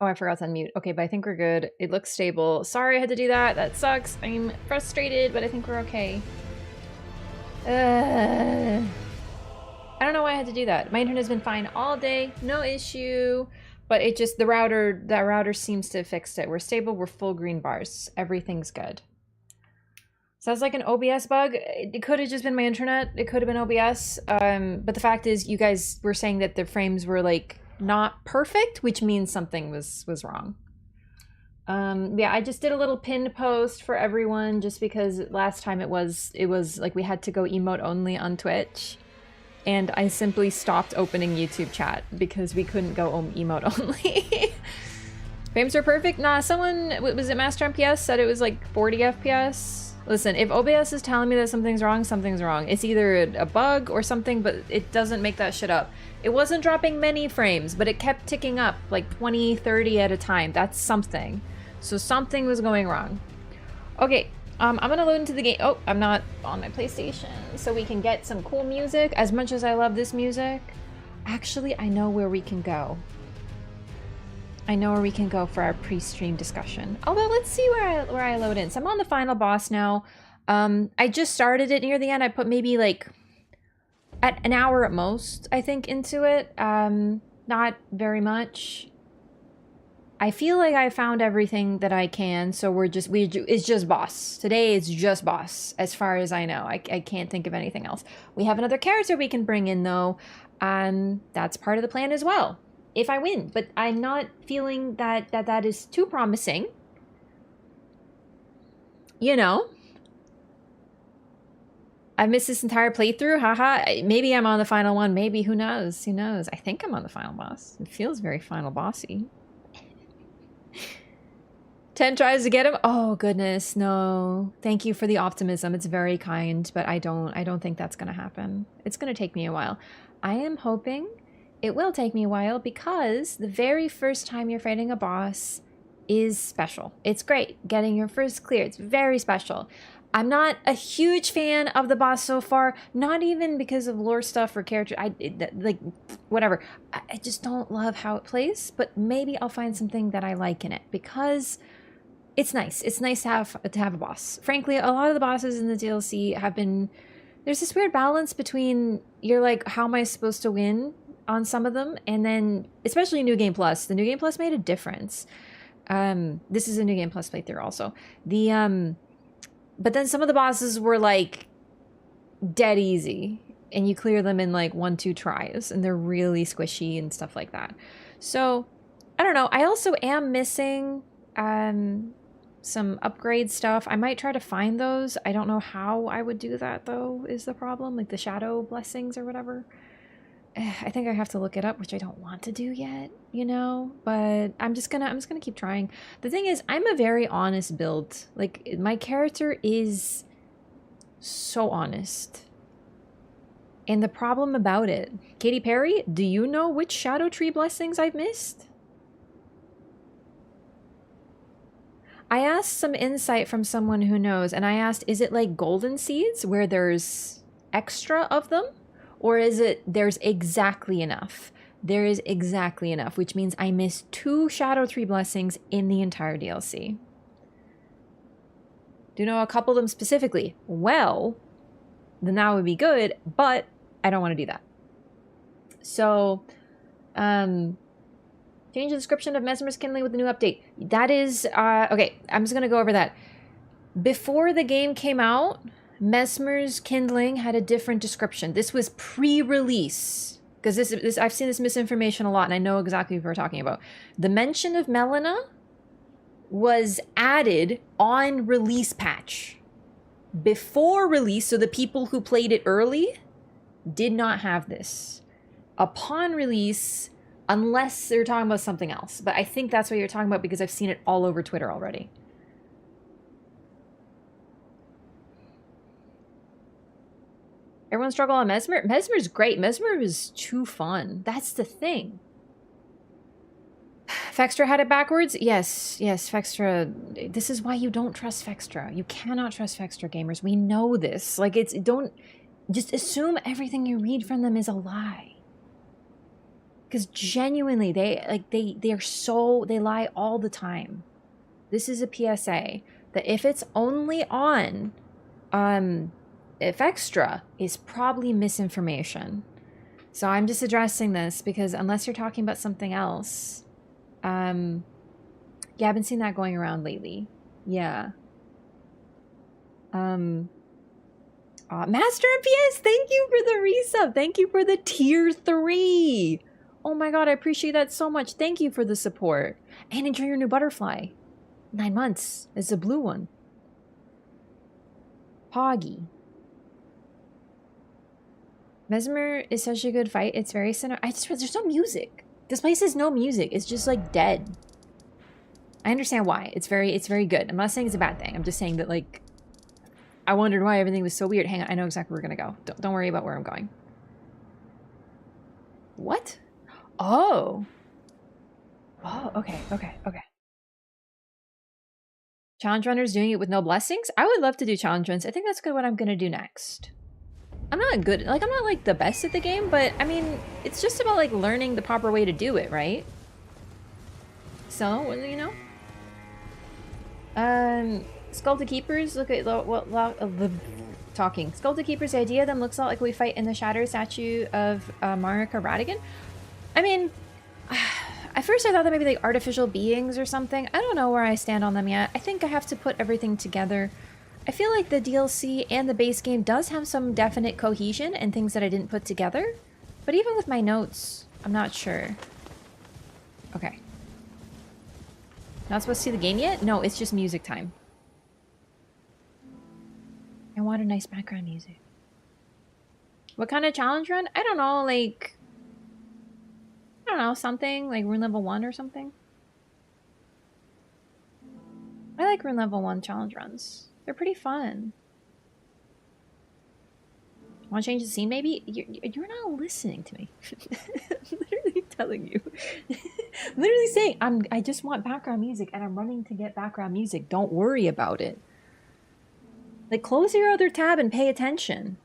Oh, I forgot to unmute. Okay, but I think we're good. It looks stable. Sorry I had to do that. That sucks. I'm frustrated, but I think we're okay. I don't know why I had to do that. My internet's been fine all day. No issue. But it just, that router seems to have fixed it. We're stable. We're full green bars. Everything's good. Sounds like an OBS bug. It could have just been my internet. It could have been OBS. But the fact is, you guys were saying that the frames were like not perfect, which means something was wrong. Yeah, I just did a little pinned post for everyone just because last time it was like we had to go emote only on Twitch. And I simply stopped opening YouTube chat because we couldn't go emote only. Frames are perfect? Nah, someone, was it Master MPS, said it was like 40 FPS? Listen, if OBS is telling me that something's wrong, something's wrong. It's either a bug or something, but it doesn't make that shit up. It wasn't dropping many frames, but it kept ticking up like 20, 30 at a time. That's something. So something was going wrong. Okay, I'm gonna load into the game. Oh, I'm not on my PlayStation, so we can get some cool music. As much as I love this music, actually, I know where we can go. I know where we can go for our pre-stream discussion. Although, let's see where I load in. So I'm on the final boss now. I just started it near the end. I put maybe like at an hour at most, I think, into it. Not very much. I feel like I found everything that I can, so it's just boss. Today it's just boss, as far as I know. I can't think of anything else. We have another character we can bring in, though. That's part of the plan as well, if I win. But I'm not feeling that is too promising. You know? I missed this entire playthrough, haha. Maybe I'm on the final one, maybe, who knows? Who knows? I think I'm on the final boss. It feels very final bossy. 10 tries to get him? Oh goodness, no. Thank you for the optimism. It's very kind, but I don't think that's gonna happen. It's gonna take me a while. I am hoping it will take me a while because the very first time you're fighting a boss is special. It's great. Getting your first clear, it's very special. I'm not a huge fan of the boss so far, not even because of lore stuff or character. Like, whatever. I just don't love how it plays, but maybe I'll find something that I like in it because it's nice. It's nice to have a boss. Frankly, a lot of the bosses in the DLC have been... There's this weird balance between you're like, how am I supposed to win on some of them? And then, especially New Game Plus. The New Game Plus made a difference. This is a New Game Plus playthrough also. But then some of the bosses were like dead easy. And you clear them in like 1-2 tries. And they're really squishy and stuff like that. So, I don't know. I also am missing... some upgrade stuff. I might try to find those. I don't know how I would do that though, is the problem. Like the shadow blessings or whatever. I think I have to look it up, which I don't want to do yet, you know, but I'm just gonna keep trying. The thing is, I'm a very honest build. Like my character is so honest. And the problem about it, Katy Perry, do you know which shadow tree blessings I've missed? I asked some insight from someone who knows, and I asked, is it like golden seeds where there's extra of them? Or is it there's exactly enough? There is exactly enough, which means I missed 2 shadow tree blessings in the entire DLC. Do you know a couple of them specifically? Well, then that would be good, but I don't want to do that. So, change the description of Mesmer's kindling with the new update. That is, okay, I'm just gonna go over that. Before the game came out, Mesmer's kindling had a different description. This was pre-release. Because this I've seen this misinformation a lot, and I know exactly what we're talking about. The mention of Melina was added on release patch. Before release, so the people who played it early did not have this. Upon release... Unless they're talking about something else. But I think that's what you're talking about because I've seen it all over Twitter already. Everyone struggle on Mesmer? Mesmer's great. Mesmer is too fun. That's the thing. Fextra had it backwards? Yes, Fextra. This is why you don't trust Fextra. You cannot trust Fextra gamers. We know this. Like, don't... Just assume everything you read from them is a lie. Because genuinely, they lie all the time. This is a PSA that if it's only on, if extra is probably misinformation. So I'm just addressing this because unless you're talking about something else, yeah, I've been seeing that going around lately. Yeah. Master MPS, thank you for the resub. Thank you for the tier 3. Oh my god, I appreciate that so much. Thank you for the support. And enjoy your new butterfly. 9 months. It's a blue one. Poggy. Mesmer is such a good fight. It's very center. There's no music. This place has no music. It's just like dead. I understand why. It's very good. I'm not saying it's a bad thing. I'm just saying that like I wondered why everything was so weird. Hang on, I know exactly where we're gonna go. Don't worry about where I'm going. What? Oh. Oh, okay. Challenge runners doing it with no blessings? I would love to do challenge runs. I think that's good what I'm gonna do next. I'm not good, like I'm not like the best at the game, but I mean, it's just about like learning the proper way to do it, right? So, you know? Sculpted Keepers, look at the talking. Sculpted Keepers, the idea of them looks a lot like we fight in the Shattered statue of Marika Radigan. I mean, at first I thought that maybe like artificial beings or something. I don't know where I stand on them yet. I think I have to put everything together. I feel like the DLC and the base game does have some definite cohesion and things that I didn't put together. But even with my notes, I'm not sure. Okay. Not supposed to see the game yet? No, it's just music time. I want a nice background music. What kind of challenge run? I don't know, like... I don't know, something like rune level 1 or something. I like rune level 1 challenge runs. They're pretty fun. Want to change the scene maybe? You're not listening to me. I'm literally telling you. I'm literally saying I just want background music and I'm running to get background music. Don't worry about it. Like close your other tab and pay attention.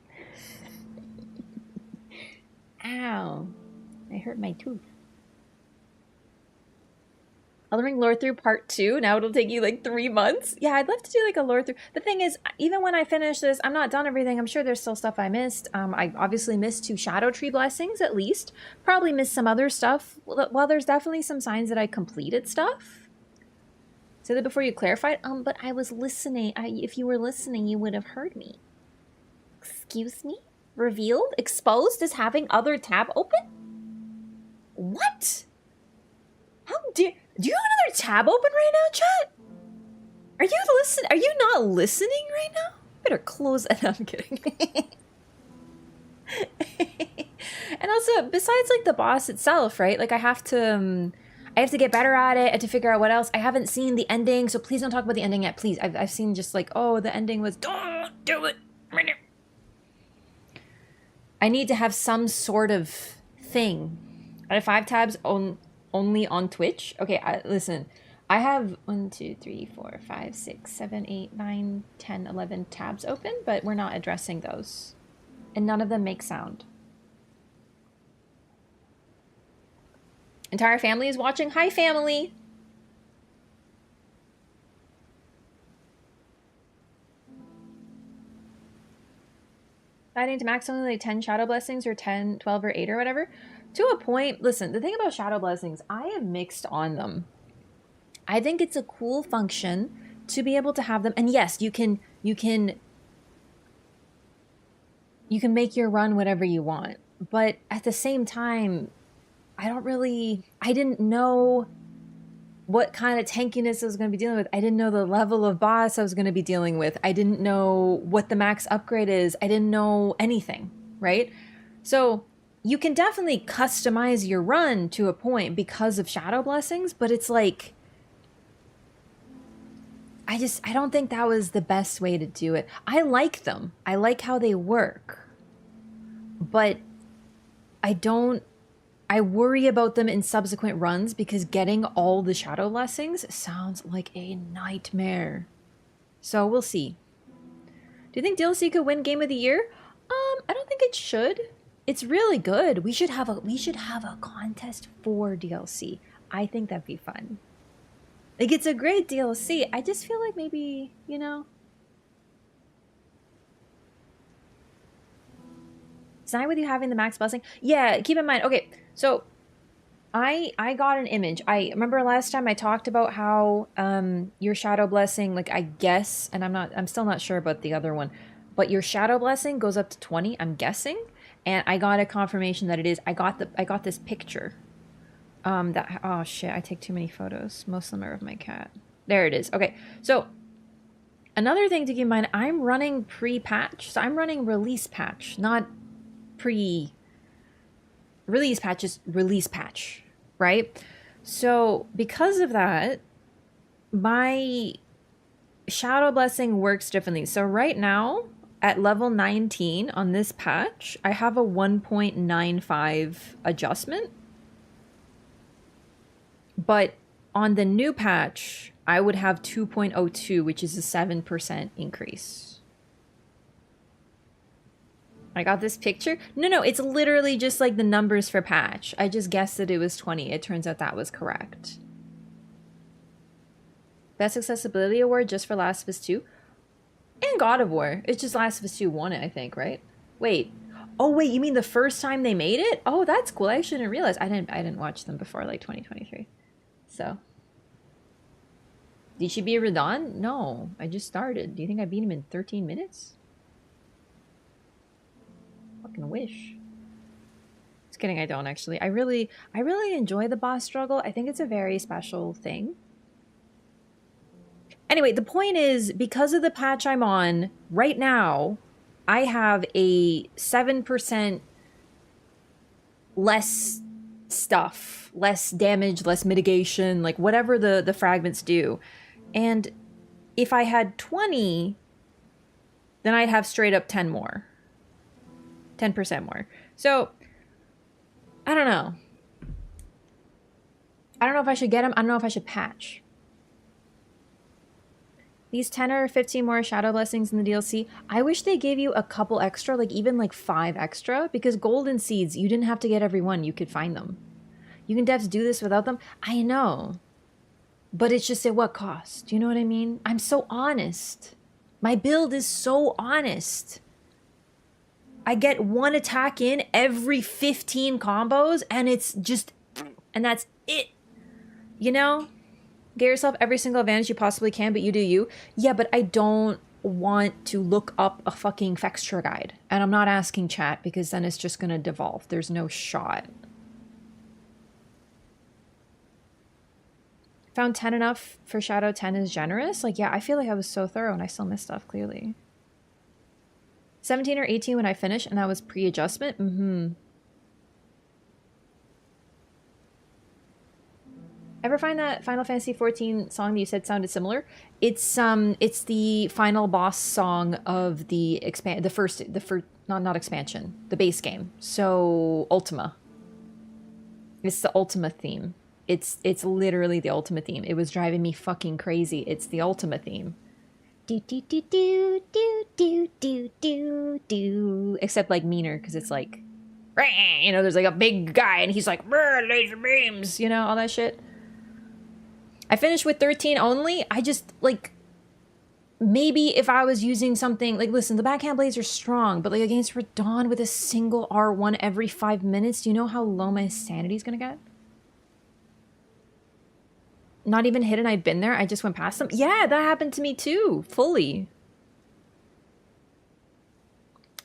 Ow. I hurt my tooth. Elden Ring lore through part 2. Now it'll take you like 3 months. Yeah, I'd love to do like a lore through. The thing is, even when I finish this, I'm not done everything. I'm sure there's still stuff I missed. I obviously missed 2 Shadow Tree blessings at least. Probably missed some other stuff. Well, there's definitely some signs that I completed stuff. Say that before you clarified. But I was listening. If you were listening, you would have heard me. Excuse me? Revealed? Exposed as having other tab open? What? How dare... Do you have another tab open right now, chat? Are you listening? Are you not listening right now? Better close it. I'm kidding. And also, besides like the boss itself, right? Like I have to get better at it. I have to figure out what else. I haven't seen the ending, so please don't talk about the ending yet, please. I've seen just like, oh, the ending was don't do it. I need to have some sort of thing. I have 5 tabs only on Twitch. Okay, listen. I have 1, 2, 3, 4, 5, 6, 7, 8, 9, 10, 11 tabs open, but we're not addressing those. And none of them make sound. Entire family is watching. Hi, family! Adding to max only like 10 shadow blessings or 10, 12, or 8 or whatever. To a point, listen, the thing about shadow blessings, I am mixed on them. I think it's a cool function to be able to have them. And yes, you can make your run whatever you want. But at the same time, I didn't know what kind of tankiness I was going to be dealing with. I didn't know the level of boss I was going to be dealing with. I didn't know what the max upgrade is. I didn't know anything, right? So you can definitely customize your run to a point because of shadow blessings, but it's like, I don't think that was the best way to do it. I like them. I like how they work, but I worry about them in subsequent runs because getting all the shadow blessings sounds like a nightmare. So we'll see. Do you think DLC could win Game of the Year? I don't think it should. It's really good. We should have a contest for DLC. I think that'd be fun. Like, it's a great DLC. I just feel like maybe, you know. Sign with you having the max blessing. Yeah, keep in mind. Okay, so I got an image. I remember last time I talked about how your shadow blessing, like, I guess, and I'm still not sure about the other one, but your shadow blessing goes up to 20, I'm guessing. And I got a confirmation that it is. I got this picture. Oh shit, I take too many photos. Most of them are of my cat. There it is. Okay. So another thing to keep in mind, I'm running pre-patch. So I'm running release patch, not pre-release patch, is release patch, right? So because of that, my shadow blessing works differently. So right now, at level 19 on this patch, I have a 1.95 adjustment. But on the new patch, I would have 2.02, which is a 7% increase. I got this picture. No, it's literally just like the numbers for patch. I just guessed that it was 20. It turns out that was correct. Best Accessibility Award just for Last of Us 2. And God of War. It's just Last of Us 2 won it, I think, right? Wait. Oh, wait, you mean the first time they made it? Oh, that's cool. I actually didn't realize. I didn't watch them before, like, 2023. So. Did she beat Radon? No, I just started. Do you think I beat him in 13 minutes? Fucking wish. Just kidding, I don't actually. I really enjoy the boss struggle. I think it's a very special thing. Anyway, the point is, because of the patch I'm on, right now, I have a 7% less stuff, less damage, less mitigation, like whatever the fragments do. And if I had 20, then I'd have straight up 10 more. 10% more. So, I don't know. I don't know if I should get them. I don't know if I should patch. These 10 or 15 more shadow blessings in the DLC, I wish they gave you a couple extra, like even like 5 extra, because golden seeds, you didn't have to get every one, you could find them. You can devs do this without them. I know. But it's just at what cost? You know what I mean? I'm so honest. My build is so honest. I get one attack in every 15 combos, and it's just, and that's it. You know? Get yourself every single advantage you possibly can, but you do you. Yeah, but I don't want to look up a fucking Fextra guide. And I'm not asking chat, because then it's just going to devolve. There's no shot. Found 10 enough for Shadow 10 is generous? Like, yeah, I feel like I was so thorough and I still missed stuff, clearly. 17 or 18 when I finished, and that was pre-adjustment? Mm-hmm. Ever find that Final Fantasy XIV song that you said sounded similar? It's the final boss song of the base game. So Ultima. It's the Ultima theme. It's literally the Ultima theme. It was driving me fucking crazy. It's the Ultima theme. Do do do do do do do do do. Except like meaner, because it's like, you know, there's like a big guy and he's like, laser beams, you know, all that shit. I finished with 13 only. I just, like, maybe if I was using something, like, listen, the backhand blades are strong, but, like, against Radon with a single R1 every 5 minutes, do you know how low my sanity's gonna get? Not even hidden, I'd been there, I just went past them. Yeah, that happened to me too, fully.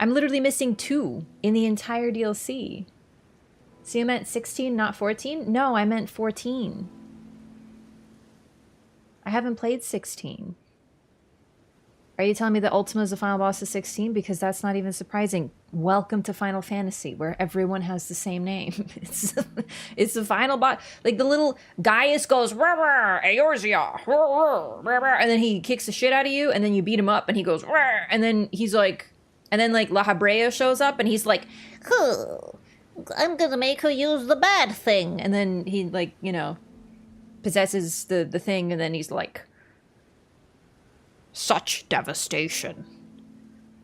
I'm literally missing 2 in the entire DLC. So you meant 16, not 14? No, I meant 14. I haven't played 16. Are you telling me that Ultima is the final boss of 16? Because that's not even surprising. Welcome to Final Fantasy, where everyone has the same name. It's the final boss. Like, the little Gaius goes, Eorzea, and then he kicks the shit out of you, and then you beat him up, and he goes, and then he's like, and then, like, La Habrea shows up, and he's like, I'm gonna make her use the bad thing. And then he, like, you know, possesses the thing, and then he's like, such devastation.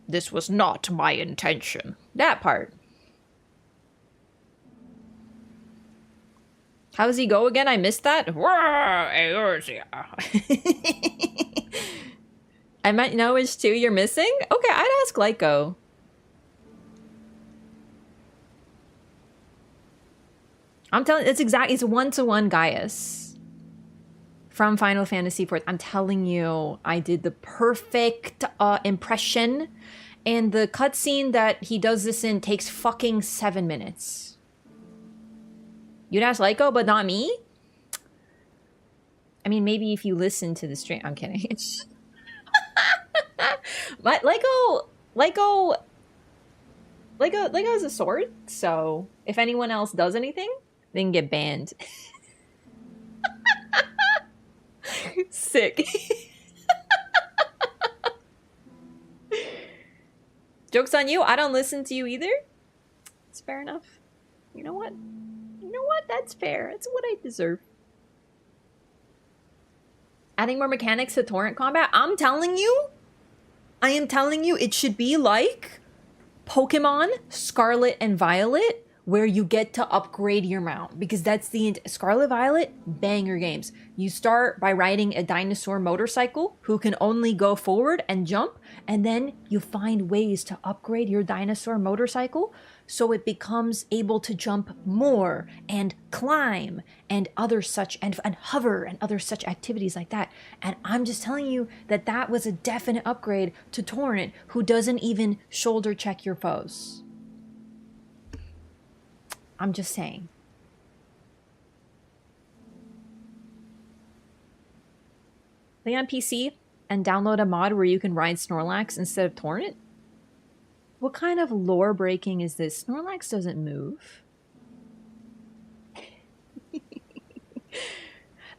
This was not my intention. That part. How does he go again? I missed that. I might know which two you're missing. Okay, I'd ask Lyco. I'm telling it's exactly, it's 1-to-1 Gaius from Final Fantasy IV. I'm telling you, I did the perfect impression, and the cutscene that he does this in takes fucking 7 minutes. You'd ask Lyco, but not me? I mean, maybe if you listen to the stream. I'm kidding. But Lyco has a sword, so if anyone else does anything, they can get banned. Sick. Joke's on you. I don't listen to you either. It's fair enough. You know what? You know what? That's fair. It's what I deserve. Adding more mechanics to torrent combat. I am telling you, it should be like Pokemon Scarlet and Violet, where you get to upgrade your mount, because that's the Scarlet Violet banger games. You start by riding a dinosaur motorcycle who can only go forward and jump, and then you find ways to upgrade your dinosaur motorcycle so it becomes able to jump more and climb and other such and hover and other such activities like that. And I'm just telling you that that was a definite upgrade to Torrent, who doesn't even shoulder check your foes. I'm just saying. Play on PC and download a mod where you can ride Snorlax instead of Torrent? What kind of lore breaking is this? Snorlax doesn't move.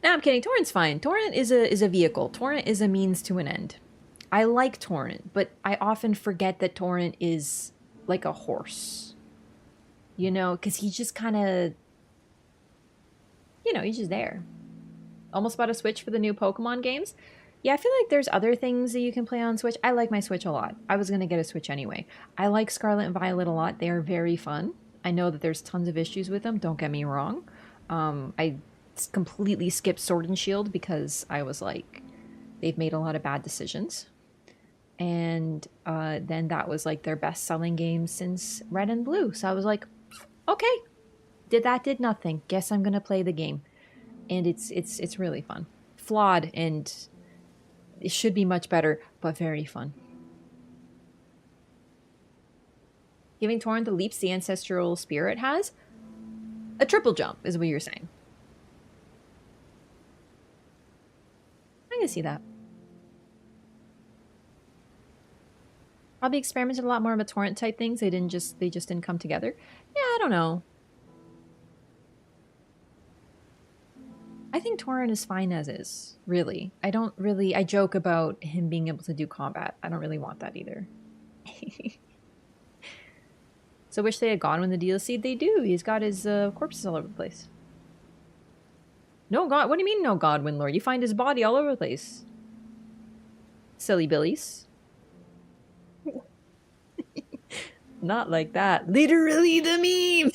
No, I'm kidding. Torrent's fine. Torrent is a vehicle. Torrent is a means to an end. I like Torrent, but I often forget that Torrent is like a horse. You know, because he's just kind of, you know, he's just there. Almost bought a Switch for the new Pokemon games. Yeah, I feel like there's other things that you can play on Switch. I like my Switch a lot. I was going to get a Switch anyway. I like Scarlet and Violet a lot. They are very fun. I know that there's tons of issues with them. Don't get me wrong. I completely skipped Sword and Shield because I was like, they've made a lot of bad decisions. And then that was like their best-selling game since Red and Blue. So I was like, okay, did nothing. Guess I'm gonna play the game, and it's really fun. Flawed, and it should be much better, but very fun. Giving Torrent the leaps the ancestral spirit has. A triple jump is what you're saying. I can see that. Probably experimented a lot more with Torrent type things. They just didn't come together. Yeah, I don't know. I think Torrent is fine as is, really. I joke about him being able to do combat. I don't really want that either. So wish they had gone in the DLC. They do. He's got his corpses all over the place. No God. What do you mean no Godwin lore? You find his body all over the place. Silly billies. Not like that. Literally the meme.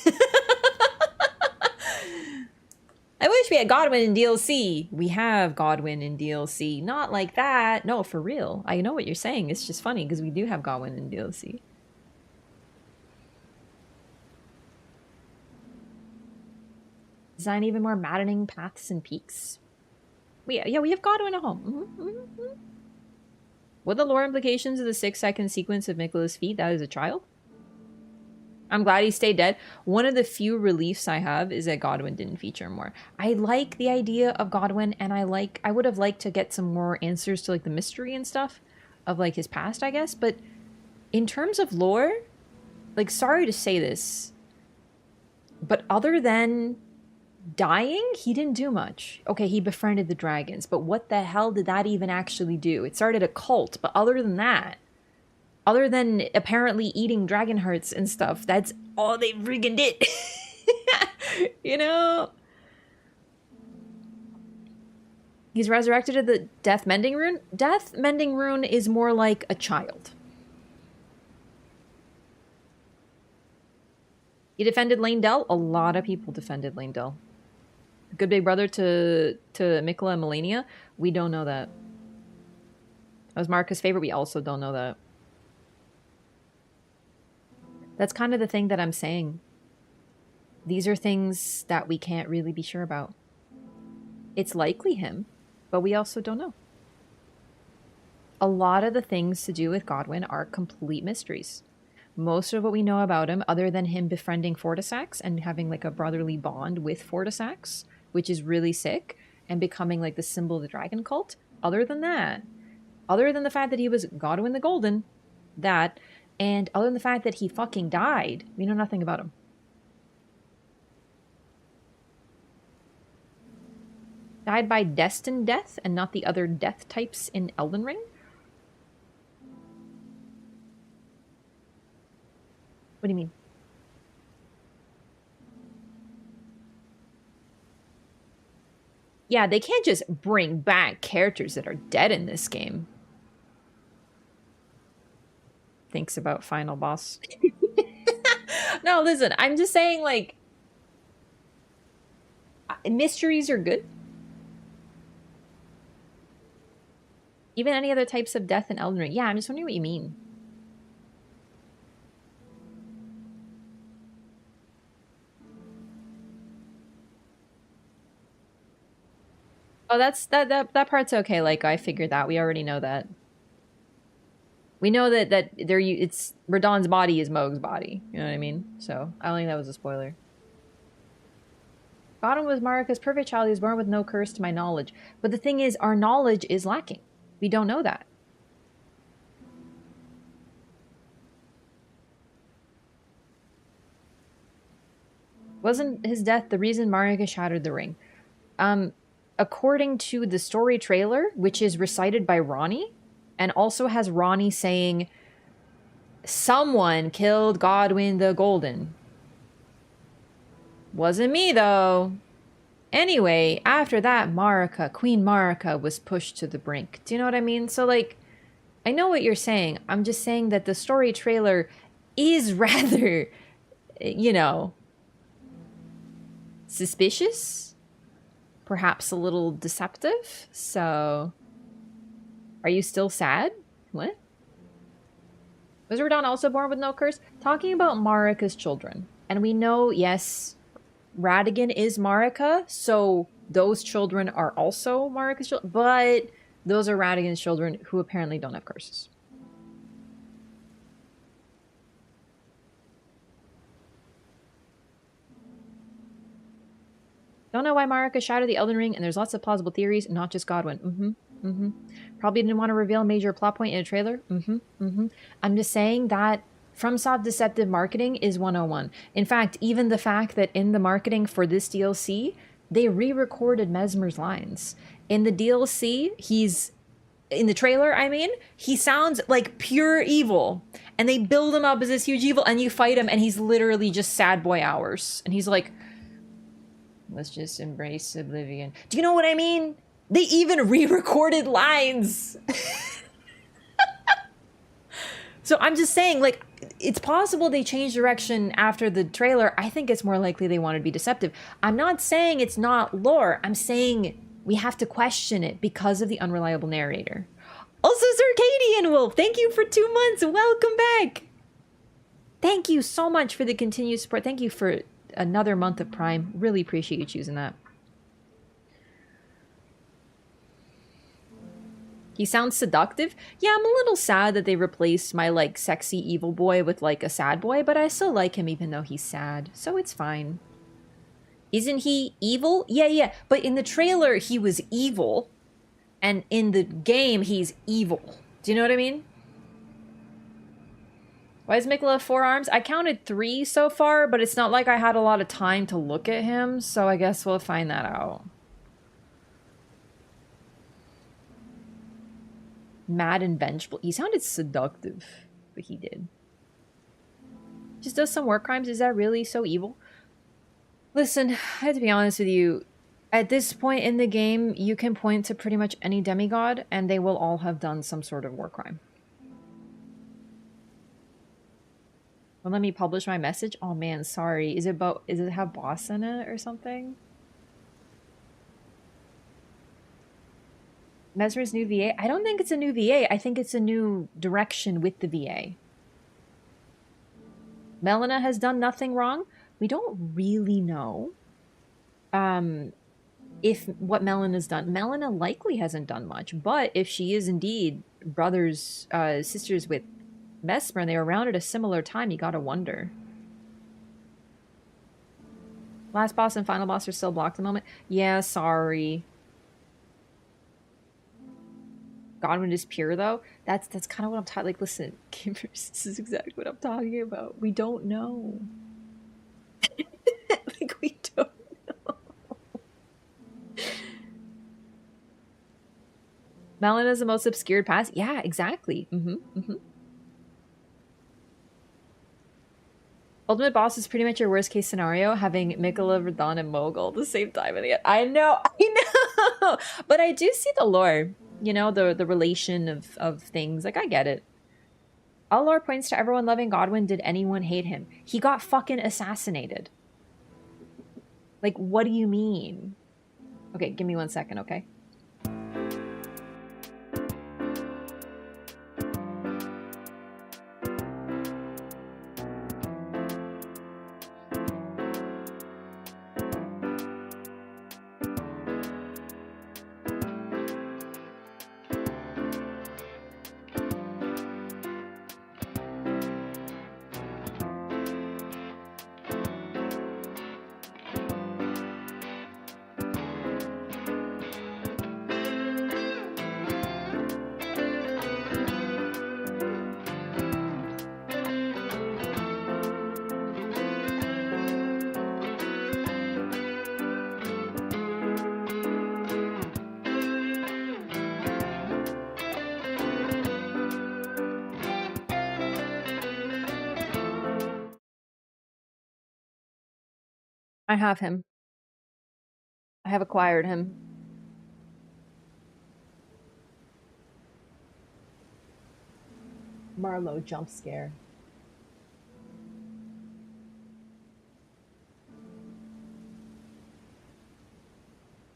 I wish we had Godwin in DLC. We have Godwin in DLC. Not like that. No, for real. I know what you're saying. It's just funny because we do have Godwin in DLC. Design even more maddening paths and peaks. We have Godwin at home. Mm-hmm. What are the lore implications of the 6-second sequence of Mikola's feet? That is a child. I'm glad he stayed dead. One of the few reliefs I have is that Godwin didn't feature more. I like the idea of Godwin, and I would have liked to get some more answers to like the mystery and stuff of like his past, I guess. But in terms of lore, like, sorry to say this, but other than dying, he didn't do much. Okay, he befriended the dragons, but what the hell did that even actually do? It started a cult, but other than that, other than apparently eating dragon hearts and stuff, that's all they friggin' did. You know? He's resurrected at the Death Mending Rune. Death Mending Rune is more like a child. You defended Lane Dell? A lot of people defended Lane Dell. Good big brother to Mikla and Melania? We don't know that. That was Marika's favorite. We also don't know that. That's kind of the thing that I'm saying. These are things that we can't really be sure about. It's likely him, but we also don't know. A lot of the things to do with Godwin are complete mysteries. Most of what we know about him, other than him befriending Fortisax and having like a brotherly bond with Fortisax, which is really sick, and becoming like the symbol of the dragon cult, other than that, other than the fact that he was Godwin the Golden, that, and other than the fact that he fucking died, we know nothing about him. Died by destined death and not the other death types in Elden Ring? What do you mean? Yeah, they can't just bring back characters that are dead in this game. Thinks about final boss. No, listen, I'm just saying, like, mysteries are good. Even any other types of death in Elden Ring. Yeah, I'm just wondering what you mean. Oh, that part's okay. Like, I figured that. We already know that. We know that it's Radahn's body is Mohg's body. You know what I mean? So I don't think that was a spoiler. Godwin was Marika's perfect child. He was born with no curse to my knowledge. But the thing is, our knowledge is lacking. We don't know that. Wasn't his death the reason Marika shattered the ring? According to the story trailer, which is recited by Ronnie, and also has Ronnie saying, someone killed Godwin the Golden. Wasn't me, though. Anyway, after that, Queen Marika, was pushed to the brink. Do you know what I mean? So, like, I know what you're saying. I'm just saying that the story trailer is rather, you know, suspicious, perhaps a little deceptive. So, are you still sad? What? Was Radahn also born with no curse? Talking about Marika's children. And we know, yes, Radagon is Marika, so those children are also Marika's children, but those are Radagon's children who apparently don't have curses. Don't know why Marika shattered the Elden Ring, and there's lots of plausible theories, not just Godwin. Probably didn't want to reveal a major plot point in a trailer. I'm just saying that FromSoft deceptive marketing is 101. In fact, even the fact that in the marketing for this DLC, they re-recorded Mesmer's lines. In the DLC, in the trailer, I mean, he sounds like pure evil. And they build him up as this huge evil, and you fight him, and he's literally just sad boy hours. And he's like, let's just embrace oblivion. Do you know what I mean? They even re-recorded lines. So I'm just saying, like, it's possible they changed direction after the trailer. I think it's more likely they wanted to be deceptive. I'm not saying it's not lore. I'm saying we have to question it because of the unreliable narrator. Also, Circadian Wolf, thank you for 2 months. Welcome back. Thank you so much for the continued support. Thank you for another month of Prime. Really appreciate you choosing that. He sounds seductive. Yeah, I'm a little sad that they replaced my, like, sexy evil boy with, like, a sad boy, but I still like him even though he's sad, so it's fine. Isn't he evil? Yeah, but in the trailer, he was evil, and in the game, he's evil. Do you know what I mean? Why does Mikla have 4 arms? I counted 3 so far, but it's not like I had a lot of time to look at him, so I guess we'll find that out. Mad and vengeful. He sounded seductive, but he did. Just does some war crimes. Is that really so evil? Listen, I have to be honest with you. At this point in the game, you can point to pretty much any demigod, and they will all have done some sort of war crime. Well, let me publish my message. Oh man, sorry. Is it have boss in it or something? Mesmer's new VA? I don't think it's a new VA. I think it's a new direction with the VA. Melina has done nothing wrong. We don't really know if what Melina's done. Melina likely hasn't done much, but if she is indeed sisters with Mesmer and they were around at a similar time, you gotta wonder. Last boss and final boss are still blocked at the moment. Yeah, sorry. Godwin is pure though. That's kind of what I'm talking. Like, listen, gamers, this is exactly what I'm talking about. We don't know. Like, we don't know. Melon is the most obscured past. Yeah, exactly. Ultimate boss is pretty much your worst case scenario, having Mikola, Verdun, and Mogul at the same time in the end. I know. But I do see the lore. You know, the relation of things. Like, I get it. All lore points to everyone loving Godwin. Did anyone hate him? He got fucking assassinated. Like, what do you mean? Okay, give me 1 second, okay? I have him. I have acquired him. Marlowe jump scare.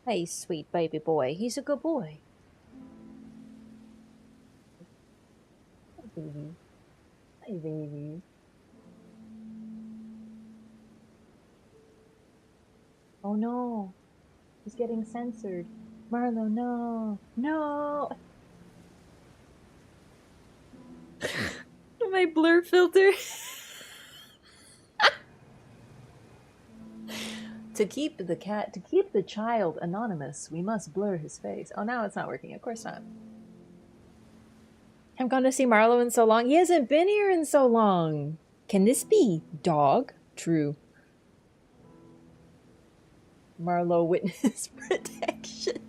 Hey, sweet baby boy. He's a good boy. Hey, baby. Hey, baby. Oh no. He's getting censored. Marlo, no. No. My blur filter. To keep the child anonymous, we must blur his face. Oh, now it's not working. Of course not. I've gone to see Marlo in so long. He hasn't been here in so long. Can this be dog? True. Marlo witness protection.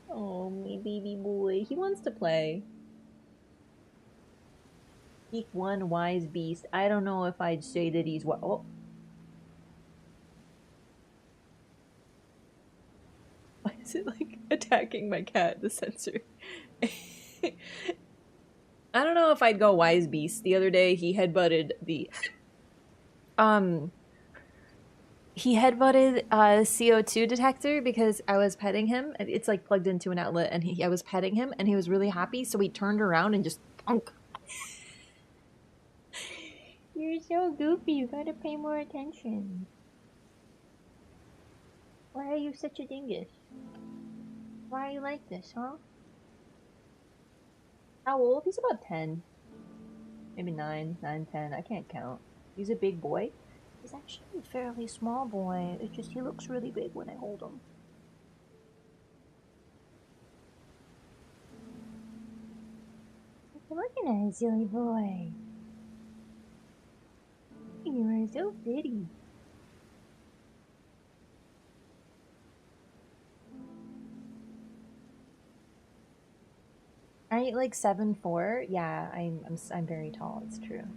Oh, my baby boy. He wants to play. Peak 1 wise beast. I don't know if I'd say that he's what. Oh. Why is it like attacking my cat, the sensor? I don't know if I'd go wise beast. The other day he headbutted the CO2 detector because I was petting him. It's like plugged into an outlet, and I was petting him, and he was really happy. So he turned around and just punk. You're so goofy. You gotta pay more attention. Why are you such a dingus? Why are you like this, huh? How old? He's about 10. Maybe 9, 10. I can't count. He's a big boy. He's actually a fairly small boy. It's just he looks really big when I hold him. Look at that silly boy. You are so pretty. Aren't you like 7'4"? Yeah, I'm very tall. It's true.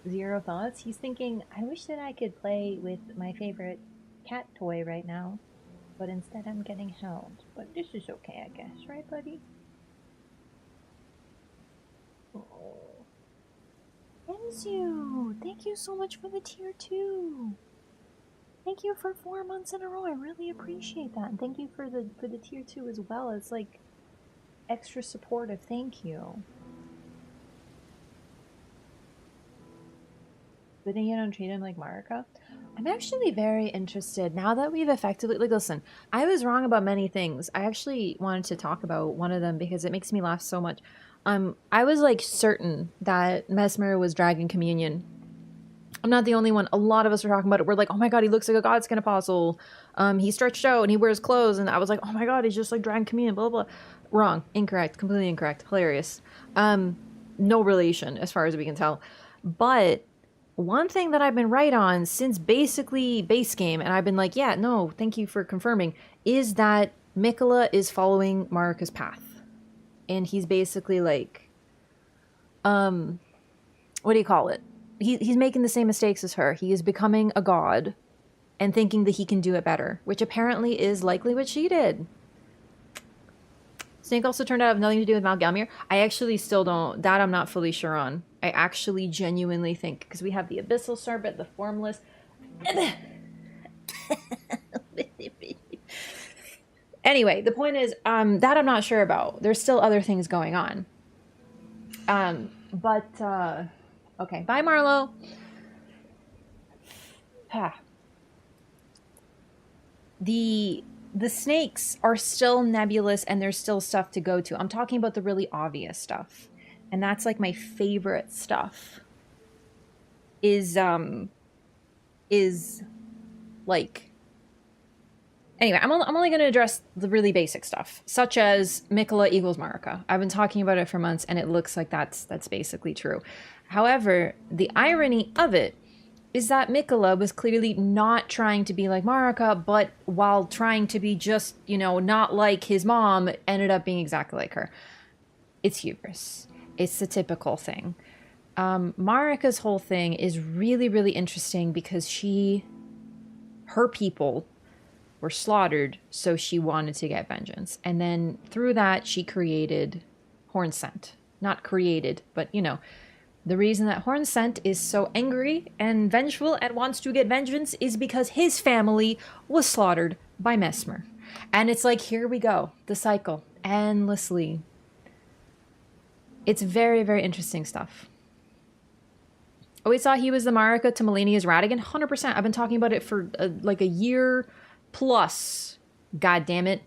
Zero thoughts. He's thinking, I wish that I could play with my favorite cat toy right now, but instead I'm getting held. But this is okay, I guess, right, buddy? Oh. Enzu, thank you so much for the tier 2. Thank you for 4 months in a row. I really appreciate that. And thank you for the tier 2 as well. It's like extra supportive. Thank you. But then you don't treat him like Marika. I'm actually very interested now that we've effectively like listen, I was wrong about many things. I actually wanted to talk about one of them because it makes me laugh so much. I was like certain that Mesmer was Dragon Communion. I'm not the only one. A lot of us were talking about it. We're like, oh my god, he looks like a godskin apostle. He's stretched out and he wears clothes, and I was like, oh my god, he's just like Dragon Communion, blah blah. Wrong. Incorrect. Completely incorrect. Hilarious. No relation as far as we can tell. But one thing that I've been right on since basically base game, and I've been like, yeah, no, thank you for confirming, is that Mikola is following Marika's path. And he's basically like, what do you call it? He's making the same mistakes as her. He is becoming a god and thinking that he can do it better, which apparently is likely what she did. Snake also turned out to have nothing to do with Malgalmir. I actually still don't, that I'm not fully sure on. I actually genuinely think, because we have the Abyssal Serpent, the Formless. Anyway, the point is, that I'm not sure about. There's still other things going on. Okay, bye Marlo. The snakes are still nebulous and there's still stuff to go to. I'm talking about the really obvious stuff. And that's like my favorite stuff. Is like anyway, I'm only going to address the really basic stuff, such as Mikola equals Marika. I've been talking about it for months, and it looks like that's basically true. However, the irony of it is that Mikola was clearly not trying to be like Marika, but while trying to be just, you know, not like his mom, ended up being exactly like her. It's hubris. It's the typical thing. Marika's whole thing is really, really interesting because her people were slaughtered, so she wanted to get vengeance. And then through that, she created Hornsent. Not created, but, you know, the reason that Hornsent is so angry and vengeful and wants to get vengeance is because his family was slaughtered by Mesmer. And it's like, here we go. The cycle. Endlessly. It's very, very interesting stuff. Oh, we saw he was the Marika to Melania's Radigan? 100%. I've been talking about it for like a year plus. God damn it.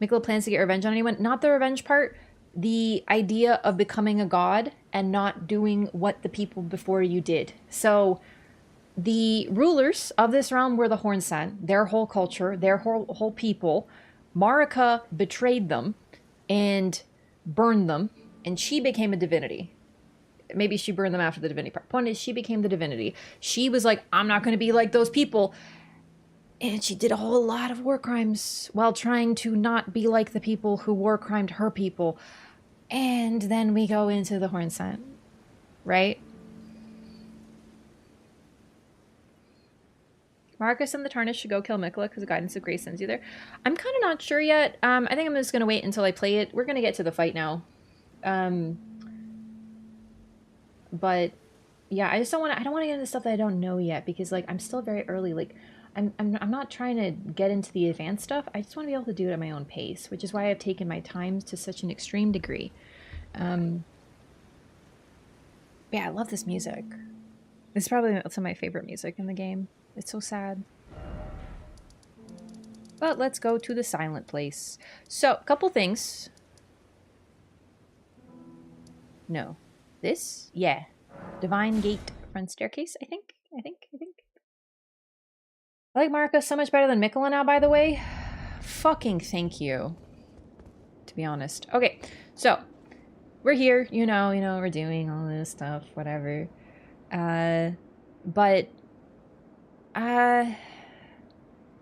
Mikola plans to get revenge on anyone. Not the revenge part. The idea of becoming a god and not doing what the people before you did. So the rulers of this realm were the Hornsent, their whole culture, their whole people. Marika betrayed them and burned them, and she became a divinity. Maybe she burned them after the divinity part. Point is, she became the divinity. She was like, I'm not going to be like those people. And she did a whole lot of war crimes while trying to not be like the people who war crimed her people. And then we go into the Hornsent, right? Marcus and the Tarnish should go kill Mikola because the Guidance of Grace sends you there. I'm kind of not sure yet. I think I'm just going to wait until I play it. We're going to get to the fight now. But yeah, I don't want to get into stuff that I don't know yet because like I'm still very early. Like I'm not trying to get into the advanced stuff. I just want to be able to do it at my own pace, which is why I've taken my time to such an extreme degree. Yeah, I love this music. It's probably some of my favorite music in the game. It's so sad. But let's go to the silent place. So, a couple things. No. This? Yeah. Divine Gate front staircase, I think. I like Marika so much better than Mikola now, by the way. Fucking thank you. To be honest. Okay, so we're here, you know, we're doing all this stuff, whatever. I don't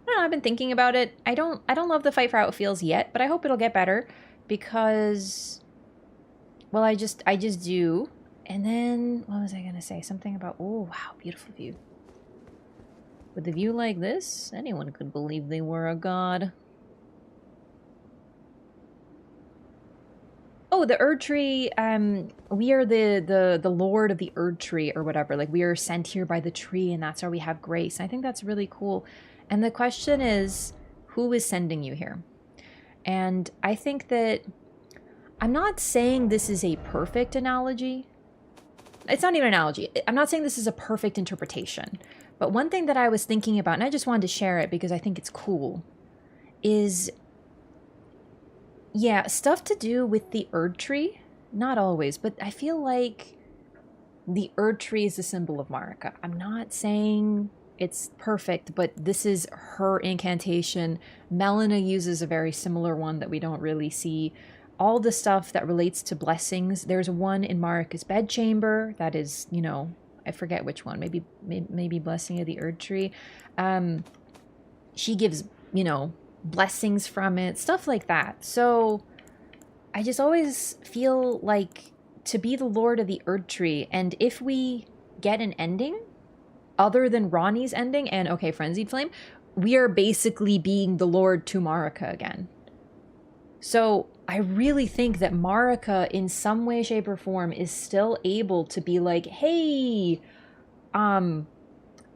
know, I've been thinking about it. I don't love the fight for how it feels yet, but I hope it'll get better because, well, I just do. And then, what was I gonna say? Something about, oh wow, beautiful view. With a view like this, anyone could believe they were a god. Oh oh, the Erd Tree, we are the Lord of the Erd Tree or whatever. Like, we are sent here by the tree, and that's why we have grace. I think that's really cool. And the question is, who is sending you here? And I think that I'm not saying this is a perfect analogy. It's not even an analogy. I'm not saying this is a perfect interpretation. But one thing that I was thinking about, and I just wanted to share it because I think it's cool, is, yeah, stuff to do with the Erd Tree. Not always, but I feel like the Erd Tree is a symbol of Marika. I'm not saying it's perfect, but this is her incantation. Melina uses a very similar one that we don't really see. All the stuff that relates to blessings. There's one in Marika's bedchamber that is, you know, I forget which one. Maybe Blessing of the Erd Tree. She gives, you know, blessings from it, stuff like that. So I just always feel like to be the Lord of the Erd Tree, and if we get an ending other than Ronnie's ending and, okay, Frenzied Flame, we are basically being the Lord to Marika again. So I really think that Marika, in some way, shape, or form, is still able to be like, hey,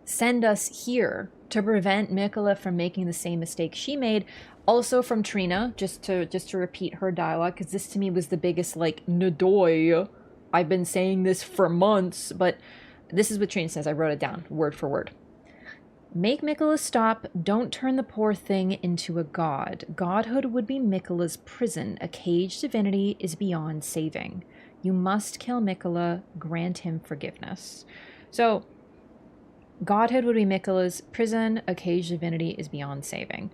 send us here to prevent Mikola from making the same mistake she made. Also from Trina, just to repeat her dialogue, because this to me was the biggest, like, Nadoy. I've been saying this for months, but this is what Trina says. I wrote it down, word for word. Make Mikola stop. Don't turn the poor thing into a god. Godhood would be Mikola's prison. A caged divinity is beyond saving. You must kill Mikola. Grant him forgiveness. So, godhood would be Mikola's prison. A caged divinity is beyond saving.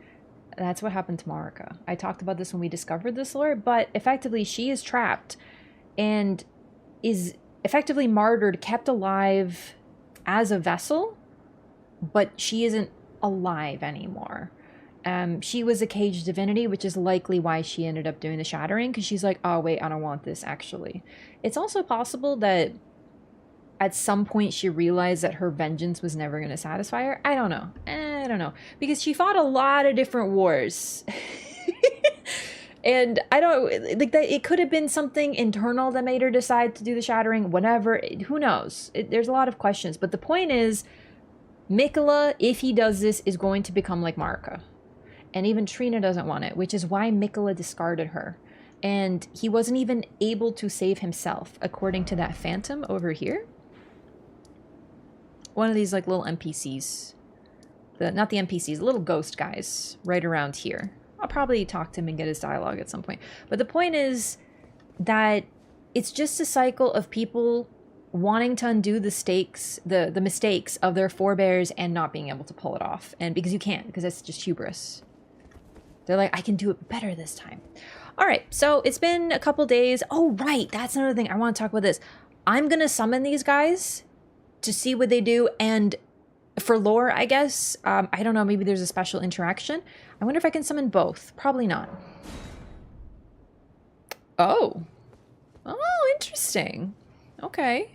That's what happened to Marika. I talked about this when we discovered this lore, but effectively she is trapped and is effectively martyred, kept alive as a vessel, but she isn't alive anymore. She was a caged divinity, which is likely why she ended up doing the shattering, because she's like, oh wait, I don't want this actually. It's also possible that at some point she realized that her vengeance was never going to satisfy her. I don't know. I don't know. Because she fought a lot of different wars. And I don't, like, that it could have been something internal that made her decide to do the shattering, whatever. Who knows? There's a lot of questions. But the point is, Mikola, if he does this, is going to become like Marika. And even Trina doesn't want it, which is why Mikola discarded her. And he wasn't even able to save himself, according to that phantom over here. One of these, like, little NPCs. Not the NPCs, the little ghost guys right around here. I'll probably talk to him and get his dialogue at some point. But the point is that it's just a cycle of people wanting to undo the mistakes of their forebears and not being able to pull it off. And because you can't, because that's just hubris. They're like, I can do it better this time. All right, so it's been a couple days. Oh, right, that's another thing. I want to talk about this. I'm going to summon these guys to see what they do, and for lore, I guess. I don't know, maybe there's a special interaction. I wonder if I can summon both. Probably not. Oh. Oh, interesting. Okay.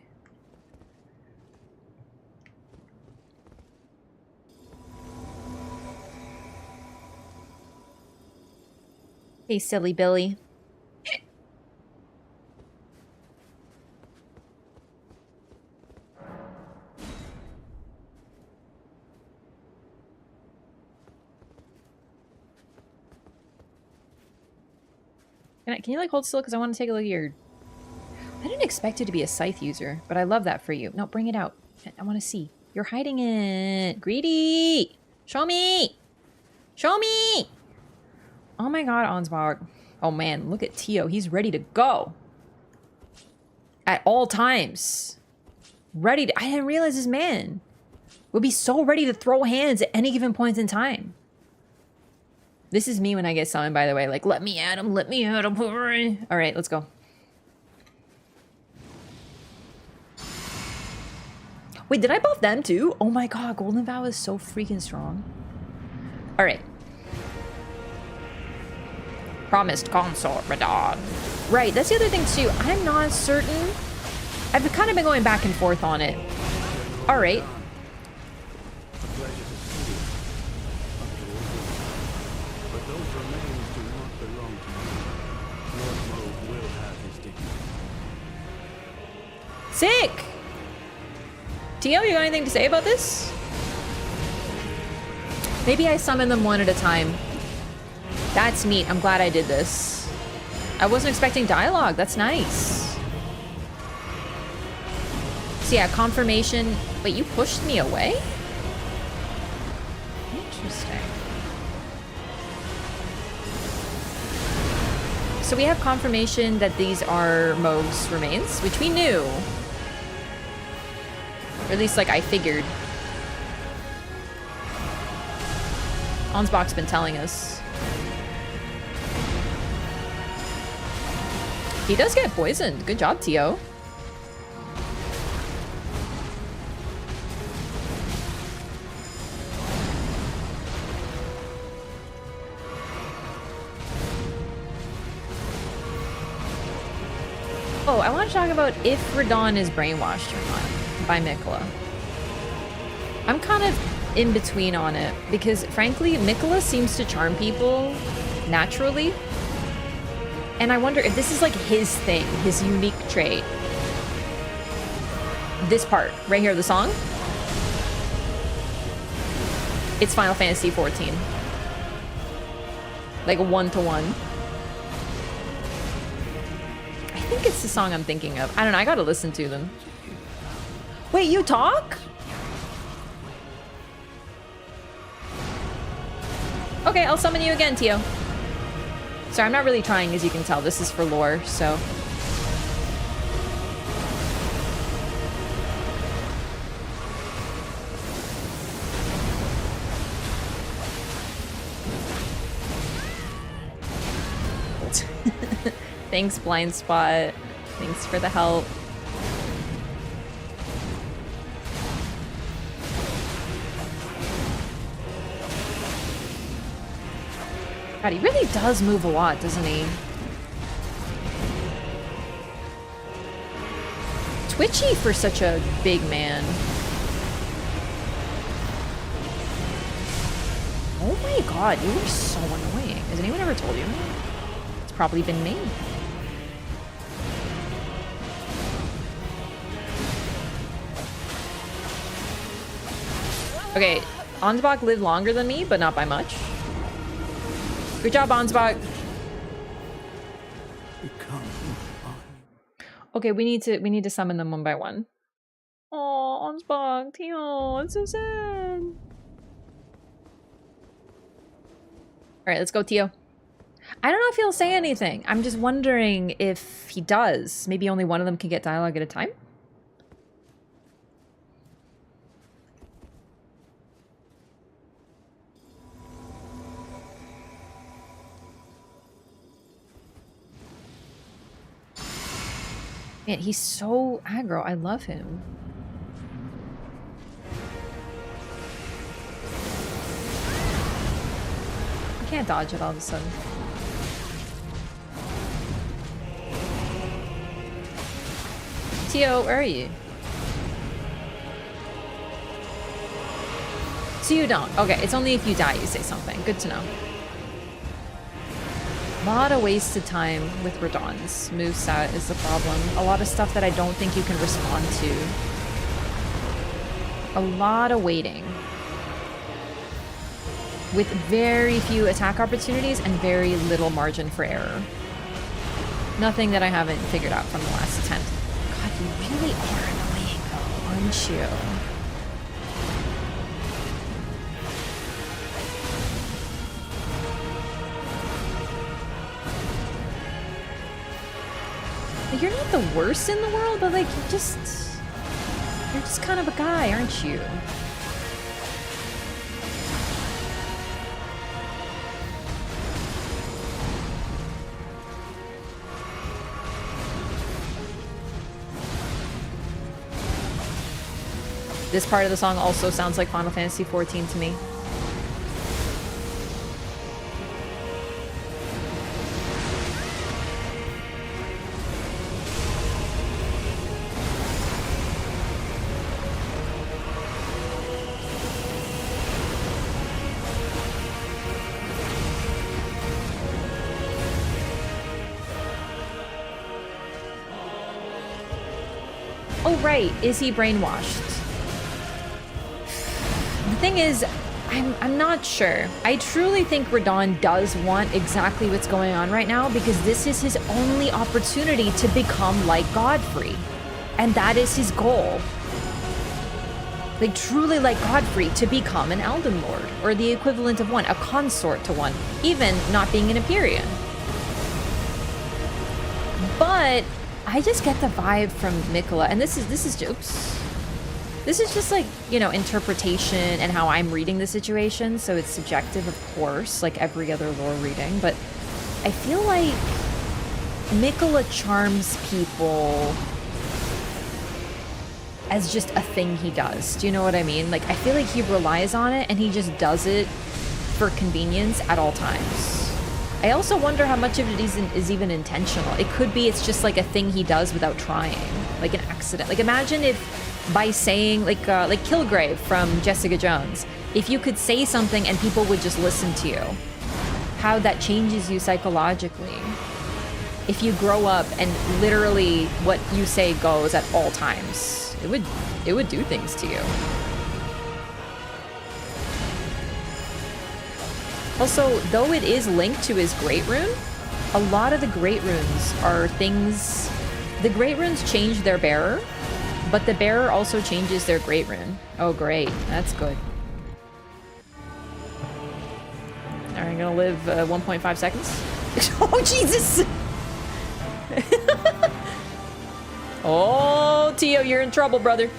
Hey, silly Billy. Can you like hold still? Because I want to take a look at your... I didn't expect you to be a scythe user, but I love that for you. No, bring it out. I want to see. You're hiding it. Greedy! Show me! Show me! Oh my god, Ansbog. Oh man, look at Tio. He's ready to go. At all times. Ready to... I didn't realize this man would be so ready to throw hands at any given point in time. This is me when I get summoned, by the way. Like, let me at him, let me at him. All right, let's go. Wait, did I buff them too? Oh my god, Golden Vow is so freaking strong. All right. Promised consort, Radon. Right, that's the other thing too. I'm not certain. I've kind of been going back and forth on it. All right. Sick! Tio, you got anything to say about this? Maybe I summon them one at a time. That's neat. I'm glad I did this. I wasn't expecting dialogue. That's nice. So yeah, confirmation. Wait, you pushed me away? Interesting. So we have confirmation that these are Mohg's remains, which we knew. Or at least, like, I figured. Ansbach's been telling us. He does get poisoned. Good job, Tio. Oh, I want to talk about if Radahn is brainwashed or not by Miquella. I'm kind of in between on it because, frankly, Miquella seems to charm people naturally. And I wonder if this is like his thing, his unique trait. This part, right here, the song. It's Final Fantasy XIV. Like 1-to-1. I think it's the song I'm thinking of. I don't know, I gotta listen to them. Wait, you talk? Okay, I'll summon you again, Tio. Sorry, I'm not really trying, as you can tell. This is for lore, so... Thanks, Blind Spot. Thanks for the help. God, he really does move a lot, doesn't he? Twitchy for such a big man. Oh my god, you are so annoying. Has anyone ever told you? It's probably been me. Okay, Ansbach lived longer than me, but not by much. Good job, Ansbach. Okay, we need to summon them one by one. Oh, Ansbach, Tio, it's so sad. Alright, let's go, Tio. I don't know if he'll say anything. I'm just wondering if he does. Maybe only one of them can get dialogue at a time? Man, he's so aggro. I love him. I can't dodge it all of a sudden. Tio, where are you? So you don't. Okay, it's only if you die you say something. Good to know. A lot of wasted time with Radahn's moveset is the problem. A lot of stuff that I don't think you can respond to. A lot of waiting. With very few attack opportunities and very little margin for error. Nothing that I haven't figured out from the last attempt. God, you really are annoying though, aren't you? You're not the worst in the world, but like, you're just kind of a guy, aren't you? This part of the song also sounds like Final Fantasy XIV to me. Oh, right. Is he brainwashed? The thing is, I'm not sure. I truly think Radon does want exactly what's going on right now because this is his only opportunity to become like Godfrey. And that is his goal. Like, truly like Godfrey, to become an Elden Lord. Or the equivalent of one, a consort to one. Even not being an Empyrean. But I just get the vibe from Mikola, and this is oops. This is just like, you know, interpretation and how I'm reading the situation, so it's subjective, of course, like every other lore reading, but I feel like Mikola charms people as just a thing he does. Do you know what I mean? Like, I feel like he relies on it and he just does it for convenience at all times. I also wonder how much of it is even intentional. It could be it's just like a thing he does without trying, like an accident. Like, imagine if by saying, like Kilgrave from Jessica Jones, if you could say something and people would just listen to you, how that changes you psychologically. If you grow up and literally what you say goes at all times, it would do things to you. Also, though it is linked to his Great Rune, a lot of the Great Runes are things... The Great Runes change their bearer, but the bearer also changes their Great Rune. Oh, great. That's good. Alright, I'm gonna live 1.5 seconds. Oh, Jesus! Oh, Tio, you're in trouble, brother.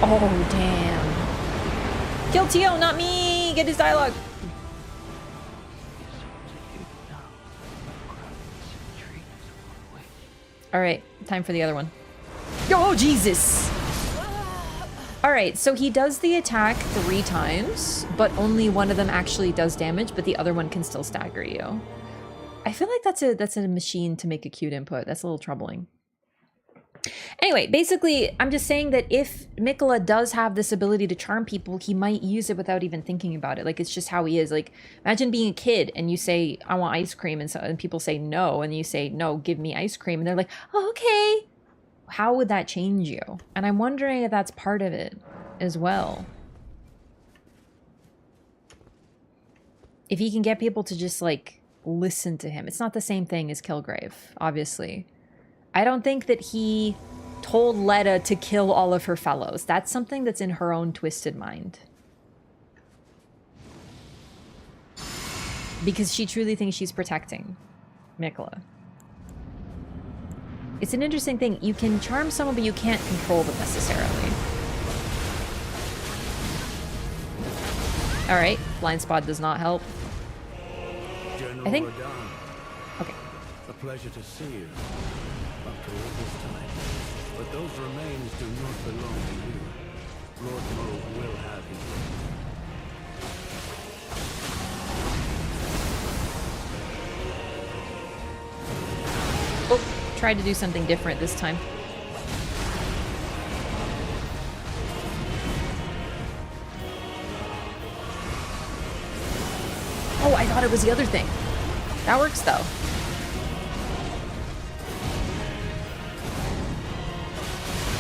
Oh, damn. Kill Tio, not me! Get his dialogue. Alright, time for the other one. Oh, Jesus! Alright, so he does the attack 3 times, but only one of them actually does damage, but the other one can still stagger you. I feel like that's a machine to make a cute input. That's a little troubling. Anyway, basically, I'm just saying that if Mikola does have this ability to charm people, he might use it without even thinking about it. Like, it's just how he is. Like, imagine being a kid and you say, I want ice cream, and people say no, and you say, no, give me ice cream, and they're like, oh, okay. How would that change you? And I'm wondering if that's part of it as well. If he can get people to just, like, listen to him. It's not the same thing as Kilgrave, obviously. I don't think that he told Letta to kill all of her fellows. That's something that's in her own twisted mind. Because she truly thinks she's protecting Mikola. It's an interesting thing. You can charm someone, but you can't control them necessarily. Alright, blind spot does not help. General I think... Radon. Okay. A pleasure to see you. After all this time. But those remains do not belong to you. Lord Mo will have you. Oh, tried to do something different this time. Oh, I thought it was the other thing. That works though.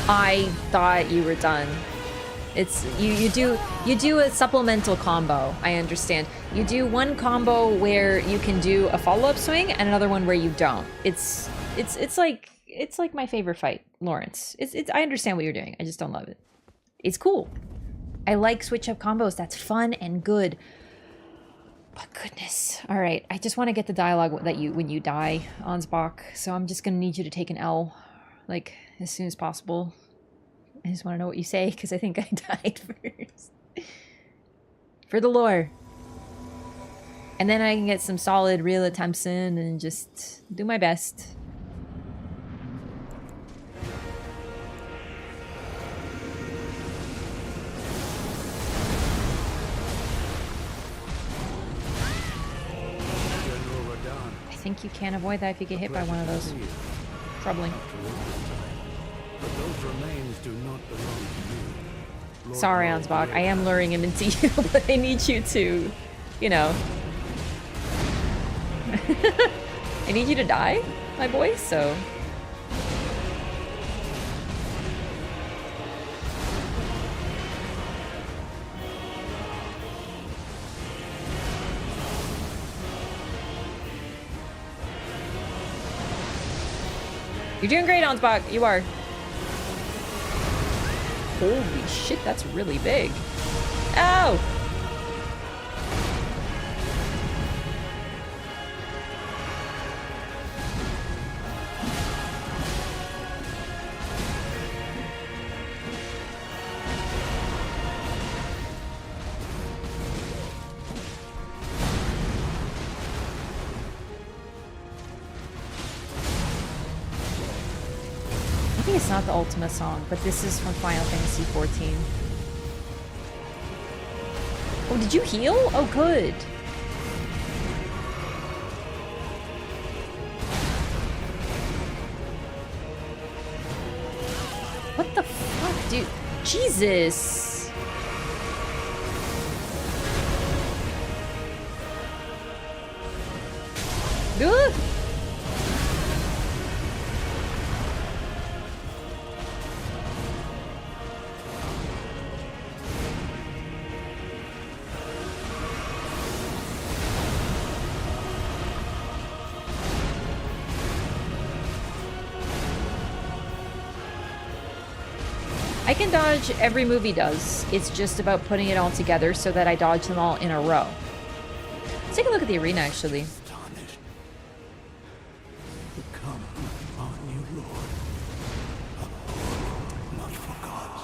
I thought you were done. It's you do a supplemental combo. I understand. You do one combo where you can do a follow-up swing and another one where you don't. It's like my favorite fight, Lawrence. I understand what you're doing. I just don't love it. It's cool. I like switch up combos. That's fun and good. But goodness. All right. I just want to get the dialogue that when you die, Ansbach. So I'm just gonna need you to take an L, like as soon as possible. I just want to know what you say because I think I died first. For the lore. And then I can get some solid real attempts in and just do my best. I think you can't avoid that if you get hit by one of those. Troubling. But those remains do not belong to you. Sorry, Ansbach. I am luring him into you, but I need you to, you know. I need you to die, my boy, so. You're doing great, Onsbach. You are. Holy shit, that's really big. Oh! I think it's not the Ultima song, but this is from Final Fantasy XIV. Oh, did you heal? Oh, good. What the fuck, dude? Jesus! Ugh! I can dodge every move he does. It's just about putting it all together so that I dodge them all in a row. Let's take a look at the arena, actually. Astonished. We come on you, Lord. Not for gods,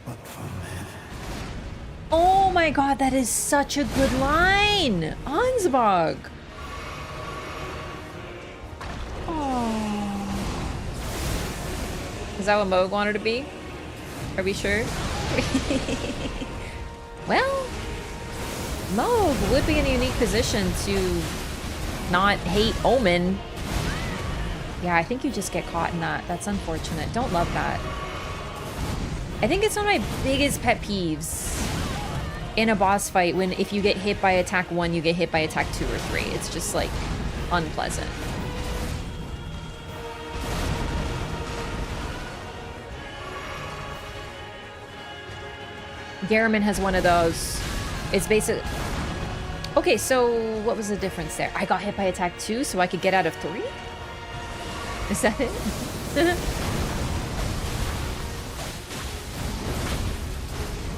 but for men. Oh my god, that is such a good line! Ansbog! Oh. Is that what Moog wanted to be? Are we sure? Well, Moog would be in a unique position to not hate Omen. Yeah, I think you just get caught in that. That's unfortunate. Don't love that. I think it's one of my biggest pet peeves in a boss fight when if you get hit by attack 1, you get hit by attack 2 or 3. It's just like unpleasant. Garriman has one of those. It's basic. Okay, so what was the difference there? I got hit by attack 2 so I could get out of 3? Is that it?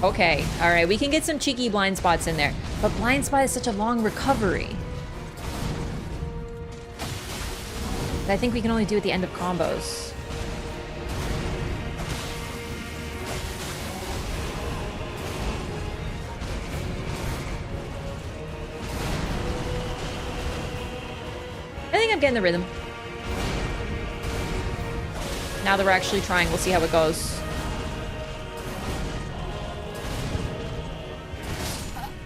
Okay, alright, we can get some cheeky blind spots in there. But blind spot is such a long recovery. I think we can only do at the end of combos. I think I'm getting the rhythm. Now that we're actually trying, we'll see how it goes.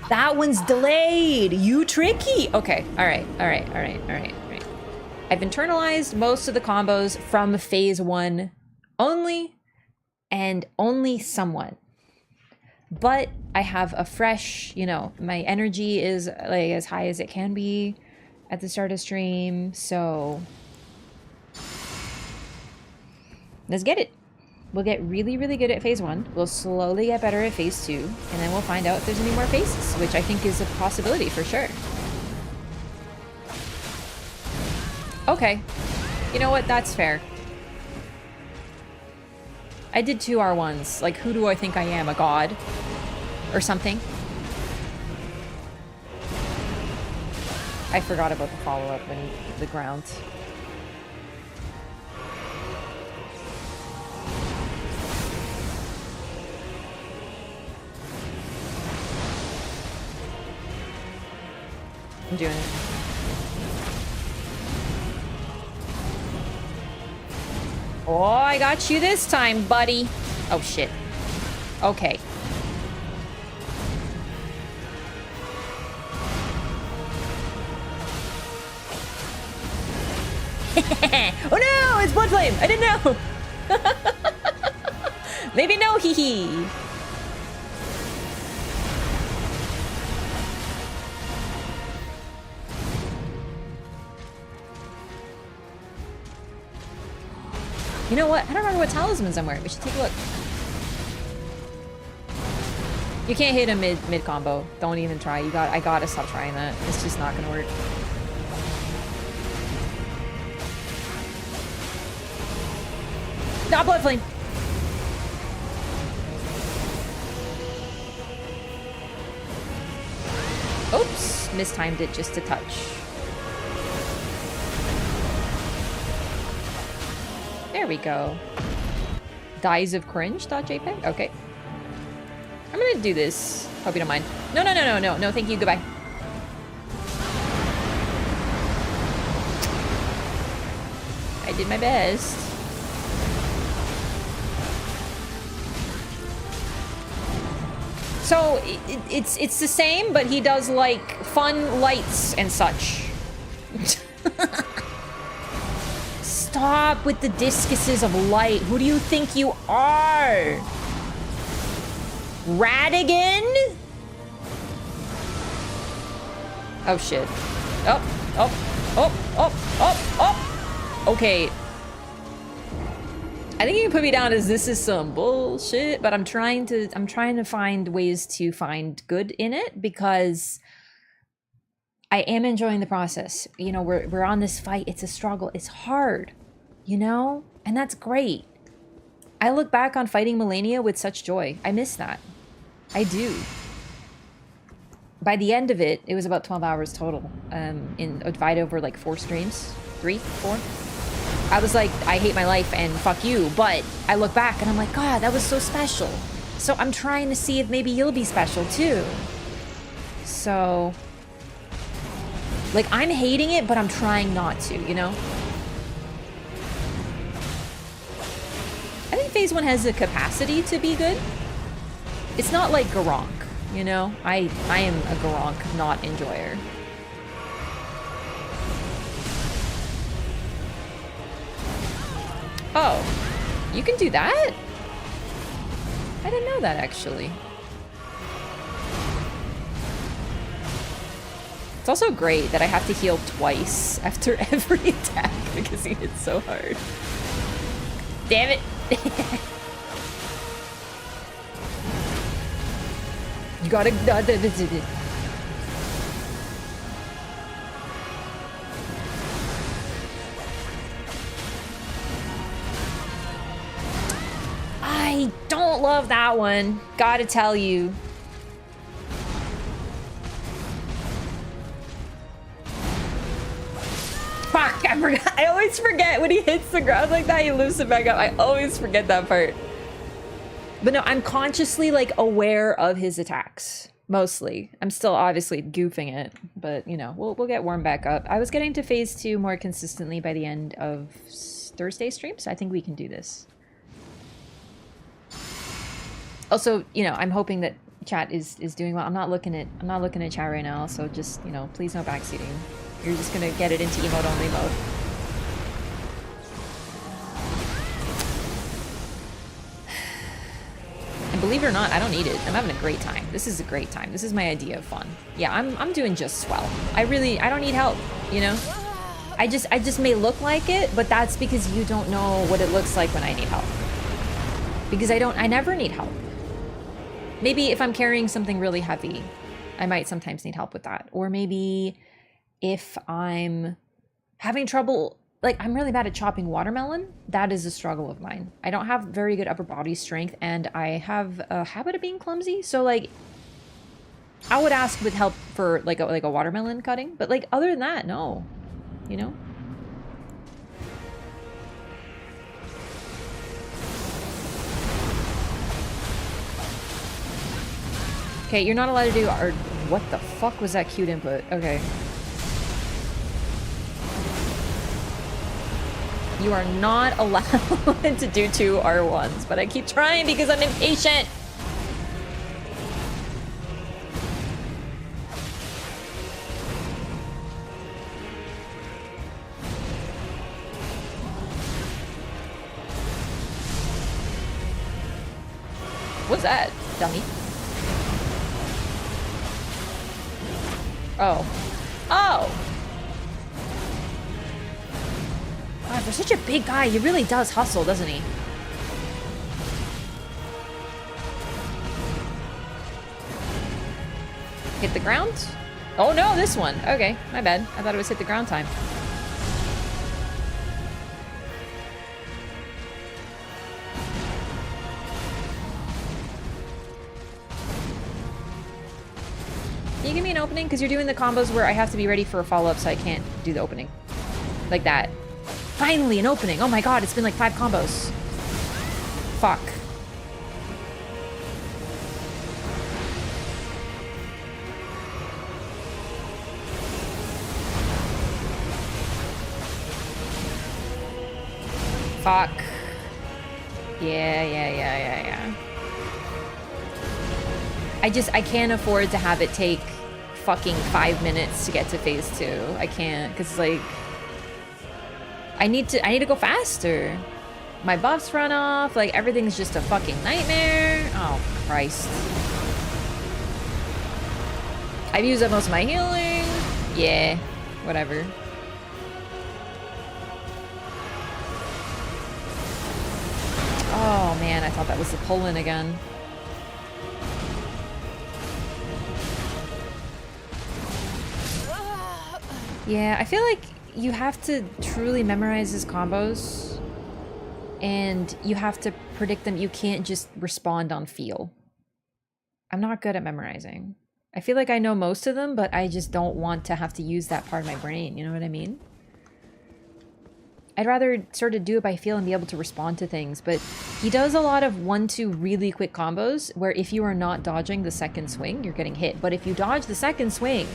That one's delayed. You tricky. Okay. All right. All right. All right. All right. All right. I've internalized most of the combos from phase 1 only, and only somewhat. But I have a fresh, you know, my energy is like as high as it can be at the start of stream, so let's get it. We'll get really, really good at phase 1. We'll slowly get better at phase 2, and then we'll find out if there's any more phases, which I think is a possibility for sure. Okay. You know what? That's fair. I did 2 R1s. Like, who do I think I am? A god? Or something? I forgot about the follow-up and the ground. I'm doing it. Oh, I got you this time, buddy. Oh, shit. Okay. Oh no, it's Blood Flame. I didn't know. Maybe no, hee hee. You know what? I don't remember what talismans I'm wearing. We should take a look. You can't hit a mid combo. Don't even try. I gotta stop trying that. It's just not gonna work. Not Blood Flame. Oops, mistimed it just a touch. There we go. Dies of cringe.jpg? Okay. I'm gonna do this. Hope you don't mind. No, no, no, no, no, no, thank you, goodbye. I did my best. So it's the same, but he does like fun lights and such. Stop with the discuses of light. Who do you think you are? Radigan? Oh shit. Oh, oh, oh, oh, oh, oh. Okay. I think you can put me down as this is some bullshit, but I'm trying to find ways to find good in it because I am enjoying the process. You know, we're on this fight. It's a struggle. It's hard, you know? And that's great. I look back on fighting Melania with such joy. I miss that. I do. By the end of it, it was about 12 hours total. Divided over like 4 streams. 3, 4. I was like, I hate my life and fuck you, but I look back and I'm like, God, that was so special. So I'm trying to see if maybe you'll be special too. So, like, I'm hating it, but I'm trying not to, you know? I think Phase 1 has the capacity to be good. It's not like Garronk, you know? I am a Garronk not enjoyer. Oh, you can do that? I didn't know that, actually. It's also great that I have to heal twice after every attack because he hits so hard. Damn it! You gotta... I don't love that one. Gotta tell you. Fuck, I forgot. I always forget when he hits the ground like that, he lifts it back up. I always forget that part. But no, I'm consciously like aware of his attacks. Mostly. I'm still obviously goofing it, but you know, we'll get warmed back up. I was getting to phase 2 more consistently by the end of Thursday stream, so I think we can do this. Also, you know, I'm hoping that chat is doing well. I'm not looking at chat right now, so just, you know, please no backseating. You're just gonna get it into emote only mode. And believe it or not, I don't need it. I'm having a great time. This is a great time. This is my idea of fun. Yeah, I'm doing just swell. I don't need help, you know? I just may look like it, but that's because you don't know what it looks like when I need help. Because I never need help. Maybe if I'm carrying something really heavy, I might sometimes need help with that. Or maybe if I'm having trouble, like I'm really bad at chopping watermelon, that is a struggle of mine. I don't have very good upper body strength and I have a habit of being clumsy. So like, I would ask with help for like a watermelon cutting, but like other than that, no, you know? Okay, you're not allowed to do our... What the fuck was that cute input? Okay. You are not allowed to do 2 R1s, but I keep trying because I'm impatient. What's that, dummy? Oh. Oh! God, for such a big guy, he really does hustle, doesn't he? Hit the ground? Oh no, this one. Okay, my bad. I thought it was hit the ground time. give me an opening? Because you're doing the combos where I have to be ready for a follow-up, so I can't do the opening. Like that. Finally, an opening! Oh my god, it's been like 5 combos. Fuck. Fuck. Yeah. I can't afford to have it take fucking 5 minutes to get to phase 2. I can't, because like I need to go faster. My buffs run off, like everything's just a fucking nightmare. Oh Christ. I've used up most of my healing. Yeah, whatever. Oh man, I thought that was the pull-in again. Yeah, I feel like you have to truly memorize his combos, and you have to predict them. You can't just respond on feel. I'm not good at memorizing. I feel like I know most of them, but I just don't want to have to use that part of my brain, you know what I mean? I'd rather sort of do it by feel and be able to respond to things, but he does a lot of 1-2 really quick combos where if you are not dodging the second swing, you're getting hit. But if you dodge the second swing,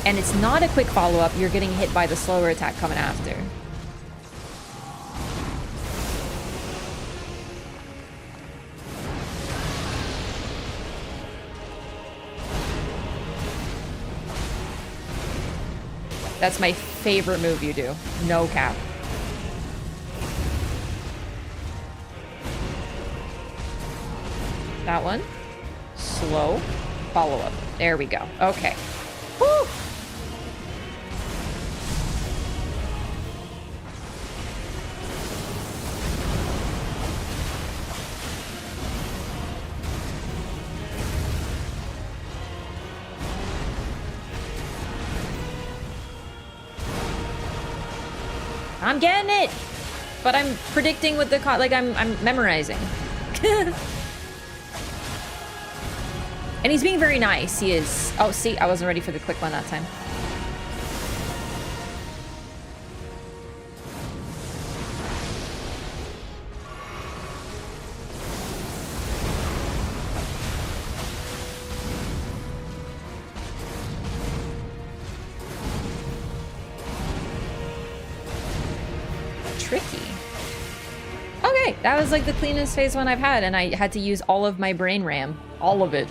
and it's not a quick follow-up, you're getting hit by the slower attack coming after. That's my favorite move you do. No cap. That one. Slow. Follow-up. There we go. Okay. Woo! I'm getting it! But I'm predicting with the like I'm memorizing. And he's being very nice, he is. Oh, see, I wasn't ready for the quick one that time. Tricky. Okay, that was like the cleanest phase one I've had, and I had to use all of my brain RAM. All of it.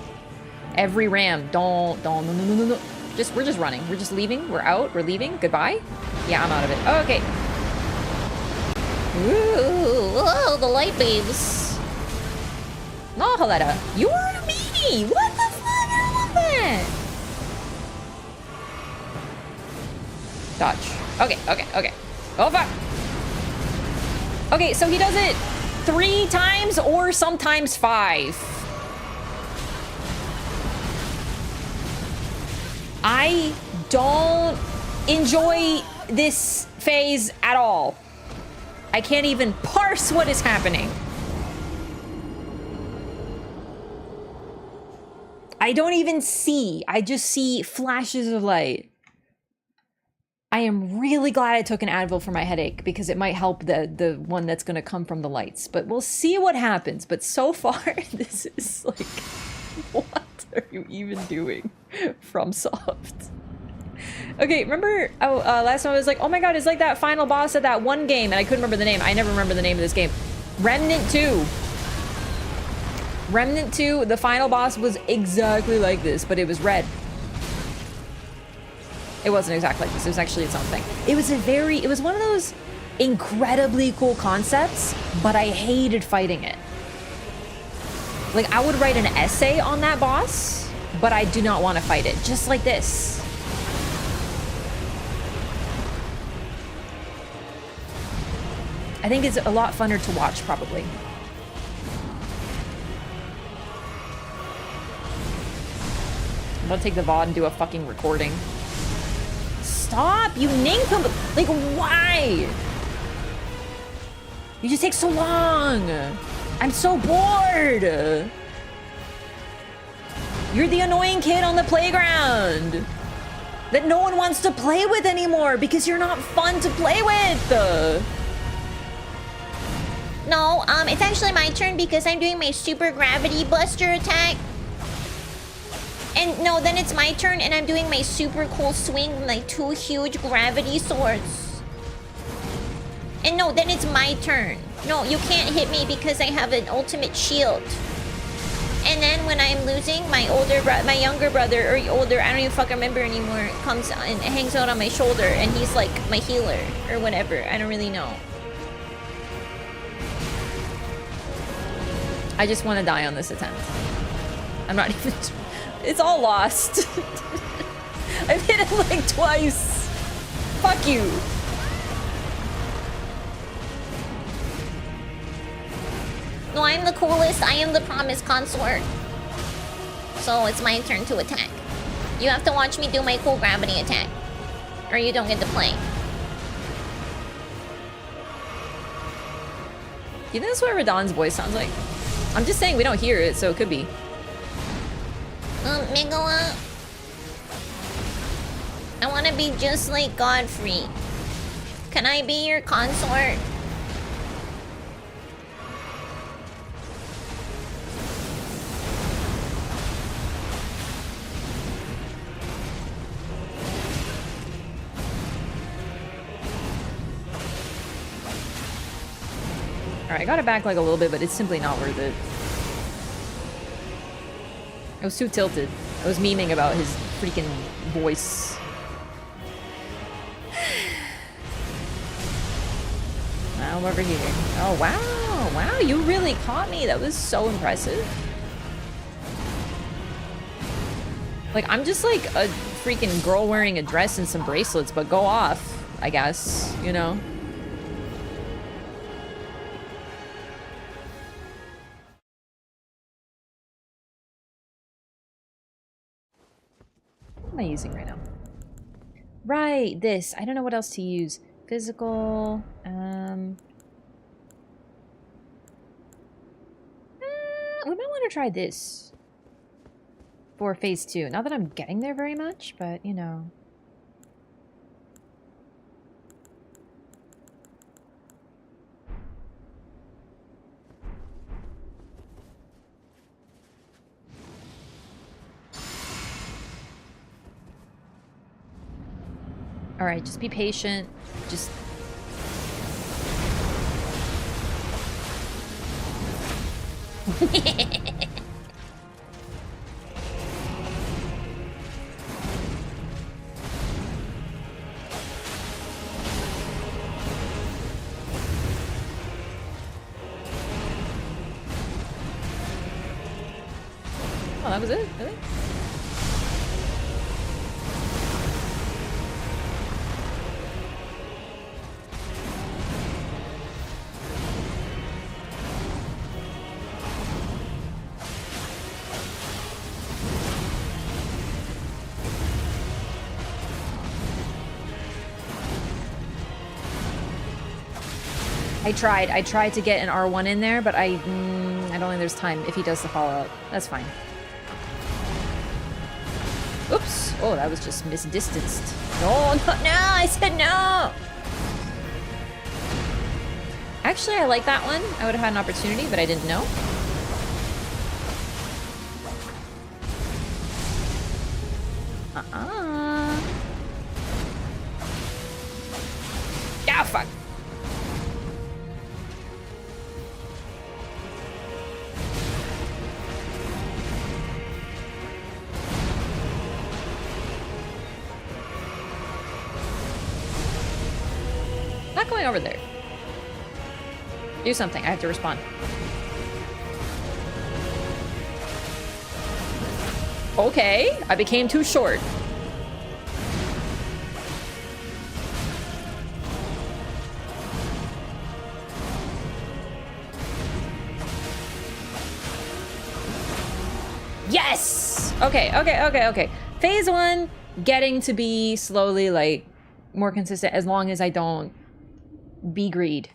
Every RAM. No. We're just running. We're just leaving. We're out. We're leaving. Goodbye. Yeah, I'm out of it. Okay. Ooh, whoa, the light beams. No, Haletta. You were a meanie. What the fuck? I love that. Dodge. Okay. Oh, fuck. Okay, so he does it 3 times or sometimes 5. I don't enjoy this phase at all. I can't even parse what is happening. I don't even see. I just see flashes of light. I am really glad I took an Advil for my headache because it might help the one that's going to come from the lights. But we'll see what happens. But so far, this is like... What are you even doing? FromSoft. Okay, remember last time I was like, oh my god, it's like that final boss of that one game, and I couldn't remember the name. I never remember the name of this game. Remnant 2. Remnant 2, the final boss was exactly like this, but it was red. It wasn't exactly like this. It was actually its own thing. It was one of those incredibly cool concepts, but I hated fighting it. Like, I would write an essay on that boss, but I do not want to fight it. Just like this. I think it's a lot funner to watch, probably. I'm gonna take the VOD and do a fucking recording. Stop, you nincompoop! Like, why? You just take so long! I'm so bored! You're the annoying kid on the playground that no one wants to play with anymore because you're not fun to play with. No, it's actually my turn because I'm doing my super gravity buster attack. And no, then it's my turn and I'm doing my super cool swing with like 2 huge gravity swords. And no, then it's my turn. No, you can't hit me because I have an ultimate shield. And then when I'm losing, my younger brother, or older, I don't even fucking remember anymore, comes and hangs out on my shoulder, and he's like my healer, or whatever. I don't really know. I just want to die on this attempt. I'm not even... It's all lost. I've hit him like twice. Fuck you. No, I'm the coolest. I am the promised consort. So it's my turn to attack. You have to watch me do my cool gravity attack, or you don't get to play. You think that's what Radahn's voice sounds like? I'm just saying we don't hear it, so it could be. Megala, I want to be just like Godfrey. Can I be your consort? Alright, I got it back like a little bit, but it's simply not worth it. I was too tilted. I was memeing about his freaking voice. Now I'm over here. Oh, wow. Wow, you really caught me. That was so impressive. Like, I'm just like a freaking girl wearing a dress and some bracelets, but go off, I guess, you know? What am I using right now? Right, this. I don't know what else to use. Physical, we might want to try this for phase 2. Not that I'm getting there very much, but you know. Alright, just be patient. Just... Oh, that was it? Really? I tried to get an R1 in there, but I don't think there's time if he does the follow-up. That's fine. Oops. Oh, that was just misdistanced. No, no, no, I said no! Actually, I like that one. I would have had an opportunity, but I didn't know. Ah, fuck. Not going over there. Do something. I have to respond. Okay, I became too short. Yes! Okay. Phase 1, getting to be slowly, like, more consistent as long as I don't be greed.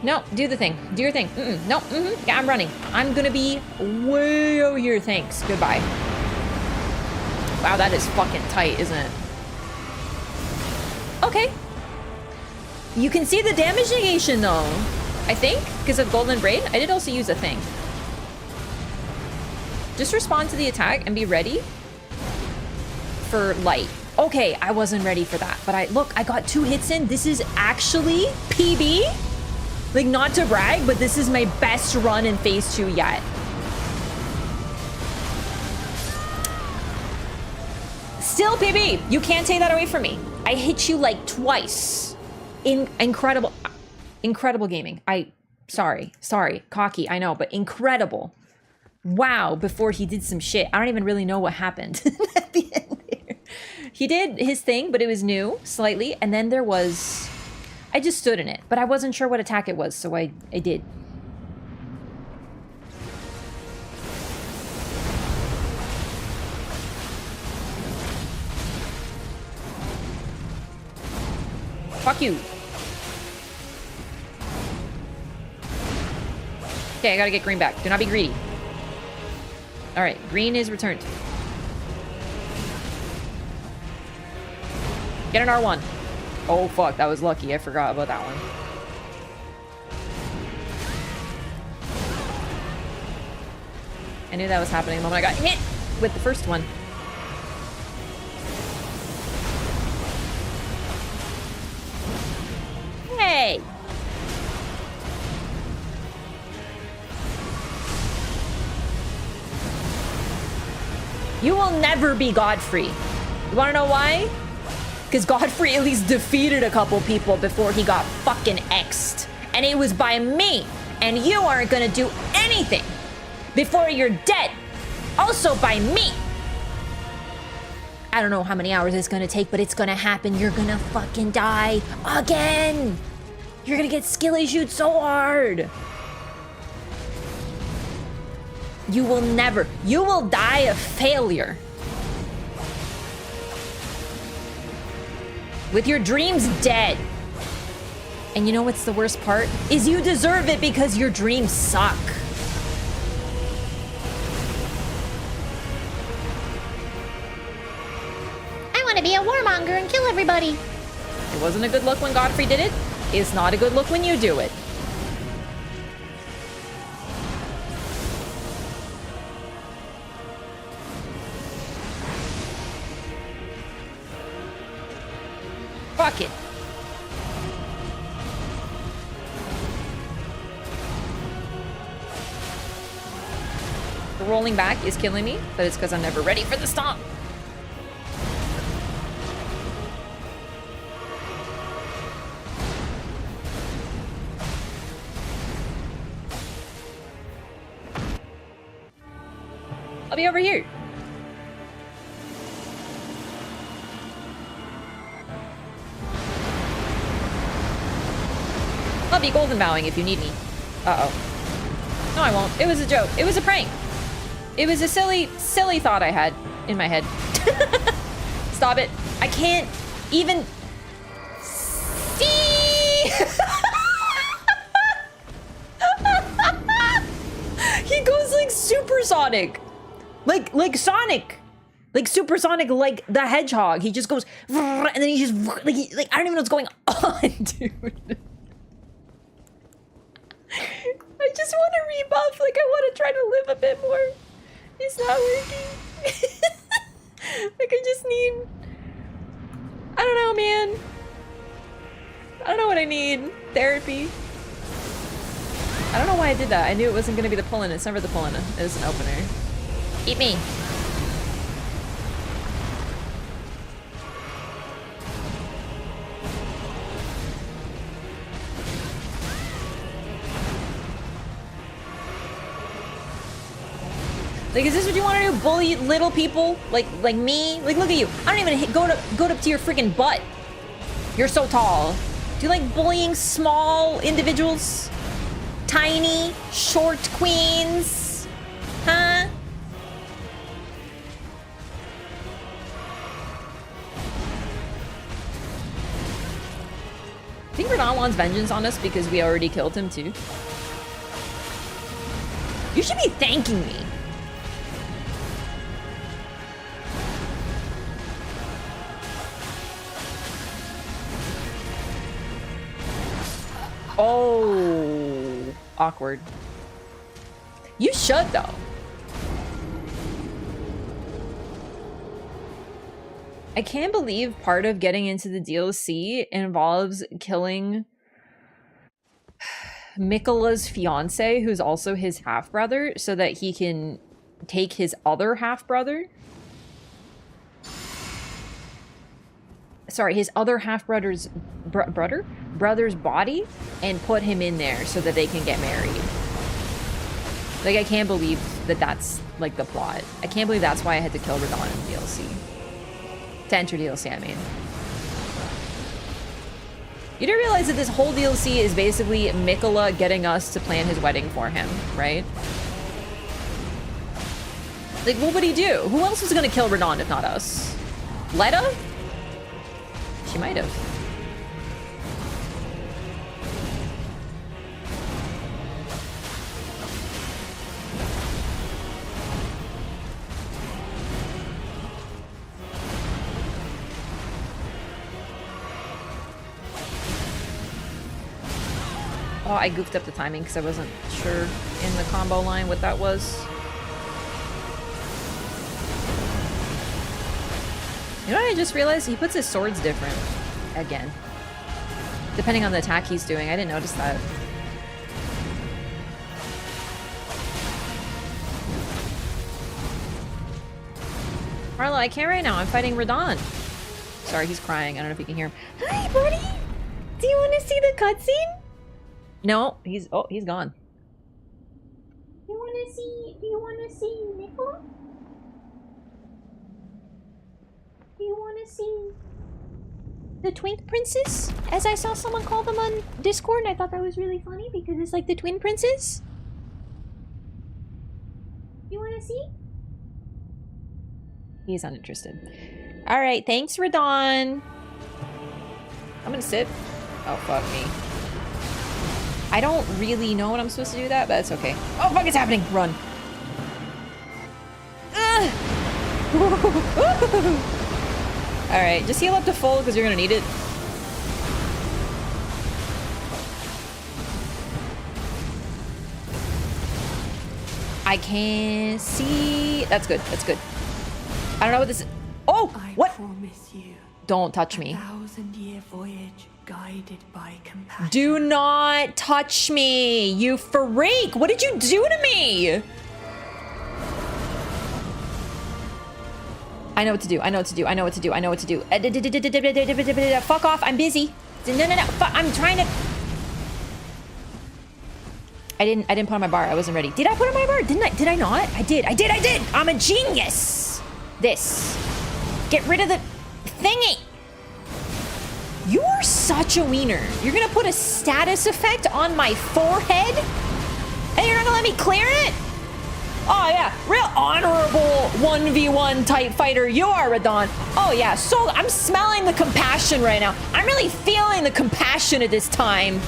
No, do the thing. Do your thing. No, yeah, I'm running. I'm gonna be way over here, thanks. Goodbye. Wow, that is fucking tight, isn't it? Okay. You can see the damage negation, though. I think, because of Golden Braid. I did also use a thing. Just respond to the attack and be ready for light. Okay, I wasn't ready for that. But I got 2 hits in. This is actually PB. Like, not to brag, but this is my best run in phase 2 yet. Still PB. You can't take that away from me. I hit you like twice. Incredible gaming. Sorry, cocky, I know, but incredible. Wow, before he did some shit. I don't even really know what happened at the end there. He did his thing, but it was new, slightly, and then there was... I just stood in it, but I wasn't sure what attack it was, so I did. Fuck you. Okay, I gotta get green back. Do not be greedy. Alright, green is returned. Get an R1. Oh fuck, that was lucky. I forgot about that one. I knew that was happening the moment I got hit with the first one. Hey! You will never be Godfrey. You wanna know why? Because Godfrey at least defeated a couple people before he got fucking X'd. And it was by me. And you aren't gonna do anything before you're dead. Also by me. I don't know how many hours it's gonna take, but it's gonna happen. You're gonna fucking die again. You're gonna get skill issued so hard. You will never. You will die a failure. With your dreams dead. And you know what's the worst part? Is you deserve it because your dreams suck. I want to be a warmonger and kill everybody. It wasn't a good look when Godfrey did it. It's not a good look when you do it. Fuck it. The rolling back is killing me, but it's because I'm never ready for the stomp. I'll be over here. I'll be golden bowing if you need me. Uh-oh. No, I won't. It was a joke. It was a prank. It was a silly, silly thought I had in my head. Stop it. I can't even see. He goes like supersonic. Like Sonic. Like supersonic, like the hedgehog. He just goes and then he just like I don't even know what's going on, dude. I just want to rebuff. Like I want to try to live a bit more. It's not working. Like I just need. I don't know, man. I don't know what I need. Therapy. I don't know why I did that. I knew it wasn't going to be the pull-in. It's never the pull-in. It was an opener. Eat me. Like, is this what you want to do? Bully little people? Like me? Like, look at you. I don't even go up to your freaking butt. You're so tall. Do you like bullying small individuals? Tiny, short queens? Huh? I think Radon wants vengeance on us because we already killed him too. You should be thanking me. Oh, awkward. You should though. I can't believe part of getting into the DLC involves killing Mikola's fiance, who's also his half-brother, so that he can take his other half-brother. Sorry, his other half-brother's brother's body and put him in there so that they can get married. Like, I can't believe that that's, like, the plot. I can't believe that's why I had to kill Radon in the DLC. To enter DLC, I mean. You do realize that this whole DLC is basically Mikola getting us to plan his wedding for him, right? Like, what would he do? Who else was gonna kill Radon if not us? Letta? She might have. Oh, I goofed up the timing because I wasn't sure in the combo line what that was. You know what I just realized? He puts his swords different. Again. Depending on the attack he's doing. I didn't notice that. Marlo, I can't right now. I'm fighting Radon. Sorry, he's crying. I don't know if you can hear him. Hi, buddy! Do you want to see the cutscene? No, he's gone. Do you wanna see Nicola? Do you wanna see the Twink Princess? As I saw someone call them on Discord, and I thought that was really funny because it's like the Twin Princess. You wanna see? He's uninterested. Alright, thanks, Radon. I'm gonna sit. Oh, fuck me. I don't really know what I'm supposed to do with that, but it's okay. Oh, fuck, it's happening! Run. Alright, just heal up to full, because you're gonna need it. I can't see... That's good, that's good. I don't know what this is. Oh! What? I promise you. Don't touch me. 1,000-year voyage guided by compassion. Do not touch me, you freak! What did you do to me? I know what to do. I know what to do. I know what to do. I know what to do. Fuck off. I'm busy. No, no, no. I'm trying to... I didn't put on my bar. I wasn't ready. Did I put on my bar? Didn't I? Did I not? I did. I did. I did. I'm a genius. This. Get rid of the thingy. You are such a wiener. You're gonna put a status effect on my forehead? And you're not gonna let me clear it? Oh yeah, real honorable 1v1 type fighter you are, Radon. Oh yeah, so I'm smelling the compassion right now. I'm really feeling the compassion at this time.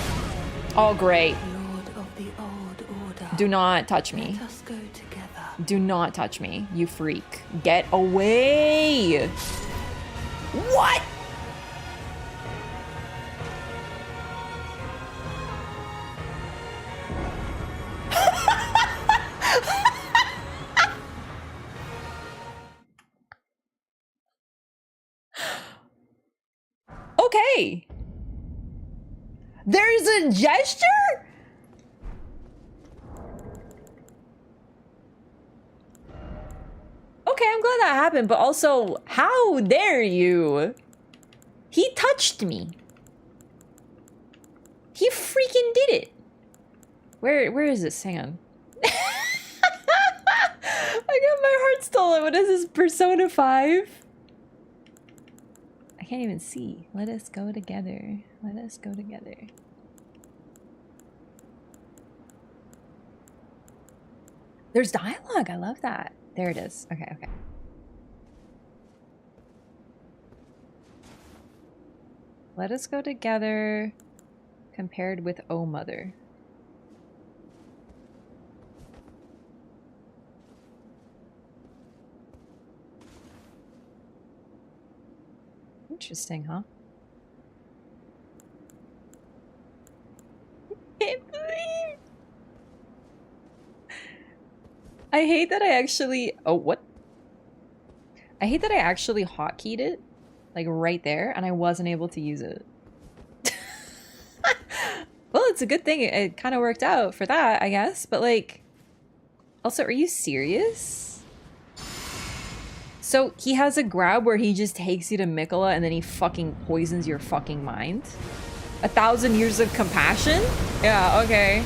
Oh great. Lord of the old order. Do not touch me. Let us go together. Do not touch me, you freak. Get away. What? Okay. There's a gesture? Okay, I'm glad that happened, but also, how dare you? He touched me. He freaking did it. Where is this? Hang on. I got my heart stolen. What is this? Persona 5? I can't even see. Let us go together. Let us go together. There's dialogue. I love that. There it is. Okay, okay. Let us go together. compared with Oh Mother. Interesting, huh? Can't believe. I hate that I actually. Oh, what? I hate that I actually hotkeyed it, like right there, and I wasn't able to use it. Well, it's a good thing it kind of worked out for that, I guess. But like, also, are you serious? So he has a grab where he just takes you to Mikola and then he fucking poisons your fucking mind? 1,000 years of compassion? Yeah, okay.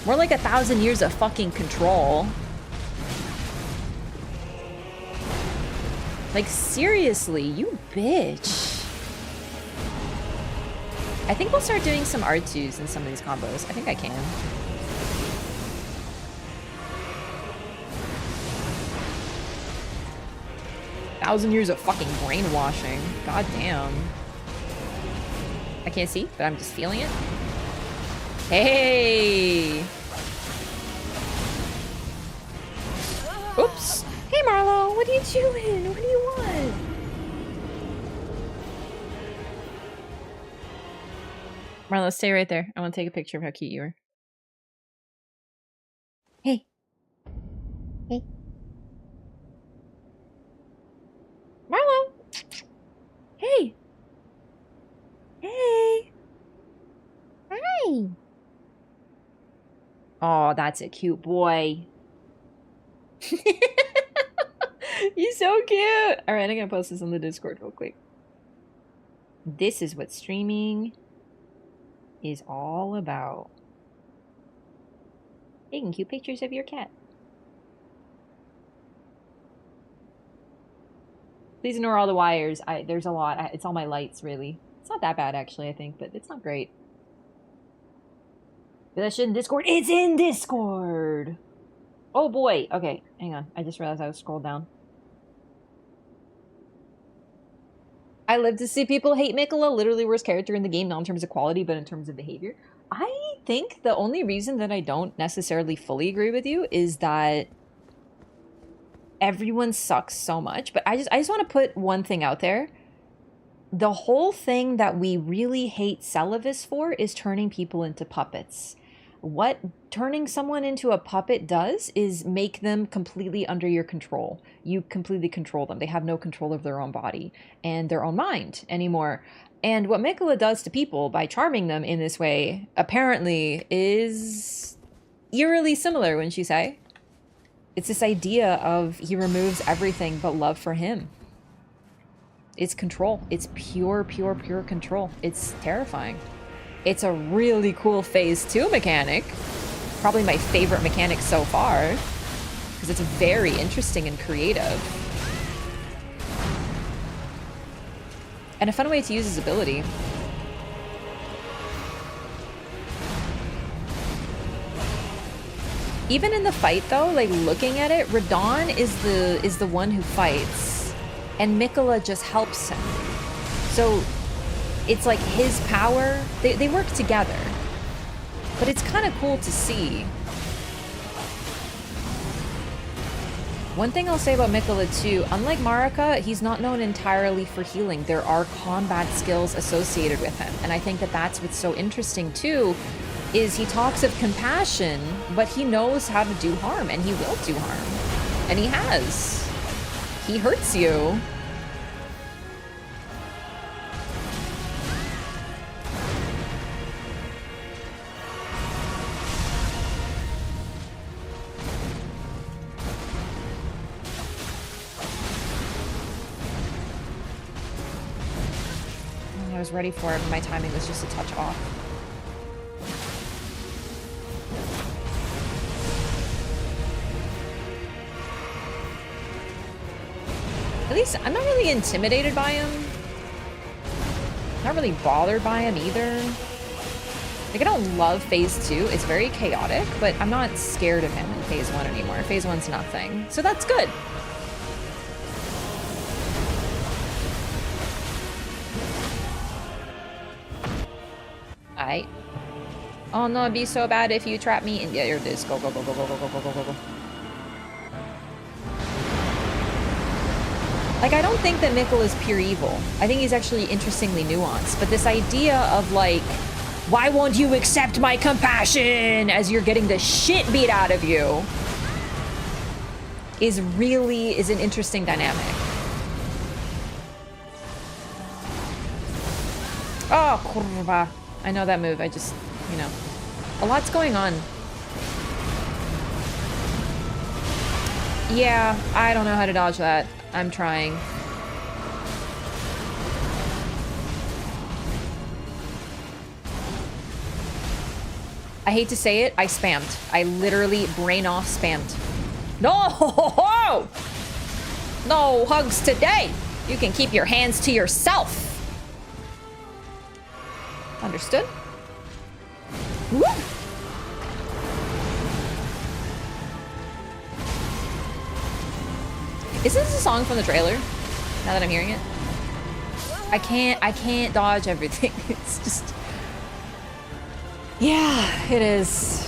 More like 1,000 years of fucking control. Like, seriously, you bitch. I think we'll start doing some R2s in some of these combos. I think I can. Thousand years of fucking brainwashing. God damn. I can't see, but I'm just feeling it. Hey! Oops! Hey Marlo, what are you doing? What do you want? Marlo, stay right there. I want to take a picture of how cute you are. Hey. Hey. Marlo! Hey! Hey! Hi! Oh, that's a cute boy. He's so cute! Alright, I'm gonna post this on the Discord real quick. This is what streaming is all about. Taking cute pictures of your cat. Please ignore all the wires. There's a lot. It's all my lights, really. It's not that bad, actually, I think, but it's not great. Is that shit in Discord? It's in Discord! Oh boy. Okay, hang on. I just realized I was scrolled down. I live to see people hate Mikola, literally worst character in the game, not in terms of quality, but in terms of behavior. I think the only reason that I don't necessarily fully agree with you is that everyone sucks so much. But I just want to put one thing out there. The whole thing that we really hate Celavis for is turning people into puppets. What turning someone into a puppet does is make them completely under your control. You completely control them. They have no control of their own body and their own mind anymore. And what Mikola does to people by charming them in this way, apparently, is eerily similar, wouldn't you say? It's this idea of he removes everything but love for him. It's control. It's pure, pure, pure control. It's terrifying. It's a really cool phase 2 mechanic. Probably my favorite mechanic so far. Because it's very interesting and creative. And a fun way to use his ability. Even in the fight though, like looking at it, Radon is the one who fights. And Mikola just helps him. So it's like his power, they work together. But it's kind of cool to see. One thing I'll say about Mikola too, unlike Marika, he's not known entirely for healing. There are combat skills associated with him. And I think that that's what's so interesting too, is he talks of compassion, but he knows how to do harm, and he will do harm. And he has. He hurts you. I was ready for it, but my timing was just a touch off. At least I'm not really intimidated by him. Not really bothered by him either. Like, I don't love phase 2. It's very chaotic, but I'm not scared of him in phase 1 anymore. Phase 1's nothing. So that's good. Alright. Oh no, it'd be so bad if you trap me. And yeah, here it is. Go, go, go, go, go, go, go, go, go, go, go. Like, I don't think that Mikkel is pure evil. I think he's actually interestingly nuanced. But this idea of, like, why won't you accept my compassion as you're getting the shit beat out of you is an interesting dynamic. Oh, kurva. I know that move. I just, you know. A lot's going on. Yeah, I don't know how to dodge that. I'm trying. I hate to say it, I spammed. I literally brain off spammed. No! No hugs today! You can keep your hands to yourself. Understood? Woo! Is this a song from the trailer? Now that I'm hearing it? I can't dodge everything. It's just... Yeah, it is.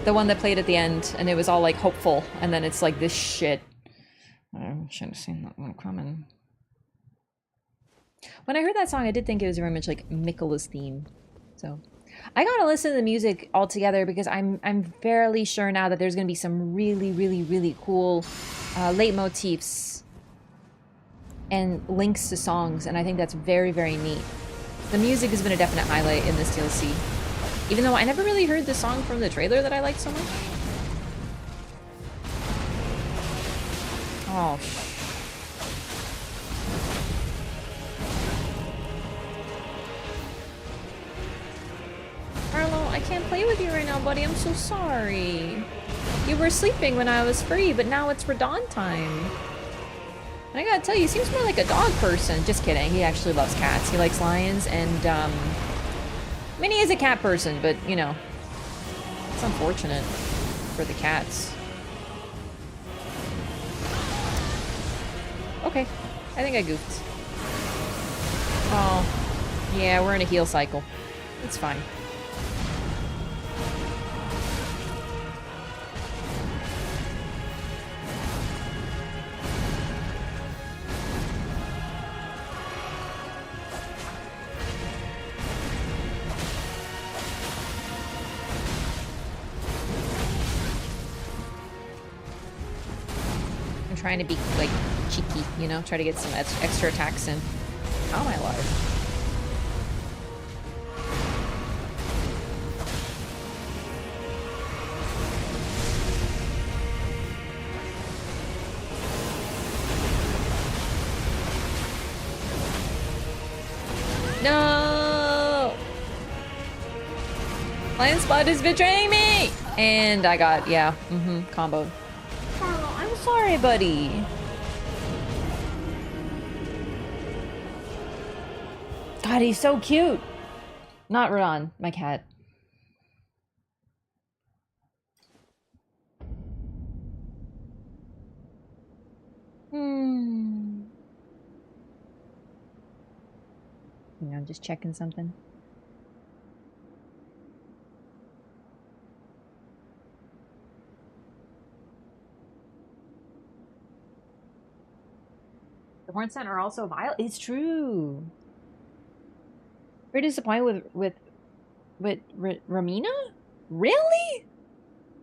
The one that played at the end, and it was all like hopeful, and then it's like this shit. I should have seen that one coming. When I heard that song, I did think it was very much like Mikkela's theme. So I gotta listen to the music altogether because I'm fairly sure now that there's gonna be some really cool leitmotifs and links to songs, and I think that's very neat. The music has been a definite highlight in this DLC, even though I never really heard the song from the trailer that I liked so much. Oh. Arlo, I can't play with you right now, buddy. I'm so sorry. You were sleeping when I was free, but now it's Radon time. And I gotta tell you, he seems more like a dog person. Just kidding. He actually loves cats. He likes lions, and, I mean, he is a cat person, but, you know, it's unfortunate for the cats. Okay. I think I goofed. Oh. Yeah, we're in a heal cycle. It's fine. Trying to be like cheeky, you know, try to get some extra attacks in. Oh my lord. No! Lion Spot is betraying me! And I got, yeah, comboed. I'm sorry, buddy. God, he's so cute. Not Ron, my cat. You know, just checking something. The Horn Center are also vile. It's true. Very disappointed with Ramina? Really?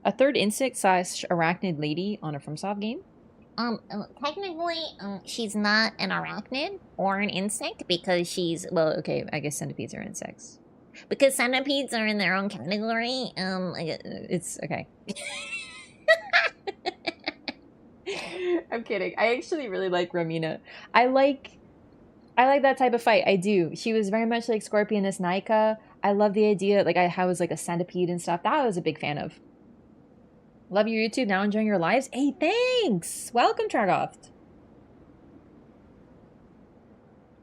A third insect / arachnid lady on a FromSoft game? Technically, she's not an arachnid or an insect because she's, Well, okay, I guess centipedes are insects. because centipedes are in their own category. It's okay. I'm kidding. I actually really like Ramina. I like that type of fight. I do. She was very much like Scorpioness Nika. I love the idea, like I was like a centipede and stuff. That I was a big fan of. Love your YouTube. Now enjoying your lives. Hey, thanks. Welcome, Tragoft.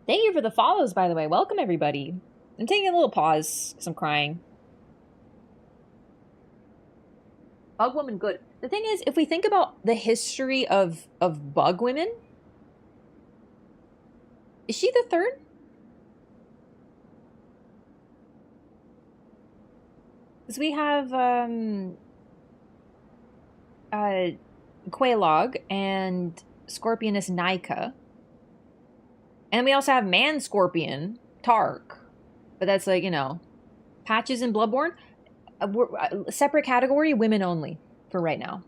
Thank you for the follows, by the way. Welcome, everybody. I'm taking a little pause because I'm crying. Bug woman, good. The thing is, if we think about the history of bug women, is she the third? Because we have Quelaag and Scorpioness Nika. And we also have Man Scorpion, Tark. But that's like, you know, Patches and Bloodborne. Separate category, women only for right now.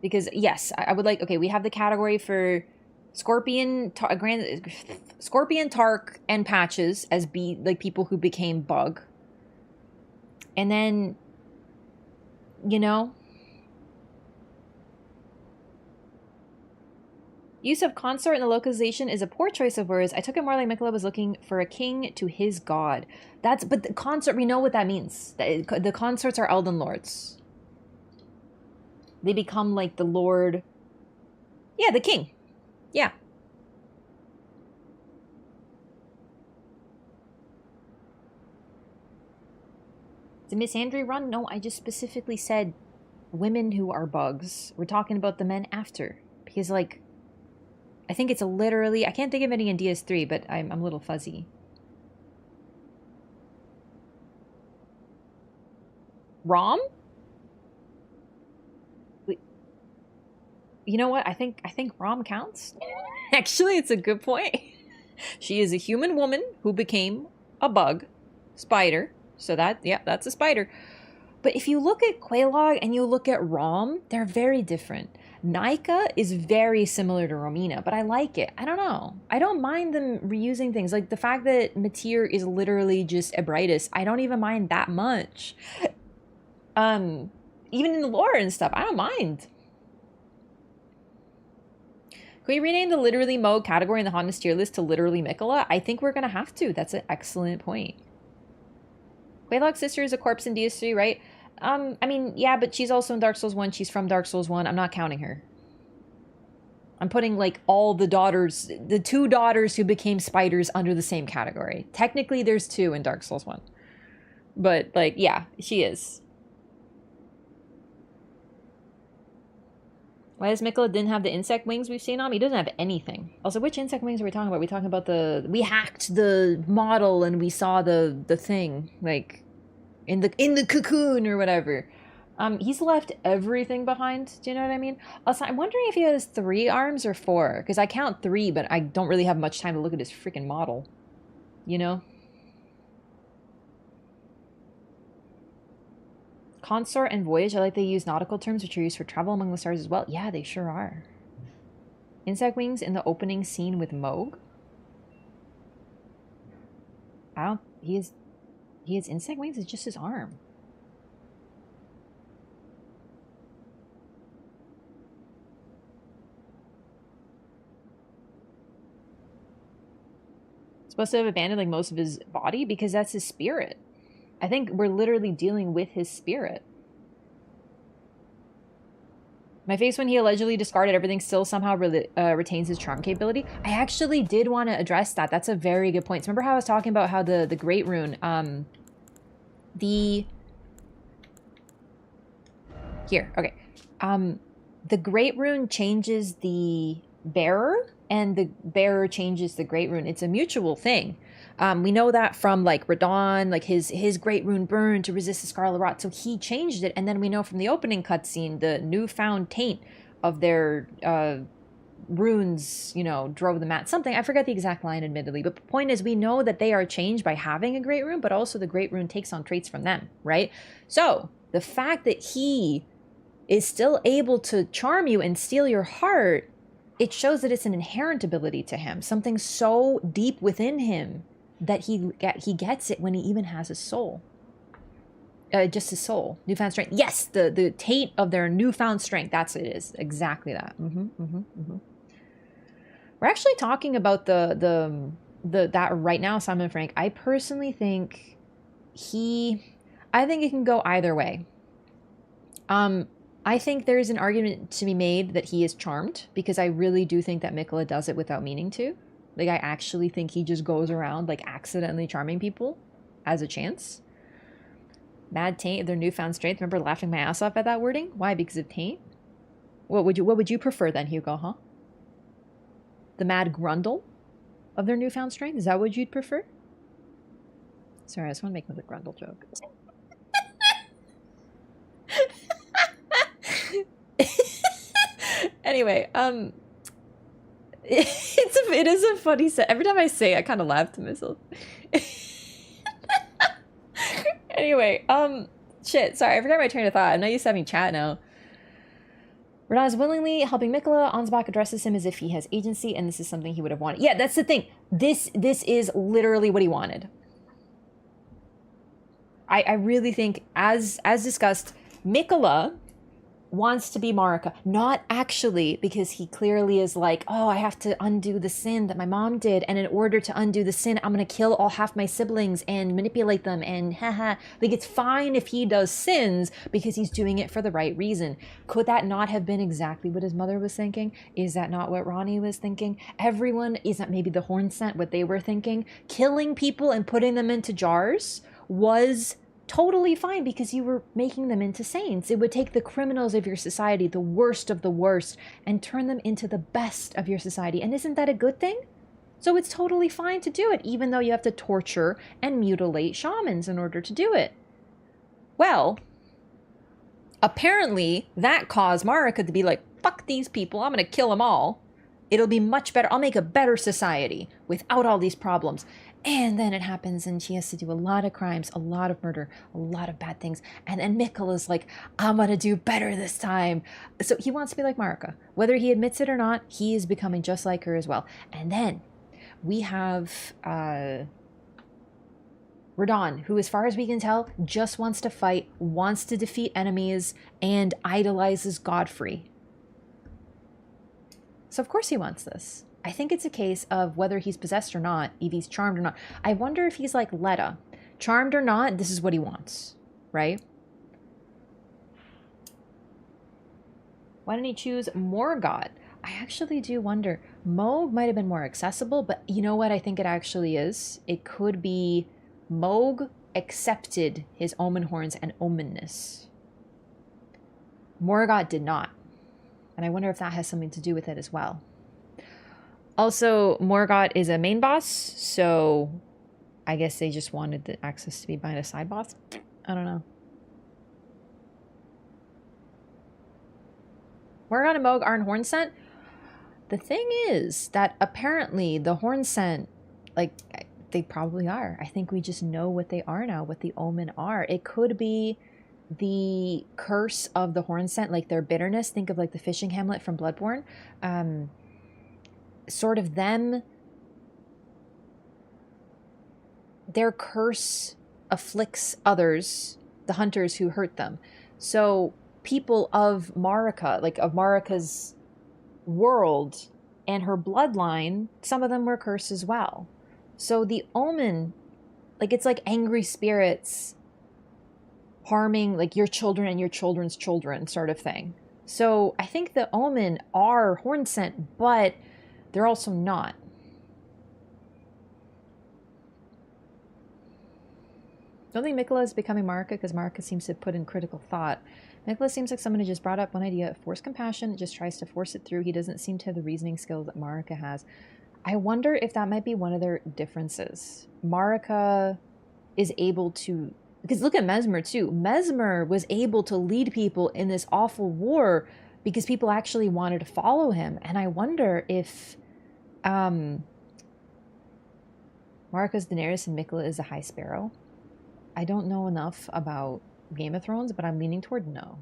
Because, yes, I would like... Okay, we have the category for Scorpion, Scorpion, Tark, and Patches as like people who became Bug. And then, you know... Use of consort in the localization is a poor choice of words. I took it more like Michaela was looking for a king to his god. But the consort, we know what that means. The consorts are Elden Lords. They become like the lord. Yeah, the king. Yeah. Did Miss Andre run? No, I just specifically said women who are bugs. We're talking about the men after. Because, like, I think it's literally... I can't think of any in DS3, but I'm a little fuzzy. Rom? You know what? I think Rom counts. Actually, it's a good point. She is a human woman who became a bug. Spider. So that, yeah, that's a spider. But if you look at Quelaag and you look at Rom, they're very different. Nika is very similar to Romina, but I like it. I don't know. I don't mind them reusing things. Like the fact that Matir is literally just Ebrightus, I don't even mind that much. Even in the lore and stuff, I don't mind. Can we rename the literally mode category in the Honest tier list to literally Mikola? I think we're gonna have to. That's an excellent point. Quelaag's sister is a corpse in DS3, right? I mean, yeah, but she's also in Dark Souls 1. She's from Dark Souls 1. I'm not counting her. I'm putting, like, all the daughters, the 2 daughters who became spiders under the same category. Technically, there's 2 in Dark Souls 1. But, like, yeah, she is. Why does Mikola didn't have the insect wings we've seen on him? He doesn't have anything. Also, which insect wings are we talking about? Are we talking about the... We hacked the model and we saw the thing, like... in the cocoon or whatever. He's left everything behind. Do you know what I mean? Also, I'm wondering if he has 3 arms or 4. Because I count 3, but I don't really have much time to look at his freaking model. You know? Consort and voyage. I like they use nautical terms which are used for travel among the stars as well. Yeah, they sure are. Insect wings in the opening scene with Moog. I don't... He has insect wings? It's just his arm. Supposed to have abandoned like most of his body because that's his spirit. I think we're literally dealing with his spirit. My face when he allegedly discarded everything still somehow retains his charm capability. I actually did want to address that. That's a very good point. So remember how I was talking about how the Great Rune, here, okay. The Great Rune changes the bearer, and the bearer changes the Great Rune. It's a mutual thing. We know that from like Radon, like his Great Rune burned to resist the Scarlet Rot, so he changed it. And then we know from the opening cutscene, the newfound taint of their runes, you know, drove them at something. I forget the exact line, admittedly, but the point is we know that they are changed by having a Great Rune, but also the Great Rune takes on traits from them, right? So the fact that he is still able to charm you and steal your heart, it shows that it's an inherent ability to him, something so deep within him that he gets it when he even has his soul. Just his soul. Newfound strength. Yes, the taint of their newfound strength. That's what it is. Exactly that. We're actually talking about that right now, Simon Frank. I personally think I think it can go either way. I think there's an argument to be made that he is charmed, because I really do think that Mikola does it without meaning to. Like, I actually think he just goes around, like, accidentally charming people as a chance. Mad taint of their newfound strength. Remember laughing my ass off at that wording? Why? Because of taint? What would you prefer then, Hugo, huh? The mad grundle of their newfound strength? Is that what you'd prefer? Sorry, I just want to make another grundle joke. Anyway, it is a funny set. Every time I say it, I kind of laugh to myself. Anyway, shit, sorry, I forgot my train of thought. I'm not used to having chat now. Radon is willingly helping Mikola. Ansbach addresses him as if he has agency, and this is something he would have wanted. Yeah, that's the thing. This is literally what he wanted. I really think, as discussed, Mikola wants to be Marika. Not actually, because he clearly is like, oh, I have to undo the sin that my mom did, and in order to undo the sin, I'm gonna kill all half my siblings and manipulate them, and haha. Like, it's fine if he does sins because he's doing it for the right reason. Could that not have been exactly what his mother was thinking? Is that not what Ronnie was thinking? Everyone, isn't maybe the horn scent what they were thinking? Killing people and putting them into jars was totally fine because you were making them into saints. It would take the criminals of your society, the worst of the worst, and turn them into the best of your society. And isn't that a good thing? So it's totally fine to do it, even though you have to torture and mutilate shamans in order to do it. Well, apparently that caused Marika to be like, fuck these people, I'm gonna kill them all. It'll be much better. I'll make a better society without all these problems. And then it happens and she has to do a lot of crimes, a lot of murder, a lot of bad things. And then Mikola's like, I'm going to do better this time. So he wants to be like Marika. Whether he admits it or not, he is becoming just like her as well. And then we have Radon, who, as far as we can tell, just wants to fight, wants to defeat enemies, and idolizes Godfrey. So of course he wants this. I think it's a case of whether he's possessed or not, if he's charmed or not. I wonder if he's like Letta. Charmed or not, this is what he wants, right? Why didn't he choose Morgott? I actually do wonder. Moog might have been more accessible, but you know what I think it actually is? It could be Moog accepted his omen horns and omenness. Morgott did not. And I wonder if that has something to do with it as well. Also, Morgott is a main boss, so I guess they just wanted the access to be behind a side boss. I don't know. Morgott and Moog aren't horn scent. The thing is that apparently the horn scent, like, they probably are. I think we just know what they are now, what the omen are. It could be the curse of the horn scent, like their bitterness. Think of like the fishing hamlet from Bloodborne. Sort of them, their curse afflicts others, the hunters who hurt them. So people of Marika, like of Marika's world and her bloodline, some of them were cursed as well. So the omen, like, it's like angry spirits harming like your children and your children's children sort of thing. So I think the omen are horn scent, but they're also not. Don't think Mikola is becoming Marika because Marika seems to put in critical thought. Mikola seems like someone who just brought up one idea, force compassion, just tries to force it through. He doesn't seem to have the reasoning skills that Marika has. I wonder if that might be one of their differences. Marika is able to, because look at Mesmer too. Mesmer was able to lead people in this awful war because people actually wanted to follow him. And I wonder if Marika's Daenerys and Mikola is a High Sparrow. I don't know enough about Game of Thrones, but I'm leaning toward no.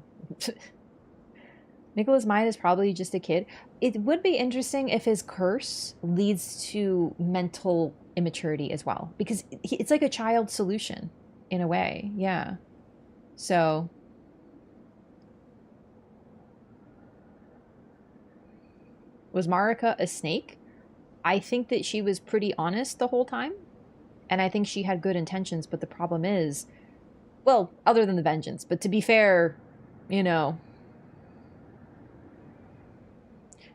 Mikola's mind is probably just a kid. It would be interesting if his curse leads to mental immaturity as well, because it's like a child solution in a way. Yeah. So was Marika a snake? I think that she was pretty honest the whole time. And I think she had good intentions, but the problem is, well, other than the vengeance, but to be fair, you know,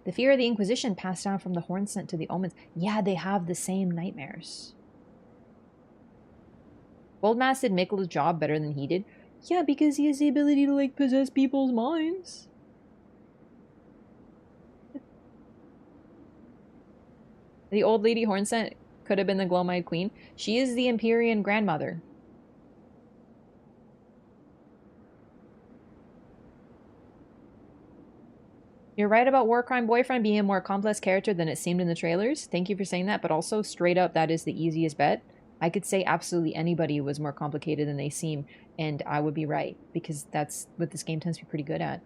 the fear of the Inquisition passed down from the horn scent to the omens. Yeah, they have the same nightmares. Goldmask did Mikola's job better than he did. Yeah, because he has the ability to, like, possess people's minds. The old lady horn scent could have been the Glowmite Queen. She is the Empyrean grandmother. You're right about War Crime Boyfriend being a more complex character than it seemed in the trailers. Thank you for saying that, but also straight up, that is the easiest bet. I could say absolutely anybody was more complicated than they seem, and I would be right, because that's what this game tends to be pretty good at.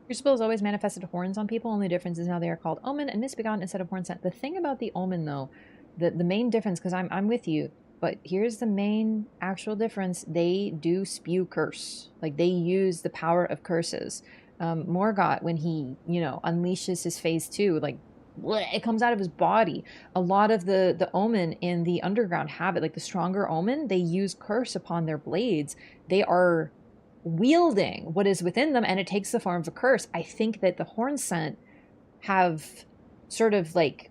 Crucible has always manifested horns on people. Only difference is now they are called Omen and Misbegotten instead of Horn Sent. The thing about the Omen, though, the main difference, because I'm with you, but here's the main actual difference. They do spew curse. Like, they use the power of curses. Morgott, when he, you know, unleashes his phase 2, like, bleh, it comes out of his body. A lot of the Omen in the underground have it. Like, the stronger Omen, they use curse upon their blades. They are wielding what is within them, and it takes the form of a curse. I think that the Horn Scent have sort of like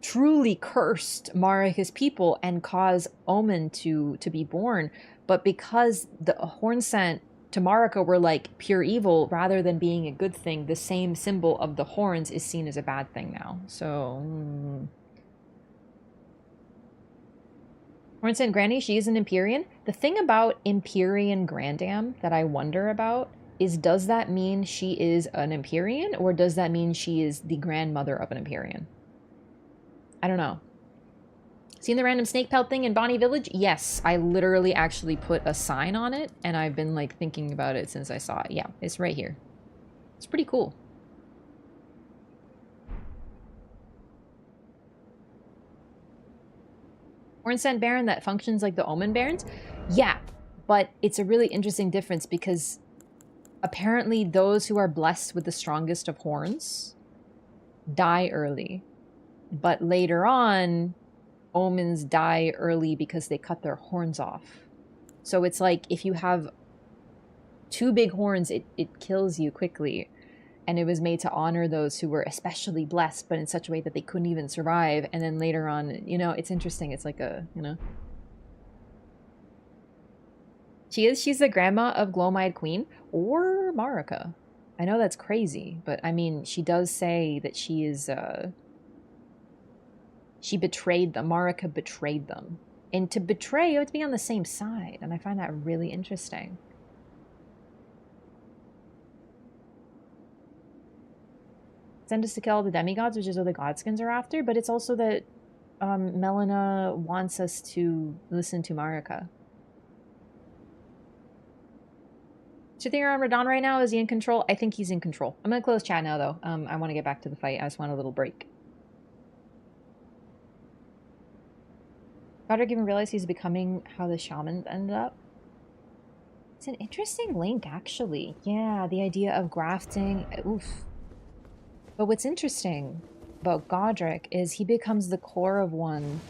truly cursed Marika's people and cause Omen to be born, but because the Horn Scent to Marika were like pure evil rather than being a good thing, the same symbol of the horns is seen as a bad thing now. So Hornsent Granny, she is an Empyrean. The thing about Empyrean Grandam that I wonder about is, does that mean she is an Empyrean, or does that mean she is the grandmother of an Empyrean? I don't know. Seen the random snake pelt thing in Bonnie Village? Yes, I literally actually put a sign on it, and I've been like thinking about it since I saw it. Yeah, it's right here. It's pretty cool. Hornsent Baron that functions like the Omen Barons? Yeah, but it's a really interesting difference because apparently those who are blessed with the strongest of horns die early. But later on, Omens die early because they cut their horns off. So it's like if you have too big horns, it kills you quickly. And it was made to honor those who were especially blessed, but in such a way that they couldn't even survive. And then later on, you know, it's interesting. It's like a, you know. She's the grandma of Glowmide Queen or Marika. I know that's crazy, but I mean, she does say that she is, she betrayed them. Marika betrayed them. And to betray, you have to be on the same side. And I find that really interesting. Send us to kill all the demigods, which is what the godskins are after, but it's also that Melina wants us to listen to Marika. So you think you're on Radon right now? Is he in control? I think he's in control. I'm going to close chat now, though. I want to get back to the fight. I just want a little break. Godric even realized he's becoming how the shamans ended up. It's an interesting link, actually. Yeah, the idea of grafting. Oof. But what's interesting about Godric is he becomes the core of one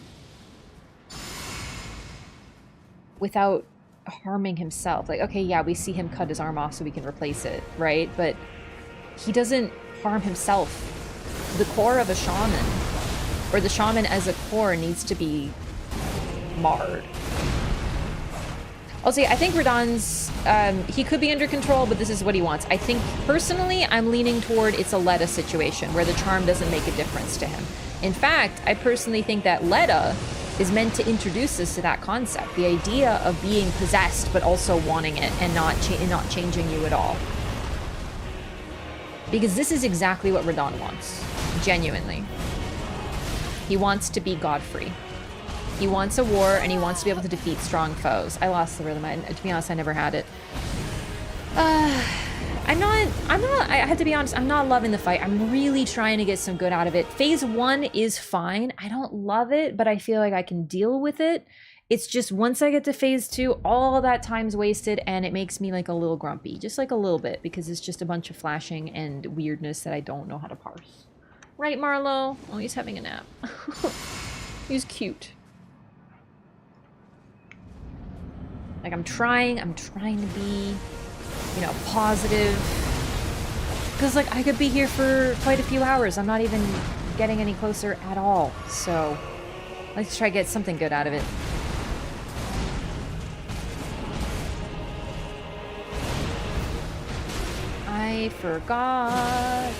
without harming himself. Like, okay, yeah, we see him cut his arm off so we can replace it, right? But he doesn't harm himself. The core of a shaman, or the shaman as a core, needs to be marred. I'll say, I think Radon's, he could be under control, but this is what he wants. I think, personally, I'm leaning toward it's a Letta situation, where the charm doesn't make a difference to him. In fact, I personally think that Letta is meant to introduce us to that concept. The idea of being possessed, but also wanting it, and not changing you at all. Because this is exactly what Radon wants. Genuinely. He wants to be God-free. He wants a war, and he wants to be able to defeat strong foes. I lost the rhythm. To be honest, I never had it. I have to be honest, I'm not loving the fight. I'm really trying to get some good out of it. Phase 1 is fine. I don't love it, but I feel like I can deal with it. It's just once I get to phase 2, all that time's wasted, and it makes me like a little grumpy. Just like a little bit, because it's just a bunch of flashing and weirdness that I don't know how to parse. Right, Marlo? Oh, he's having a nap. He's cute. Like, I'm trying to be, you know, positive. Because, like, I could be here for quite a few hours. I'm not even getting any closer at all. So, let's try to get something good out of it. I forgot.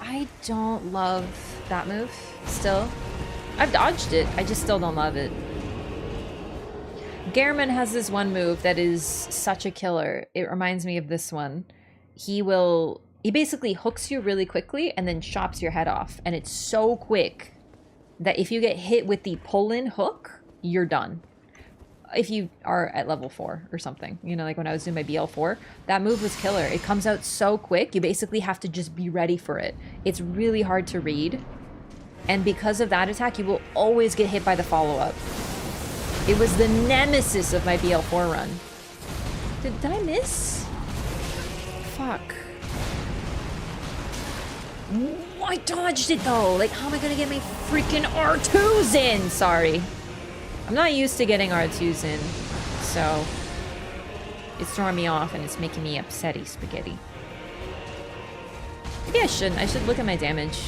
I don't love that move still. I've dodged it. I just still don't love it. Gehrman has this one move that is such a killer. It reminds me of this one. He basically hooks you really quickly and then chops your head off. And it's so quick that if you get hit with the pull-in hook, you're done. If you are at level 4 or something. You know, like when I was doing my BL4, that move was killer. It comes out so quick, you basically have to just be ready for it. It's really hard to read. And because of that attack, you will always get hit by the follow-up. It was the nemesis of my BL4 run. Did I miss? Fuck. I dodged it though. Like, how am I gonna get my freaking R2s in? Sorry. I'm not used to getting R2s in, so it's throwing me off and it's making me upsetty spaghetti. Maybe I shouldn't. I should look at my damage.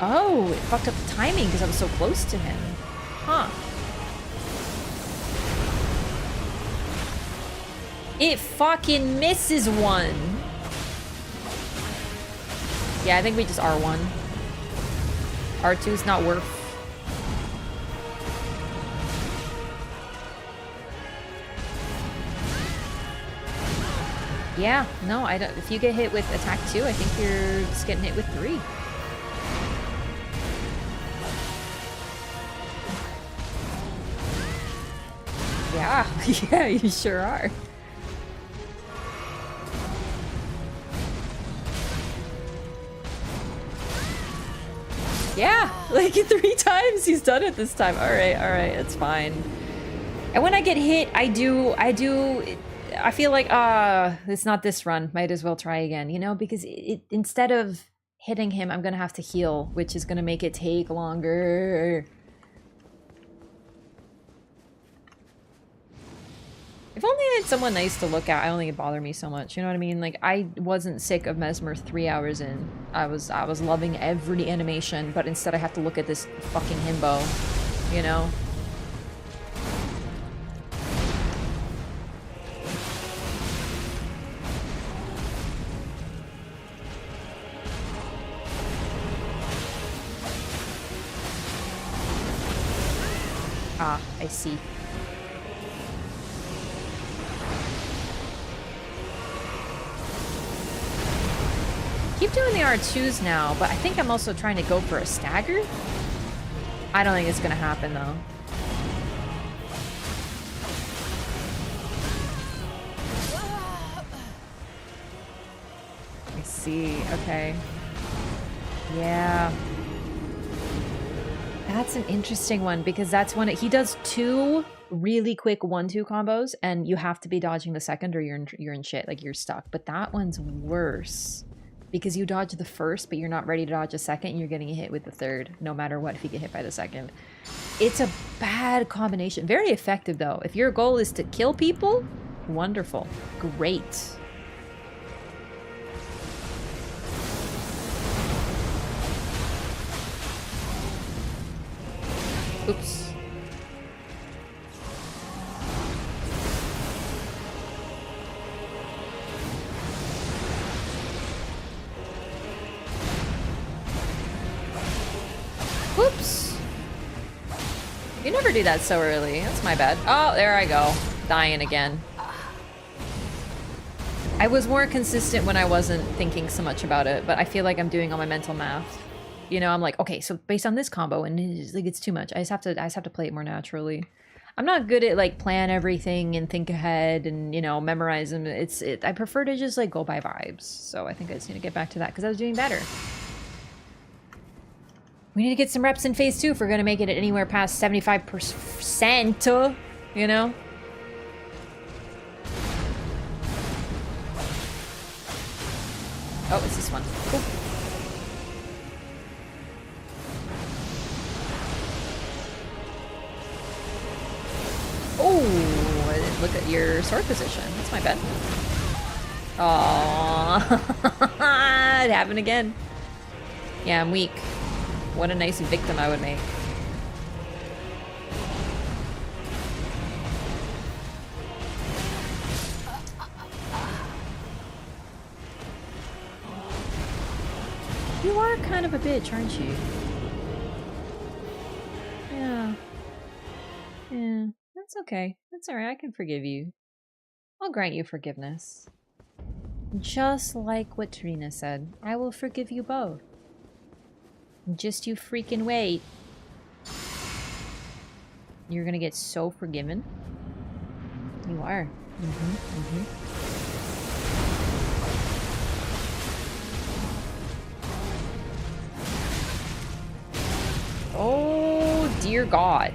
Oh, it fucked up the timing because I was so close to him. Huh. It fucking misses one. Yeah, I think we just R1. R2's not worth. Yeah, no, I don't. If you get hit with attack 2, I think you're just getting hit with 3. Yeah, yeah, you sure are. Yeah, like 3 times he's done it this time. All right, it's fine. And when I get hit, I feel like, it's not this run. Might as well try again, you know? Because instead of hitting him, I'm gonna have to heal, which is gonna make it take longer. If only I had someone nice to look at, I don't think it'd bother me so much. You know what I mean? Like, I wasn't sick of Mesmer 3 hours in. I was loving every animation, but instead I have to look at this fucking himbo, you know? Ah, I see. Keep doing the R2s now, but I think I'm also trying to go for a stagger. I don't think it's gonna happen though. I see, okay. Yeah. That's an interesting one because that's when he does 2 really quick 1-2 combos and you have to be dodging the second or you're in shit, like you're stuck. But that one's worse. Because you dodge the first, but you're not ready to dodge a second, and you're getting hit with the third, no matter what, if you get hit by the second. It's a bad combination. Very effective, though. If your goal is to kill people, wonderful. Great. Oops. Whoops. You never do that so early. That's my bad. Oh, there I go. Dying again. I was more consistent when I wasn't thinking so much about it, but I feel like I'm doing all my mental math. You know, I'm like, okay, so based on this combo, and it's too much. I just have to play it more naturally. I'm not good at like plan everything and think ahead and, you know, memorize them. I prefer to just like go by vibes. So I think I just need to get back to that because I was doing better. We need to get some reps in phase 2 if we're gonna make it anywhere past 75%, you know? Oh, it's this one. Cool. Oh, I didn't look at your sword position. That's my bad. Aww. It happened again. Yeah, I'm weak. What a nice victim I would make. You are kind of a bitch, aren't you? Yeah. Yeah. That's okay. That's alright. I can forgive you. I'll grant you forgiveness. Just like what Trina said, I will forgive you both. Just you freaking wait. You're gonna get so forgiven. You are. Oh, dear God.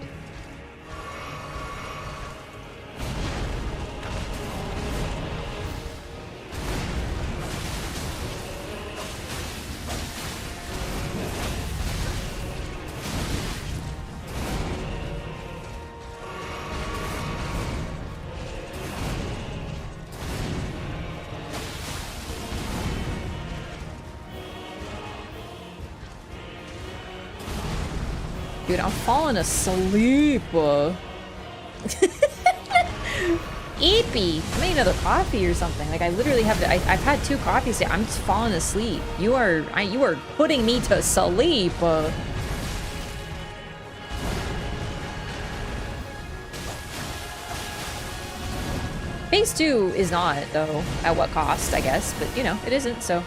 Dude, I'm falling asleep. Eepy. I made another coffee or something. Like I literally have to, I've had 2 coffees today. I'm just falling asleep. You are putting me to sleep. Phase 2 is not, though. At what cost, I guess. But, you know, it isn't, so.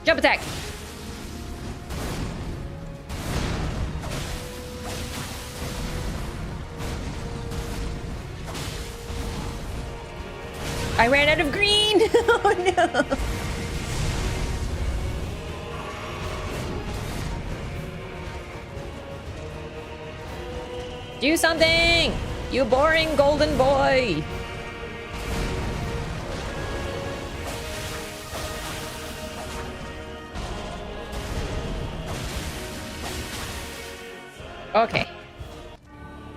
Jump attack! I ran out of green! Oh no! Do something! You boring golden boy! Okay.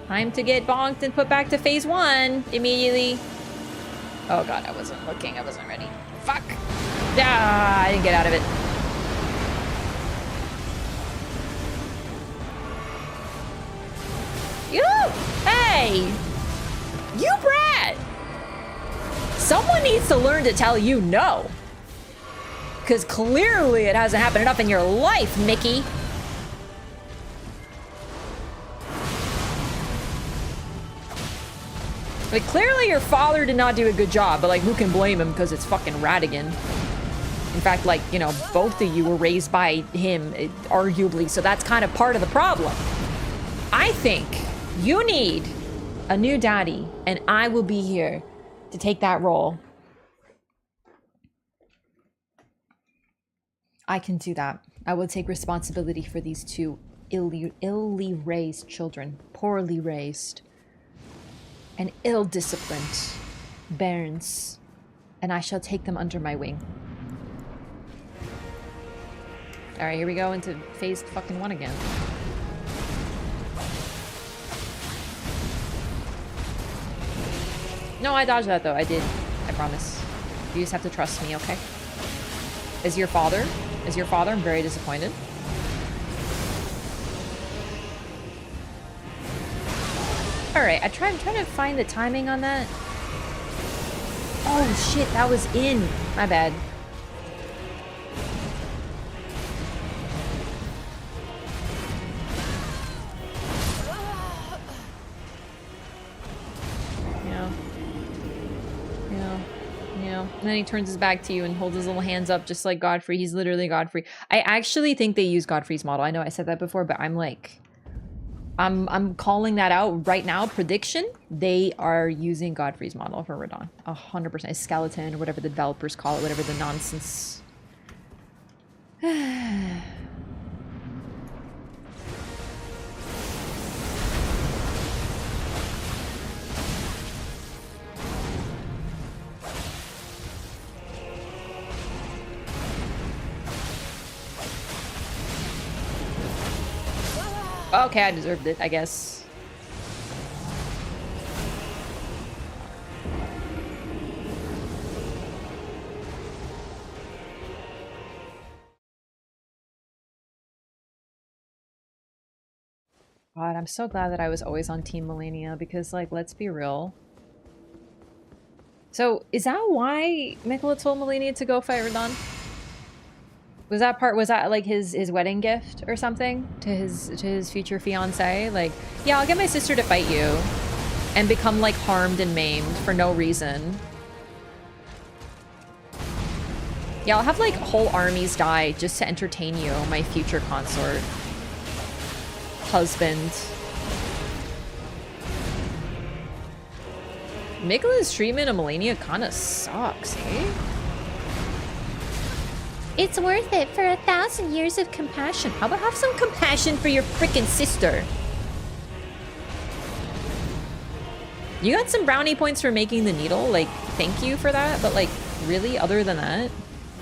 Time to get bonked and put back to phase 1 immediately. Oh god, I wasn't looking. I wasn't ready. Fuck! Ah, I didn't get out of it. You! Hey! You brat! Someone needs to learn to tell you no. Because clearly it hasn't happened enough in your life, Mickey. Like, clearly your father did not do a good job, but, like, who can blame him because it's fucking Radigan. In fact, like, you know, both of you were raised by him, arguably, so that's kind of part of the problem. I think you need a new daddy, and I will be here to take that role. I can do that. I will take responsibility for these 2 illy raised children, poorly raised. And ill-disciplined bairns, and I shall take them under my wing. Alright, here we go into phase fucking 1 again. No, I dodged that though. I did. I promise. You just have to trust me, okay? As your father, I'm very disappointed. Alright, I'm trying to find the timing on that. Oh shit, that was in. My bad. Yeah. And then he turns his back to you and holds his little hands up just like Godfrey. He's literally Godfrey. I actually think they use Godfrey's model. I know I said that before, but I'm like... I'm calling that out right now. Prediction: they are using Godfrey's model for Radon. 100%. A skeleton, or whatever the developers call it, whatever the nonsense. Okay, I deserved it, I guess. God, I'm so glad that I was always on Team Melania because, like, let's be real. So, is that why Mikola told Melania to go fight Radon? Was that like his wedding gift or something to his future fiance? Like, yeah, I'll get my sister to fight you and become like harmed and maimed for no reason. Yeah, I'll have like whole armies die just to entertain you, my future consort. Husband. Mikola's treatment of Melania kinda sucks, eh? It's worth it for 1,000 years of compassion. How about have some compassion for your freaking sister? You got some brownie points for making the needle, like, thank you for that, but like, really, other than that?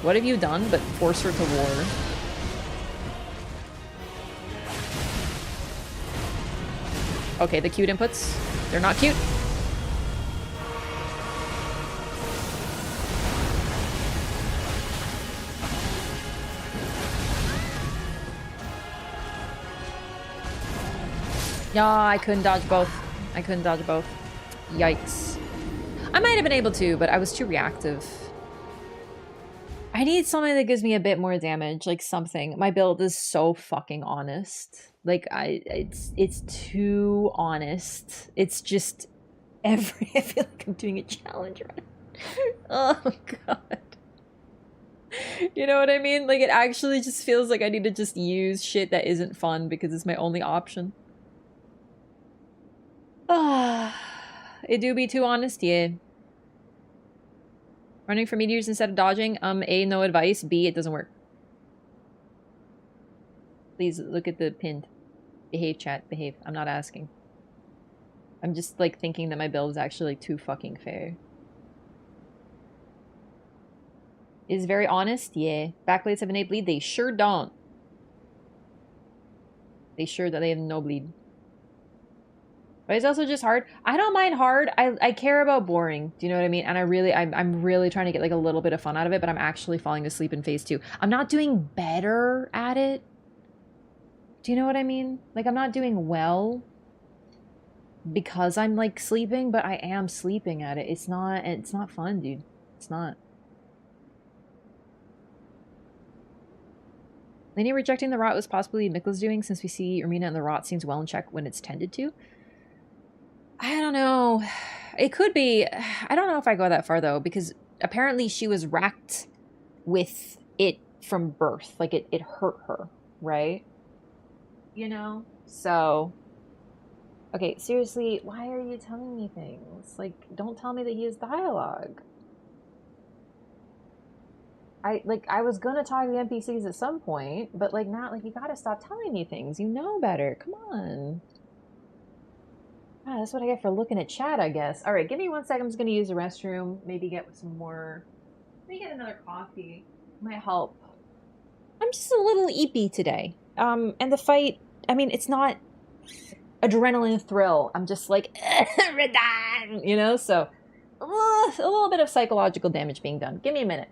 What have you done but force her to war? Okay, the cute inputs, they're not cute. Yeah, I couldn't dodge both. I couldn't dodge both. Yikes. I might have been able to, but I was too reactive. I need something that gives me a bit more damage, like something. My build is so fucking honest. Like, it's too honest. It's just I feel like I'm doing a challenge run. Oh, God. You know what I mean? Like, it actually just feels like I need to just use shit that isn't fun because it's my only option. It do be too honest, yeah. Running for meteors instead of dodging. A, no advice. B, it doesn't work. Please look at the pinned. Behave, chat. Behave. I'm not asking. I'm just, like, thinking that my build is actually too fucking fair. Is very honest? Yeah. Backblades have innate bleed? They sure don't. They sure that they have no bleed. But it's also just hard. I don't mind hard. I care about boring. Do you know what I mean? And I'm really trying to get like a little bit of fun out of it, but I'm actually falling asleep in phase 2. I'm not doing better at it. Do you know what I mean? Like, I'm not doing well because I'm like sleeping, but I am sleeping at it. It's not fun, dude. It's not. Lania rejecting the rot was possibly Mikola's doing, since we see Ermina and the rot seems well in check when it's tended to. I don't know. It could be. I don't know if I go that far, though, because apparently she was racked with it from birth. Like, it hurt her, right? You know? So, okay, seriously, why are you telling me things? Like, don't tell me that he has dialogue. I was gonna talk to the NPCs at some point, but, like, not, like, you gotta stop telling me things. You know better. Come on. Ah, that's what I get for looking at chat, I guess. All right, give me 1 second. I'm just going to use the restroom. Maybe get some more. Maybe get another coffee. Might help. I'm just a little eepy today. And the fight, I mean, it's not adrenaline thrill. I'm just like, Radon, you know? So, a little bit of psychological damage being done. Give me a minute.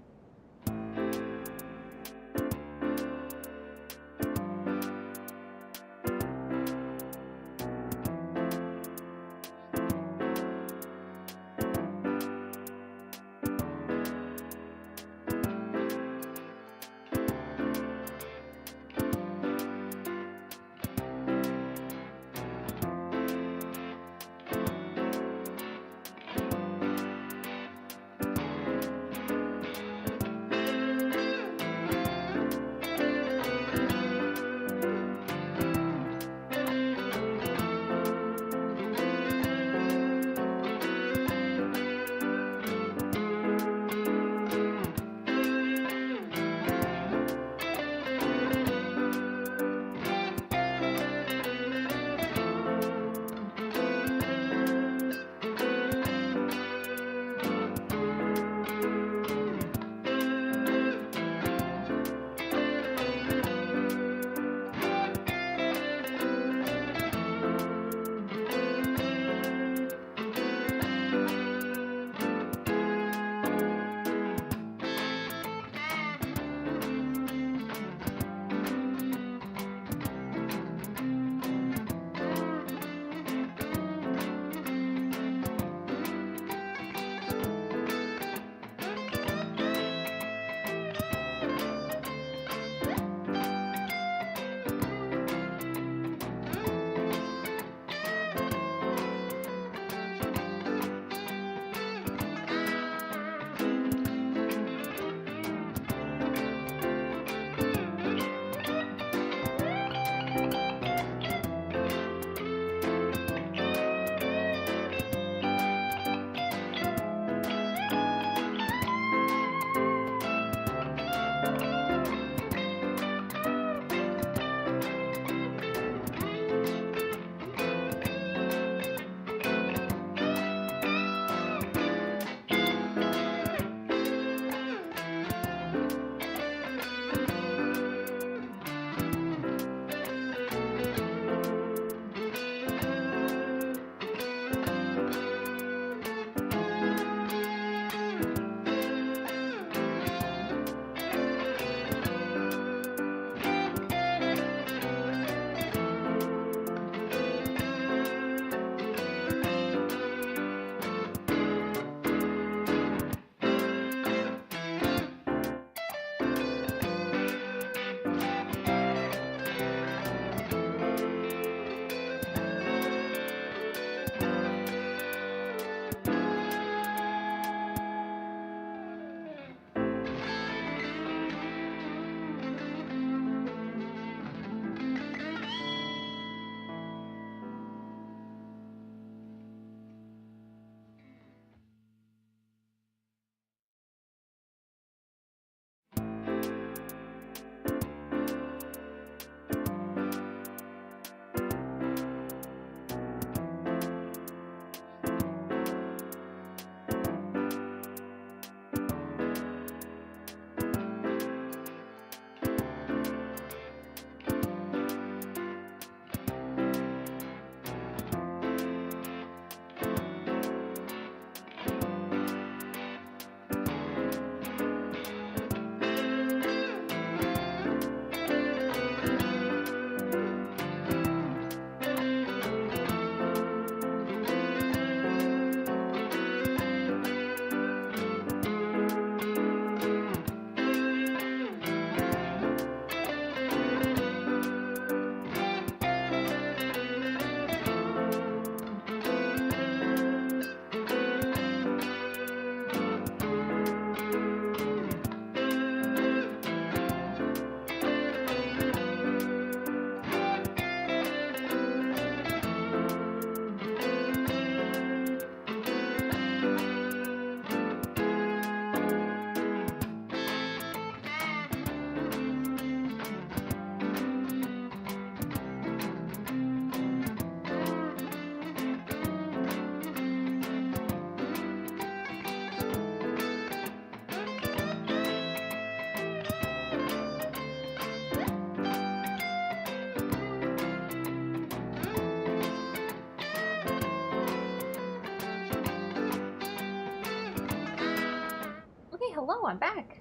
Hello, I'm back.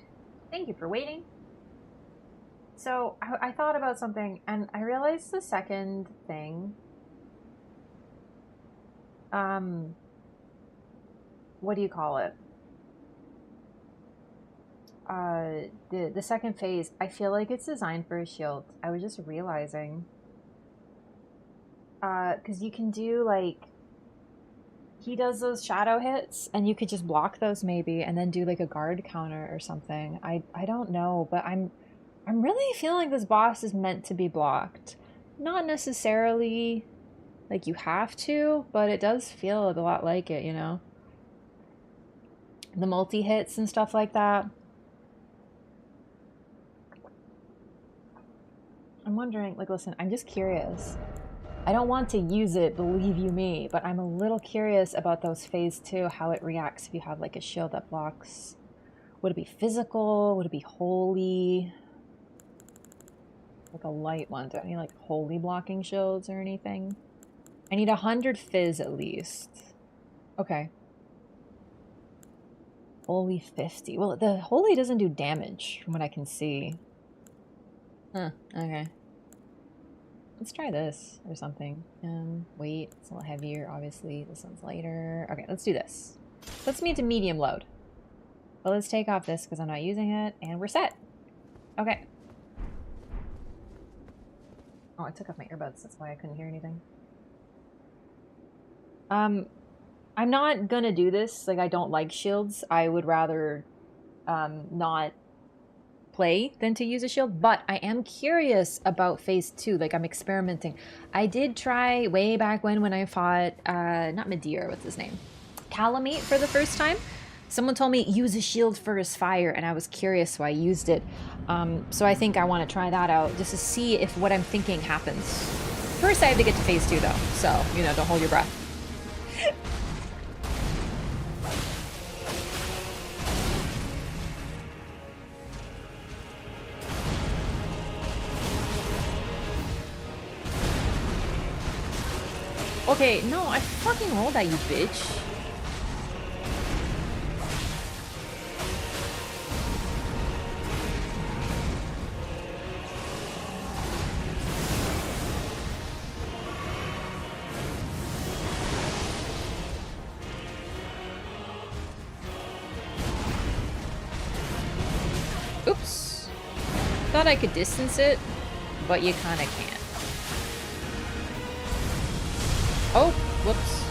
Thank you for waiting. So, I thought about something, and I realized the second thing. What do you call it? The second phase, I feel like it's designed for a shield. I was just realizing. Because you can do, like... He does those shadow hits, and you could just block those maybe, and then do like a guard counter or something. I don't know, but I'm really feeling like this boss is meant to be blocked. Not necessarily like you have to, but it does feel a lot like it, you know? The multi-hits and stuff like that. I'm wondering, like, listen, I'm just curious. I don't want to use it, believe you me, but I'm a little curious about those phase 2, how it reacts if you have like a shield that blocks. Would it be physical? Would it be holy? Like a light one. Do I need like holy blocking shields or anything? I need 100 fizz at least. Okay. Holy 50. Well, the holy doesn't do damage from what I can see. Huh, okay. Let's try this or something. Wait, it's a little heavier, obviously. This one's lighter. Okay, let's do this. Puts me to medium load. But let's take off this because I'm not using it, and we're set. Okay. Oh, I took off my earbuds. That's why I couldn't hear anything. I'm not gonna do this. Like, I don't like shields. I would rather not play than to use a shield, but I am curious about phase 2. Like, I'm experimenting. I did try way back when I fought not Medea, what's his name, Calamite for the first time. Someone told me use a shield for his fire, and I was curious, so I used it. So I think I want to try that out just to see if what I'm thinking happens. First, I have to get to phase 2 though, so you know, don't hold your breath. Okay, no, I fucking rolled at you, bitch. Oops. Thought I could distance it, but you kinda can't. Oh, whoops.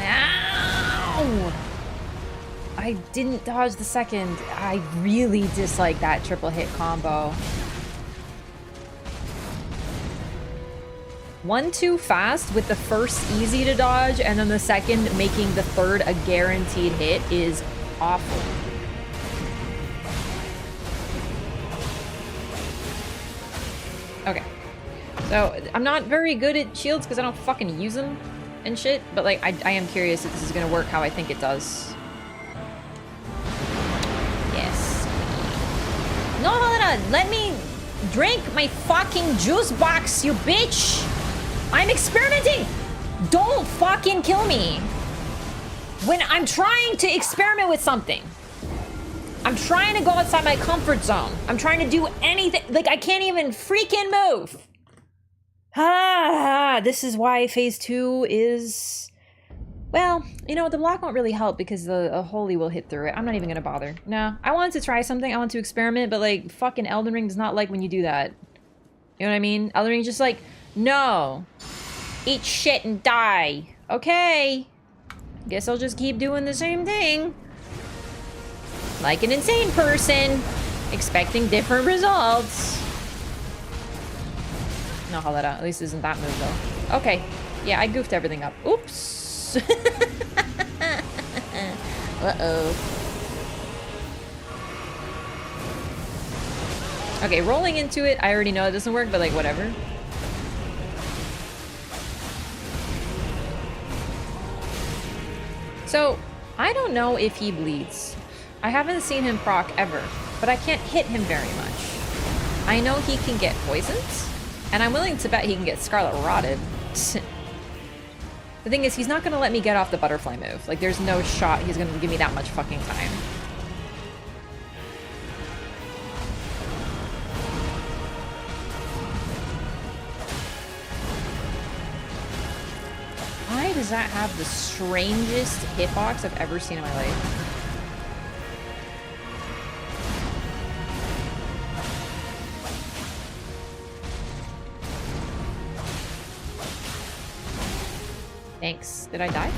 Ow! I didn't dodge the second. I really dislike that triple hit combo. One too fast with the first easy to dodge, and then the second making the third a guaranteed hit is awful. Okay. So, I'm not very good at shields because I don't fucking use them and shit, but like, I am curious if this is gonna work how I think it does. Yes. No, hold on. Let me drink my fucking juice box, you bitch! I'm experimenting! Don't fucking kill me! When I'm trying to experiment with something. I'm trying to go outside my comfort zone. I'm trying to do anything. Like, I can't even freaking move. This is why phase 2 is... Well, you know, the block won't really help because the holy will hit through it. I'm not even gonna bother. No, I wanted to try something. I want to experiment, but like, fucking Elden Ring does not like when you do that. You know what I mean? Elden Ring's just like, no. Eat shit and die. Okay. Guess I'll just keep doing the same thing. Like an insane person. Expecting different results. No, hold that out. At least it isn't that move, though. Okay. Yeah, I goofed everything up. Oops. Uh-oh. Okay, rolling into it, I already know it doesn't work, but like, whatever. So, I don't know if he bleeds. I haven't seen him proc ever, but I can't hit him very much. I know he can get poisoned, and I'm willing to bet he can get Scarlet Rotted. The thing is, he's not going to let me get off the butterfly move. Like, there's no shot he's going to give me that much fucking time. Why does that have the strangest hitbox I've ever seen in my life? Thanks. Did I die?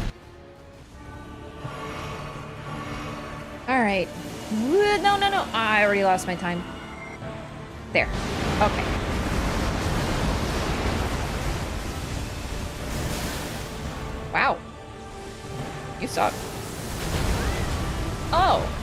Alright. No, no, no. I already lost my time. There. Okay. Wow. You suck. Oh.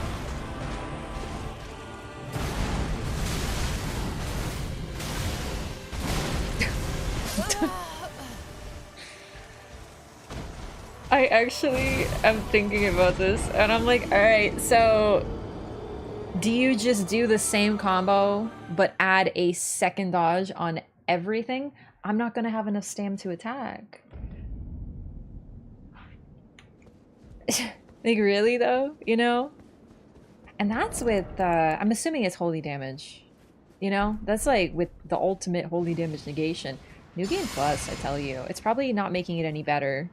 I actually am thinking about this, and I'm like, alright, so do you just do the same combo, but add a second dodge on everything? I'm not gonna have enough stam to attack. Like, really, though? You know? And that's with, I'm assuming it's holy damage. You know? That's like with the ultimate holy damage negation. New Game Plus, I tell you. It's probably not making it any better.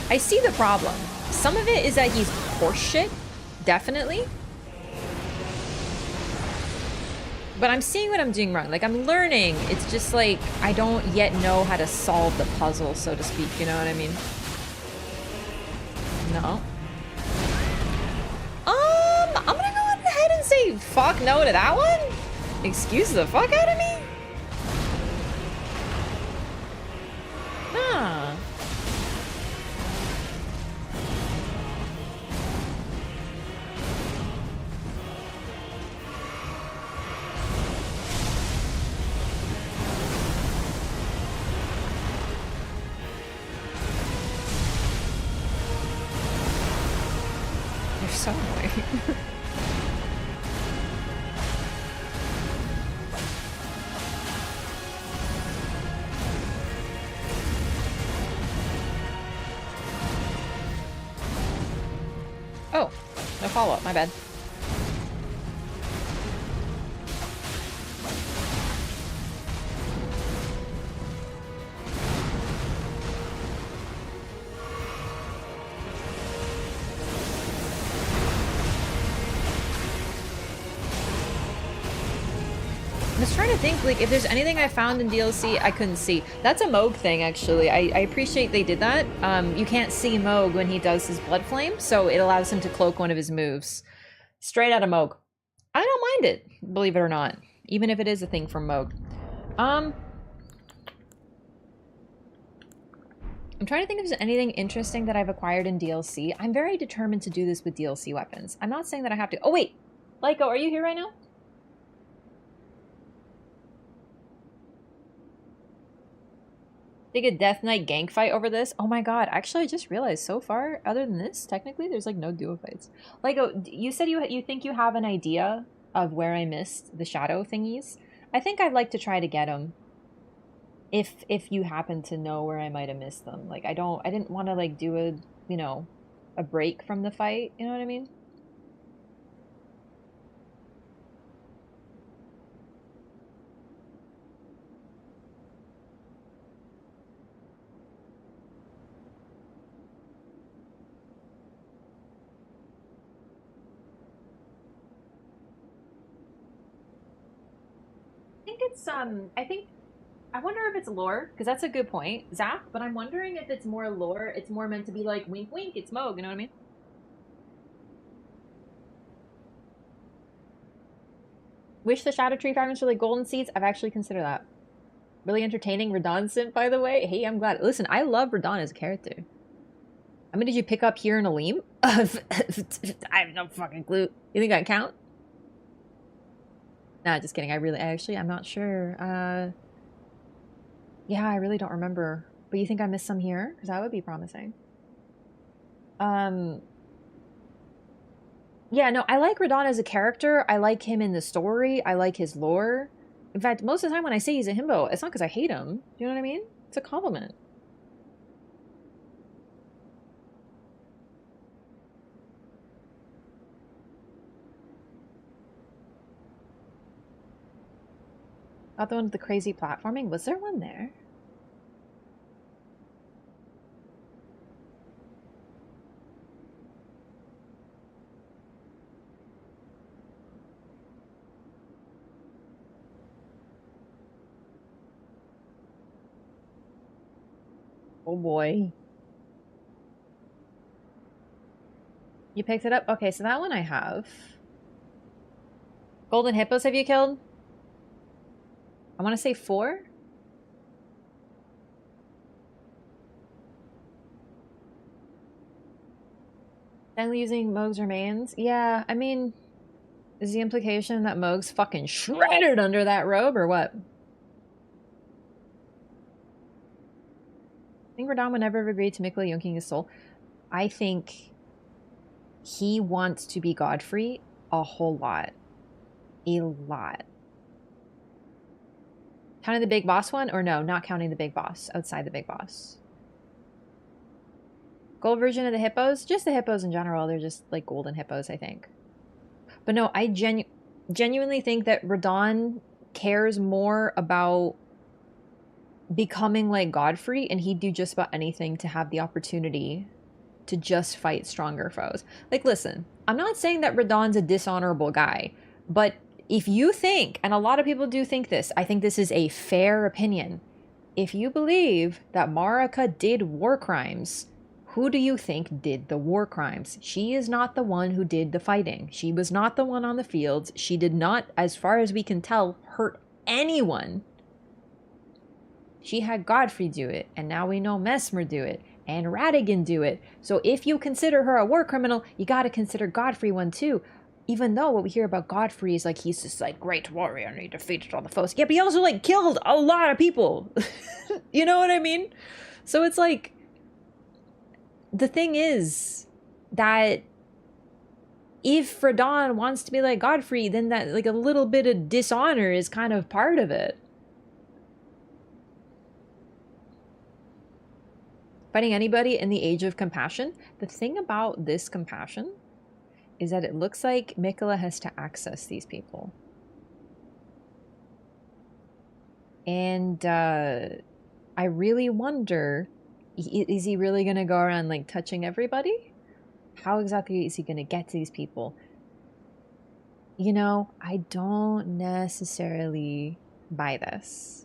I see the problem. Some of it is that he's horseshit, definitely. But I'm seeing what I'm doing wrong. Like, I'm learning. It's just like, I don't yet know how to solve the puzzle, so to speak. You know what I mean? No. I'm gonna go ahead and say fuck no to that one. Excuse the fuck out of me? Huh. You're so annoying. Oh, no follow-up, my bad. I was trying to think, like, if there's anything I found in DLC I couldn't see. That's a Moog thing, actually. I appreciate they did that. You can't see Moog when he does his Blood Flame, so it allows him to cloak one of his moves. Straight out of Moog. I don't mind it, believe it or not. Even if it is a thing from Moog. I'm trying to think if there's anything interesting that I've acquired in DLC. I'm very determined to do this with DLC weapons. I'm not saying that I have to. Oh, wait. Lyko, are you here right now? Take a Death Knight gank fight over this? Oh my god, actually I just realized so far, other than this, technically there's like no duo fights. Lyko, you said you think you have an idea of where I missed the shadow thingies? I think I'd like to try to get them. If you happen to know where I might have missed them. Like, I didn't want to like do a, you know, a break from the fight, you know what I mean? I wonder if it's lore, because that's a good point, Zach, but I'm wondering if it's more lore, it's more meant to be like, wink wink, it's Moog, you know what I mean? Wish the Shadow Tree fragments were like golden seeds. I've actually considered that. Really entertaining. Radon Simp, by the way. Hey, I'm glad. Listen, I love Radon as a character. How many did you pick up here in Aleem? I have no fucking clue. You think I count? Nah, just kidding. I'm not sure. Yeah, I really don't remember. But you think I missed some here? Because that would be promising. Yeah, no, I like Radon as a character. I like him in the story. I like his lore. In fact, most of the time when I say he's a himbo, it's not because I hate him. Do you know what I mean? It's a compliment. Not the one with the crazy platforming? Was there one there? Oh boy. You picked it up? Okay, so that one I have. Golden hippos have you killed? I want to say 4. Then using Moog's remains? Yeah, I mean, is the implication that Moog's fucking shredded under that robe or what? I think Radon would never have agreed to Mikula yunking his soul. I think he wants to be Godfrey a whole lot. A lot. Counting the big boss one? Or no, not counting the big boss. Outside the big boss. Gold version of the hippos? Just the hippos in general. They're just like golden hippos, I think. But no, I genuinely think that Radon cares more about becoming like Godfrey, and he'd do just about anything to have the opportunity to just fight stronger foes. Like, listen, I'm not saying that Radon's a dishonorable guy, but if you think, and a lot of people do think this, I think this is a fair opinion. If you believe that Marika did war crimes, who do you think did the war crimes? She is not the one who did the fighting. She was not the one on the fields. She did not, as far as we can tell, hurt anyone. She had Godfrey do it, and now we know Mesmer do it, and Radigan do it. So if you consider her a war criminal, you gotta consider Godfrey one too. Even though what we hear about Godfrey is like he's this like great warrior and he defeated all the foes. Yeah, but he also like killed a lot of people. You know what I mean? So it's like, the thing is that if Radon wants to be like Godfrey, then that like a little bit of dishonor is kind of part of it. Fighting anybody in the age of compassion. The thing about this compassion is that it looks like Mikula has to access these people. And I really wonder, is he really going to go around like touching everybody? How exactly is he going to get to these people? You know, I don't necessarily buy this.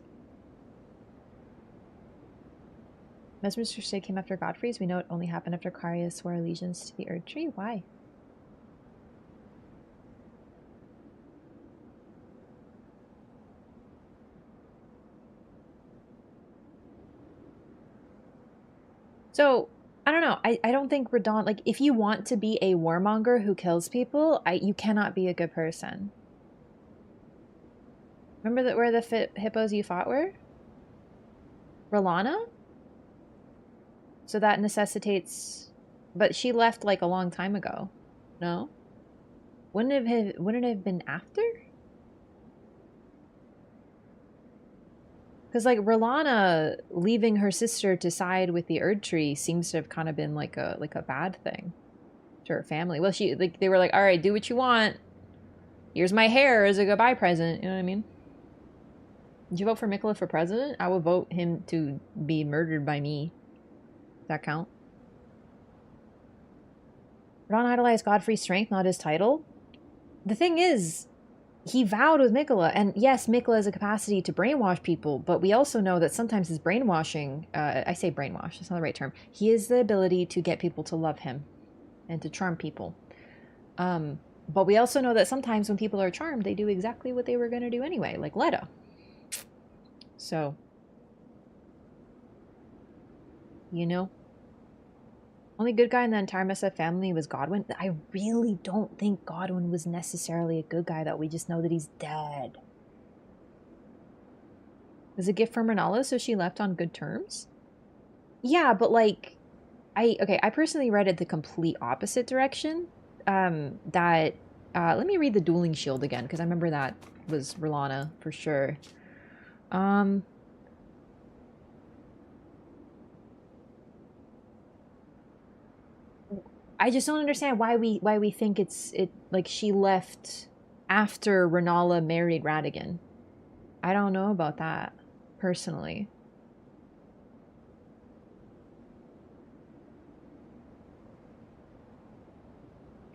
Mesmer's crusade came after Godfrey's. We know it only happened after Karya swore allegiance to the Erd Tree. Why? So, I don't know. I don't think Radon, like, if you want to be a warmonger who kills people, you cannot be a good person. Remember where the hippos you fought were? Rolana? So that necessitates... But she left, like, a long time ago. No? Wouldn't it have been after? Because, like, Rolana leaving her sister to side with the Erd Tree seems to have kind of been, like a bad thing to her family. Well, they were like, all right, do what you want. Here's my hair as a goodbye present. You know what I mean? Did you vote for Mikula for president? I would vote him to be murdered by me. Does that count? Radon idolized Godfrey's strength, not his title. The thing is, he vowed with Mikula, and yes, Mikula has a capacity to brainwash people, but we also know that sometimes his brainwashing, I say brainwash, that's not the right term, he has the ability to get people to love him and to charm people. But we also know that sometimes when people are charmed, they do exactly what they were going to do anyway, like Letta. So, you know, only good guy in the entire Mesa family was Godwin. I really don't think Godwin was necessarily a good guy, though. We just know that he's dead. Was a gift from Renala, so she left on good terms? Yeah, but like, I personally read it the complete opposite direction. that let me read the dueling shield again, because I remember that was R'Lana for sure. I just don't understand why we think it like she left after Renala married Radigan. I don't know about that personally.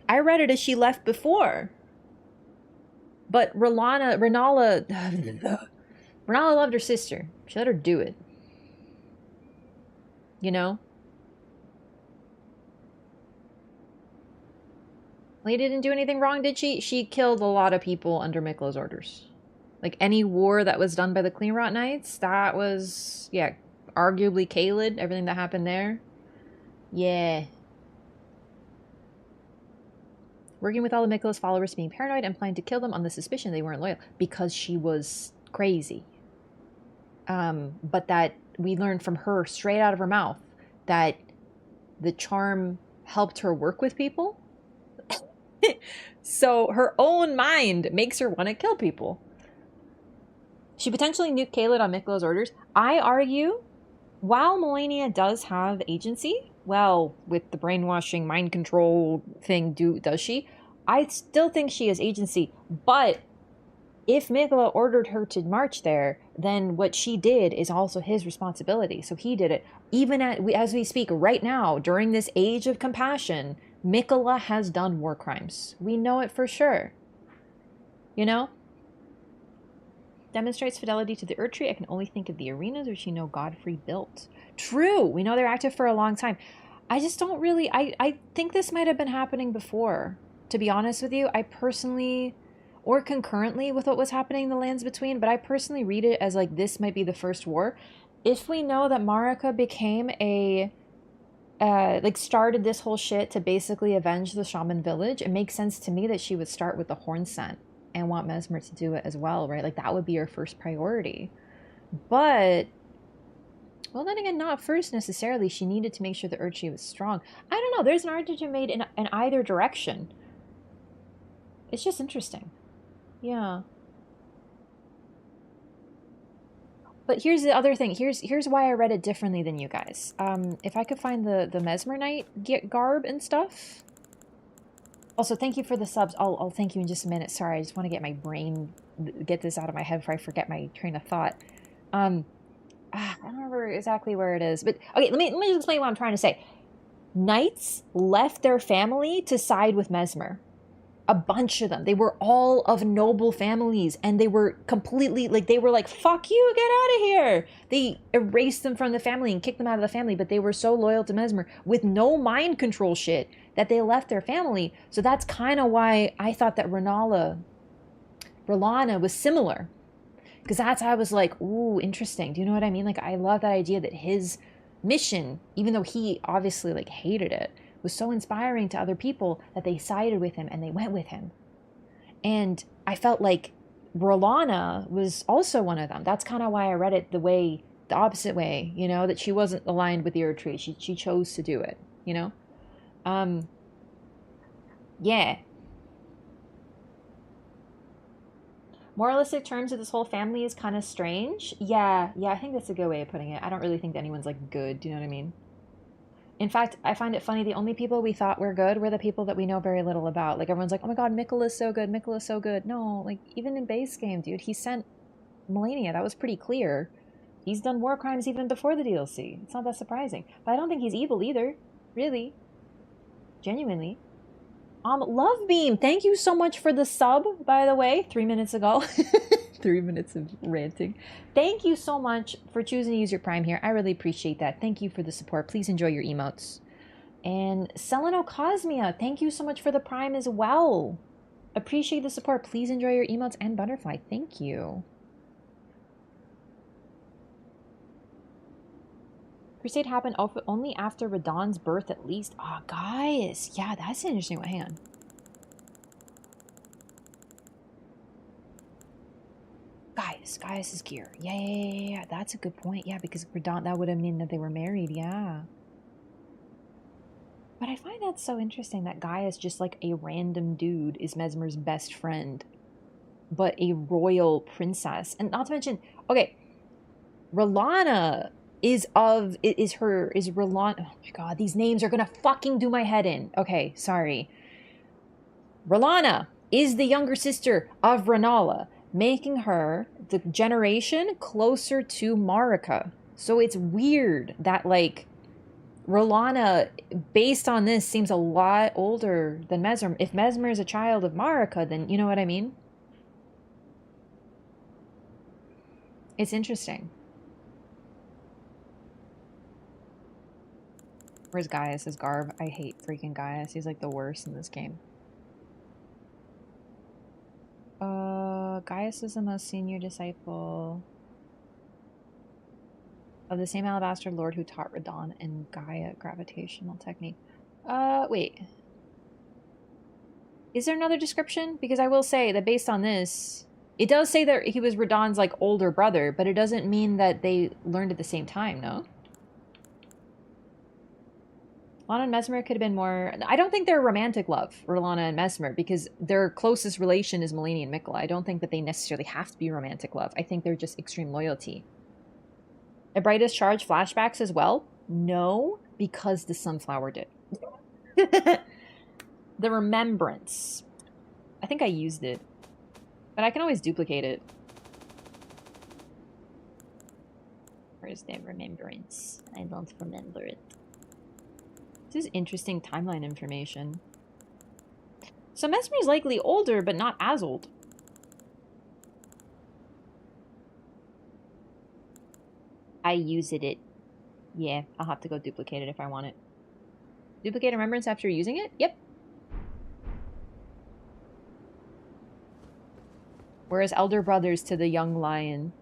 I read it as she left before. But Renala loved her sister. She let her do it. You know? Lady didn't do anything wrong, did she? She killed a lot of people under Mikla's orders. Like, any war that was done by the Cleanrot Knights, that was, yeah, arguably Caelid, everything that happened there. Yeah. Working with all of Mikla's followers, being paranoid and planning to kill them on the suspicion they weren't loyal. Because she was crazy. But that we learned from her, straight out of her mouth, that the charm helped her work with people. So her own mind makes her want to kill people. She potentially nuked Caelid on Mikla's orders. I argue, while Melania does have agency, well, with the brainwashing, mind control thing, does she? I still think she has agency. But if Mikla ordered her to march there, then what she did is also his responsibility. So he did it. Even as we speak right now, during this age of compassion, Mikla has done war crimes. We know it for sure. You know? Demonstrates fidelity to the Erdtree. I can only think of the arenas which you know Godfrey built. True! We know they're active for a long time. I just don't really... I think this might have been happening before. To be honest with you, I personally... Or concurrently with what was happening in the Lands Between, but I personally read it as like this might be the first war. If we know that Marika became a... started this whole shit to basically avenge the shaman village, it makes sense to me that she would start with the horn scent and want Mesmer to do it as well, right? Like, that would be her first priority. But, well, then again, not first necessarily. She needed to make sure the Erdtree was strong. I don't know. There's an argument made in either direction. It's just interesting. Yeah. But here's the other thing. Here's why I read it differently than you guys. If I could find the Mesmer Knight garb and stuff. Also, thank you for the subs. I'll thank you in just a minute. Sorry, I just want to get this out of my head before I forget my train of thought. I don't remember exactly where it is, but okay, let me just explain what I'm trying to say. Knights left their family to side with Mesmer. A bunch of them. They were all of noble families, and they were completely, like, they were like, fuck you, get out of here! They erased them from the family and kicked them out of the family, but they were so loyal to Mesmer with no mind control shit that they left their family. So that's kind of why I thought that R'Lana was similar. Because that's how I was like, ooh, interesting. Do you know what I mean? Like, I love that idea that his mission, even though he obviously, like, hated it, was so inspiring to other people that they sided with him and they went with him. And I felt like R'Lana was also one of them. That's kind of why I read it the opposite way, you know, that she wasn't aligned with the Erdtree. She chose to do it, you know? Yeah. Moralistic terms of this whole family is kind of strange. Yeah, I think that's a good way of putting it. I don't really think that anyone's, like, good, do you know what I mean? In fact, I find it funny, the only people we thought were good were the people that we know very little about. Like, everyone's like, oh my god, Mikola's so good, Mikola's so good. No, like, even in base game, dude, he sent Melania. That was pretty clear. He's done war crimes even before the DLC. It's not that surprising. But I don't think he's evil either. Really. Genuinely. Love Beam, thank you so much for the sub, by the way, 3 minutes ago. 3 minutes of ranting. Thank you so much for choosing to use your Prime here. I really appreciate that. Thank you for the support. Please enjoy your emotes. And Seleno Cosmia, thank you so much for the Prime as well. Appreciate the support. Please enjoy your emotes and Butterfly. Thank you. Crusade happened only after Radahn's birth at least. Ah, guys. Yeah, that's an interesting one. Hang on. Gaius' gear. Yeah. That's a good point. Yeah, because Radahn, that would have mean that they were married. Yeah. But I find that so interesting that Gaius, just like a random dude, is Mesmer's best friend, but a royal princess. And not to mention, okay, Rolana is Rolana. Oh my god, these names are gonna fucking do my head in. Okay, sorry. Rolana is the younger sister of Renala, making her the generation closer to Marika. So it's weird that, like, Rolana, based on this, seems a lot older than Mesmer. If Mesmer is a child of Marika, then you know what I mean? It's interesting. Where's Gaius' garb? I hate freaking Gaius. He's like the worst in this game. Gaius is the most senior disciple of the same Alabaster Lord who taught Radon and Gaia gravitational technique. Wait. Is there another description? Because I will say that based on this, it does say that he was Radon's, like, older brother, but it doesn't mean that they learned at the same time, no? Lana and Mesmer could have been more... I don't think they're romantic love, Rolana and Mesmer, because their closest relation is Malini and Mikula. I don't think that they necessarily have to be romantic love. I think they're just extreme loyalty. A Brightest Charge flashbacks as well? No, because the Sunflower did. The Remembrance. I think I used it. But I can always duplicate it. Where's the Remembrance? I don't remember it. This is interesting timeline information. So Mesmer is likely older, but not as old. I used it. Yeah, I'll have to go duplicate it if I want it. Duplicate remembrance after using it? Yep. Whereas elder brothers to the young lion.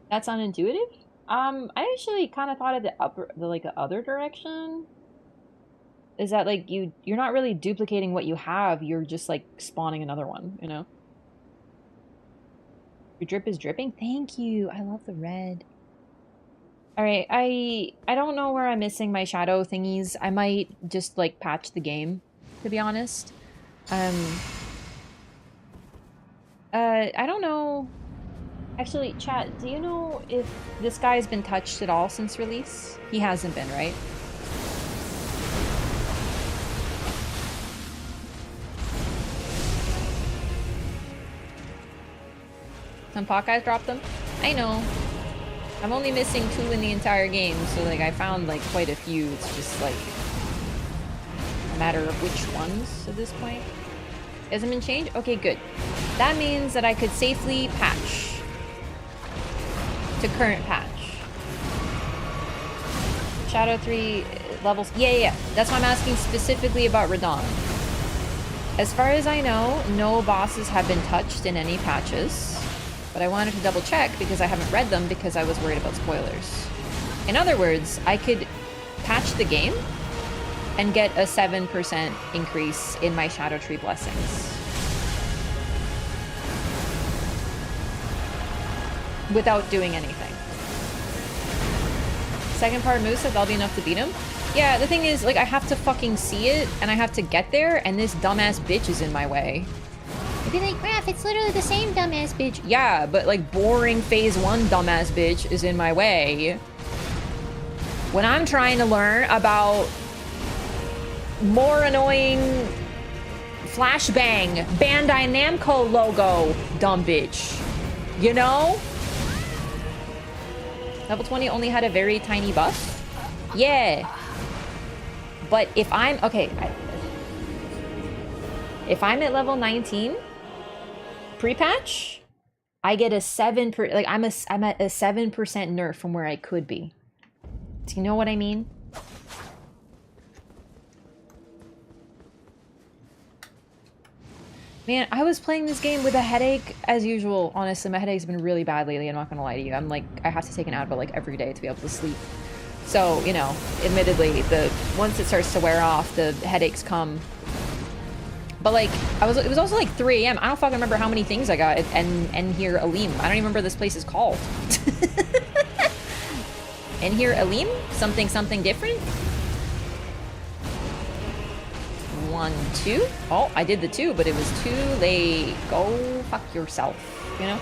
That's unintuitive? I actually kind of thought of the other direction. Is that, like, you're not really duplicating what you have, you're just, like, spawning another one, you know? Your drip is dripping? Thank you! I love the red. Alright, I don't know where I'm missing my shadow thingies. I might just, like, patch the game, to be honest. I don't know... Actually, chat, do you know if this guy's been touched at all since release? He hasn't been, right? Some pot guys dropped them? I know. I'm only missing 2 in the entire game, so, like, I found, like, quite a few. It's just, like, a matter of which ones at this point. Hasn't been changed? Okay, good. That means that I could safely patch to current patch. Shadow 3 levels. Yeah. That's why I'm asking specifically about Radon. As far as I know, no bosses have been touched in any patches. But I wanted to double check because I haven't read them because I was worried about spoilers. In other words, I could patch the game and get a 7% increase in my Shadow Tree blessings. Without doing anything. Second part moves said that'll be enough to beat him. Yeah, the thing is, like, I have to fucking see it, and I have to get there, and this dumbass bitch is in my way. I'd be like, Raph, it's literally the same dumbass bitch. Yeah, but, like, boring phase 1 dumbass bitch is in my way. When I'm trying to learn about more annoying flashbang Bandai Namco logo, dumb bitch. You know? Level 20 only had a very tiny buff? Yeah. But if I'm... Okay. If I'm at level 19, pre-patch, I get a 7%... Like, I'm at a 7% nerf from where I could be. Do you know what I mean? Man, I was playing this game with a headache, as usual. Honestly, my headache's been really bad lately, I'm not gonna lie to you. I'm like, I have to take an Advil, like, every day to be able to sleep. So, you know, admittedly, once it starts to wear off, the headaches come. But like, it was also like 3 a.m. I don't fucking remember how many things I got and here Alim. I don't even remember this place is called. And here Alim? Something different? 1, 2. Oh, I did the 2, but it was too late. Go fuck yourself, you know?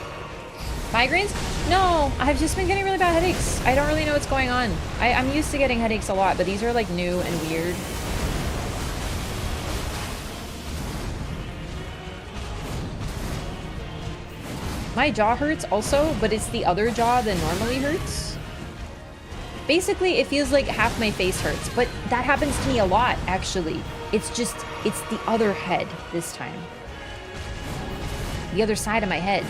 Migraines? No, I've just been getting really bad headaches. I don't really know what's going on. I'm used to getting headaches a lot, but these are like new and weird. My jaw hurts also, but it's the other jaw that normally hurts. Basically, it feels like half my face hurts, but that happens to me a lot, actually. It's the other head this time. The other side of my head.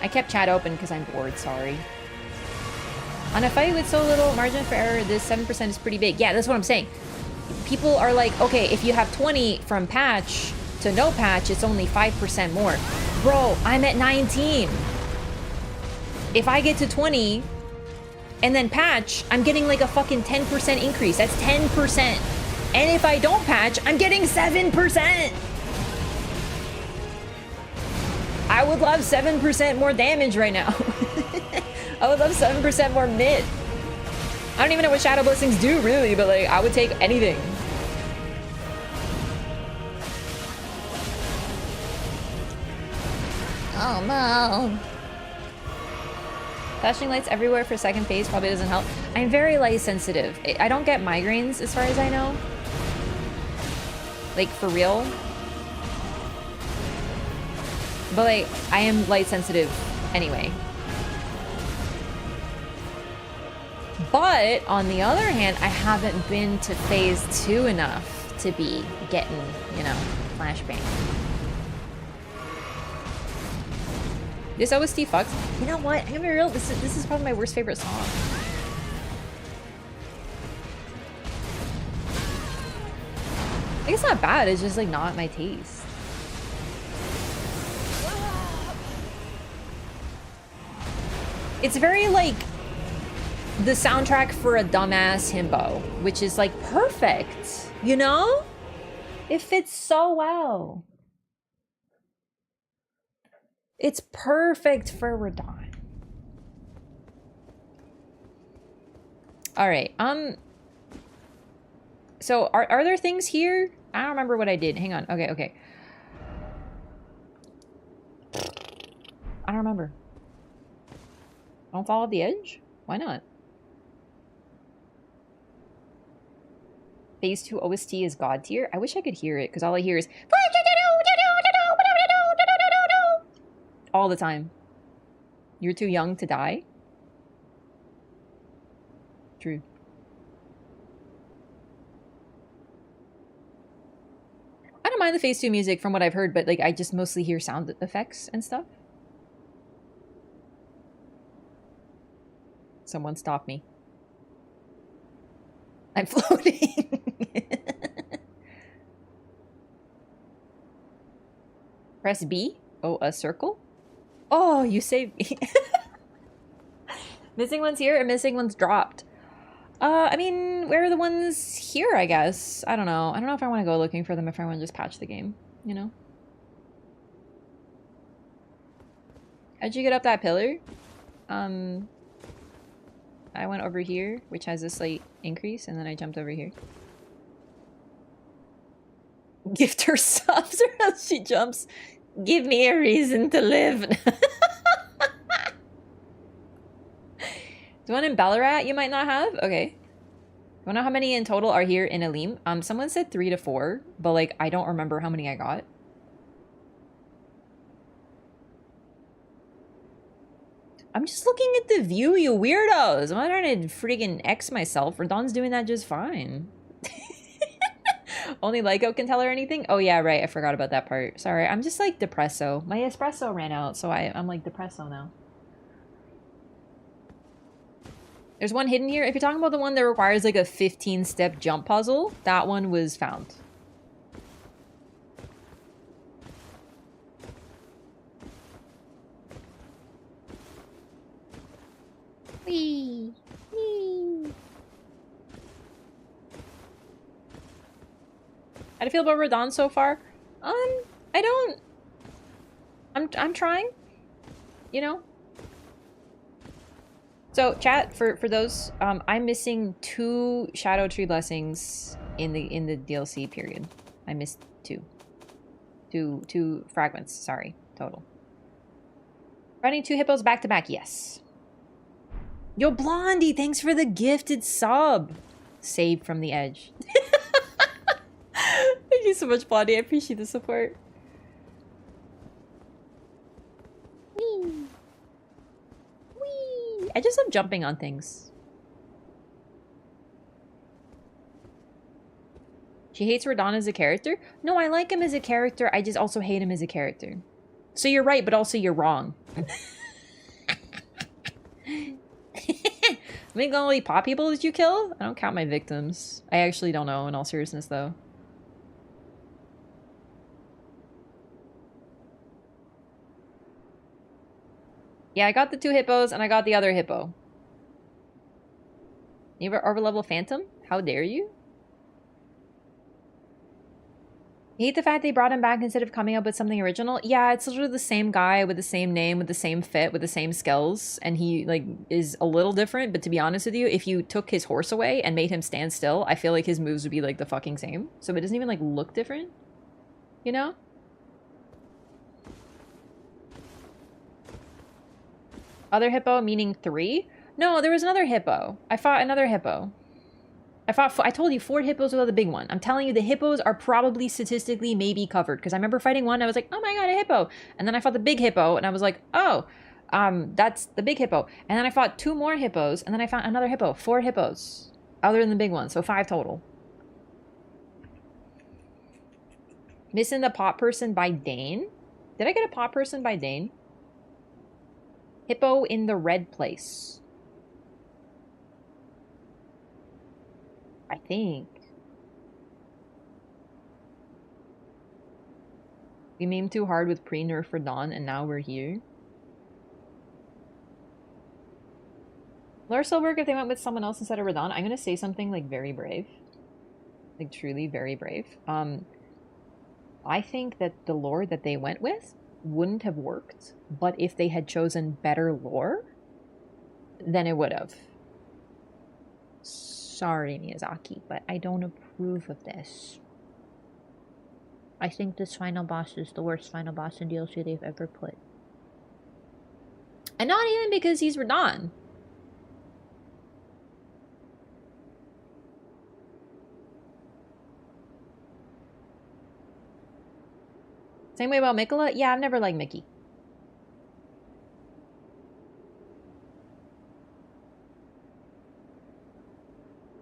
I kept chat open because I'm bored, sorry. On a fight with so little margin for error, this 7% is pretty big. Yeah, that's what I'm saying. People are like, okay, if you have 20 from patch to no patch, it's only 5% more. Bro, I'm at 19. If I get to 20 and then patch, I'm getting like a fucking 10% increase. That's 10%. And if I don't patch, I'm getting 7%. I would love 7% more damage right now. I would love 7% more mid. I don't even know what Shadow Blessings do really, but like, I would take anything. Oh no. Flashing lights everywhere for second phase probably doesn't help. I'm very light sensitive. I don't get migraines as far as I know. Like, for real. But like, I am light sensitive anyway. But on the other hand, I haven't been to phase 2 enough to be getting, you know, flashbang. This OST fucks. You know what? I'm gonna be real. This is probably my worst favorite song. Like, it's not bad. It's just like not my taste. It's very like the soundtrack for a dumbass himbo, which is like perfect, you know? It fits so well. It's perfect for Radon. All right. So are there things here? I don't remember what I did. Hang on. Okay. I don't remember. Don't fall off the edge? Why not? Phase 2 OST is God tier? I wish I could hear it, because all I hear is all the time. You're too young to die? True. I don't mind the Phase 2 music from what I've heard, but like I just mostly hear sound effects and stuff. Someone stop me. I'm floating. Press B? Oh, a circle? Oh, you saved me. Missing ones here or missing ones dropped? I mean, where are the ones here, I guess? I don't know. I don't know if I want to go looking for them, if I want to just patch the game, you know? How'd you get up that pillar? I went over here, which has a slight increase, and then I jumped over here. Gift her subs or else she jumps. Give me a reason to live. The one in Ballarat you might not have? Okay. Don't know how many in total are here in Alim. Someone said 3 to 4, but like I don't remember how many I got. I'm just looking at the view, you weirdos. I'm not trying to freaking X myself. Radon's doing that just fine. Only Lyco can tell her anything? Oh yeah, right. I forgot about that part. Sorry, I'm just like depresso. My espresso ran out, so I'm like depresso now. There's one hidden here. If you're talking about the one that requires like a 15-step jump puzzle, that one was found. Whee! Whee! How do you feel about Radon so far? I don't... I'm trying. You know? So, chat, for those, I'm missing 2 Shadow Tree Blessings in the DLC period. I missed 2. Two fragments, sorry, total. Running 2 hippos back to back, yes. Yo, Blondie, thanks for the gifted sub. Saved from the edge. Thank you so much, Blondie. I appreciate the support. Whee! Whee! I just love jumping on things. She hates Radon as a character? No, I like him as a character. I just also hate him as a character. So you're right, but also you're wrong. I mean, the only pot people did you kill? I don't count my victims. I actually don't know, in all seriousness, though. Yeah, I got the 2 hippos, and I got the other hippo. You ever overlevel Phantom? How dare you? You hate the fact they brought him back instead of coming up with something original? Yeah, it's literally the same guy with the same name, with the same fit, with the same skills, and he, like, is a little different, but to be honest with you, if you took his horse away and made him stand still, I feel like his moves would be, like, the fucking same. So it doesn't even, like, look different. You know? Other hippo meaning 3? No, there was another hippo. I fought another hippo. I told you 4 hippos without the big one. I'm telling you, the hippos are probably statistically maybe covered. Because I remember fighting one, I was like, oh my god, a hippo. And then I fought the big hippo, and I was like, oh, that's the big hippo. And then I fought 2 more hippos, and then I found another hippo. 4 hippos. Other than the big one, so 5 total. Missing the pot person by Dane? Did I get a pot person by Dane? Hippo in the red place. I think. We memed too hard with pre-nerf for Dawn, and now we're here. Laura Silberg, if they went with someone else instead of Radon, I'm gonna say something like very brave. Like truly very brave. I think that the lore that they went with wouldn't have worked, but if they had chosen better lore, then it would have. Sorry, Miyazaki, but I don't approve of this. I think this final boss is the worst final boss in DLC they've ever put. And not even because he's Radon. Same way about Mikola? Yeah, I've never liked Mickey.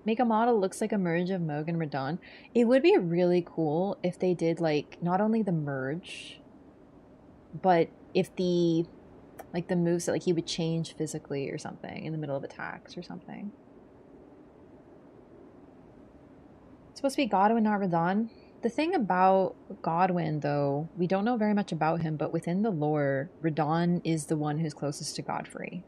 Make a model looks like a merge of Moog and Radon. It would be really cool if they did, like, not only the merge, but if the, like, the moves that, like, he would change physically or something in the middle of attacks or something. It's supposed to be Godwin, not Radon. The thing about Godwin, though, we don't know very much about him, but within the lore, Radon is the one who's closest to Godfrey.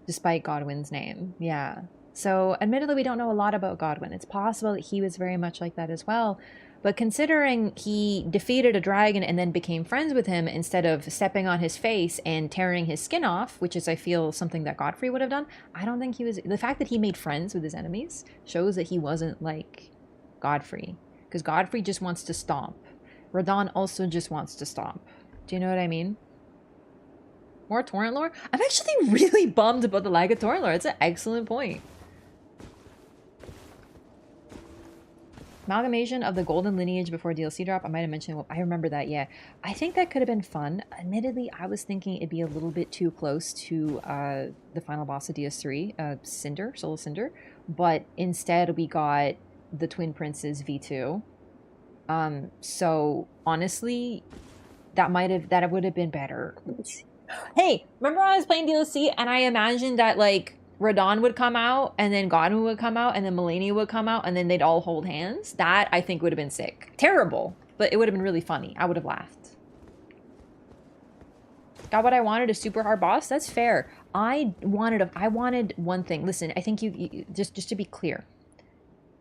Despite Godwin's name. Yeah. So, admittedly, we don't know a lot about Godwin. It's possible that he was very much like that as well. But considering he defeated a dragon and then became friends with him instead of stepping on his face and tearing his skin off, which is, I feel, something that Godfrey would have done, I don't think he was... The fact that he made friends with his enemies shows that he wasn't like Godfrey. Because Godfrey just wants to stomp. Radon also just wants to stomp. Do you know what I mean? More torrent lore? I'm actually really bummed about the lag of torrent lore. It's an excellent point. Amalgamation of the golden lineage before DLC drop. I might have mentioned, well, I remember that, yeah. I think that could have been fun. Admittedly, I was thinking it'd be a little bit too close to the final boss of DS3, Cinder, Soul of Cinder. But instead, we got the Twin Princes V2. So, honestly, that would have been better. Hey, remember when I was playing DLC and I imagined that, like, Radon would come out, and then Godwin would come out, and then Melania would come out, and then they'd all hold hands? That, I think, would have been sick. Terrible, but it would have been really funny. I would have laughed. Got what I wanted, a super hard boss? That's fair. I wanted one thing. Listen, I think you just to be clear,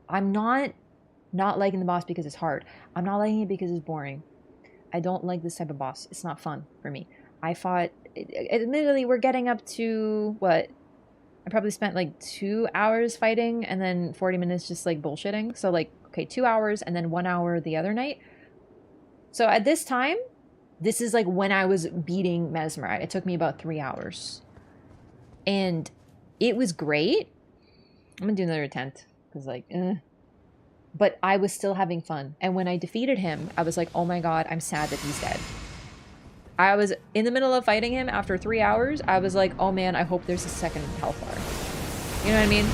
I'm not not liking the boss because it's hard. I'm not liking it because it's boring. I don't like this type of boss. It's not fun for me. I fought... Admittedly, we're getting up to... What? I probably spent like 2 hours fighting and then 40 minutes just like bullshitting. So like, okay, 2 hours and then 1 hour the other night. So at this time, this is like when I was beating Mesmer. It took me about 3 hours. And it was great. I'm gonna do another attempt. Because like, But I was still having fun. And when I defeated him, I was like, oh my god, I'm sad that he's dead. I was in the middle of fighting him after 3 hours. I was like, oh man, I hope there's a second health bar. You know what I mean?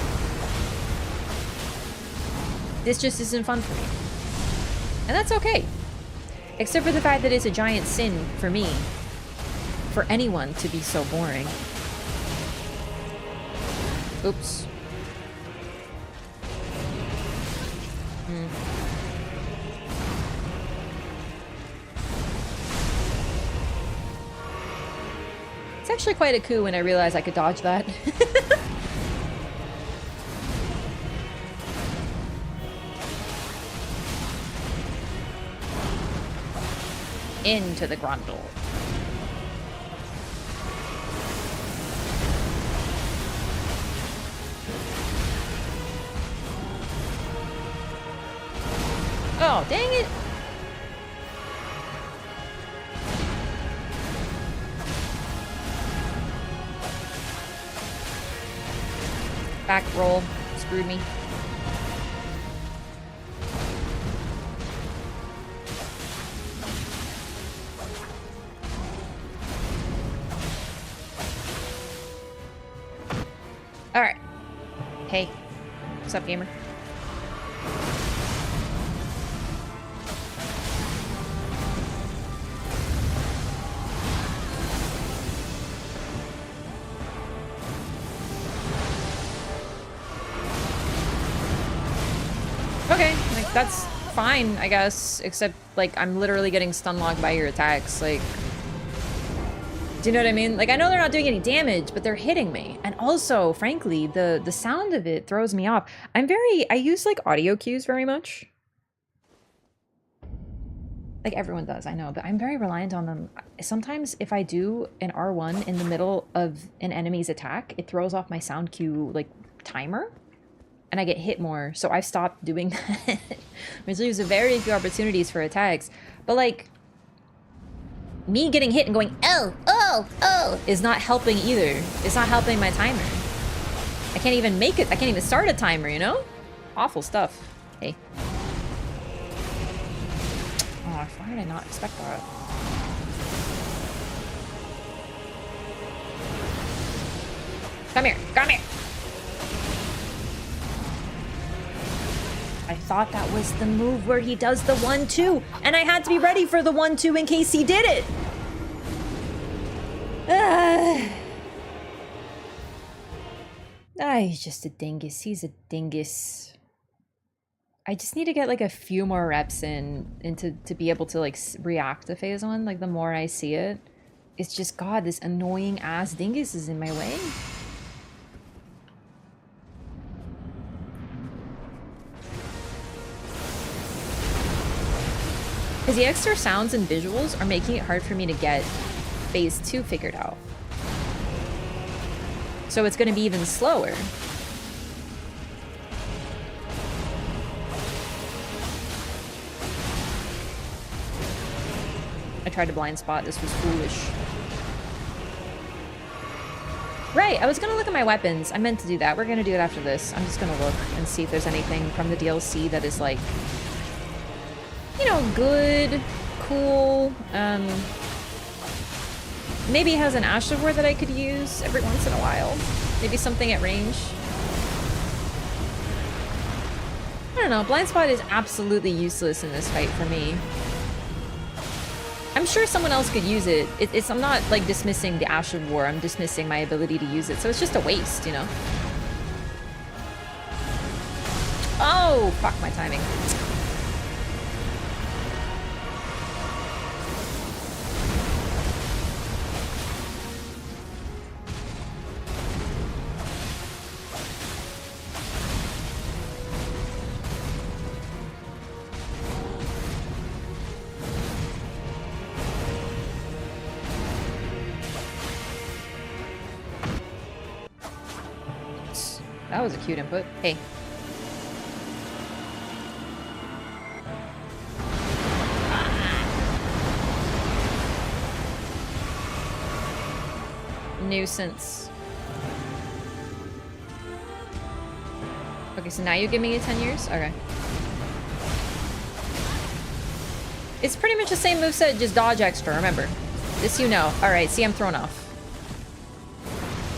This just isn't fun for me. And that's okay. Except for the fact that it's a giant sin for me. For anyone to be so boring. Oops. It's actually quite a coup when I realized I could dodge that. Into the grundle. Oh, dang it! Back roll. Screwed me. Alright. Hey. What's up, gamer? Okay, like, that's fine, I guess. Except, like, I'm literally getting stun locked by your attacks, like... Do you know what I mean? Like, I know they're not doing any damage, but they're hitting me. And also, frankly, the sound of it throws me off. I use, like, audio cues very much. Like, everyone does, I know, but I'm very reliant on them. Sometimes, if I do an R1 in the middle of an enemy's attack, it throws off my sound cue, like, timer. And I get hit more, so I've stopped doing that. Which leaves very few opportunities for attacks. But, like... me getting hit and going, oh, oh, oh, is not helping either. It's not helping my timer. I can't even make it. I can't even start a timer, you know? Awful stuff. Hey. Oh, why did I not expect that? Come here. Come here. I thought that was the move where he does the 1-2, and I had to be ready for the 1-2 in case he did it. He's just a dingus. He's a dingus. I just need to get like a few more reps in to be able to like react to phase 1. Like the more I see it, it's just, God, this annoying ass dingus is in my way. Because the extra sounds and visuals are making it hard for me to get phase 2 figured out. So it's going to be even slower. I tried to blind spot. This was foolish. Right, I was going to look at my weapons. I meant to do that. We're going to do it after this. I'm just going to look and see if there's anything from the DLC that is like... you know, good, cool, maybe it has an Ash of War that I could use every once in a while. Maybe something at range. I don't know, Blind Spot is absolutely useless in this fight for me. I'm sure someone else could use it. I'm not, like, dismissing the Ash of War, I'm dismissing my ability to use it, so it's just a waste, you know? Oh, fuck my timing. That was a cute input. Hey. Nuisance. Okay, so now you give me 10 years? Okay. It's pretty much the same moveset, just dodge extra, remember. This you know. Alright, see, I'm thrown off.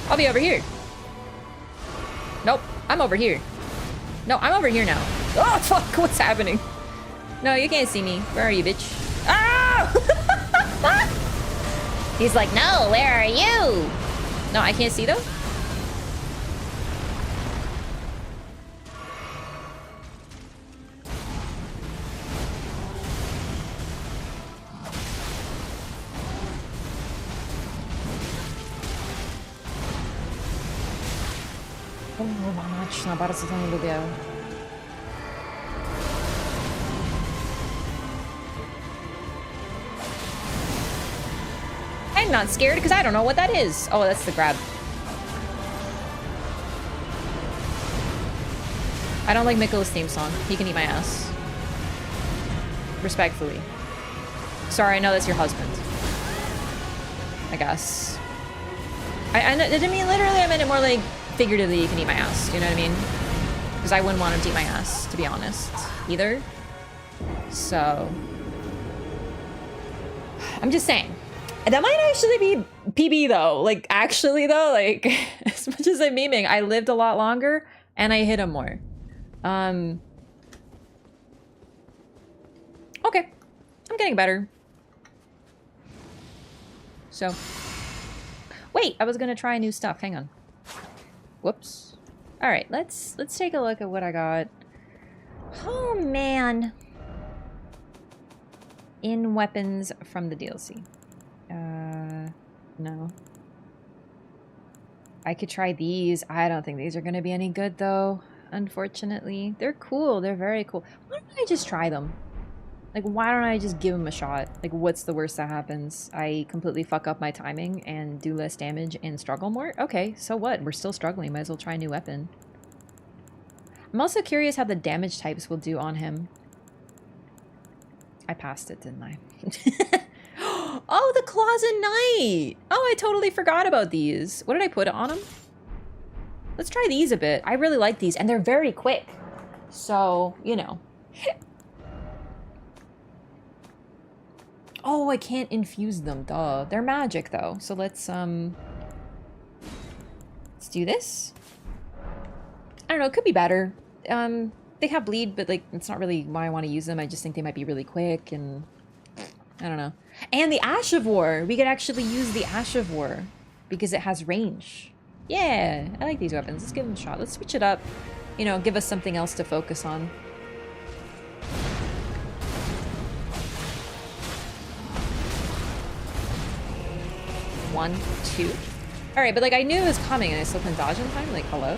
I'll be over here. Nope, I'm over here. No, I'm over here now. Oh, fuck, what's happening? No, you can't see me. Where are you, bitch? Ah! He's like, no, where are you? No, I can't see, though? Bardzo to nie lubię. I'm not scared because I don't know what that is. Oh, that's the grab. I don't like Mikola's theme song. He can eat my ass. Respectfully. Sorry, I know that's your husband. I guess. I didn't mean literally, I meant it more like figuratively, you can eat my ass. You know what I mean? Because I wouldn't want him to eat my ass, to be honest, either. So, I'm just saying. That might actually be PB though. Like, actually though, like, as much as I'm memeing, I lived a lot longer and I hit him more. Okay. I'm getting better. So. Wait, I was gonna try new stuff. Hang on. Whoops. Alright, let's take a look at what I got. Oh, man. In weapons from the DLC. No. I could try these. I don't think these are gonna be any good though, unfortunately. They're cool, they're very cool. Why don't I just try them? Like, why don't I just give them a shot? Like, what's the worst that happens? I completely fuck up my timing and do less damage and struggle more? Okay, so what? We're still struggling. Might as well try a new weapon. I'm also curious how the damage types will do on him. I passed it, didn't I? Oh, the Closet Knight! Oh, I totally forgot about these. What did I put on him? Let's try these a bit. I really like these, and they're very quick. So, you know. Oh, I can't infuse them, duh. They're magic, though. So let's do this. I don't know, it could be better. They have bleed, but, like, it's not really why I want to use them. I just think they might be really quick, and I don't know. And the Ash of War! We could actually use the Ash of War because it has range. Yeah, I like these weapons. Let's give them a shot. Let's switch it up. You know, give us something else to focus on. One, two. Alright, but like I knew it was coming and I still couldn't dodge in time. Like, hello?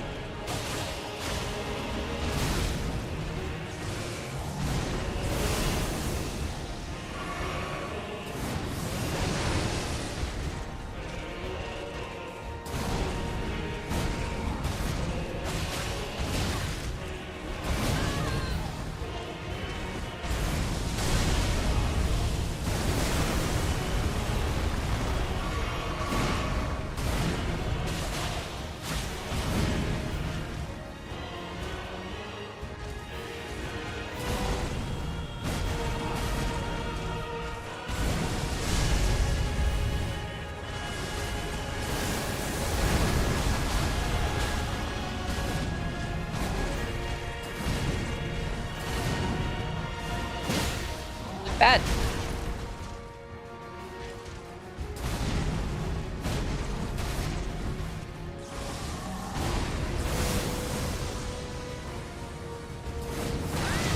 Bad.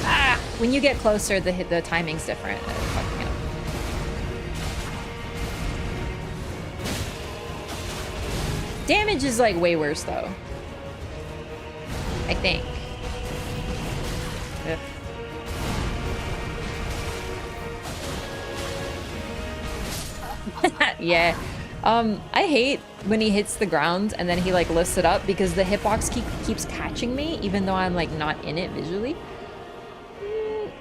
Ah! When you get closer, the timing's different. Fucking up. Damage is like way worse though. I think. Ugh. Yeah, I hate when he hits the ground and then he like lifts it up because the hitbox keeps catching me even though I'm like not in it visually.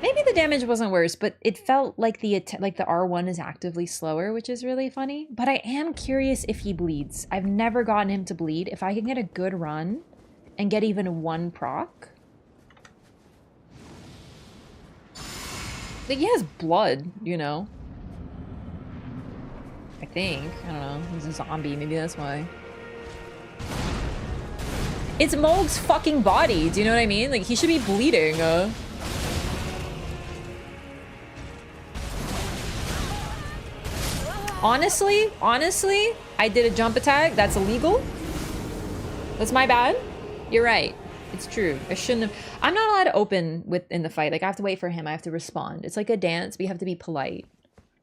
Maybe the damage wasn't worse, but it felt like the R1 is actively slower, which is really funny. But I am curious if he bleeds. I've never gotten him to bleed. If I can get a good run and get even one proc. Like, he has blood, you know? I think. I don't know. He's a zombie. Maybe that's why. It's Moog's fucking body. Do you know what I mean? Like, he should be bleeding. Honestly, I did a jump attack. That's illegal. That's my bad. You're right. It's true. I shouldn't have. I'm not allowed to open in the fight. Like, I have to wait for him. I have to respond. It's like a dance, but you have to be polite.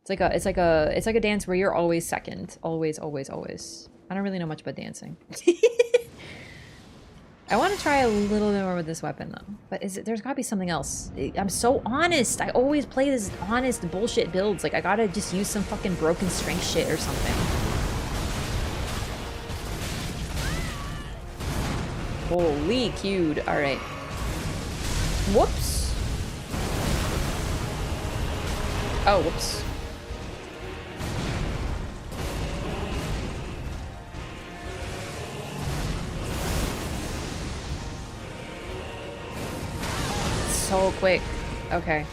It's like a dance where you're always second. Always, always, always. I don't really know much about dancing. I want to try a little bit more with this weapon though. But there's gotta be something else. I'm so honest. I always play this honest bullshit builds. Like, I gotta just use some fucking broken strength shit or something. Holy cued. Alright. Whoops. Oh, whoops. So quick. Okay.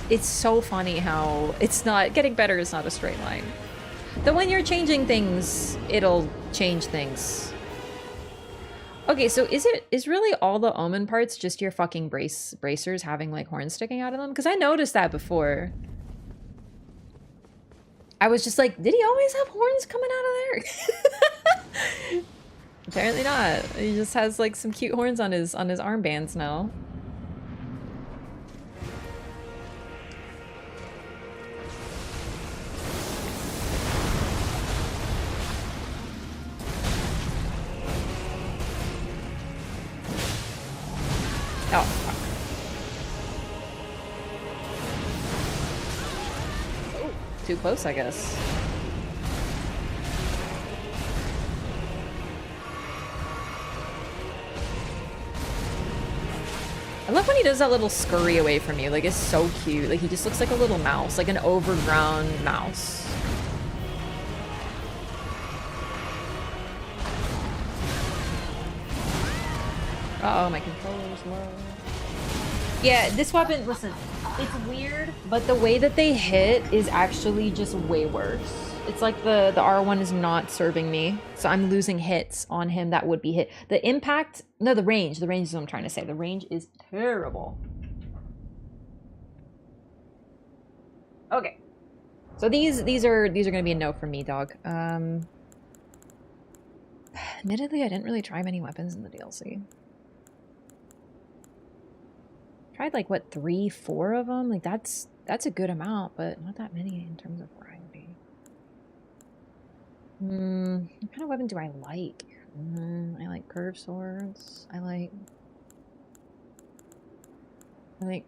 It's so funny how it's not getting better. It's not a straight line. Then when you're changing things, it'll change things. Okay, so is really all the Omen parts just your fucking bracers having like horns sticking out of them? Because I noticed that before. I was just like, did he always have horns coming out of there? Apparently not. He just has like some cute horns on his armbands now. Oh, fuck. Oh, too close, I guess. I love when he does that little scurry away from you. Like, it's so cute. Like, he just looks like a little mouse. Like an overgrown mouse. Uh-oh, my controller's low. Yeah, this weapon, listen, it's weird, but the way that they hit is actually just way worse. It's like the R1 is not serving me, so I'm losing hits on him that would be hit. The impact, no, the range is what I'm trying to say. The range is terrible. Okay. So these are gonna be a no for me, dog. Admittedly, I didn't really try many weapons in the DLC. Tried like what 3, 4 of them. Like that's a good amount, but not that many in terms of variety. What kind of weapon do I like? I like curved swords. I like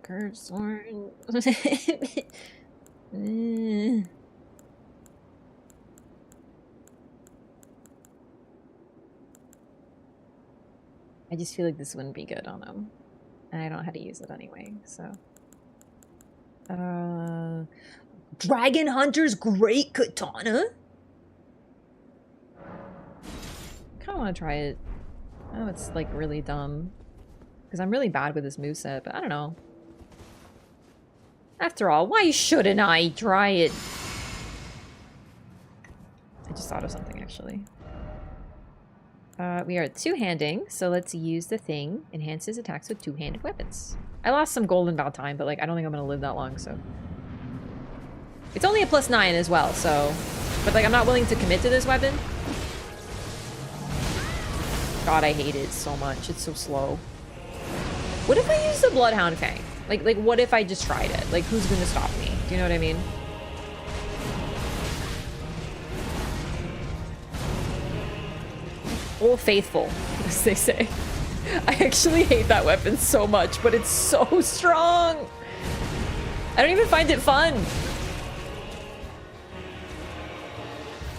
curved swords. I just feel like this wouldn't be good on him. And I don't know how to use it anyway, so. Dragon Hunter's Great Katana? I kinda wanna try it. Oh, it's like really dumb. Because I'm really bad with this moveset, but I don't know. After all, why shouldn't I try it? I just thought of something, actually. We are two-handing, so let's use the thing. Enhances attacks with two-handed weapons. I lost some gold in about time, but like I don't think I'm gonna live that long, so. It's only a +9 as well, so. But like I'm not willing to commit to this weapon. God, I hate it so much. It's so slow. What if I use the Bloodhound Fang? Like what if I just tried it? Like who's gonna stop me? Do you know what I mean? Old Faithful, as they say. I actually hate that weapon so much, but it's so strong. I don't even find it fun.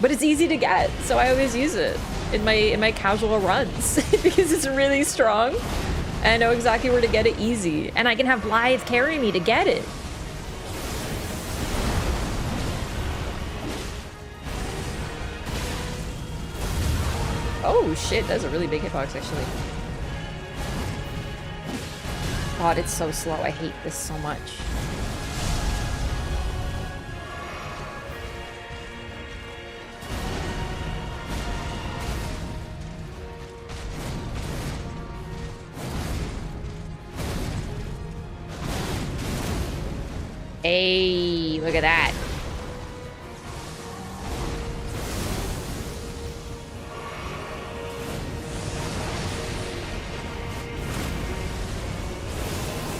But it's easy to get, so I always use it in my casual runs because it's really strong. And I know exactly where to get it easy. And I can have Blythe carry me to get it. Oh shit, that's a really big hitbox actually. God, it's so slow. I hate this so much. Hey, look at that.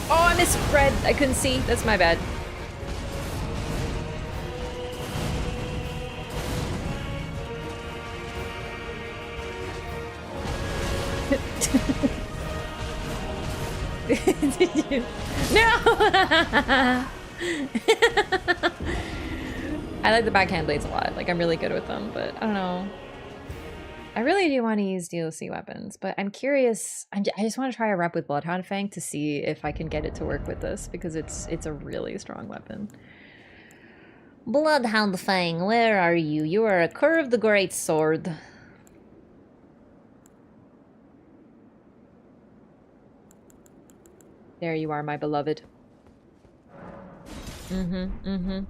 Oh, I missed red. I couldn't see. That's my bad. Did you? No! I like the backhand blades a lot. Like, I'm really good with them, but I don't know. I really do want to use DLC weapons, but I'm curious. I just want to try a rep with Bloodhound Fang to see if I can get it to work with this, because it's a really strong weapon. Bloodhound Fang, where are you? You are a cur of the great sword. There you are, my beloved. Mm-hmm.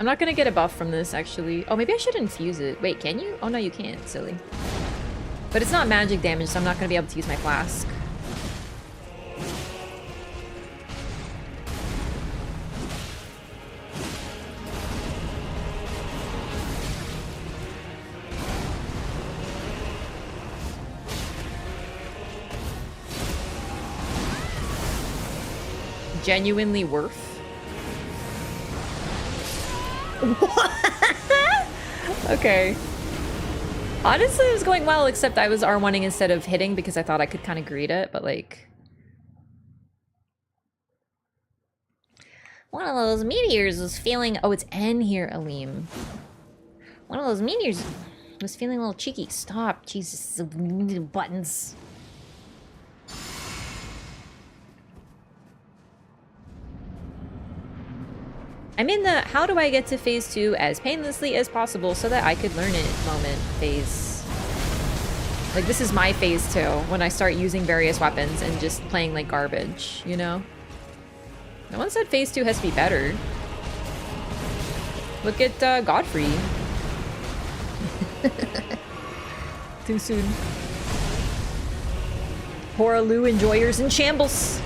I'm not gonna get a buff from this, actually. Oh, maybe I should infuse it. Wait, can you? Oh, no, you can't. Silly. But it's not magic damage, so I'm not gonna be able to use my flask. Genuinely worth. Okay. Honestly, it was going well, except I was R1ing instead of hitting because I thought I could kind of greet it, but like... One of those meteors was feeling... Oh, it's N here, Aleem. One of those meteors was feeling a little cheeky. Stop. Jesus. Buttons. I'm in the how do I get to phase 2 as painlessly as possible so that I could learn it moment phase. Like, this is my phase 2 when I start using various weapons and just playing like garbage, you know? No one said phase 2 has to be better. Look at Godfrey. Too soon. Horalu enjoyers in shambles.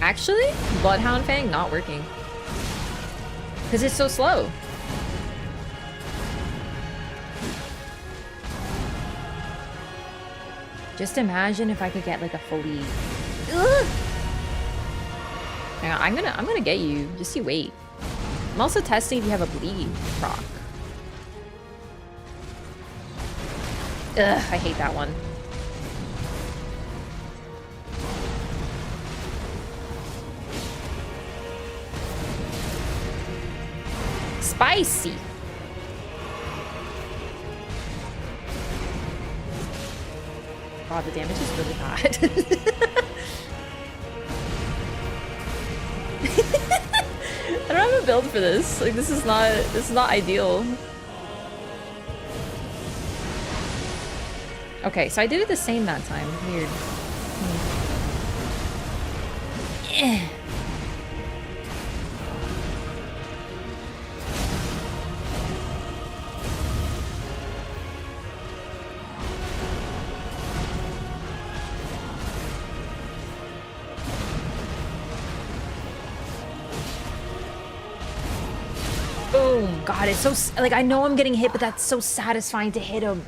Actually, Bloodhound Fang not working. Because it's so slow. Just imagine if I could get like a fully... Ugh! Hang on, I'm gonna get you. Just you wait. I'm also testing if you have a bleed proc. Ugh, I hate that one. Spicy. God, the damage is really bad. I don't have a build for this. Like, this is not ideal. Okay, so I did it the same that time. Weird. Eh. Boom. God, it's so... Like, I know I'm getting hit, but that's so satisfying to hit him.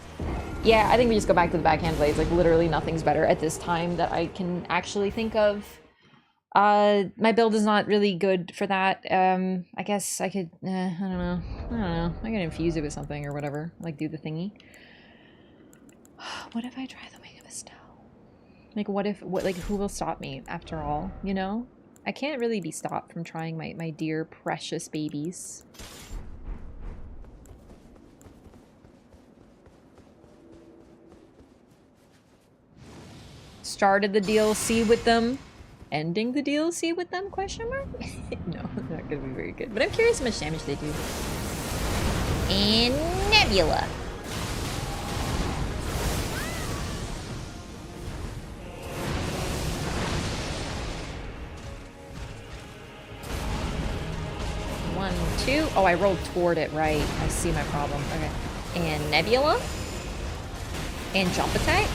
Yeah, I think we just go back to the backhand blades. Like, literally nothing's better at this time that I can actually think of. My build is not really good for that. I guess I could... I don't know. I could infuse it with something or whatever. Like, do the thingy. What if I try the Wing of Estelle? Like, like, who will stop me after all, you know? I can't really be stopped from trying my dear, precious babies. Started the DLC with them. Ending the DLC with them, question mark? No, not gonna be very good. But I'm curious how much damage they do. And Nebula. One, two. Oh, I rolled toward it, right. I see my problem. Okay. And Nebula. And jump attack?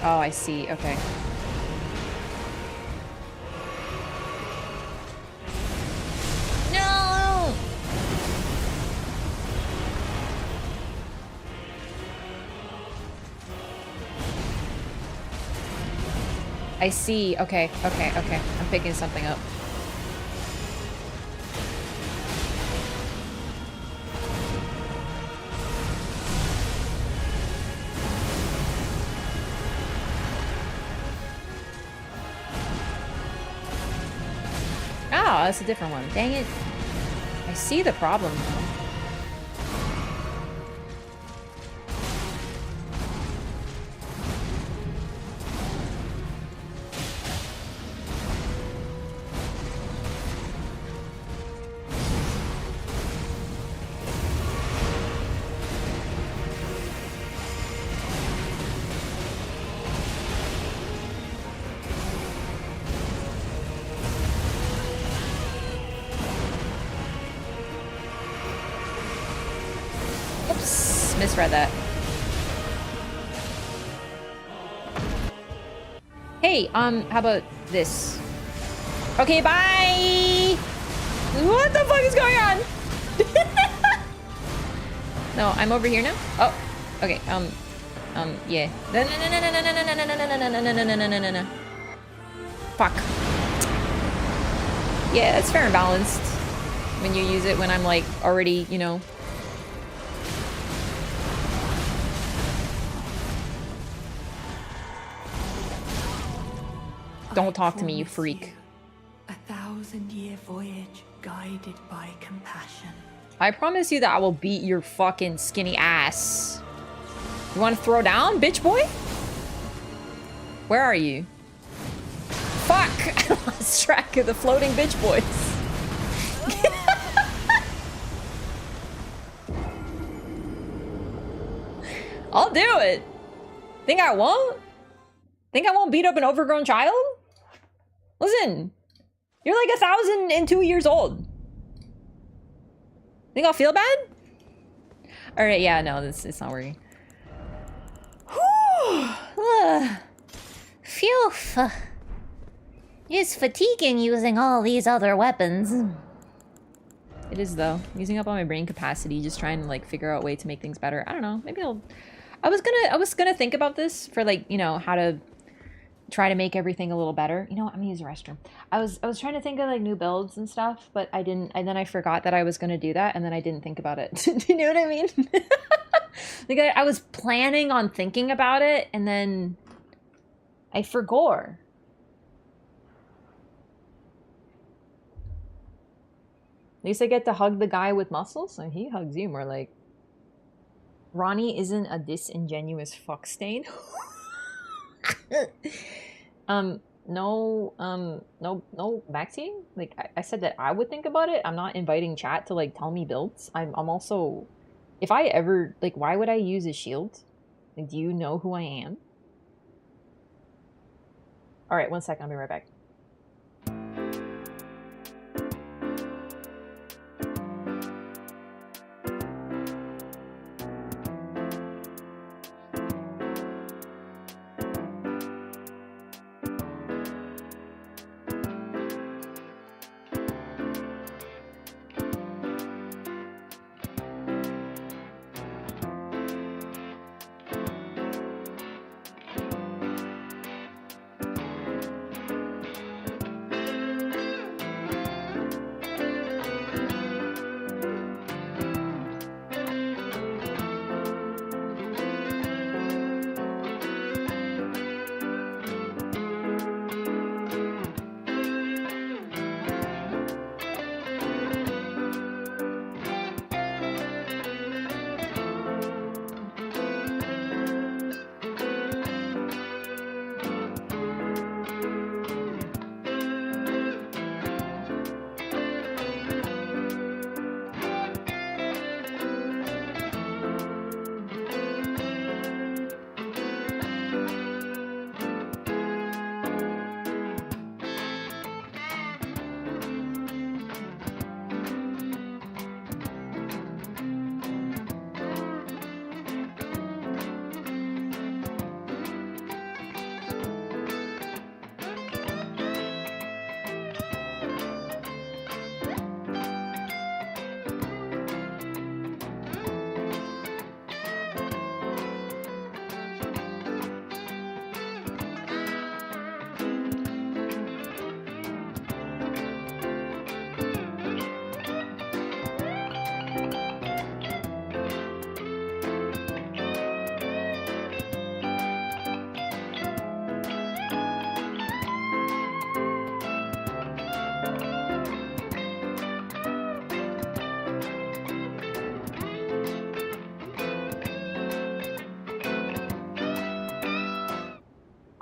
Oh, I see. Okay. No! I see. Okay. I'm picking something up. Oh, that's a different one. Dang it. I see the problem though. Misread that. Hey, how about this? Okay, bye! What the fuck is going on? No, I'm over here now? Oh, okay, yeah. No. Fuck. Yeah, it's fair and balanced when you use it when I'm like already, you know. Don't talk to me, you freak. 1,000-year voyage guided by compassion. I promise you that I will beat your fucking skinny ass. You want to throw down, bitch boy? Where are you? Fuck! I lost track of the floating bitch boys. I'll do it. Think I won't? Think I won't beat up an overgrown child? Listen, you're like 1,002 years old. Think I'll feel bad? All right, yeah, no, it's not working. Phew. It's fatiguing using all these other weapons. It is though. Using up all my brain capacity, just trying to like figure out a way to make things better. I don't know. Maybe I'll. I was gonna think about this for like, you know, how to try to make everything a little better. You know what? I'm gonna use the restroom. I was trying to think of like new builds and stuff, but I didn't, and then I forgot that I was gonna do that, and then I didn't think about it. Do you know what I mean? Like I was planning on thinking about it, and then I forgot. At least I get to hug the guy with muscles, and he hugs you more like. Ronnie isn't a disingenuous fuck stain. No, Maxine? Like, I said that I would think about it. I'm not inviting chat to, like, tell me builds. I'm also... If I ever... Like, why would I use a shield? Like, do you know who I am? Alright, 1 second. I'll be right back.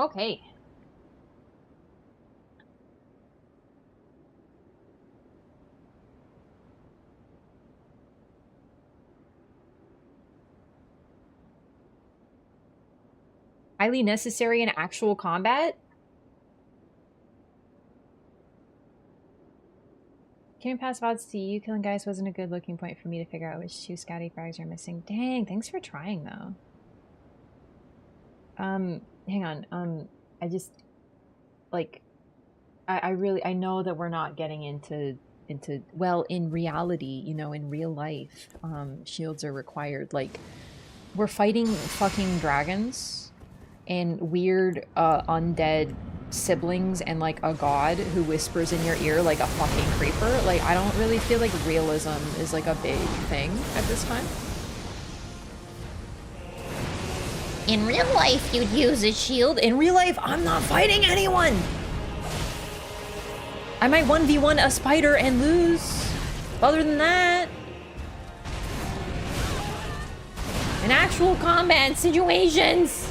Okay. Highly necessary in actual combat? Carrying past VODs to you killing guys wasn't a good looking point for me to figure out which two scouty frags are missing. Dang, thanks for trying though. Hang on. I just like I know that we're not getting into well, in reality, you know, in real life, shields are required. Like, we're fighting fucking dragons and weird undead siblings and like a god who whispers in your ear like a fucking creeper. Like, I don't really feel like realism is like a big thing at this time. In real life, you'd use a shield. In real life, I'm not fighting anyone. I might 1v1 a spider and lose. Other than that, in actual combat situations,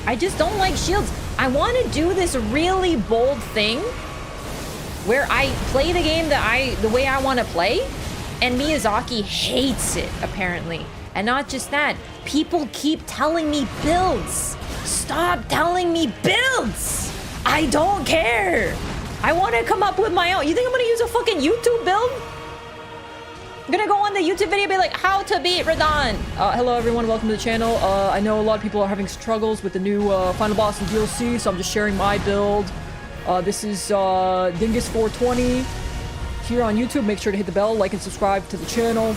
I just don't like shields. I want to do this really bold thing where I play the game the way I want to play, and Miyazaki hates it, apparently. And not just that, people keep telling me builds. Stop telling me builds! I don't care! I want to come up with my own. You think I'm gonna use a fucking YouTube build? I'm gonna go on the YouTube video and be like, how to beat Radon. Hello everyone, welcome to the channel. I know a lot of people are having struggles with the new Final Boss and DLC, so I'm just sharing my build. This is Dingus420 here on YouTube. Make sure to hit the bell, like and subscribe to the channel.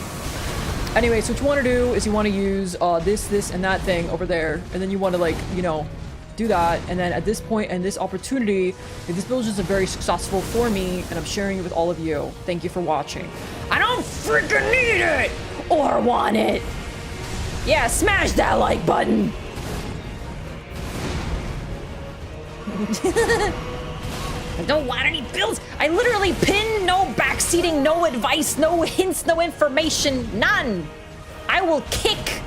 Anyway, so what you want to do is you want to use this, and that thing over there, and then you want to, like, you know, do that. And then at this point and this opportunity, this build is just very successful for me, and I'm sharing it with all of you. Thank you for watching. I don't freaking need it or want it. Yeah, smash that like button. I don't want any builds. I literally pin, no backseating, no advice, no hints, no information, none. I will kick.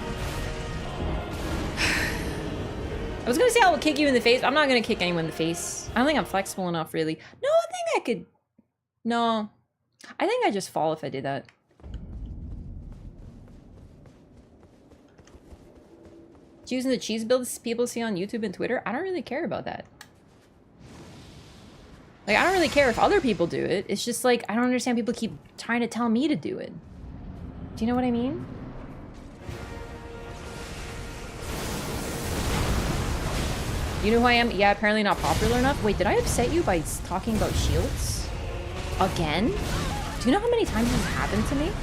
I was gonna say I will kick you in the face. I'm not gonna kick anyone in the face. I don't think I'm flexible enough, really. No, I think I could. No, I think I just fall if I did that. Choosing the cheese builds people see on YouTube and Twitter. I don't really care about that. Like, I don't really care if other people do it. It's just like, I don't understand people keep trying to tell me to do it. Do you know what I mean? You know who I am? Yeah, apparently not popular enough. Wait, did I upset you by talking about shields? Again? Do you know how many times this happened to me?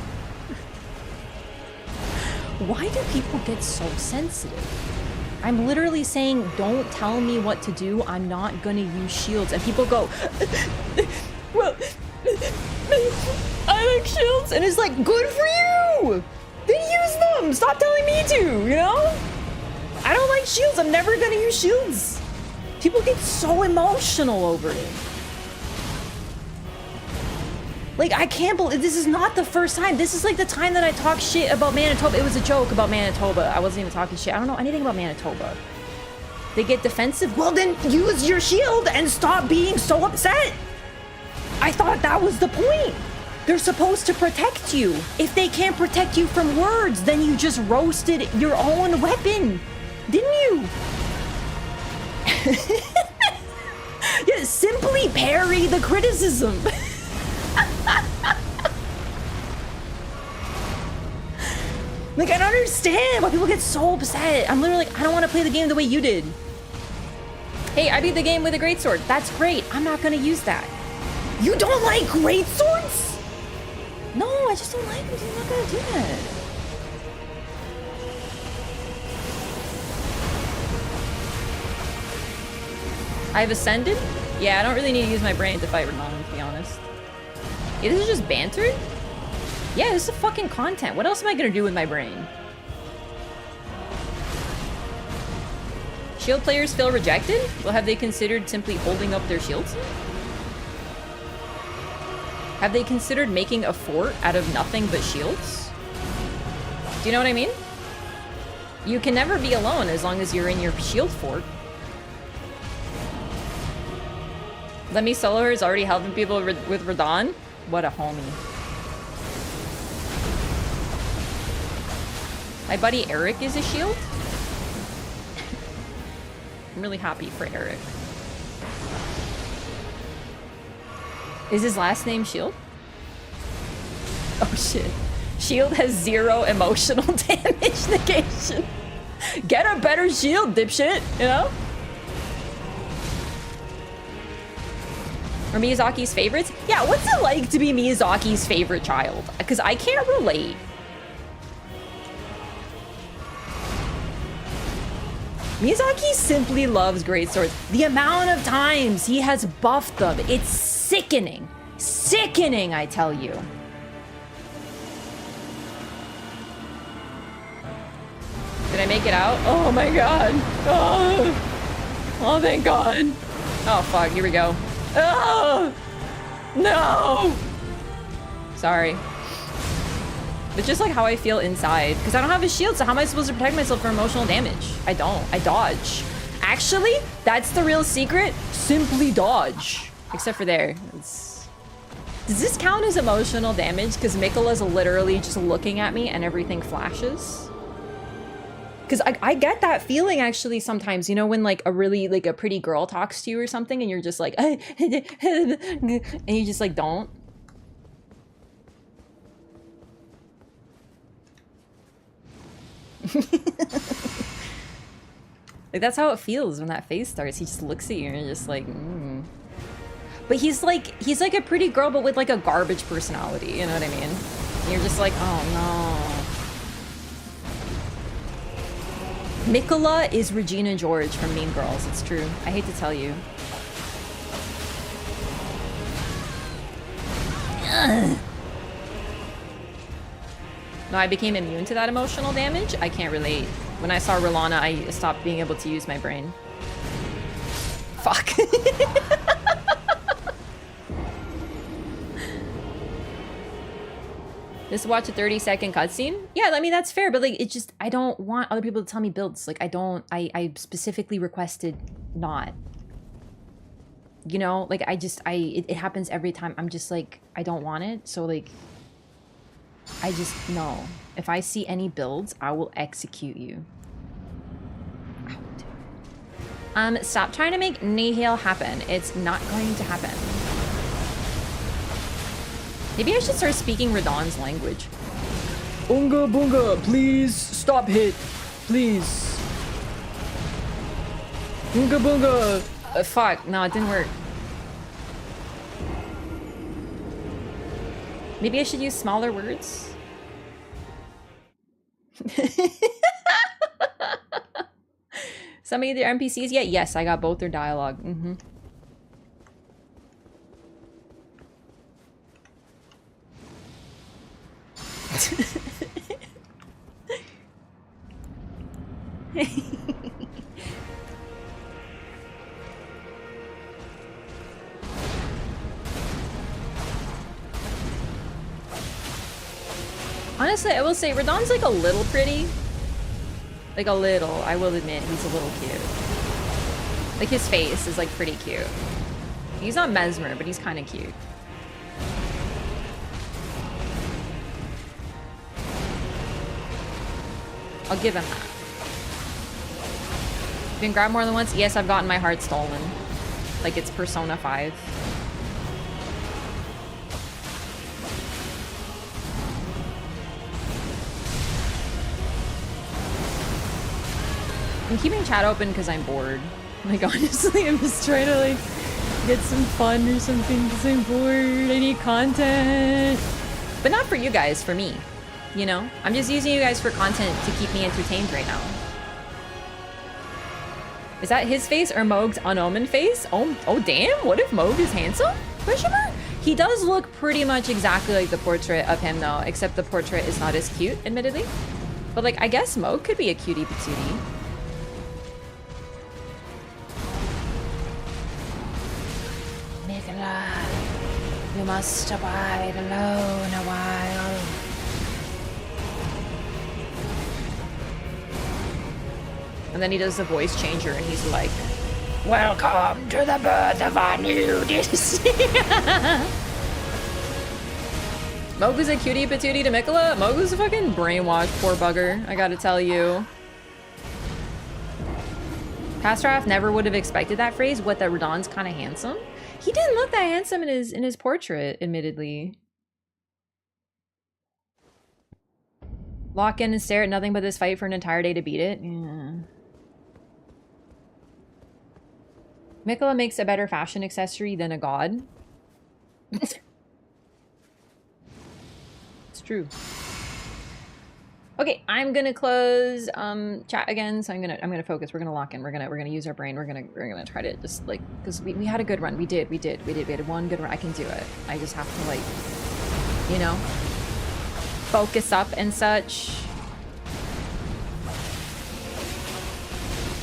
Why do people get so sensitive? I'm literally saying, don't tell me what to do. I'm not gonna use shields. And people go, well, I like shields. And it's like, good for you. Then use them. Stop telling me to, you know? I don't like shields. I'm never gonna use shields. People get so emotional over it. Like, I can't believe this is not the first time. This is like the time that I talked shit about Manitoba. It was a joke about Manitoba. I wasn't even talking shit. I don't know anything about Manitoba. They get defensive. Well, then use your shield and stop being so upset. I thought that was the point. They're supposed to protect you. If they can't protect you from words, then you just roasted your own weapon. Didn't you? Yeah, simply parry the criticism. Like, I don't understand why people get so upset. I'm literally like, I don't want to play the game the way you did. Hey, I beat the game with a greatsword. That's great. I'm not going to use that. You don't like greatswords? No, I just don't like them. I'm not going to do that. I've ascended? Yeah, I don't really need to use my brain to fight Ramon, to be honest. Yeah, this is just banter? Yeah, this is fucking content. What else am I gonna do with my brain? Shield players feel rejected? Well, have they considered simply holding up their shields? Have they considered making a fort out of nothing but shields? Do you know what I mean? You can never be alone as long as you're in your shield fort. Let me solo her is already helping people with Radon. What a homie. My buddy Eric is a shield. I'm really happy for Eric. Is his last name Shield? Oh shit. Shield has 0 emotional damage negation. Get a better shield, dipshit, you know? Or Miyazaki's favorites? Yeah, what's it like to be Miyazaki's favorite child? Because I can't relate. Miyazaki simply loves great swords. The amount of times he has buffed them, it's sickening. Sickening, I tell you. Did I make it out? Oh my god. Oh thank god. Oh fuck, here we go. Oh! No! Sorry. It's just like how I feel inside. Because I don't have a shield, so how am I supposed to protect myself from emotional damage? I don't. I dodge. Actually, that's the real secret. Simply dodge. Except for there. Does this count as emotional damage? Because Miquela's literally just looking at me and everything flashes. Because I get that feeling actually sometimes, you know, when like a really, like a pretty girl talks to you or something and you're just like, and you just like don't. Like that's how it feels when that phase starts. He just looks at you and you're just like, But he's like a pretty girl but with like a garbage personality, you know what I mean? And you're just like, oh no. Miquela is Regina George from Mean Girls. It's true. I hate to tell you. Ugh. No, I became immune to that emotional damage. I can't relate. When I saw Rolana, I stopped being able to use my brain. Fuck. Just watch a 30-second cutscene? Yeah, I mean, that's fair, but like, it's just, I don't want other people to tell me builds. Like, I specifically requested not. You know, like, it happens every time. I'm just like, I don't want it. So like, I just, no. If I see any builds, I will execute you. I will do it. Stop trying to make Nihil happen. It's not going to happen. Maybe I should start speaking Radon's language. Unga bunga, please stop hit. Please. Unga bunga. Fuck, no, it didn't work. Maybe I should use smaller words. Some of their NPCs yet? Yes, I got both their dialogue. Mm-hmm. Honestly, I will say Radon's like a little pretty. Like a little, I will admit, he's a little cute. Like his face is like pretty cute. He's not Mesmer, but he's kind of cute. I'll give him that. You been grabbed more than once? Yes, I've gotten my heart stolen. Like it's Persona 5. I'm keeping chat open because I'm bored. Like honestly, I'm just trying to like get some fun or something because I'm bored. I need content. But not for you guys, for me. You know? I'm just using you guys for content to keep me entertained right now. Is that his face or Moog's unomened face? Oh damn, what if Moog is handsome? Question mark? He does look pretty much exactly like the portrait of him though, except the portrait is not as cute, admittedly. But like, I guess Moog could be a cutie patootie. Nicola, you must abide alone a while. And then he does the voice changer and he's like, welcome to the birth of our new dynasty. Mogu's a cutie patootie to Mikola. Mogu's a fucking brainwashed poor bugger, I gotta tell you. Pastraf never would have expected that phrase. What, that Radahn's kind of handsome? He didn't look that handsome in his portrait, admittedly. Lock in and stare at nothing but this fight for an entire day to beat it? Yeah. Mikola makes a better fashion accessory than a god. It's true. Okay, I'm gonna close chat again, so I'm gonna focus. We're gonna lock in. We're gonna use our brain. We're gonna try to just like, because we had a good run. We had one good run. I can do it. I just have to, like, you know, focus up and such.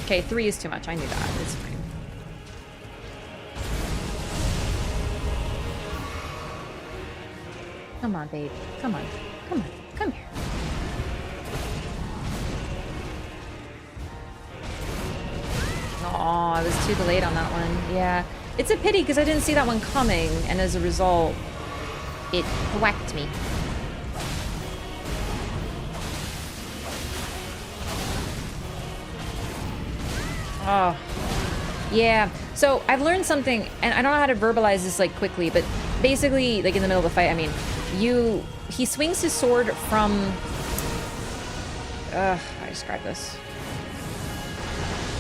Okay, 3 is too much. I knew that. It's fine. Come on, babe. Come on. Come on. Come here. Oh, I was too delayed on that one. Yeah. It's a pity because I didn't see that one coming, and as a result, it whacked me. Oh. Yeah. So I've learned something, and I don't know how to verbalize this like quickly, but basically, like in the middle of the fight, I mean, he swings his sword from, how do I describe this?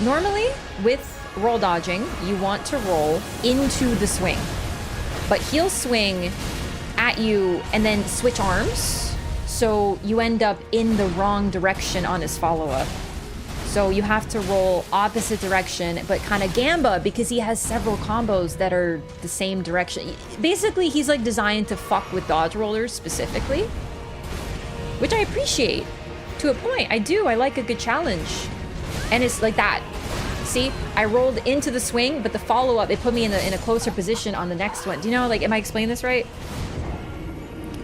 Normally, with roll dodging, you want to roll into the swing, but he'll swing at you and then switch arms, so you end up in the wrong direction on his follow-up. So you have to roll opposite direction, but kind of gamba, because he has several combos that are the same direction. Basically, he's like designed to fuck with dodge rollers specifically, which I appreciate to a point. I do. I like a good challenge. And it's like that. See, I rolled into the swing, but the follow-up, it put me in a closer position on the next one. Do you know, like, am I explaining this right?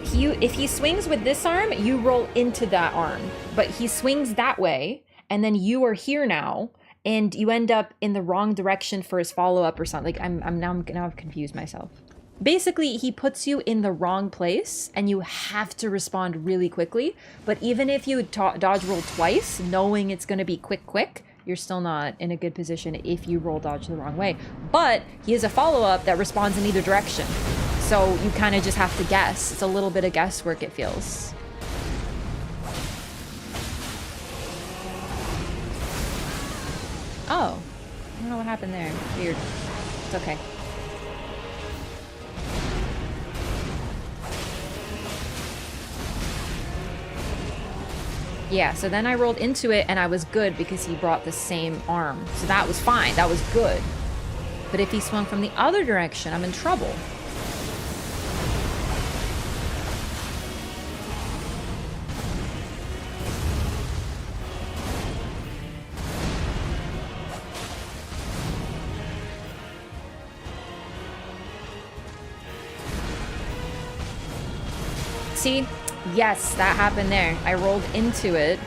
If he swings with this arm, you roll into that arm, but he swings that way, and then you are here now, and you end up in the wrong direction for his follow-up or something. Like, I've confused myself. Basically, he puts you in the wrong place, and you have to respond really quickly. But even if you dodge roll twice, knowing it's going to be quick, you're still not in a good position if you roll dodge the wrong way. But he has a follow-up that responds in either direction. So you kind of just have to guess. It's a little bit of guesswork, it feels. Oh, I don't know what happened there. Weird. It's okay. Yeah, so then I rolled into it and I was good because he brought the same arm. So that was fine. That was good. But if he swung from the other direction, I'm in trouble. See? Yes, that happened there. I rolled into it.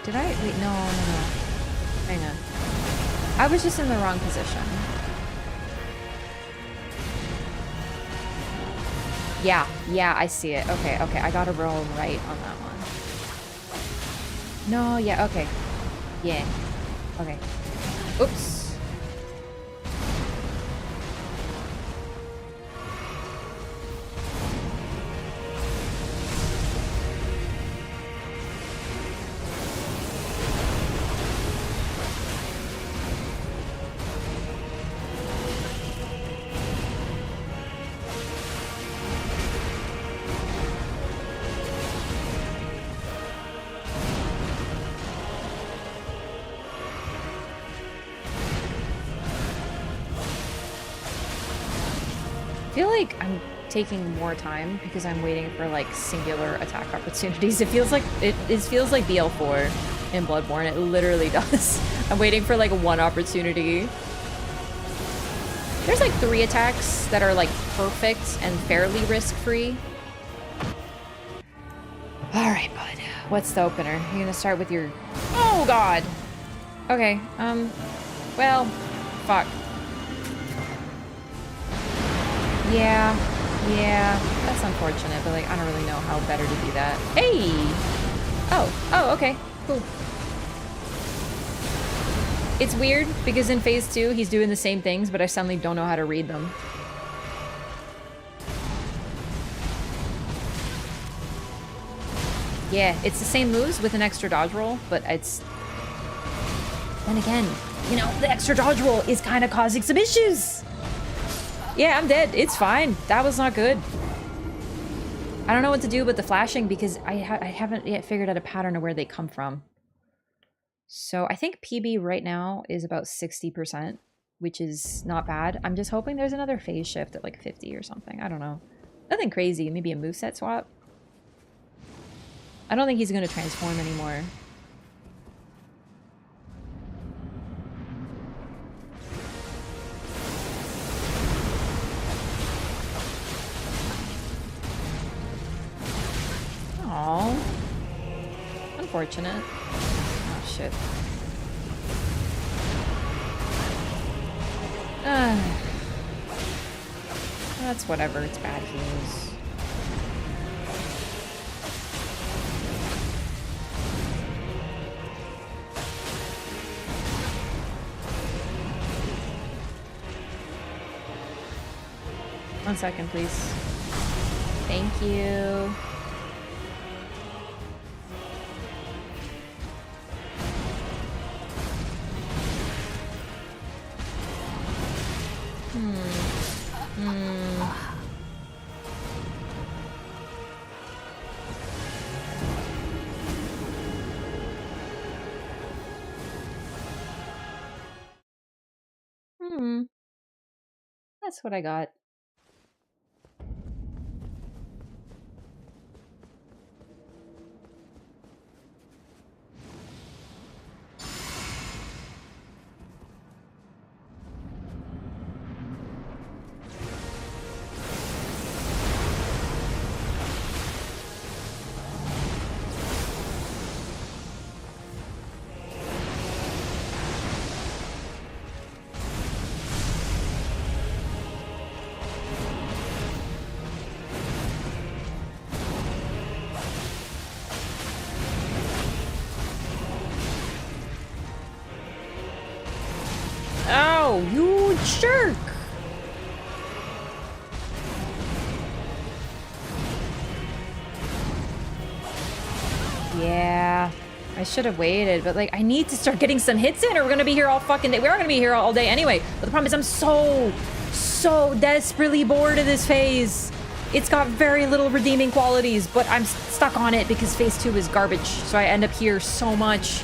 Did I? Wait, no. Hang on. I was just in the wrong position. Yeah, I see it. Okay, I gotta roll right on that one. No, yeah, okay. Yeah. Okay. Oops. I feel like I'm taking more time because I'm waiting for like singular attack opportunities. It feels like BL4 in Bloodborne. It literally does. I'm waiting for like one opportunity. There's like 3 attacks that are like perfect and fairly risk-free. All right, bud. What's the opener? You're gonna start with your... Oh, God! Okay, well, fuck. Yeah, that's unfortunate, but, like, I don't really know how better to do that. Hey! Oh, okay, cool. It's weird, because in phase 2, he's doing the same things, but I suddenly don't know how to read them. Yeah, it's the same moves with an extra dodge roll, but it's... Then again, you know, the extra dodge roll is kind of causing some issues! Yeah, I'm dead. It's fine. That was not good. I don't know what to do with the flashing because I haven't yet figured out a pattern of where they come from. So I think PB right now is about 60%, which is not bad. I'm just hoping there's another phase shift at like 50 or something. I don't know. Nothing crazy. Maybe a moveset swap. I don't think he's going to transform anymore. Aww. Unfortunate. Oh, shit. That's whatever. It's bad heals. One second, please. Thank you. That's what I got. Oh, you jerk! Yeah, I should have waited, but like I need to start getting some hits in or we're gonna be here all fucking day. We are gonna be here all day anyway. But the problem is I'm so desperately bored of this phase. It's got very little redeeming qualities, but I'm stuck on it because phase 2 is garbage. So I end up here so much.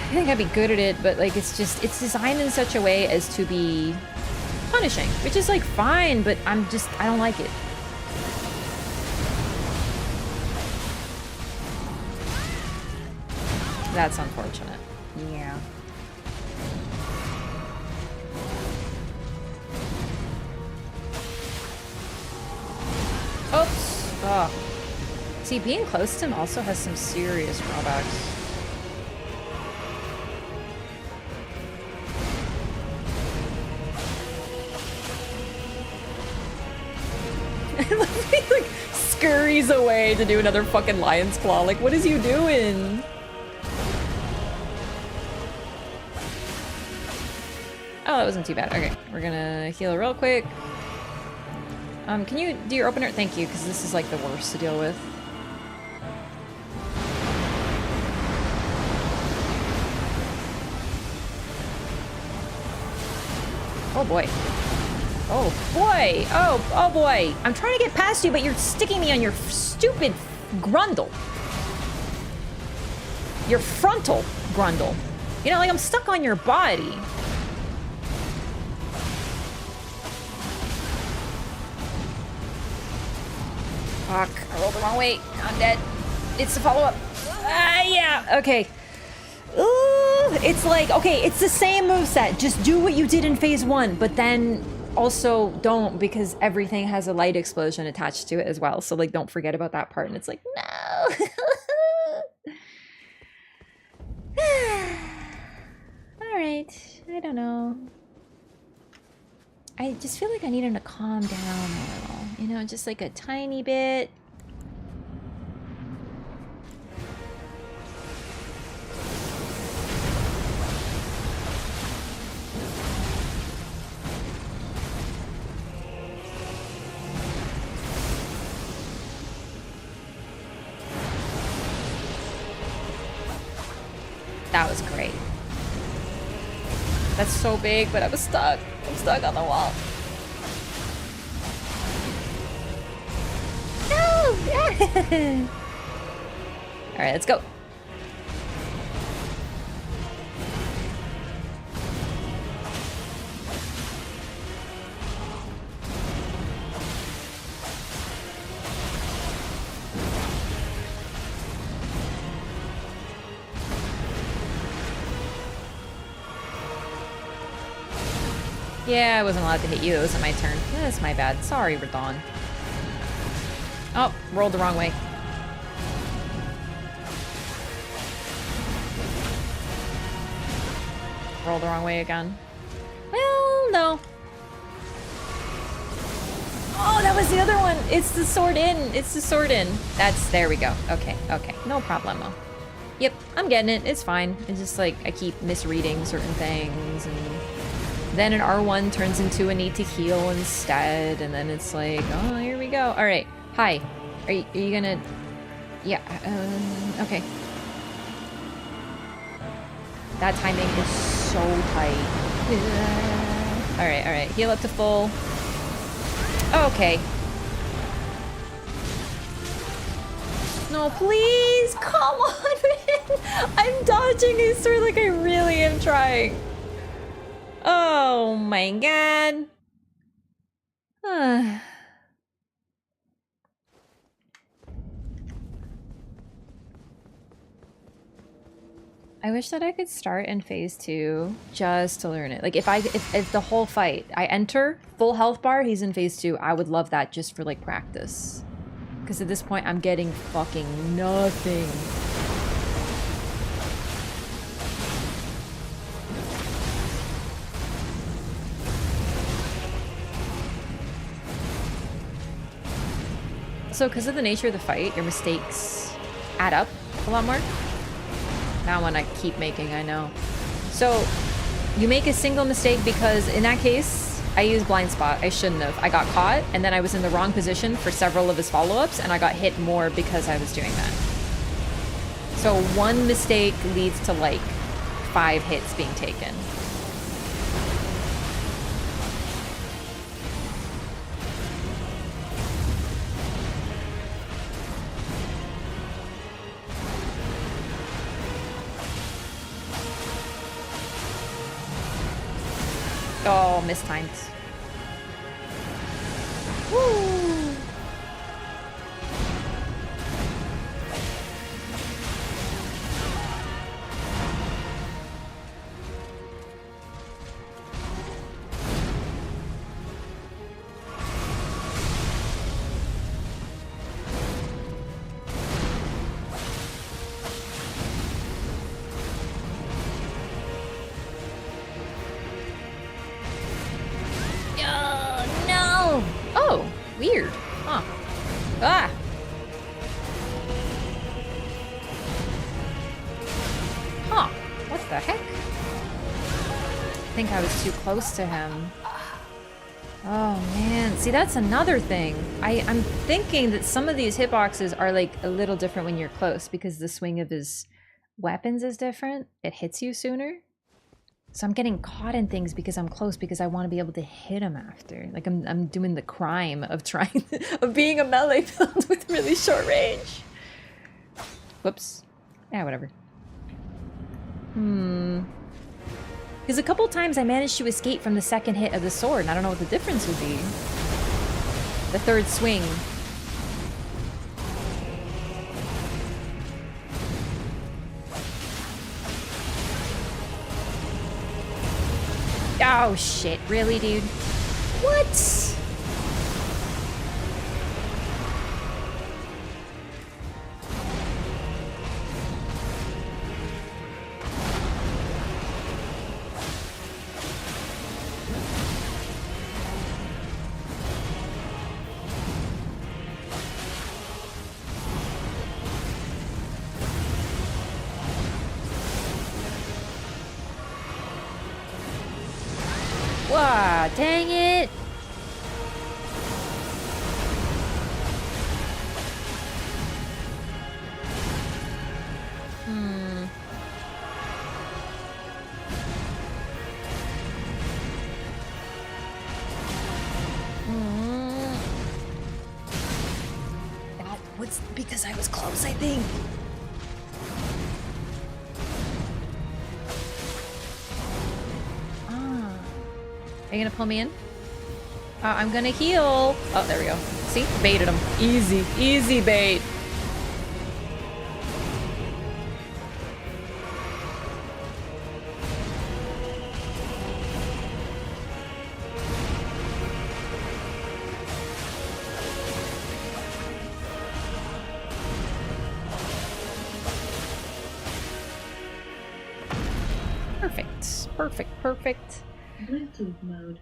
I think I'd be good at it, but like it's designed in such a way as to be punishing, which is like fine, but I don't like it. That's unfortunate. Yeah. Oops. Oh. See, being close to him also has some serious drawbacks. He like scurries away to do another fucking lion's claw. Like, what is you doing? Oh, that wasn't too bad. Okay, we're gonna heal real quick. Can you do your opener? Thank you, because this is like the worst to deal with. Oh boy. Oh boy! Oh boy! I'm trying to get past you, but you're sticking me on your stupid grundle. Your frontal grundle. You know, like I'm stuck on your body. Fuck, I rolled the wrong way. I'm dead. It's the follow-up. Yeah, okay. Ooh, it's like, okay, it's the same moveset. Just do what you did in phase 1, but then also don't, because everything has a light explosion attached to it as well. So like, don't forget about that part. And it's like, no. All right. I don't know. I just feel like I need him to calm down a little. You know, just like a tiny bit. That was great. That's so big, but I was stuck. I'm stuck on the wall. No! Alright, let's go. Yeah, I wasn't allowed to hit you. It wasn't my turn. That's my bad. Sorry, Radon. Oh, rolled the wrong way. Rolled the wrong way again. Well, no. Oh, that was the other one. It's the sword in. It's the sword in. There we go. Okay, okay. No problemo. Yep, I'm getting it. It's fine. It's just like I keep misreading certain things, and then an R1 turns into a need to heal instead, and then it's like, oh, here we go. All right. Hi. Are you gonna... Yeah, okay. That timing is so tight. All right. Heal up to full. Okay. No, please! Come on, man! I'm dodging his sword like I really am trying. Oh my god. I wish that I could start in phase 2 just to learn it. Like if the whole fight, I enter, full health bar, he's in phase 2, I would love that just for like practice. Because at this point I'm getting fucking nothing. So because of the nature of the fight, your mistakes add up a lot more. That one I keep making, I know. So you make a single mistake because in that case, I used blind spot. I shouldn't have. I got caught and then I was in the wrong position for several of his follow-ups and I got hit more because I was doing that. So one mistake leads to like 5 hits being taken. Oh, mistimed. Woo! Weird. Huh. Ah! Huh. What the heck? I think I was too close to him. Oh man. See, that's another thing. I'm thinking that some of these hitboxes are like a little different when you're close because the swing of his weapons is different. It hits you sooner. So I'm getting caught in things because I'm close because I want to be able to hit him after. Like I'm doing the crime of trying of being a melee build with really short range. Whoops. Yeah, whatever. Because a couple times I managed to escape from the second hit of the sword, and I don't know what the difference would be. The third swing. Oh shit, really, dude? What? God dang it! That was because I was close, I think. Are you gonna pull me in? I'm gonna heal. Oh, there we go. See? Baited him. Easy. Easy bait. Perfect. Perfect. Perfect. Bluetooth mode.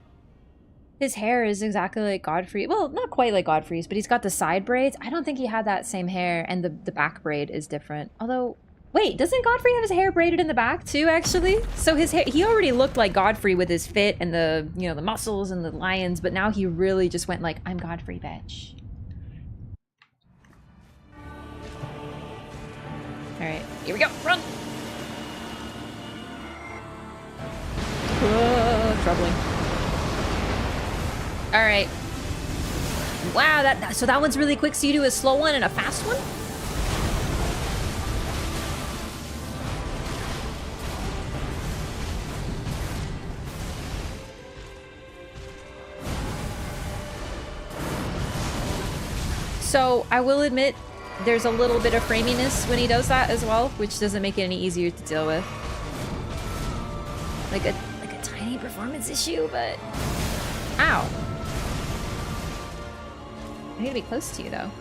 His hair is exactly like Godfrey. Well, not quite like Godfrey's, but he's got the side braids. I don't think he had that same hair, and the back braid is different. Although, wait, doesn't Godfrey have his hair braided in the back too, actually? So his hair, he already looked like Godfrey with his fit and the, you know, the muscles and the lions, but now he really just went like, I'm Godfrey, bitch. All right, here we go, run! Whoa, troubling. All right. Wow, so that one's really quick. So you do a slow one and a fast one? So I will admit, there's a little bit of framiness when he does that as well, which doesn't make it any easier to deal with. Like a tiny performance issue, but ow. I need to be close to you, though.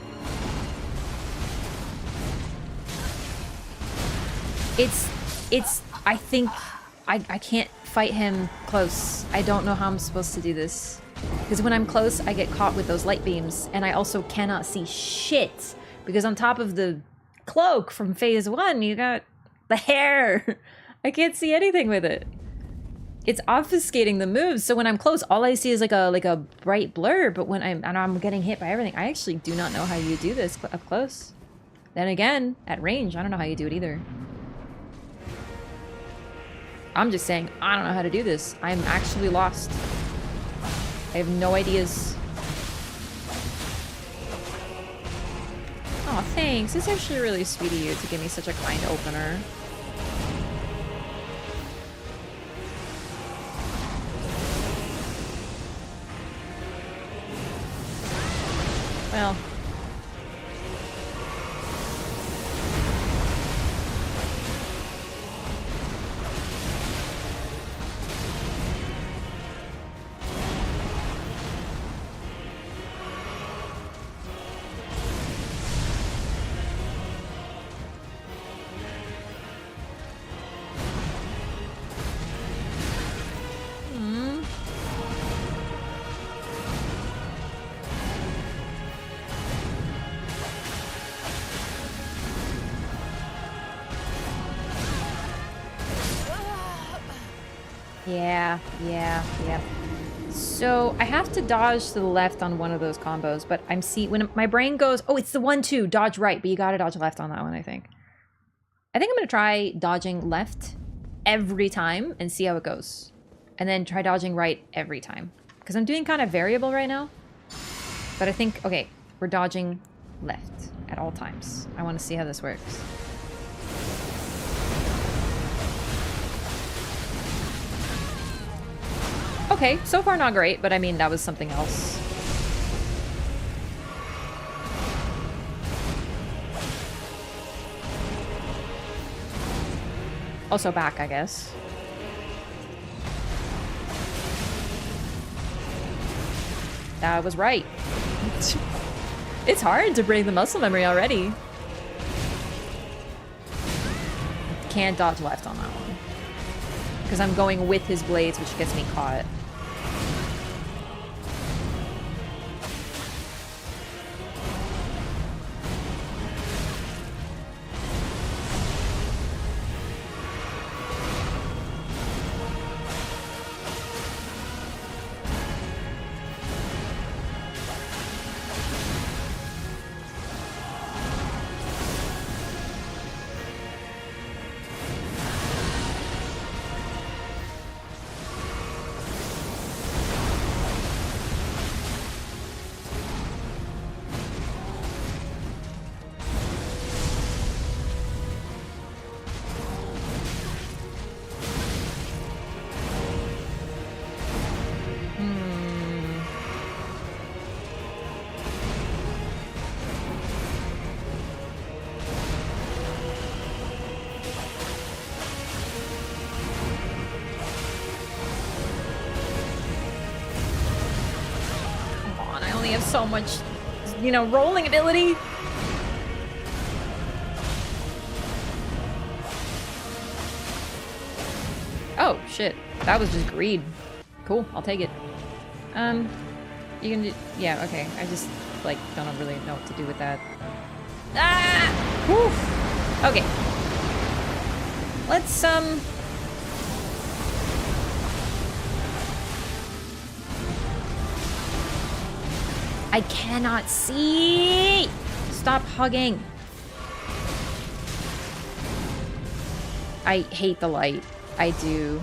I think I can't fight him close. I don't know how I'm supposed to do this. Because when I'm close, I get caught with those light beams, and I also cannot see shit. Because on top of the cloak from phase 1, you got the hair. I can't see anything with it. It's obfuscating the moves, so when I'm close, all I see is like a bright blur, but when I'm getting hit by everything, I actually do not know how you do this up close. Then again, at range, I don't know how you do it either. I'm just saying, I don't know how to do this. I'm actually lost. I have no ideas. Oh, thanks. It's actually really sweet of you to give me such a kind opener. Well. Yeah. So I have to dodge to the left on one of those combos, but when my brain goes, oh, it's the 1-2, dodge right, but you gotta dodge left on that one, I think. I'm gonna try dodging left every time and see how it goes. And then try dodging right every time. Because I'm doing kind of variable right now. But I think, okay, we're dodging left at all times. I want to see how this works. Okay, so far not great, but I mean, that was something else. Also back, I guess. That was right. It's hard to bring the muscle memory already. Can't dodge left on that one. Because I'm going with his blades, which gets me caught. so much, you know, rolling ability. Oh, shit. That was just greed. Cool, I'll take it. You can do... Yeah, okay. I just, like, don't really know what to do with that. Ah! Whew. Okay. Let's, I cannot see! Stop hugging. I hate the light. I do.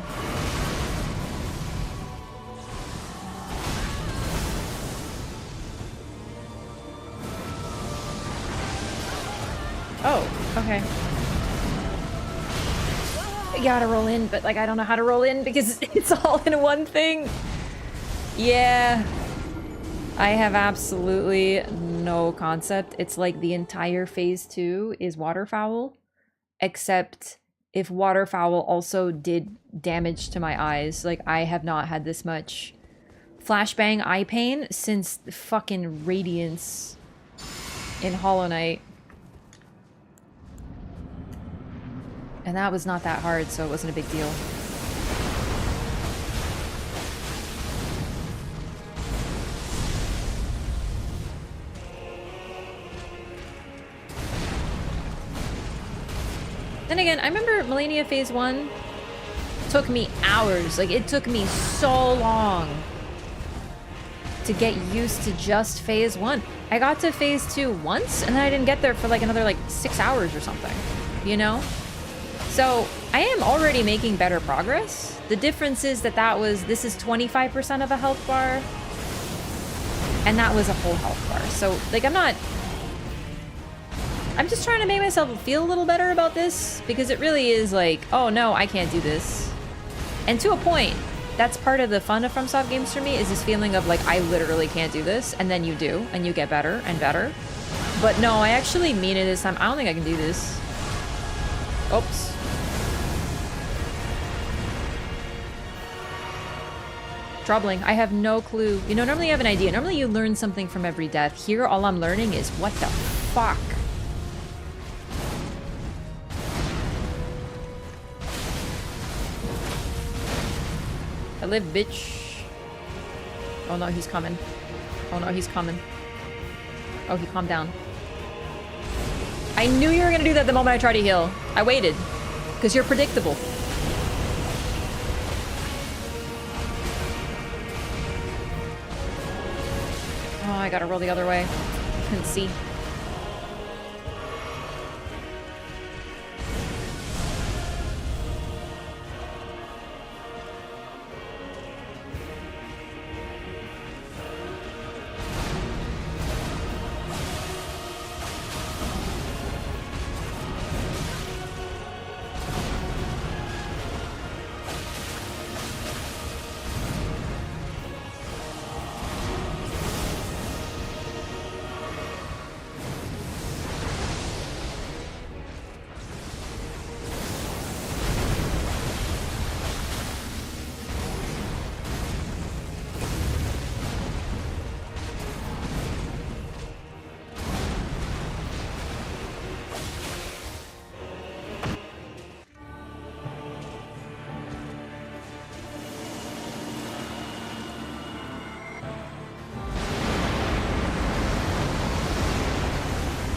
Oh, okay. I gotta roll in, but like I don't know how to roll in because it's all in one thing. Yeah. I have absolutely no concept. It's like the entire phase 2 is waterfowl, except if waterfowl also did damage to my eyes. Like I have not had this much flashbang eye pain since fucking Radiance in Hollow Knight. And that was not that hard, so it wasn't a big deal. Then again, I remember Melania Phase 1 took me hours. Like, it took me so long to get used to just Phase 1. I got to Phase 2 once, and then I didn't get there for like another like 6 hours or something, you know? So, I am already making better progress. The difference is that this is 25% of a health bar, and that was a whole health bar. So, like, I'm just trying to make myself feel a little better about this, because it really is like, oh no, I can't do this. And to a point, that's part of the fun of FromSoft games for me, is this feeling of like, I literally can't do this, and then you do, and you get better and better. But no, I actually mean it this time. I don't think I can do this. Oops. Troubling. I have no clue. You know, normally you have an idea. Normally you learn something from every death. Here, all I'm learning is, what the fuck? I live, bitch. Oh no, he's coming. Oh no, he's coming. Oh, he calmed down. I knew you were gonna do that the moment I tried to heal. I waited. Because you're predictable. Oh, I gotta roll the other way. Couldn't see.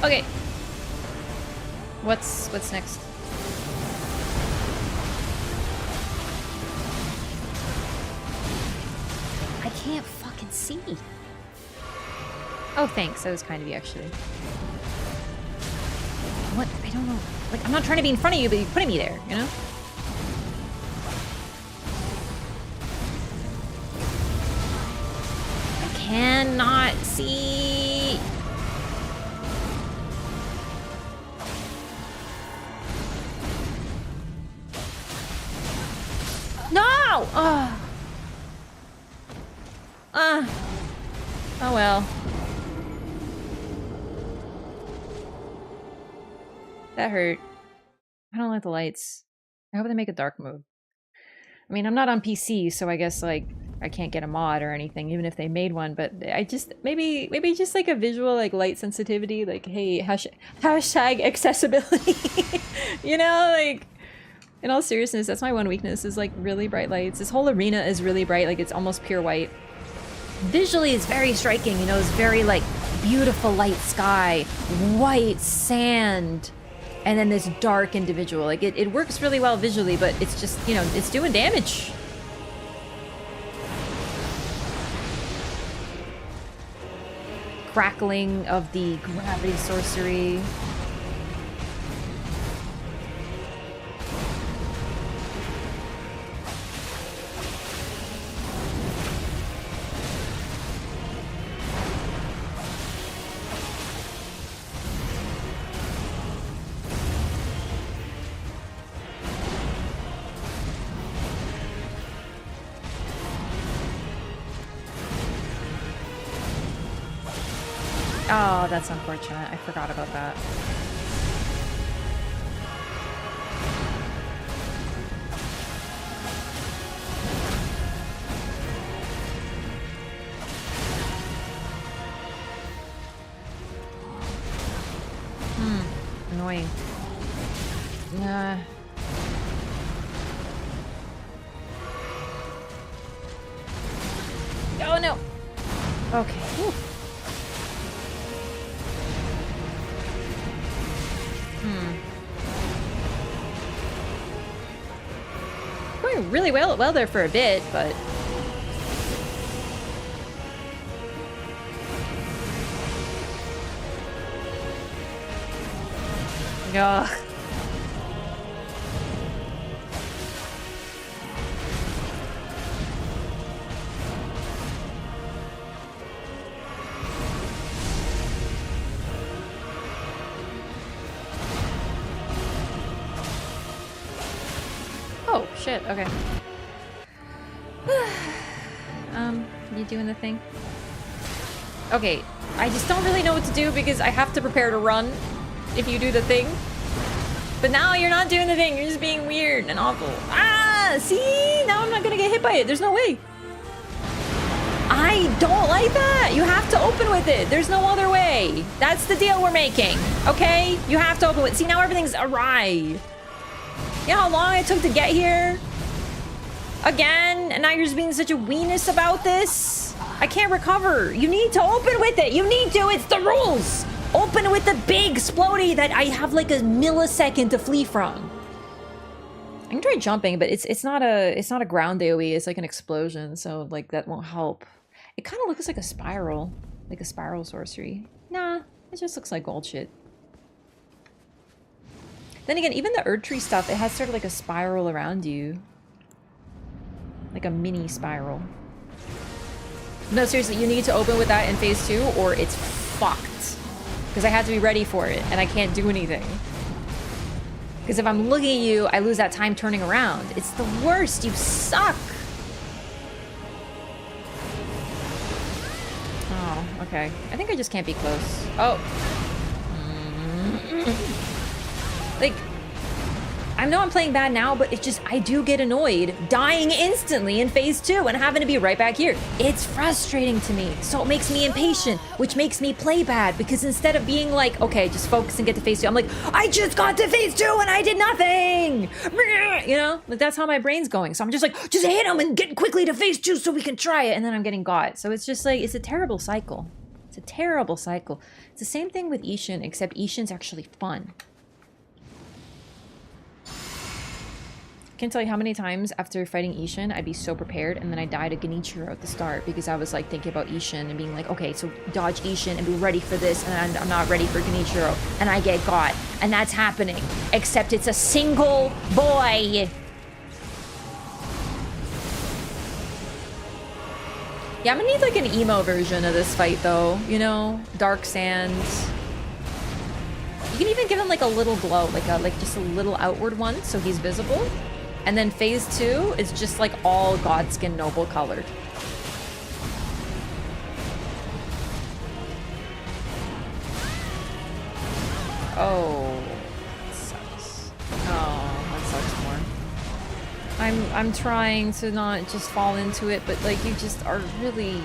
Okay. What's next? I can't fucking see. Oh, thanks. That was kind of you, actually. What? I don't know. Like, I'm not trying to be in front of you, but you're putting me there, you know? I cannot see. No! Oh. Oh well. That hurt. I don't like the lights. I hope they make a dark mode. I mean, I'm not on PC, so I guess, like, I can't get a mod or anything, even if they made one. But I just maybe just like a visual like light sensitivity, like hey hashtag accessibility, you know, like. In all seriousness, that's my one weakness is like really bright lights. This whole arena is really bright, like it's almost pure white. Visually, it's very striking, you know, it's very like beautiful light sky, white sand, and then this dark individual. Like it works really well visually, but it's just, you know, it's doing damage. Crackling of the gravity sorcery. Oh, that's unfortunate. I forgot about that. Annoying. Nah. Oh no. Okay. Whew. Going really well there for a bit, but ugh. Oh, shit, okay. You doing the thing? Okay, I just don't really know what to do because I have to prepare to run if you do the thing. But now you're not doing the thing, you're just being weird and awful. Ah, see? Now I'm not gonna get hit by it, there's no way. I don't like that. You have to open with it. There's no other way. That's the deal we're making, okay? You have to open with it. See, now everything's awry. You know how long it took to get here? Again? And now you're just being such a weenus about this? I can't recover. You need to open with it. You need to. It's the rules. Open with the big splody that I have like a millisecond to flee from. I can try jumping, but it's not a ground AoE. It's like an explosion, so like that won't help. It kind of looks like a spiral sorcery. Nah, it just looks like gold shit. Then again, even the Erd Tree stuff, it has sort of like a spiral around you. Like a mini spiral. No, seriously, you need to open with that in phase 2 or it's fucked. Because I have to be ready for it and I can't do anything. Because if I'm looking at you, I lose that time turning around. It's the worst, you suck! Oh, okay. I think I just can't be close. Oh. Like, I know I'm playing bad now, but it's just, I do get annoyed dying instantly in phase 2 and having to be right back here. It's frustrating to me, so it makes me impatient, which makes me play bad, because instead of being like, okay, just focus and get to phase 2, I'm like, I just got to phase 2 and I did nothing! You know? Like, that's how my brain's going. So I'm just like, just hit him and get quickly to phase 2 so we can try it, and then I'm getting got. So it's just like, it's a terrible cycle. It's a terrible cycle. It's the same thing with Ishin, except Ishin's actually fun. I can't tell you how many times after fighting Ishin, I'd be so prepared, and then I died to Genichiro at the start because I was like thinking about Ishin and being like, okay, so dodge Ishin and be ready for this, and I'm not ready for Genichiro, and I get got, and that's happening. Except it's a single boy. Yeah, I'm gonna need like an emo version of this fight though, you know? Dark Sands. You can even give him like a little glow, like just a little outward one so he's visible. And then phase 2 is just like all Godskin Noble colored. Oh, that sucks. Oh, that sucks more. I'm trying to not just fall into it, but like you just are really.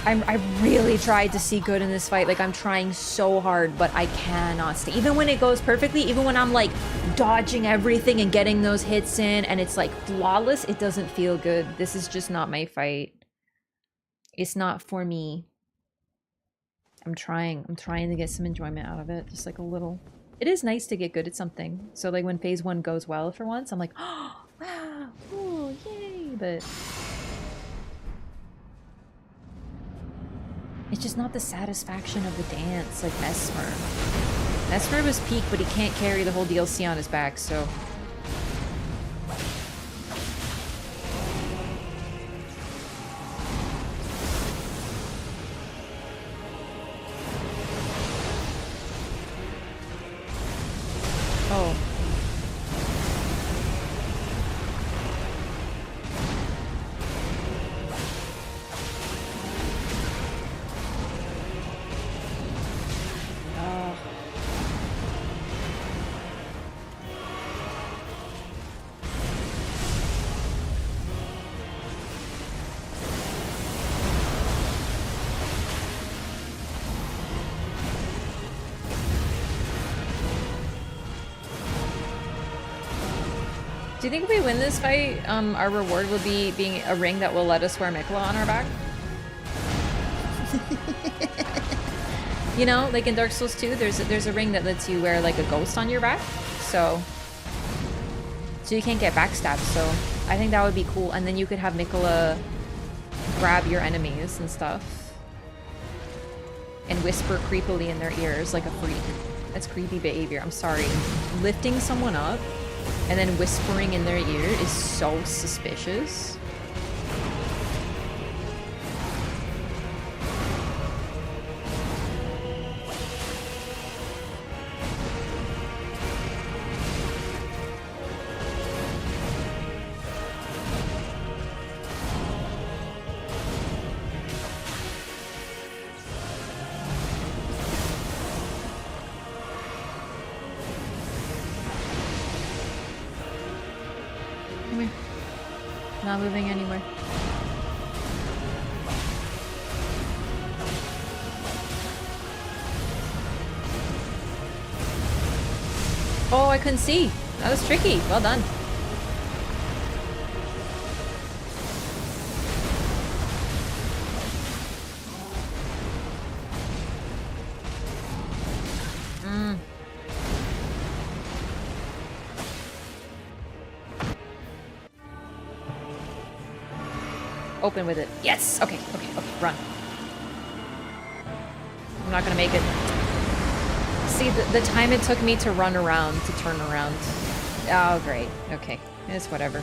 I really tried to see good in this fight. Like I'm trying so hard, but I cannot stay. Even when it goes perfectly, even when I'm like dodging everything and getting those hits in, and it's like flawless, it doesn't feel good. This is just not my fight. It's not for me. I'm trying to get some enjoyment out of it, just like a little. It is nice to get good at something. So like when phase 1 goes well for once, I'm like, oh, wow, ooh, yay, but it's just not the satisfaction of the dance like Mesmer. Mesmer was peak, but he can't carry the whole DLC on his back, so. Oh. Do you think if we win this fight, our reward will be being a ring that will let us wear Mikola on our back? You know, like in Dark Souls 2, there's a ring that lets you wear like a ghost on your back, so you can't get backstabbed. So I think that would be cool, and then you could have Mikola grab your enemies and stuff, and whisper creepily in their ears like a freak. That's creepy behavior. I'm sorry. Lifting someone up and then whispering in their ear is so suspicious. Not moving anywhere. Oh, I couldn't see. That was tricky. Well done. Open with it. Yes! Okay, run. I'm not gonna make it. See, the time it took me to run around, to turn around. Oh, great. Okay. It's whatever.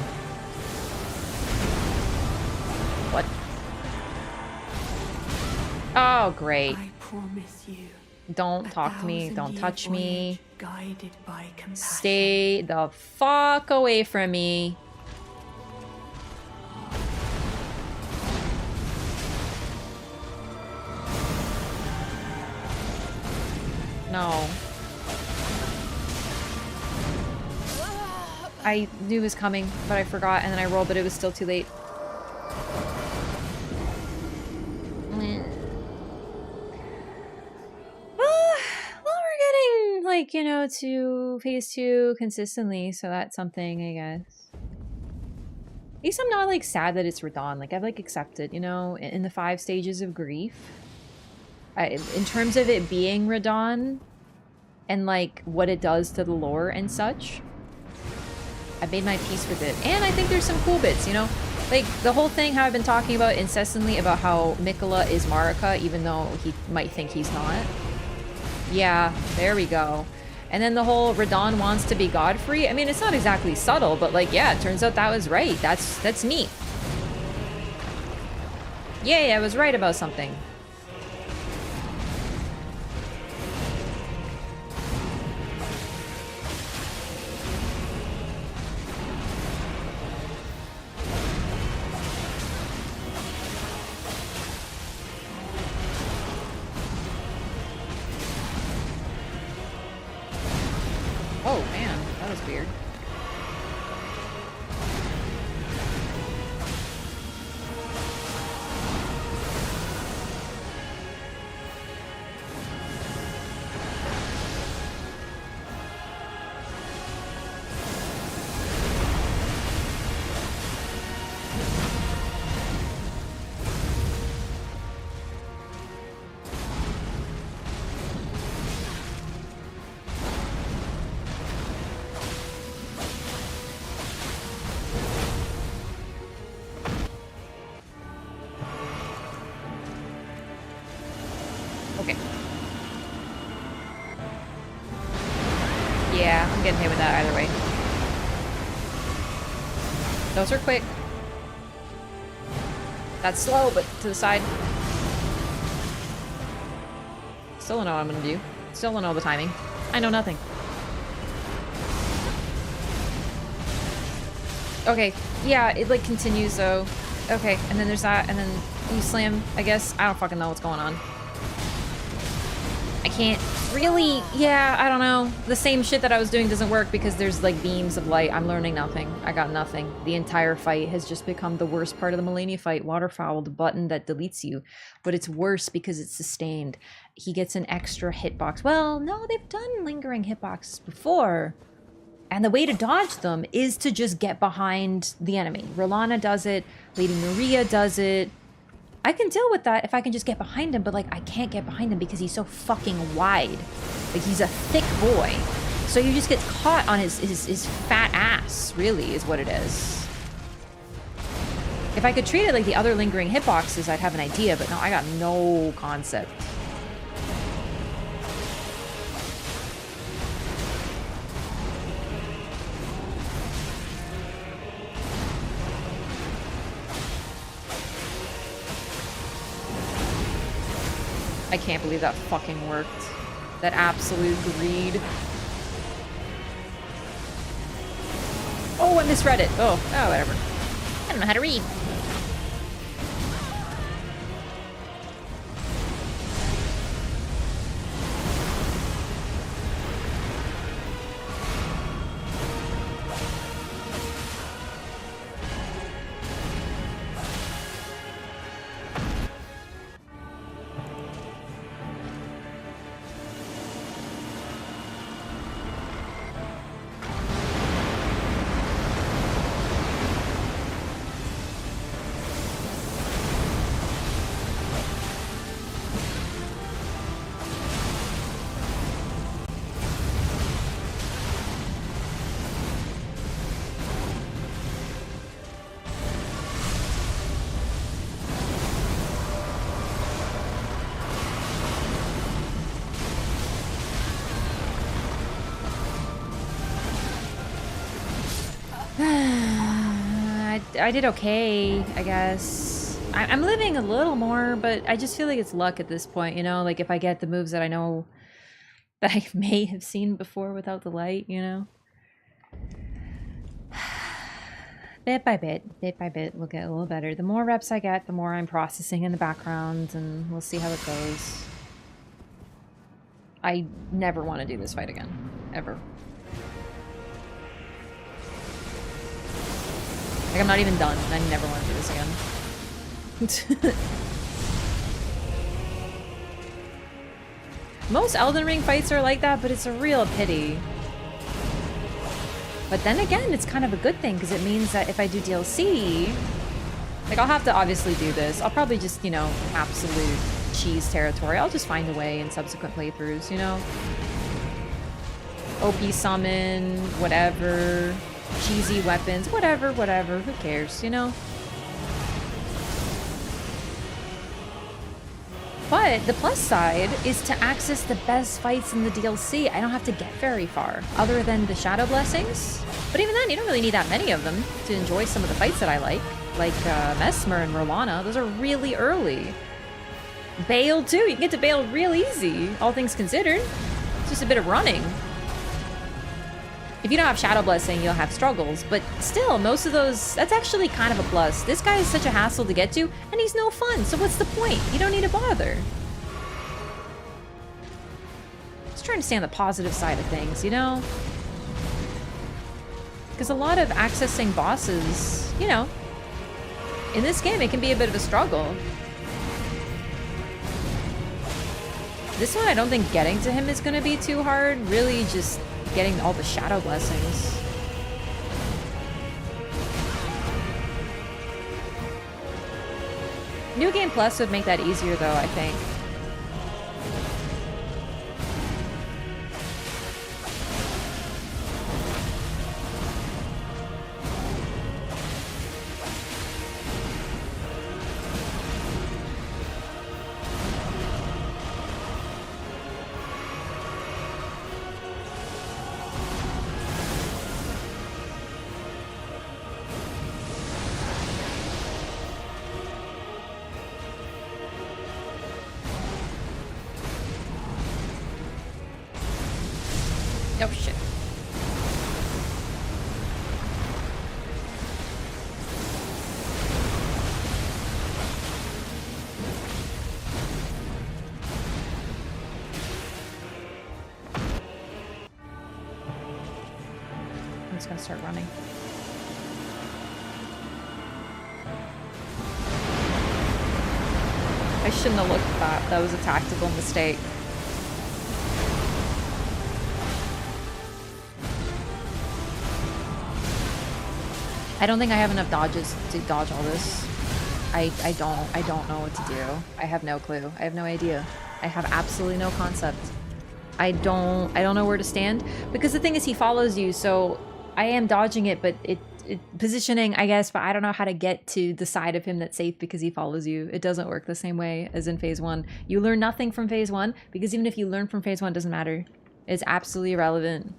What? Oh, great. I promise you. Don't talk to me. Don't touch me. Guided by compassion. Stay the fuck away from me. No. I knew it was coming, but I forgot, and then I rolled, but it was still too late. Well, we're getting, like, you know, to phase 2 consistently, so that's something, I guess. At least I'm not, like, sad that it's Radon. Like, I've, like, accepted, you know, in the 5 stages of grief. In terms of it being Radon and like what it does to the lore and such, I made my peace with it. And I think there's some cool bits, you know? Like the whole thing how I've been talking about incessantly about how Mikola is Marika even though he might think he's not. Yeah, there we go. And then the whole Radon wants to be Godfrey. I mean, it's not exactly subtle, but like, yeah, it turns out that was right. That's neat. Yay, I was right about something. Oh man, that was weird. Yeah, I'm getting hit with that either way. Those are quick. That's slow, but to the side. Still don't know what I'm gonna do. Still don't know the timing. I know nothing. Okay, yeah, it like continues though. Okay, and then there's that, and then you slam, I guess. I don't fucking know what's going on. I can't really, yeah, I don't know. The same shit that I was doing doesn't work because there's like beams of light. I'm learning nothing. I got nothing. The entire fight has just become the worst part of the Melania fight. Waterfowl, the button that deletes you. But it's worse because it's sustained. He gets an extra hitbox. Well, no, they've done lingering hitboxes before. And the way to dodge them is to just get behind the enemy. Rolana does it. Lady Maria does it. I can deal with that if I can just get behind him, but like I can't get behind him because he's so fucking wide. Like he's a thick boy. So you just get caught on his fat ass, really, is what it is. If I could treat it like the other lingering hitboxes, I'd have an idea, but no, I got no concept. I can't believe that fucking worked. That absolute greed. Oh, I misread it. Oh, whatever. I don't know how to read. I did okay, I guess. I'm living a little more, but I just feel like it's luck at this point, you know? Like if I get the moves that I know that I may have seen before without the light, you know? Bit by bit, we'll get a little better. The more reps I get, the more I'm processing in the background, and we'll see how it goes. I never want to do this fight again. Ever. Like, I'm not even done. I never want to do this again. Most Elden Ring fights are like that, but it's a real pity. But then again, it's kind of a good thing, because it means that if I do DLC... Like, I'll have to obviously do this. I'll probably just, you know, absolute cheese territory. I'll just find a way in subsequent playthroughs, you know? OP summon, whatever... cheesy weapons, whatever, who cares, you know? But the plus side is to access the best fights in the DLC. I don't have to get very far, other than the Shadow Blessings. But even then, you don't really need that many of them to enjoy some of the fights that I like Mesmer and Rolana. Those are really early. Bale too, you can get to Bale real easy, all things considered. It's just a bit of running. If you don't have Shadow Blessing, you'll have struggles, but still, most of those, that's actually kind of a plus. This guy is such a hassle to get to, and he's no fun, so what's the point? You don't need to bother. Just trying to stay on the positive side of things, you know? Because a lot of accessing bosses, you know, in this game, it can be a bit of a struggle. This one, I don't think getting to him is going to be too hard. Really just getting all the Shadow Blessings. New Game Plus would make that easier though, I think. Oh shit. I'm just gonna start running. I shouldn't have looked at that. That was a tactical mistake. I don't think I have enough dodges to dodge all this. I don't know what to do. I have no clue. I have no idea. I have absolutely no concept. I don't know where to stand, because the thing is he follows you, so I am dodging it, but it positioning, I guess, but I don't know how to get to the side of him that's safe because he follows you. It doesn't work the same way as in phase 1. You learn nothing from phase 1, because even if you learn from phase 1, it doesn't matter. It's absolutely irrelevant.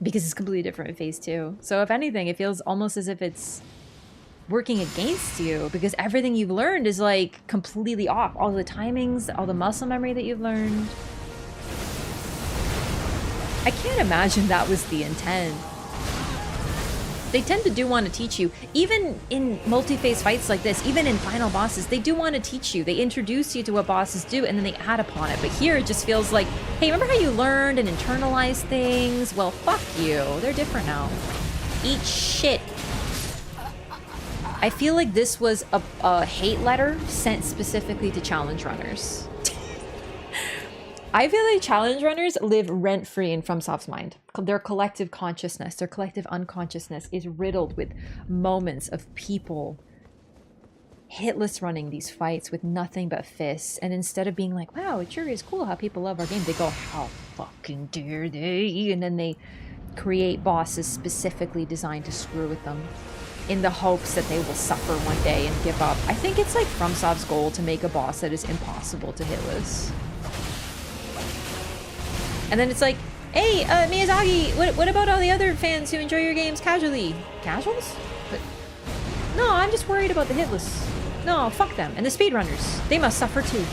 Because it's completely different in phase 2. So if anything, it feels almost as if it's working against you, because everything you've learned is like completely off. All the timings, all the muscle memory that you've learned. I can't imagine that was the intent. They tend to do want to teach you, even in multi-phase fights like this, even in final bosses, they do want to teach you. They introduce you to what bosses do and then they add upon it. But here it just feels like, hey, remember how you learned and internalized things? Well, fuck you. They're different now. Eat shit. I feel like this was a hate letter sent specifically to challenge runners. I feel like challenge runners live rent-free in FromSoft's mind. Their collective consciousness, their collective unconsciousness is riddled with moments of people hitless running these fights with nothing but fists. And instead of being like, wow, it sure is cool how people love our game, they go, how fucking dare they? And then they create bosses specifically designed to screw with them in the hopes that they will suffer one day and give up. I think it's like FromSoft's goal to make a boss that is impossible to hitless. And then it's like, hey, Miyazaki, what about all the other fans who enjoy your games casually? Casuals? But no, I'm just worried about the hitless. No, fuck them. And the speedrunners. They must suffer too.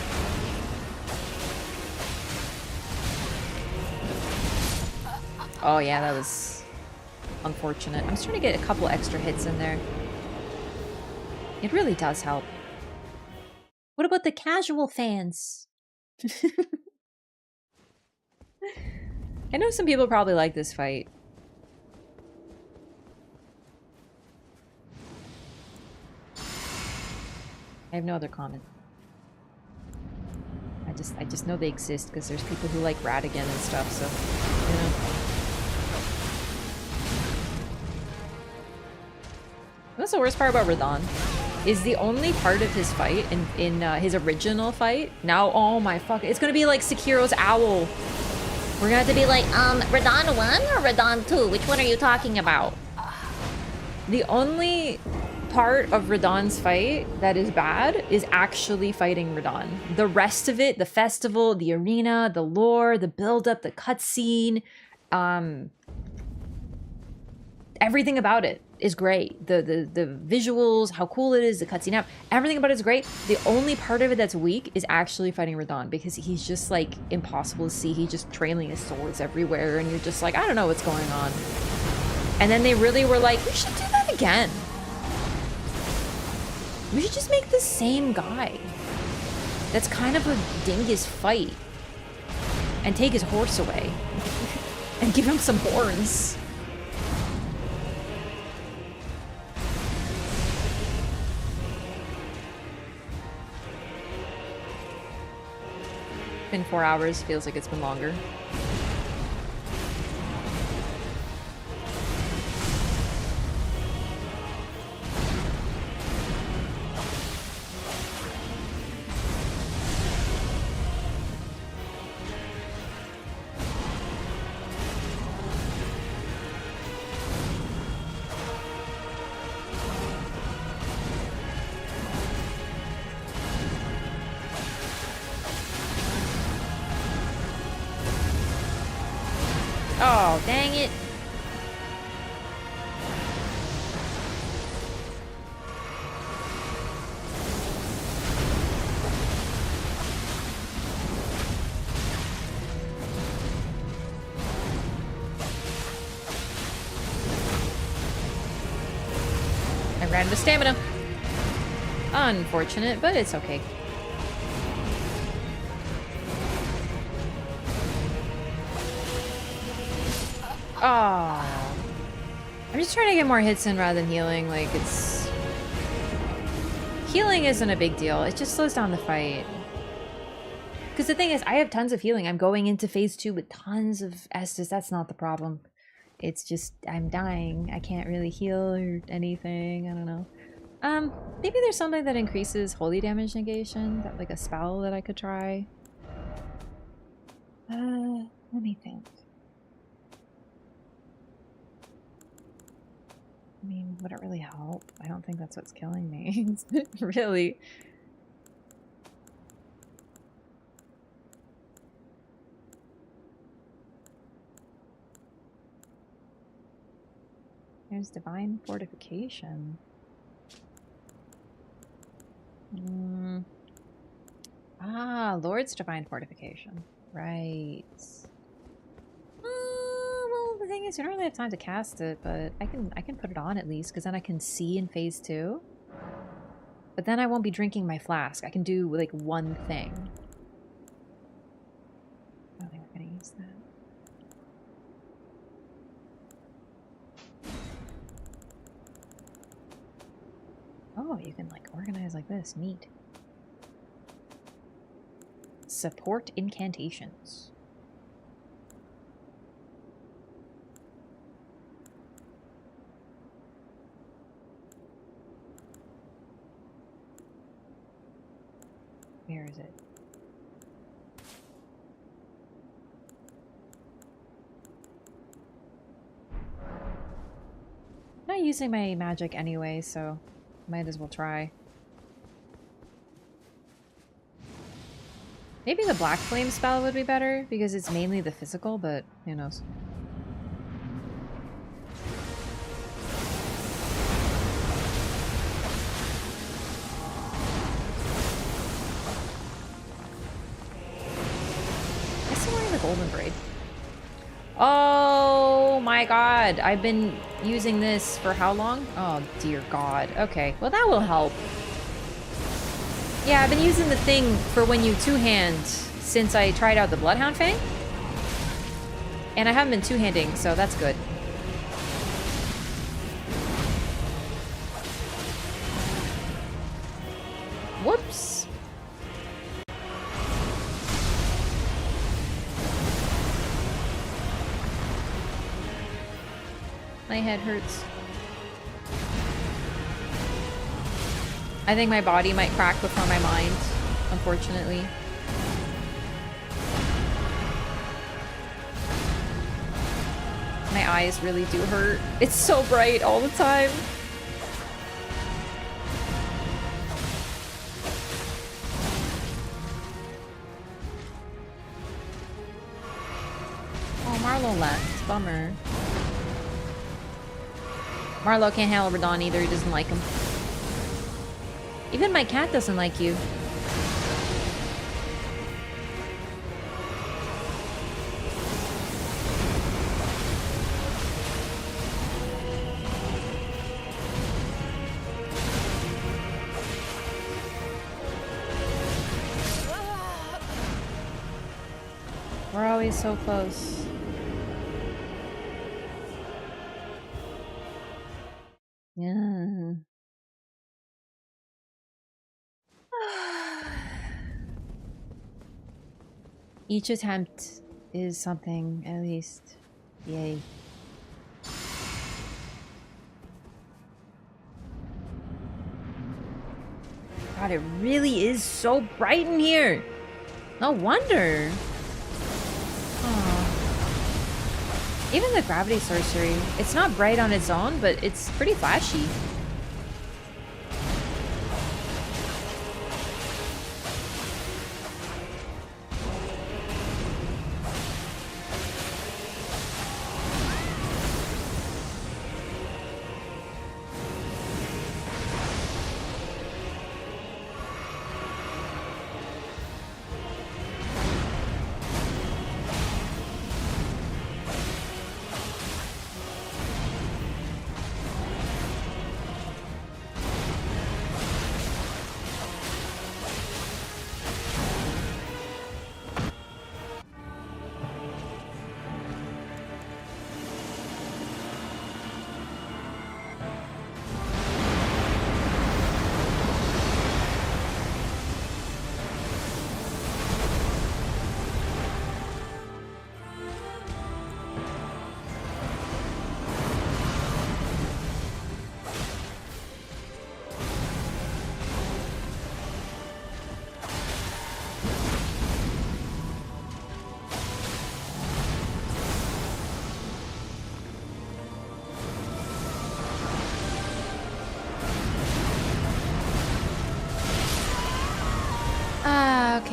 Oh yeah, that was unfortunate. I'm just trying to get a couple extra hits in there. It really does help. What about the casual fans? I know some people probably like this fight. I have no other comment. I just know they exist because there's people who like Radigan and stuff, so, you know. What's the worst part about Radon? Is the only part of his fight in his original fight now, oh my fuck, it's gonna be like Sekiro's owl. We're gonna have to be like, Radon 1 or Radon 2? Which one are you talking about? The only part of Radon's fight that is bad is actually fighting Radon. The rest of it, the festival, the arena, the lore, the build-up, the cutscene, everything about it is great. The visuals, how cool it is, the cutscene out, everything about it is great. The only part of it that's weak is actually fighting Radon, because he's just like impossible to see. He's just trailing his swords everywhere and you're just like, I don't know what's going on. And then they really were like, we should do that again. We should just make the same guy that's kind of a dingus fight and take his horse away and give him some horns. Been 4 hours, feels like it's been longer. Oh, dang it. Ran out of stamina. Unfortunate, but it's okay. Oh. I'm just trying to get more hits in rather than healing. Like, it's... Healing isn't a big deal. It just slows down the fight. Because the thing is, I have tons of healing. I'm going into phase 2 with tons of Estus. That's not the problem. It's just, I'm dying. I can't really heal or anything. I don't know. Maybe there's something that increases holy damage negation. That, like, a spell that I could try. Let me think. I mean, would it really help? I don't think that's what's killing me. Really. There's divine fortification. Ah, Lord's divine fortification. Right. Well, the thing is, you don't really have time to cast it, but I can put it on at least, because then I can see in phase 2. But then I won't be drinking my flask. I can do like one thing. I don't think we're gonna use that. Oh, you can like organize like this. Neat. Support incantations. Where is it? I'm not using my magic anyway, so might as well try. Maybe the Black Flame spell would be better, because it's mainly the physical, but who knows. I'm still wearing the golden braid. Oh my god, I've been using this for how long? Oh dear god. Okay, well that will help. Yeah, I've been using the thing for when you two-hand since I tried out the Bloodhound Fang. And I haven't been two-handing, so that's good. Whoops. My head hurts. I think my body might crack before my mind, unfortunately. My eyes really do hurt. It's so bright all the time. Oh, Marlo left. Bummer. Marlo can't handle Radon either. He doesn't like him. Even my cat doesn't like you. We're always so close. Yeah. Each attempt is something, at least. Yay. God, it really is so bright in here. No wonder. Aw. Even the gravity sorcery, it's not bright on its own, but it's pretty flashy.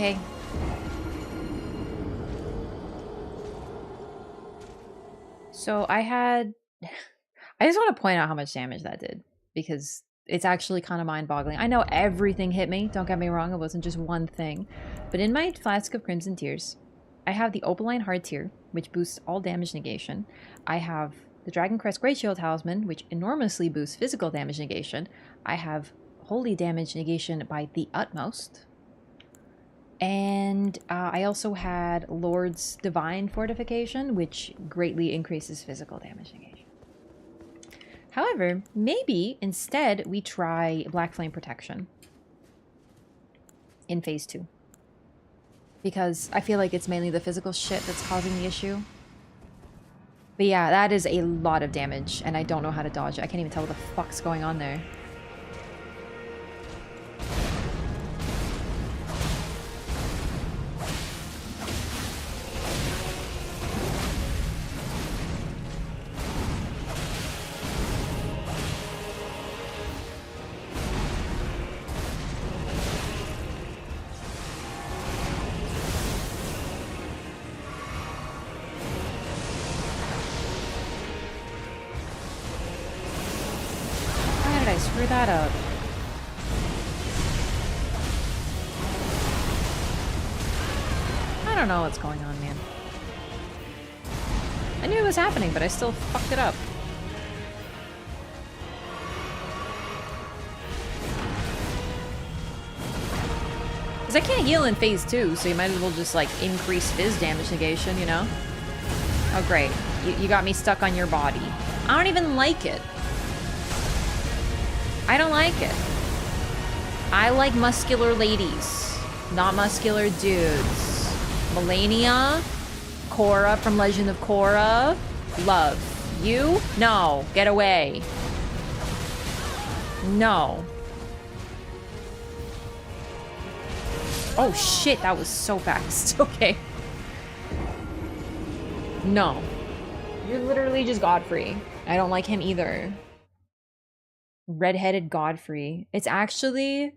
okay. So I had... I just want to point out how much damage that did, because it's actually kind of mind-boggling. I know everything hit me, don't get me wrong, it wasn't just one thing. But in my Flask of Crimson Tears, I have the Opaline Hard Tier, which boosts all damage negation. I have the Dragon Crest Great Shield Talisman, which enormously boosts physical damage negation. I have Holy Damage Negation by the Utmost. And I also had Lord's Divine Fortification, which greatly increases physical damage negation. However, maybe instead we try Black Flame Protection in Phase 2. Because I feel like it's mainly the physical shit that's causing the issue. But yeah, that is a lot of damage, and I don't know how to dodge it. I can't even tell what the fuck's going on there. Screw that up. I don't know what's going on, man. I knew it was happening, but I still fucked it up. Because I can't heal in Phase 2, so you might as well just, like, increase Fizz damage negation, you know? Oh, great. You got me stuck on your body. I don't even like it. I don't like it. I like muscular ladies, not muscular dudes. Melania, Korra from Legend of Korra, love. You? No, get away. No. Oh shit, that was so fast. Okay. No. You're literally just Godfrey. I don't like him either. Redheaded Godfrey. It's actually...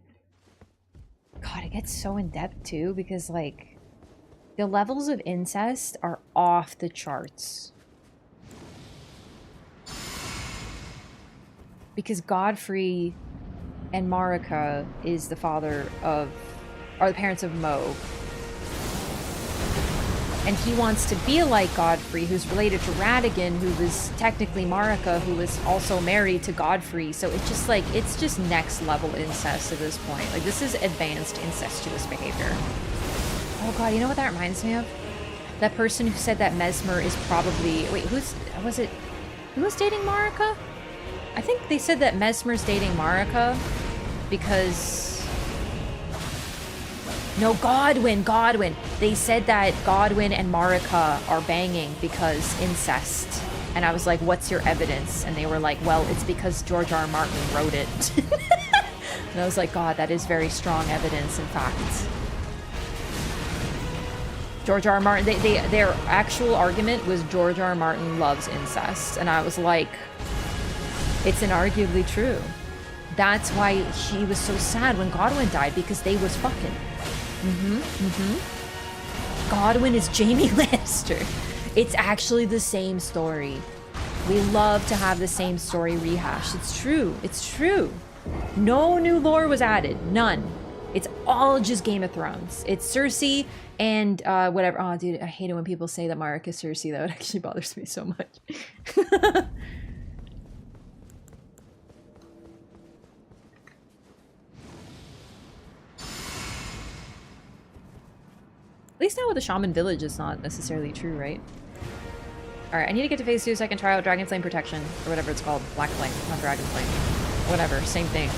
God, it gets so in-depth too, because, like, the levels of incest are off the charts. Because Godfrey and Marika is the father of... are the parents of Mo. And he wants to be like Godfrey, who's related to Radigan, who was technically Marika, who was also married to Godfrey. So it's just like, it's just next level incest at this point. Like, this is advanced incestuous behavior. Oh god, you know what that reminds me of? That person who said that Mesmer is probably... Wait, who was dating Marika? I think they said that Mesmer's dating Marika because... No, Godwyn. They said that Godwyn and Marika are banging because incest. And I was like, what's your evidence? And they were like, well, it's because George R. R. Martin wrote it. And I was like, God, that is very strong evidence, in fact. George R. R. Martin, their actual argument was George R. R. Martin loves incest. And I was like, it's inarguably true. That's why he was so sad when Godwyn died, because they was fucking. Godwyn is Jaime Lannister. It's actually the same story. We love to have the same story rehashed. It's true. It's true. No new lore was added. None. It's all just Game of Thrones. It's Cersei and whatever. Oh, dude, I hate it when people say that Marika is Cersei. That actually bothers me so much. At least now with the Shaman Village, it's not necessarily true, right? Alright, I need to get to Phase 2 so I can try out Dragon Flame Protection, or whatever it's called. Black Flame, not Dragon Flame. Whatever, same thing.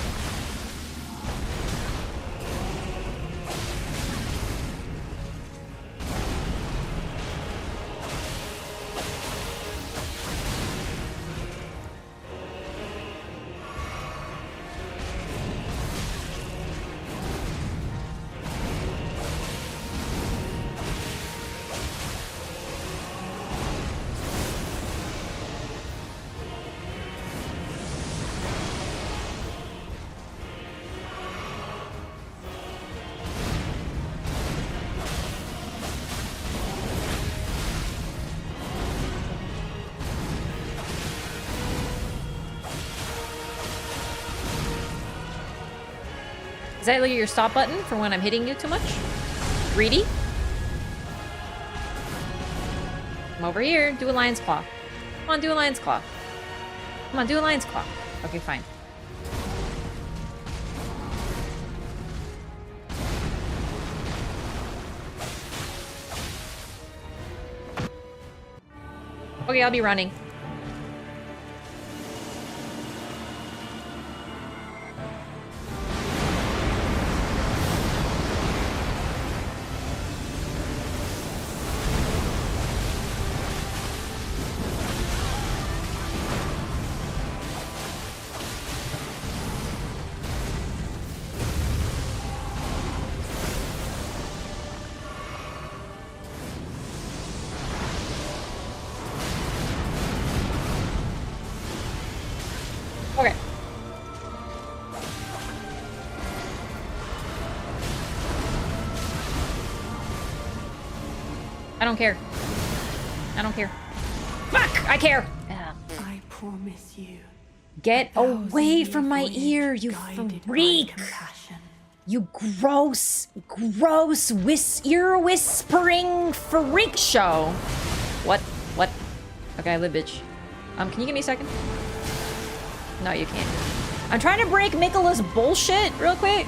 that like your stop button for when I'm hitting you too much? Greedy? Come over here, do a lion's claw. Come on, do a lion's claw. Come on, do a lion's claw. Okay, fine. Okay, I'll be running. Okay. I don't care. I don't care. Fuck! I care! I promise you. Get away from my voyage ear, you guided by freak! compassion. You gross, gross ear whispering freak show. What? What? Okay, I live, bitch. Can you give me a second? No, you can't. I'm trying to break Mikola's bullshit real quick.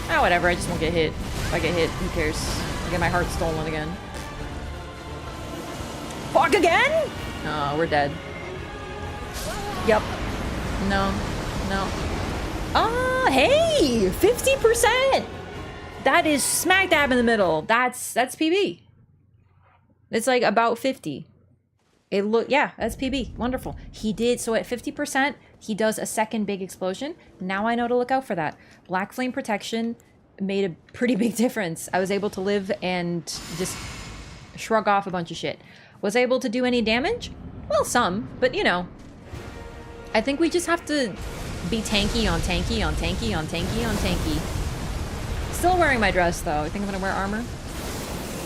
Oh, whatever. I just won't get hit. If I get hit, who cares? I get my heart stolen again. Fuck again? Oh, we're dead. Yep. No. No. Ah, hey! 50%! That is smack dab in the middle. That's PB. It's like about 50. Yeah, that's PB. Wonderful. He did, so at 50%, he does a second big explosion. Now I know to look out for that. Black Flame Protection made a pretty big difference. I was able to live and just shrug off a bunch of shit. Was I able to do any damage? Well, some, but you know. I think we just have to be tanky on tanky on tanky on tanky on tanky. Still wearing my dress though. I think I'm gonna wear armor.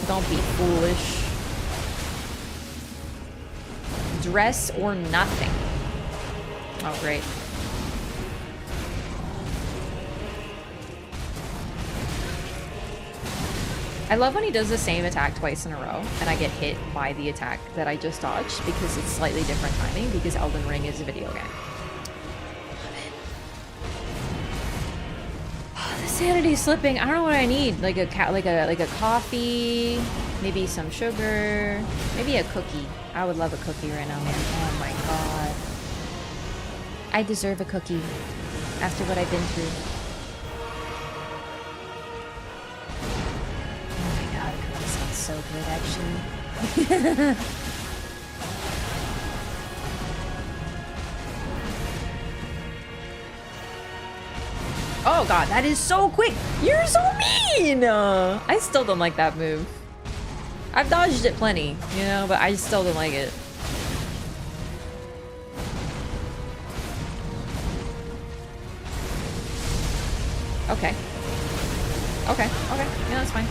Don't be foolish. Dress or nothing. Oh, great. I love when he does the same attack twice in a row and I get hit by the attack that I just dodged because it's slightly different timing because Elden Ring is a video game. The sanity's slipping. I don't know what I need. Like a coffee, maybe some sugar, maybe a cookie. I would love a cookie right now, man. Oh my god. I deserve a cookie after what I've been through. Oh my god, cookie sounds so good, actually. Oh god, that is so quick! You're so mean! I still don't like that move. I've dodged it plenty, you know, but I still don't like it. Okay. Okay, okay. Yeah, that's fine.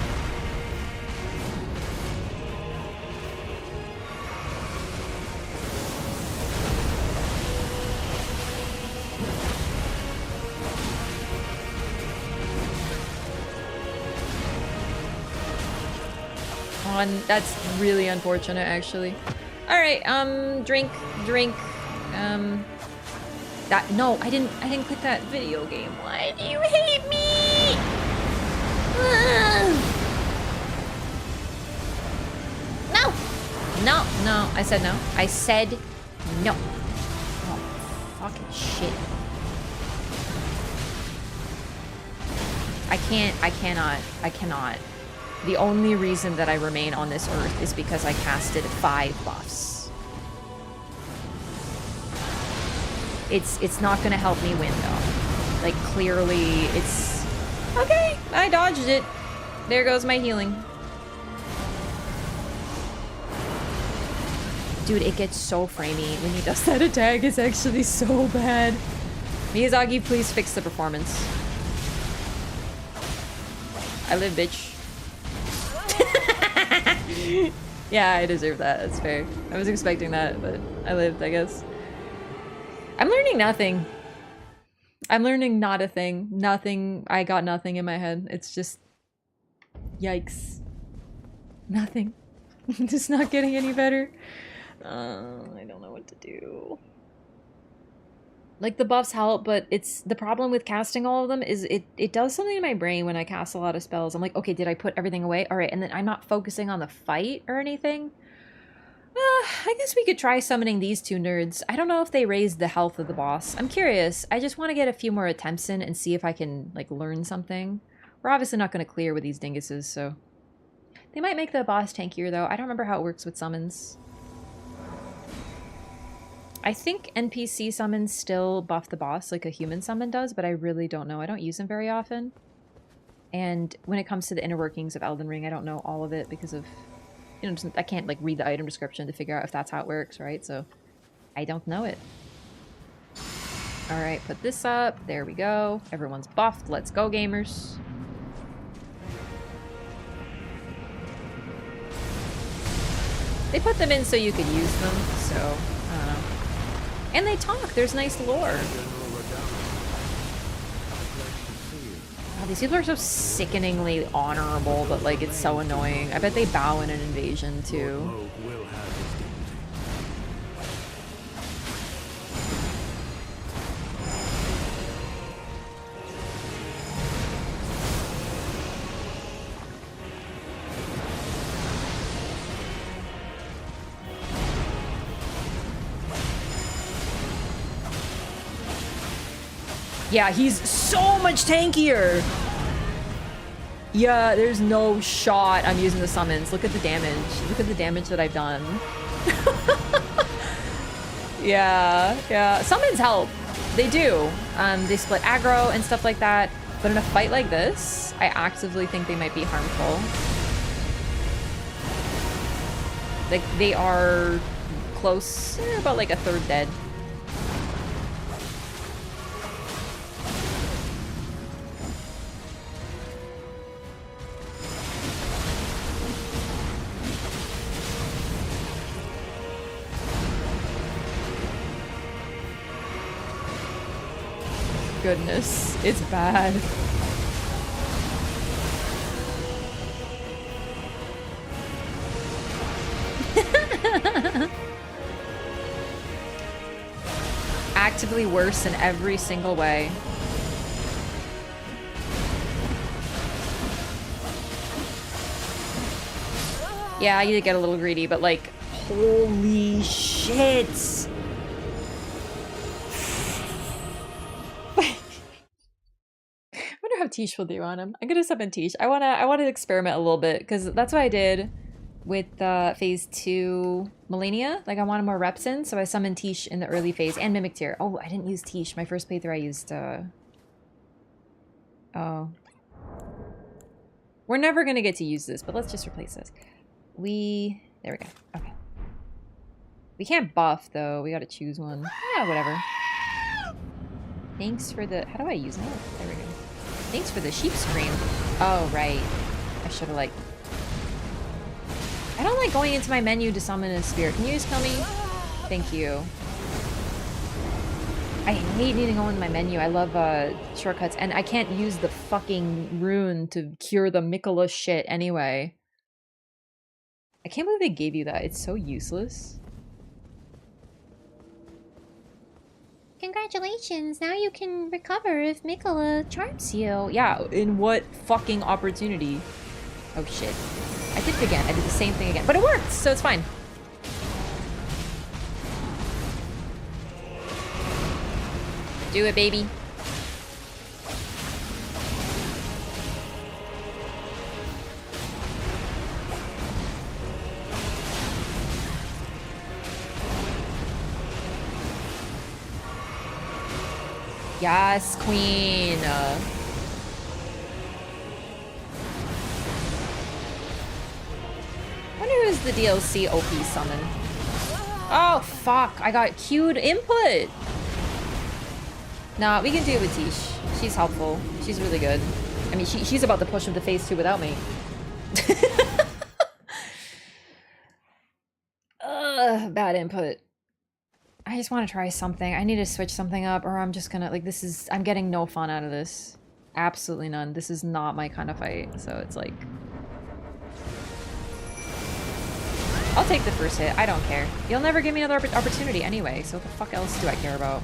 That's really unfortunate, actually. All right, drink. No, I didn't click that video game. Why do you hate me? No, no. I said no. I said no. Oh, fucking shit. I cannot. The only reason that I remain on this earth is because I casted 5 buffs. It's not gonna help me win though. Like clearly it's... Okay, I dodged it. There goes my healing. Dude, it gets so framey when he does that attack. It's actually so bad. Miyazaki, please fix the performance. I live, bitch. Yeah, I deserve that. That's fair. I was expecting that, but I lived, I guess. I'm learning nothing. I'm learning not a thing. Nothing. I got nothing in my head. It's just... Yikes. Nothing. It's not getting any better. I don't know what to do. Like, the buffs help, but it's... The problem with casting all of them is it does something in my brain when I cast a lot of spells. I'm like, okay, did I put everything away? Alright, and then I'm not focusing on the fight or anything. I guess we could try summoning these two nerds. I don't know if they raised the health of the boss. I'm curious. I just want to get a few more attempts in and see if I can, like, learn something. We're obviously not going to clear with these dinguses, so... They might make the boss tankier, though. I don't remember how it works with summons. I think NPC summons still buff the boss like a human summon does, but I really don't know. I don't use them very often. And when it comes to the inner workings of Elden Ring, I don't know all of it because of... You know, I can't, like, read the item description to figure out if that's how it works, right? So, I don't know it. Alright, put this up. There we go. Everyone's buffed. Let's go, gamers. They put them in so you could use them, so, I don't know. And they talk. There's nice lore. God, these people are so sickeningly honorable, but, like, it's so annoying. I bet they bow in an invasion, too. Yeah, he's so much tankier! Yeah, there's no shot I'm using the summons. Look at the damage. Look at the damage that I've done. Yeah. Summons help. They do. They split aggro and stuff like that. But in a fight like this, I actively think they might be harmful. Like, they are close. About like a third dead. Goodness, it's bad. Actively worse in every single way. Yeah, I need to get a little greedy, but like, holy shit! Tish will do on him. I'm gonna summon Tish. I wanna experiment a little bit because that's what I did with phase 2 Millennia. Like, I wanted more reps in, so I summoned Tish in the early phase and Mimic Tear. Oh, I didn't use Tish. My first playthrough I used oh. We're never gonna get to use this, but let's just replace this. There we go. Okay. We can't buff though. We gotta choose one. Yeah, whatever. Thanks for the... How do I use that? There we go. Thanks for the sheep scream. Oh, right. I should have, like... I don't like going into my menu to summon a spirit. Can you just kill me? Thank you. I hate needing to go into my menu. I love shortcuts. And I can't use the fucking rune to cure the Mikola shit anyway. I can't believe they gave you that. It's so useless. Congratulations, now you can recover if Mikola charms you. Yeah, in what fucking opportunity? Oh shit. I did it again. I did the same thing again. But it worked, so it's fine. Do it, baby. Yes, queen. Wonder who's the DLC OP summon. Oh, fuck. I got queued input. Nah, we can do it with Tish. She's helpful. She's really good. I mean, she's about to push him to phase 2 without me. Ugh, bad input. I I just want to try something. I need to switch something up or I'm just gonna, like, this is, I'm getting no fun out of this. Absolutely none. This is not my kind of fight, so it's like... I'll take the first hit. I don't care. You'll never give me another opportunity anyway, so what the fuck else do I care about?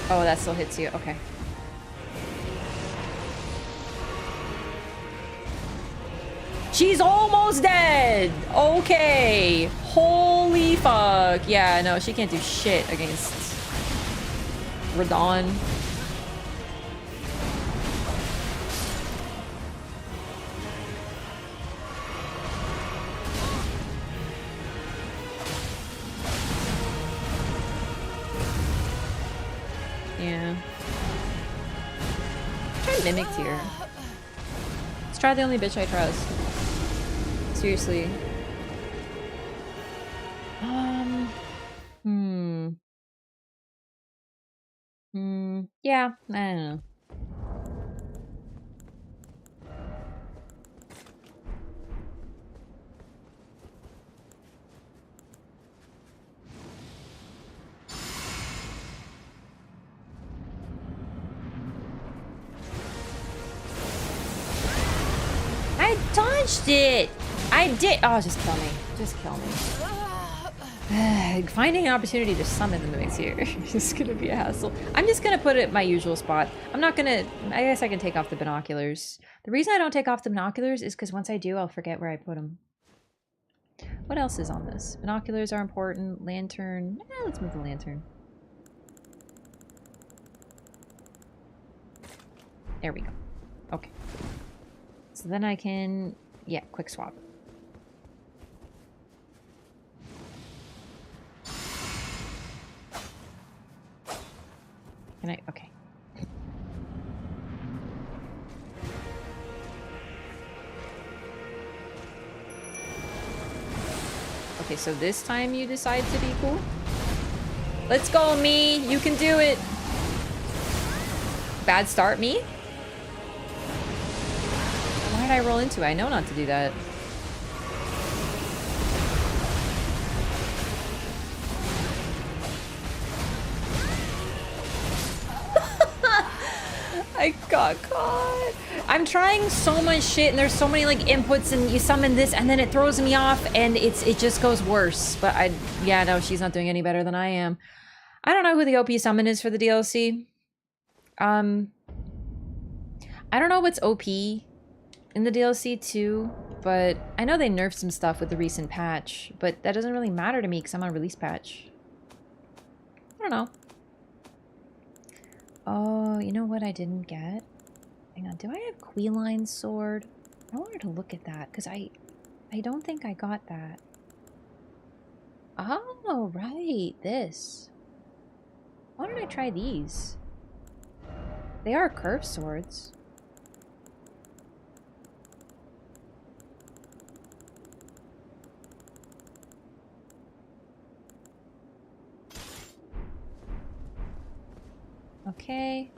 Oh, that still hits you. Okay. She's almost dead! Okay. Holy fuck. Yeah, no, she can't do shit against Radon. Yeah. Try Mimic Tear. Let's try the only bitch I trust. Seriously. Yeah, I don't know. I dodged it! I did- oh, just kill me. Just kill me. Finding an opportunity to summon the mimics here is gonna be a hassle. I'm just gonna put it in my usual spot. I'm not gonna... I guess I can take off the binoculars. The reason I don't take off the binoculars is because once I do, I'll forget where I put them. What else is on this? Binoculars are important. Lantern. Let's move the lantern. There we go. Okay. So then I can... yeah, quick swap. Can I? Okay. Okay, so this time you decide to be cool? Let's go, me! You can do it! Bad start, me? Why did I roll into it? I know not to do that. I got caught. I'm trying so much shit and there's so many like inputs and you summon this and then it throws me off and it just goes worse. But yeah, no, she's not doing any better than I am. I don't know who the OP summon is for the DLC. I don't know what's OP in the DLC too, but I know they nerfed some stuff with the recent patch, but that doesn't really matter to me because I'm on release patch. I don't know. Oh, you know what I didn't get? Hang on, do I have Queline's sword? I wanted to look at that, because I don't think I got that. Oh, right, this. Why don't I try these? They are curved swords. Okay.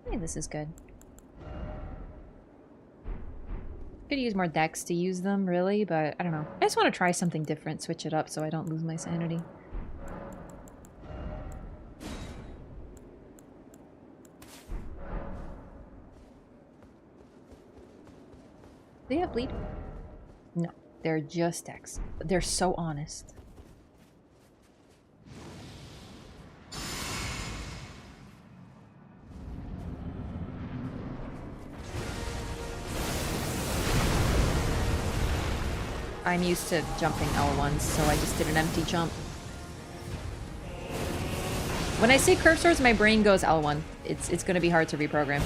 I think this is good. Could use more decks to use them, really, but I don't know. I just want to try something different, switch it up so I don't lose my sanity. Do they have bleed? No. They're just decks. They're so honest. I'm used to jumping L1s, so I just did an empty jump. When I see curve swords, my brain goes L1. It's gonna be hard to reprogram.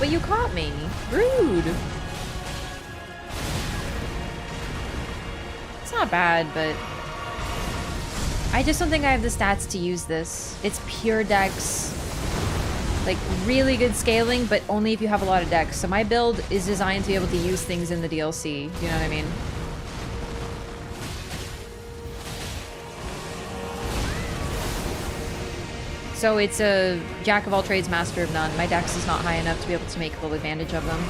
But you caught me. Rude. It's not bad, but I just don't think I have the stats to use this. It's pure dex. Like, really good scaling, but only if you have a lot of dex. So my build is designed to be able to use things in the DLC. Do you know what I mean? So it's a jack of all trades, master of none. My dex is not high enough to be able to make full advantage of them.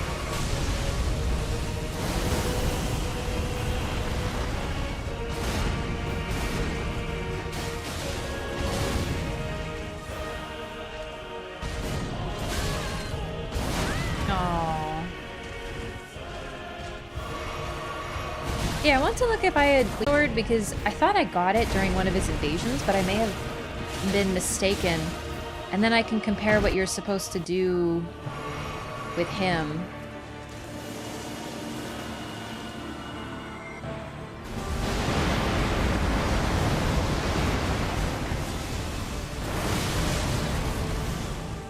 Aww. Yeah, I want to look if I had Sword because I thought I got it during one of his invasions, but I may have been mistaken. And then I can compare what you're supposed to do with him.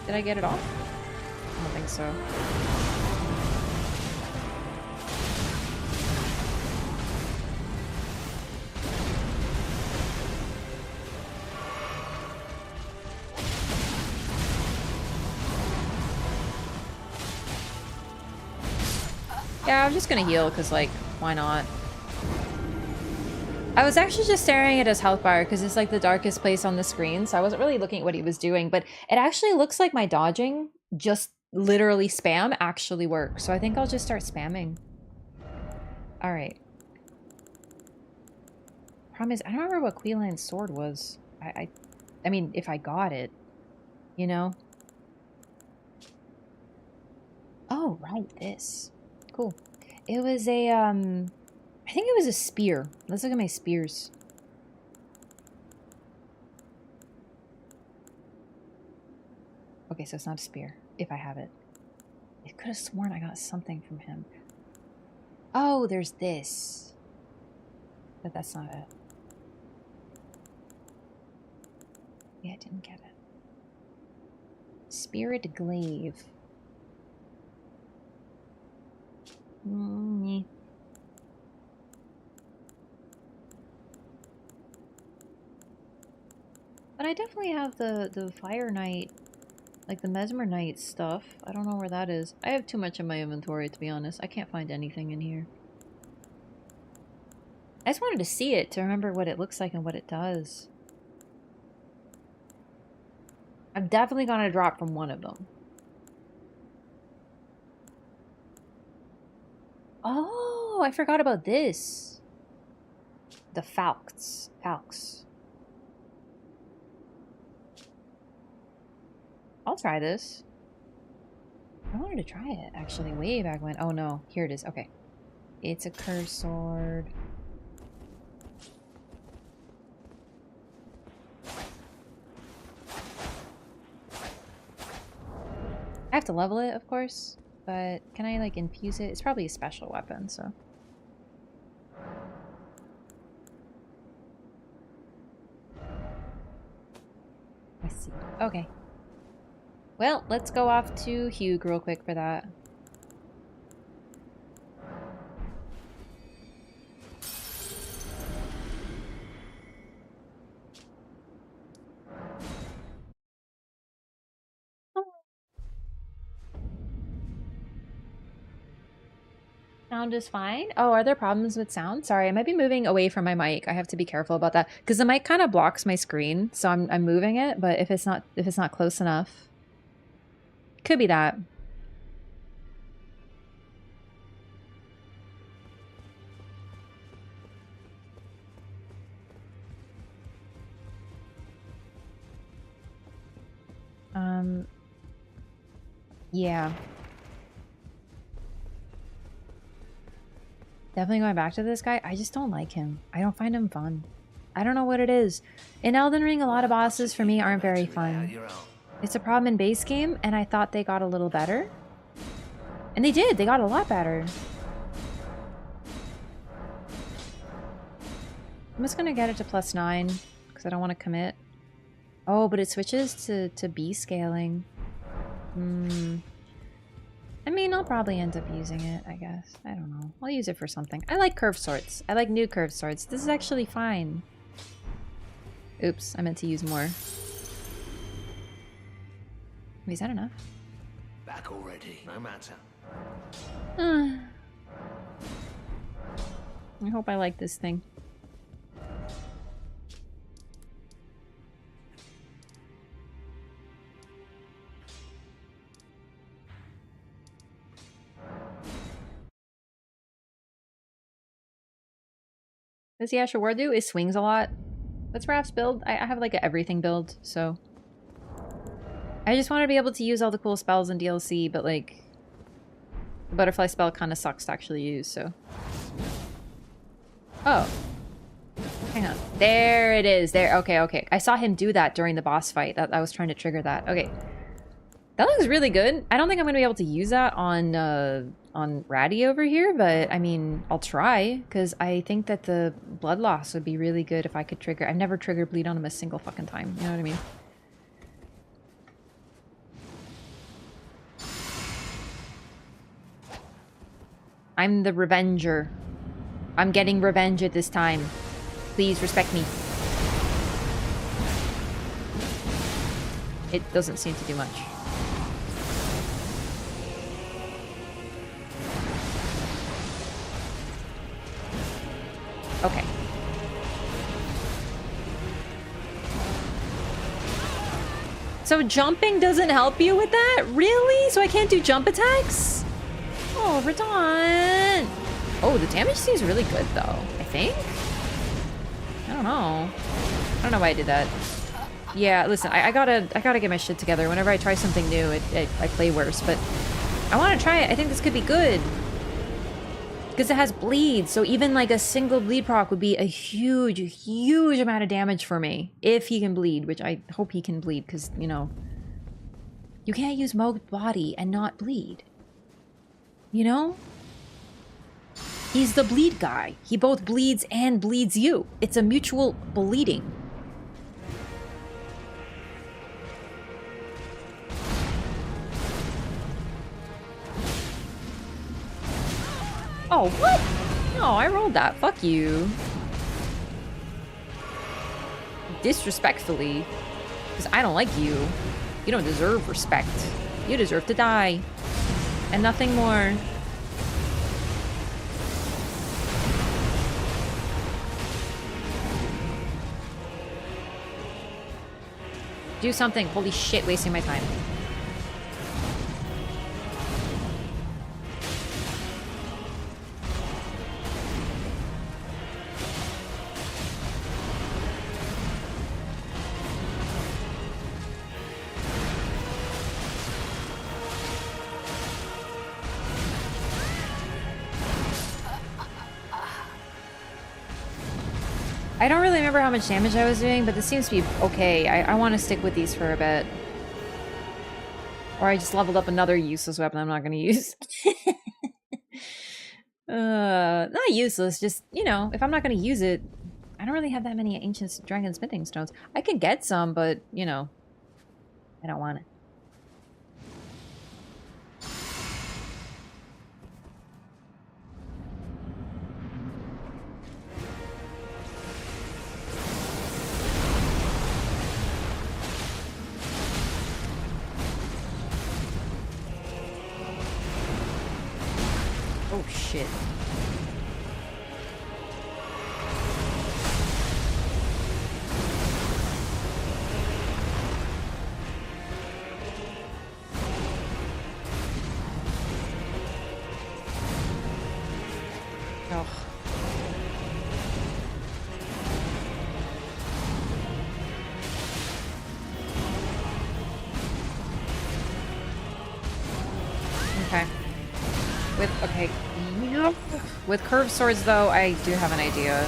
Did I get it off? I don't think so. Yeah, I'm just gonna heal, because, like, why not? I was actually just staring at his health bar, because it's, like, the darkest place on the screen, so I wasn't really looking at what he was doing, but it actually looks like my dodging, just literally spam, actually works. So I think I'll just start spamming. Alright. Problem is, I don't remember what Queline's sword was. I mean, if I got it, you know? Oh, right, this. Cool. It was a, I think it was a spear. Let's look at my spears. Okay, so it's not a spear, if I have it. I could have sworn I got something from him. Oh, there's this. But that's not it. Yeah, I didn't get it. Spirit Glaive. Mm-hmm. But I definitely have the Fire Knight, like the Mesmer Knight stuff. I don't know where that is. I have too much in my inventory, to be honest. I can't find anything in here. I just wanted to see it, to remember what it looks like and what it does. I'm definitely gonna drop from one of them. Oh, I forgot about this. The Falks. I'll try this. I wanted to try it, actually, way back when. Oh no, here it is. Okay. It's a curse sword. I have to level it, of course, but can I, like, infuse it? It's probably a special weapon, so. I see. Okay. Well, let's go off to Hugh real quick for that. Sound is fine. Oh, are there problems with sound? Sorry, I might be moving away from my mic. I have to be careful about that because the mic kind of blocks my screen, so I'm moving it. But if it's not close enough, could be that. Yeah. Definitely going back to this guy. I just don't like him. I don't find him fun. I don't know what it is. In Elden Ring, a lot of bosses for me aren't very fun. It's a problem in base game, and I thought they got a little better. And they did. They got a lot better. I'm just gonna get it to +9 because I don't want to commit. Oh, but it switches to B scaling. I mean, I'll probably end up using it, I guess. I don't know. I'll use it for something. I like curved swords. I like new curved swords. This is actually fine. Oops, I meant to use more. Wait, is that enough? Back already, no matter. I hope I like this thing. What does the Asher Ward do? It swings a lot. What's Raph's build? I have like an everything build, so... I just want to be able to use all the cool spells in DLC, but like... The butterfly spell kind of sucks to actually use, so... Oh. Hang on. There it is. There. Okay, okay. I saw him do that during the boss fight. I was trying to trigger that. Okay. That looks really good. I don't think I'm going to be able to use that on Ratty over here, but I mean, I'll try, because I think that the blood loss would be really good if I could trigger. I've never triggered bleed on him a single fucking time. You know what I mean? I'm the Revenger. I'm getting revenge at this time. Please respect me. It doesn't seem to do much. Okay. So jumping doesn't help you with that? Really? So I can't do jump attacks? Oh, Radon. Oh, the damage seems really good though, I think? I don't know. I don't know why I did that. Yeah, listen, I gotta get my shit together. Whenever I try something new, I play worse, but I want to try it. I think this could be good. Because it has bleed, so even like a single bleed proc would be a huge, huge amount of damage for me. If he can bleed, which I hope he can bleed, because, you know, you can't use Moog's body and not bleed. You know? He's the bleed guy. He both bleeds and bleeds you. It's a mutual bleeding. Oh, what? No, I rolled that. Fuck you. Disrespectfully. Because I don't like you. You don't deserve respect. You deserve to die. And nothing more. Do something. Holy shit, wasting my time. I don't really remember how much damage I was doing, but this seems to be okay. I want to stick with these for a bit. Or I just leveled up another useless weapon I'm not going to use. Not useless, just, you know, if I'm not going to use it, I don't really have that many ancient dragon smithing stones. I can get some, but, you know, I don't want it. Oh, shit. Oh. Okay. Okay. With curved swords, though, I do have an idea.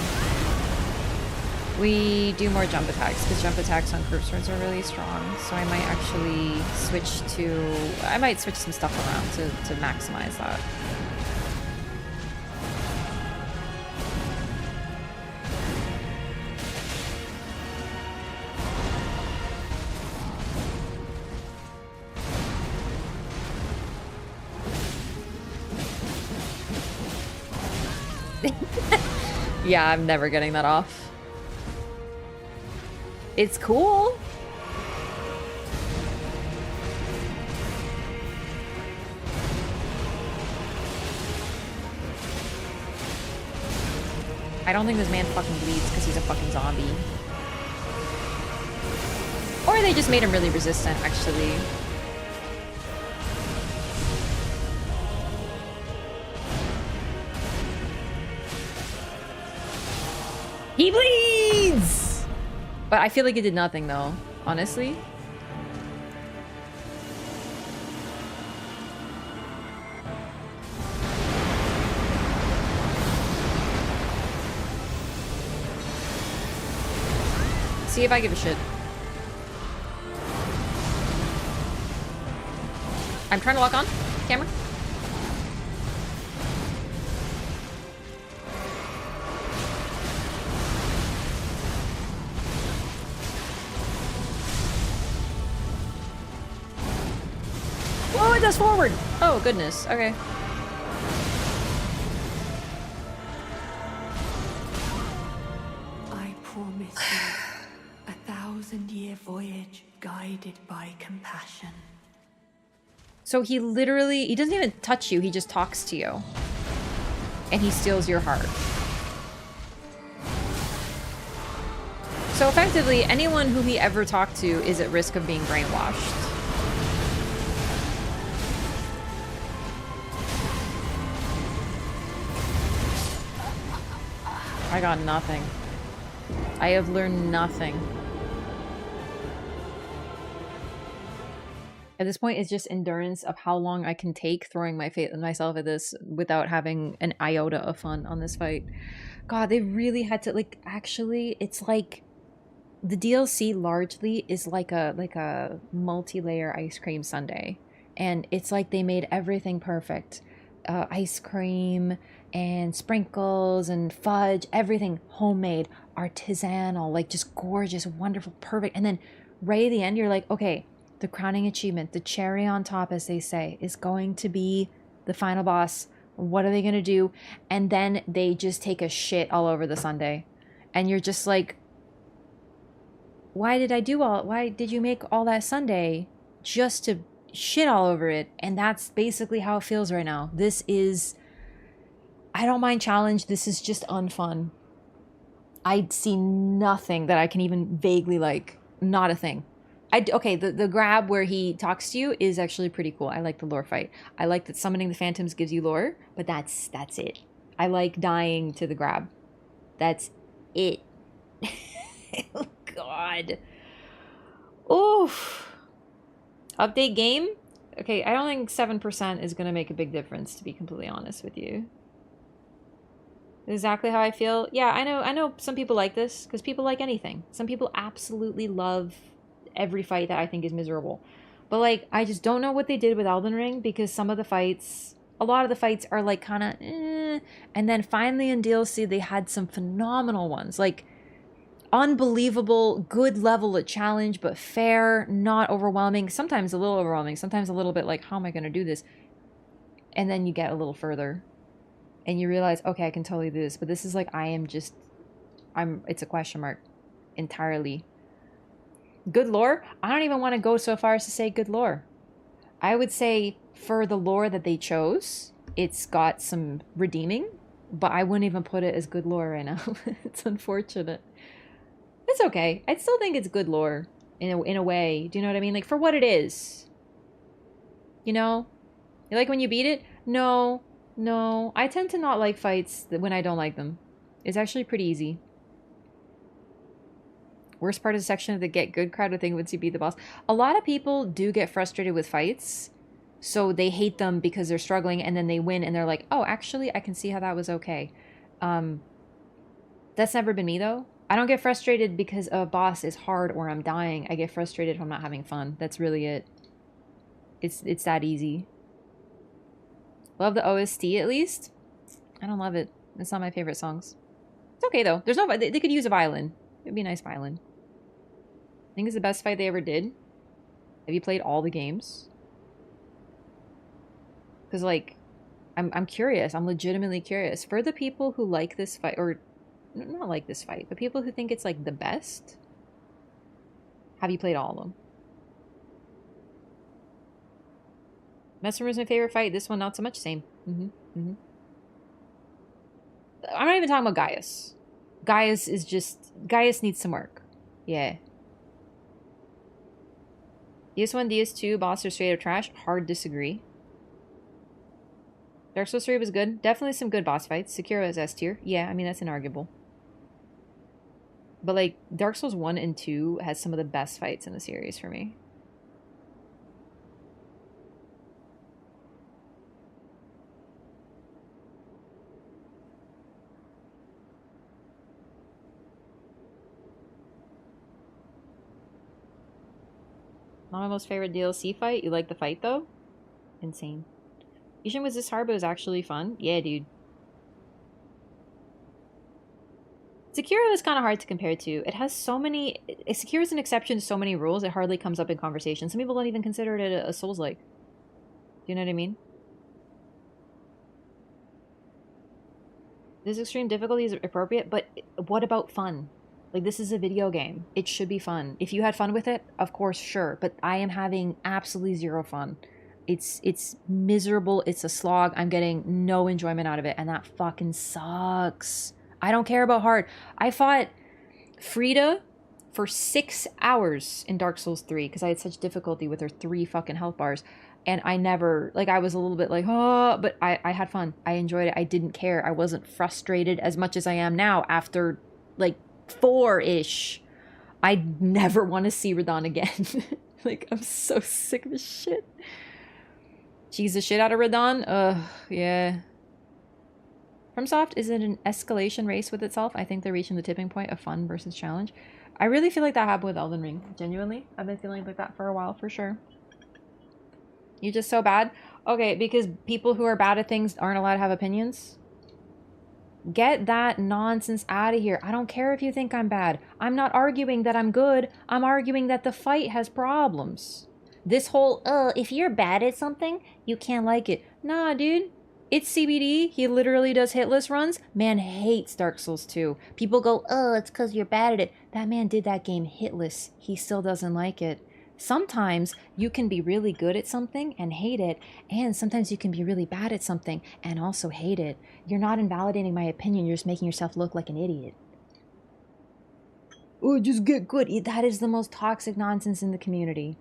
We do more jump attacks, because jump attacks on curved swords are really strong. So I might actually switch to... I might switch some stuff around to maximize that. Yeah, I'm never getting that off. It's cool. I don't think this man fucking bleeds because he's a fucking zombie. Or they just made him really resistant, actually. He bleeds! But I feel like it did nothing, though. Honestly. See if I give a shit. I'm trying to lock on camera. Whoa, it does forward. Oh, goodness. Okay. I promise you 1,000-year voyage guided by compassion. So he literally, he doesn't even touch you, he just talks to you. And he steals your heart. So effectively, anyone who he ever talked to is at risk of being brainwashed. I got nothing. I have learned nothing. At this point, it's just endurance of how long I can take throwing myself at this without having an iota of fun on this fight. God, they really had to, like, actually, it's like the DLC largely is like a multi-layer ice cream sundae. And it's like they made everything perfect. Ice cream and sprinkles and fudge, everything homemade, artisanal, like just gorgeous, wonderful, perfect. And then right at the end, you're like, okay, the crowning achievement, the cherry on top, as they say, is going to be the final boss. What are they going to do? And then they just take a shit all over the sundae. And you're just like, why did you make all that sundae just to shit all over it? And that's basically how it feels right now. This is, I don't mind challenge. This is just unfun. I see nothing that I can even vaguely like. Not a thing. Okay, the grab where he talks to you is actually pretty cool. I like the lore fight. I like that summoning the phantoms gives you lore, but that's it. I like dying to the grab. That's it. Oh, God. Oof. Update game? Okay, I don't think 7% is going to make a big difference, to be completely honest with you. Exactly how I feel. Yeah, I know some people like this, because people like anything. Some people absolutely love every fight that I think is miserable. But, like, I just don't know what they did with Elden Ring, because some of the fights, a lot of the fights are, like, kind of and then finally in DLC, they had some phenomenal ones. Like, unbelievable, good level of challenge, but fair, not overwhelming. Sometimes a little overwhelming. Sometimes a little bit like, how am I going to do this? And then you get a little further. And you realize, okay, I can totally do this. But this is like, it's a question mark entirely. Good lore? I don't even want to go so far as to say good lore. I would say for the lore that they chose, it's got some redeeming. But I wouldn't even put it as good lore right now. It's unfortunate. It's okay. I still think it's good lore in a way. Do you know what I mean? Like, for what it is. You know? You like when you beat it? No. No. I tend to not like fights when I don't like them. It's actually pretty easy. Worst part of the section of the get good crowd would think once you beat the boss. A lot of people do get frustrated with fights. So they hate them because they're struggling and then they win and they're like, oh, actually, I can see how that was okay. That's never been me, though. I don't get frustrated because a boss is hard or I'm dying. I get frustrated if I'm not having fun. That's really it. It's that easy. Love the OST at least. I don't love it. It's not my favorite songs. It's okay though. There's no. They could use a violin. It'd be a nice violin. I think it's the best fight they ever did. Have you played all the games? Because like, I'm curious. I'm legitimately curious. For the people who like this fight, or not like this fight, but people who think it's like the best, have you played all of them? Messenger is my favorite fight. This one, not so much. Same. I'm not even talking about Gaius. Gaius is just... Gaius needs some work. Yeah. DS1, DS2, boss are straight up trash. Hard disagree. Dark Souls 3 was good. Definitely some good boss fights. Sekiro is S tier. Yeah, I mean, that's inarguable. But, like, Dark Souls 1 and 2 has some of the best fights in the series for me. Not my most favorite DLC fight. You like the fight, though? Insane. Ishin was this hard, but it was actually fun. Yeah, dude. Sekiro is kind of hard to compare to. It has so many... Sekiro is an exception to so many rules, it hardly comes up in conversation. Some people don't even consider it a Souls-like. Do you know what I mean? This extreme difficulty is appropriate, but what about fun? Like, this is a video game. It should be fun. If you had fun with it, of course, sure. But I am having absolutely zero fun. It's miserable. It's a slog. I'm getting no enjoyment out of it. And that fucking sucks. I don't care about hard. I fought Frida for 6 hours in Dark Souls 3 because I had such difficulty with her 3 fucking health bars. And I never, like, I was a little bit like, oh, but I had fun. I enjoyed it. I didn't care. I wasn't frustrated as much as I am now after, like, 4-ish. I never want to see Radon again. Like, I'm so sick of this shit. Cheese the shit out of Radon? Ugh, yeah. FromSoft is it an escalation race with itself? I think they're reaching the tipping point of fun versus challenge. I really feel like that happened with Elden Ring. Genuinely. I've been feeling like that for a while, for sure. You're just so bad? Okay, because people who are bad at things aren't allowed to have opinions? Get that nonsense out of here. I don't care if you think I'm bad. I'm not arguing that I'm good. I'm arguing that the fight has problems. This whole, if you're bad at something, you can't like it. Nah, dude. It's CBD. He literally does hitless runs. Man hates Dark Souls 2. People go, it's because you're bad at it. That man did that game hitless. He still doesn't like it. Sometimes you can be really good at something and hate it, and sometimes you can be really bad at something and also hate it. You're not invalidating my opinion, you're just making yourself look like an idiot. Oh, just get good. That is the most toxic nonsense in the community.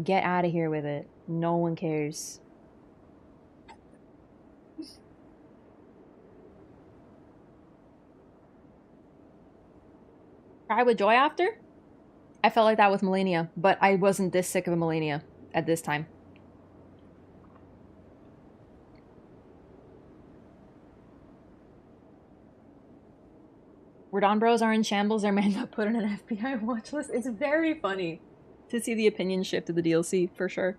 Get out of here with it. No one cares. Cry with joy after? I felt like that with Melania, but I wasn't this sick of a Melania at this time. Radon Bros are in shambles. Their man got put on an FBI watch list. It's very funny to see the opinion shift of the DLC, for sure.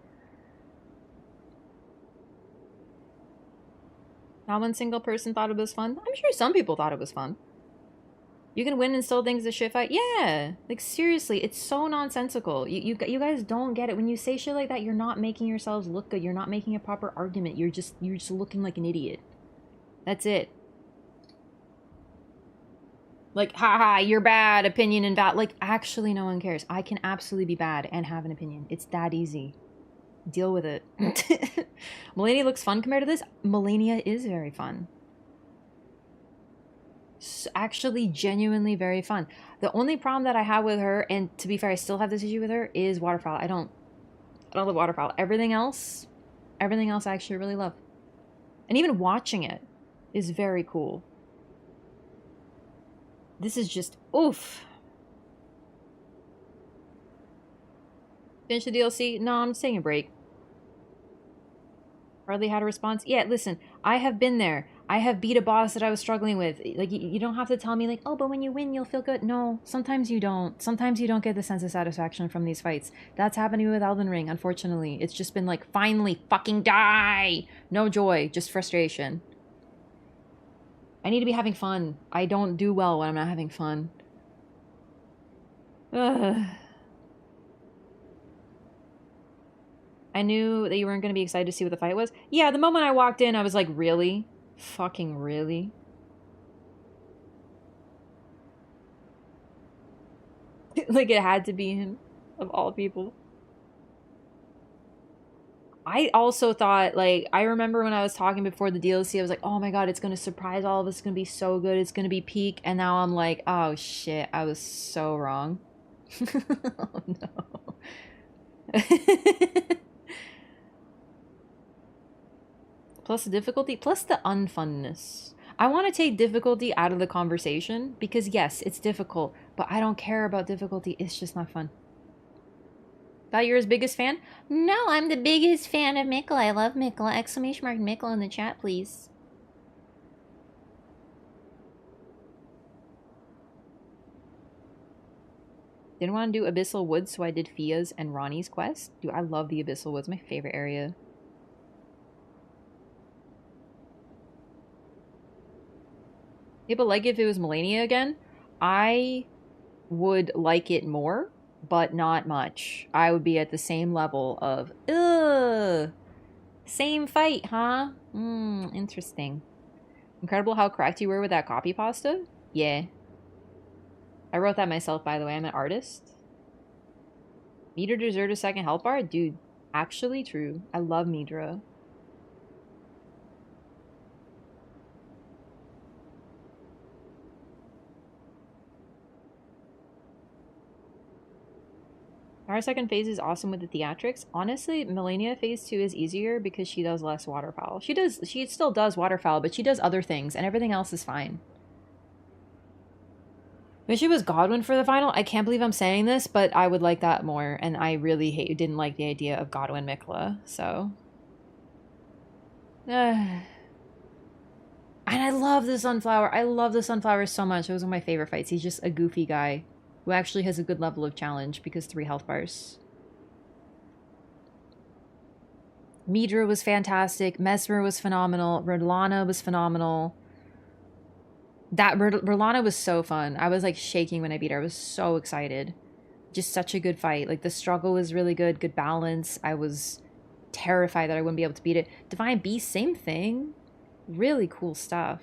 Not one single person thought it was fun. I'm sure some people thought it was fun. You can win and still think it's a shit fight? Yeah! Like, seriously, it's so nonsensical. You guys don't get it. When you say shit like that, you're not making yourselves look good. You're not making a proper argument. You're just looking like an idiot. That's it. Like, haha, you're bad, opinion and bad. Like, actually, no one cares. I can absolutely be bad and have an opinion. It's that easy. Deal with it. Melania looks fun compared to this. Melania is very fun. Actually genuinely very fun. The only problem that I have with her, and to be fair I still have this issue with her, is waterfowl. I don't love waterfowl. Everything else I actually really love. And even watching it is very cool. This is just oof. Finish the DLC? No, I'm just taking a break. Hardly had a response. Yeah, listen, I have been there. I have beat a boss that I was struggling with. Like, you don't have to tell me, like, oh, but when you win, you'll feel good. No, sometimes you don't. Sometimes you don't get the sense of satisfaction from these fights. That's happening with Elden Ring, unfortunately. It's just been like, finally, fucking die! No joy, just frustration. I need to be having fun. I don't do well when I'm not having fun. Ugh. I knew that you weren't going to be excited to see what the fight was. Yeah, the moment I walked in, I was like, really? Fucking really? Like, it had to be him, of all people. I also thought, like, I remember when I was talking before the DLC, I was like, oh my god, it's going to surprise all of us. It's going to be so good. It's going to be peak. And now I'm like, oh shit, I was so wrong. Oh no. Plus the difficulty, plus the unfunness. I want to take difficulty out of the conversation because yes, it's difficult, but I don't care about difficulty. It's just not fun. Thought you're his biggest fan? No, I'm the biggest fan of Mikkel. I love Mikkel. Exclamation mark Mikkel in the chat, please. Didn't want to do Abyssal Woods, so I did Fia's and Ronnie's quest. Dude, I love the Abyssal Woods. My favorite area. Yeah, but like if it was Melania again, I would like it more, but not much. I would be at the same level of, ugh, same fight, huh? Interesting. Incredible how correct you were with that copy pasta. Yeah. I wrote that myself, by the way. I'm an artist. Midra deserved a second health bar? Dude, actually true. I love Midra. Our second phase is awesome with the theatrics. Honestly, Melania phase 2 is easier because she does less waterfowl. She still does waterfowl, but she does other things, and everything else is fine. Wish it was Godwin for the final. I can't believe I'm saying this, but I would like that more, and I really didn't like the idea of Godwin Mikla, so. And I love the Sunflower. I love the Sunflower so much. It was one of my favorite fights. He's just a goofy guy who actually has a good level of challenge because 3 health bars. Midra was fantastic. Mesmer was phenomenal. Rodlana was phenomenal. That Rodlana was so fun. I was like shaking when I beat her. I was so excited. Just such a good fight. Like the struggle was really good. Good balance. I was terrified that I wouldn't be able to beat it. Divine Beast, same thing. Really cool stuff.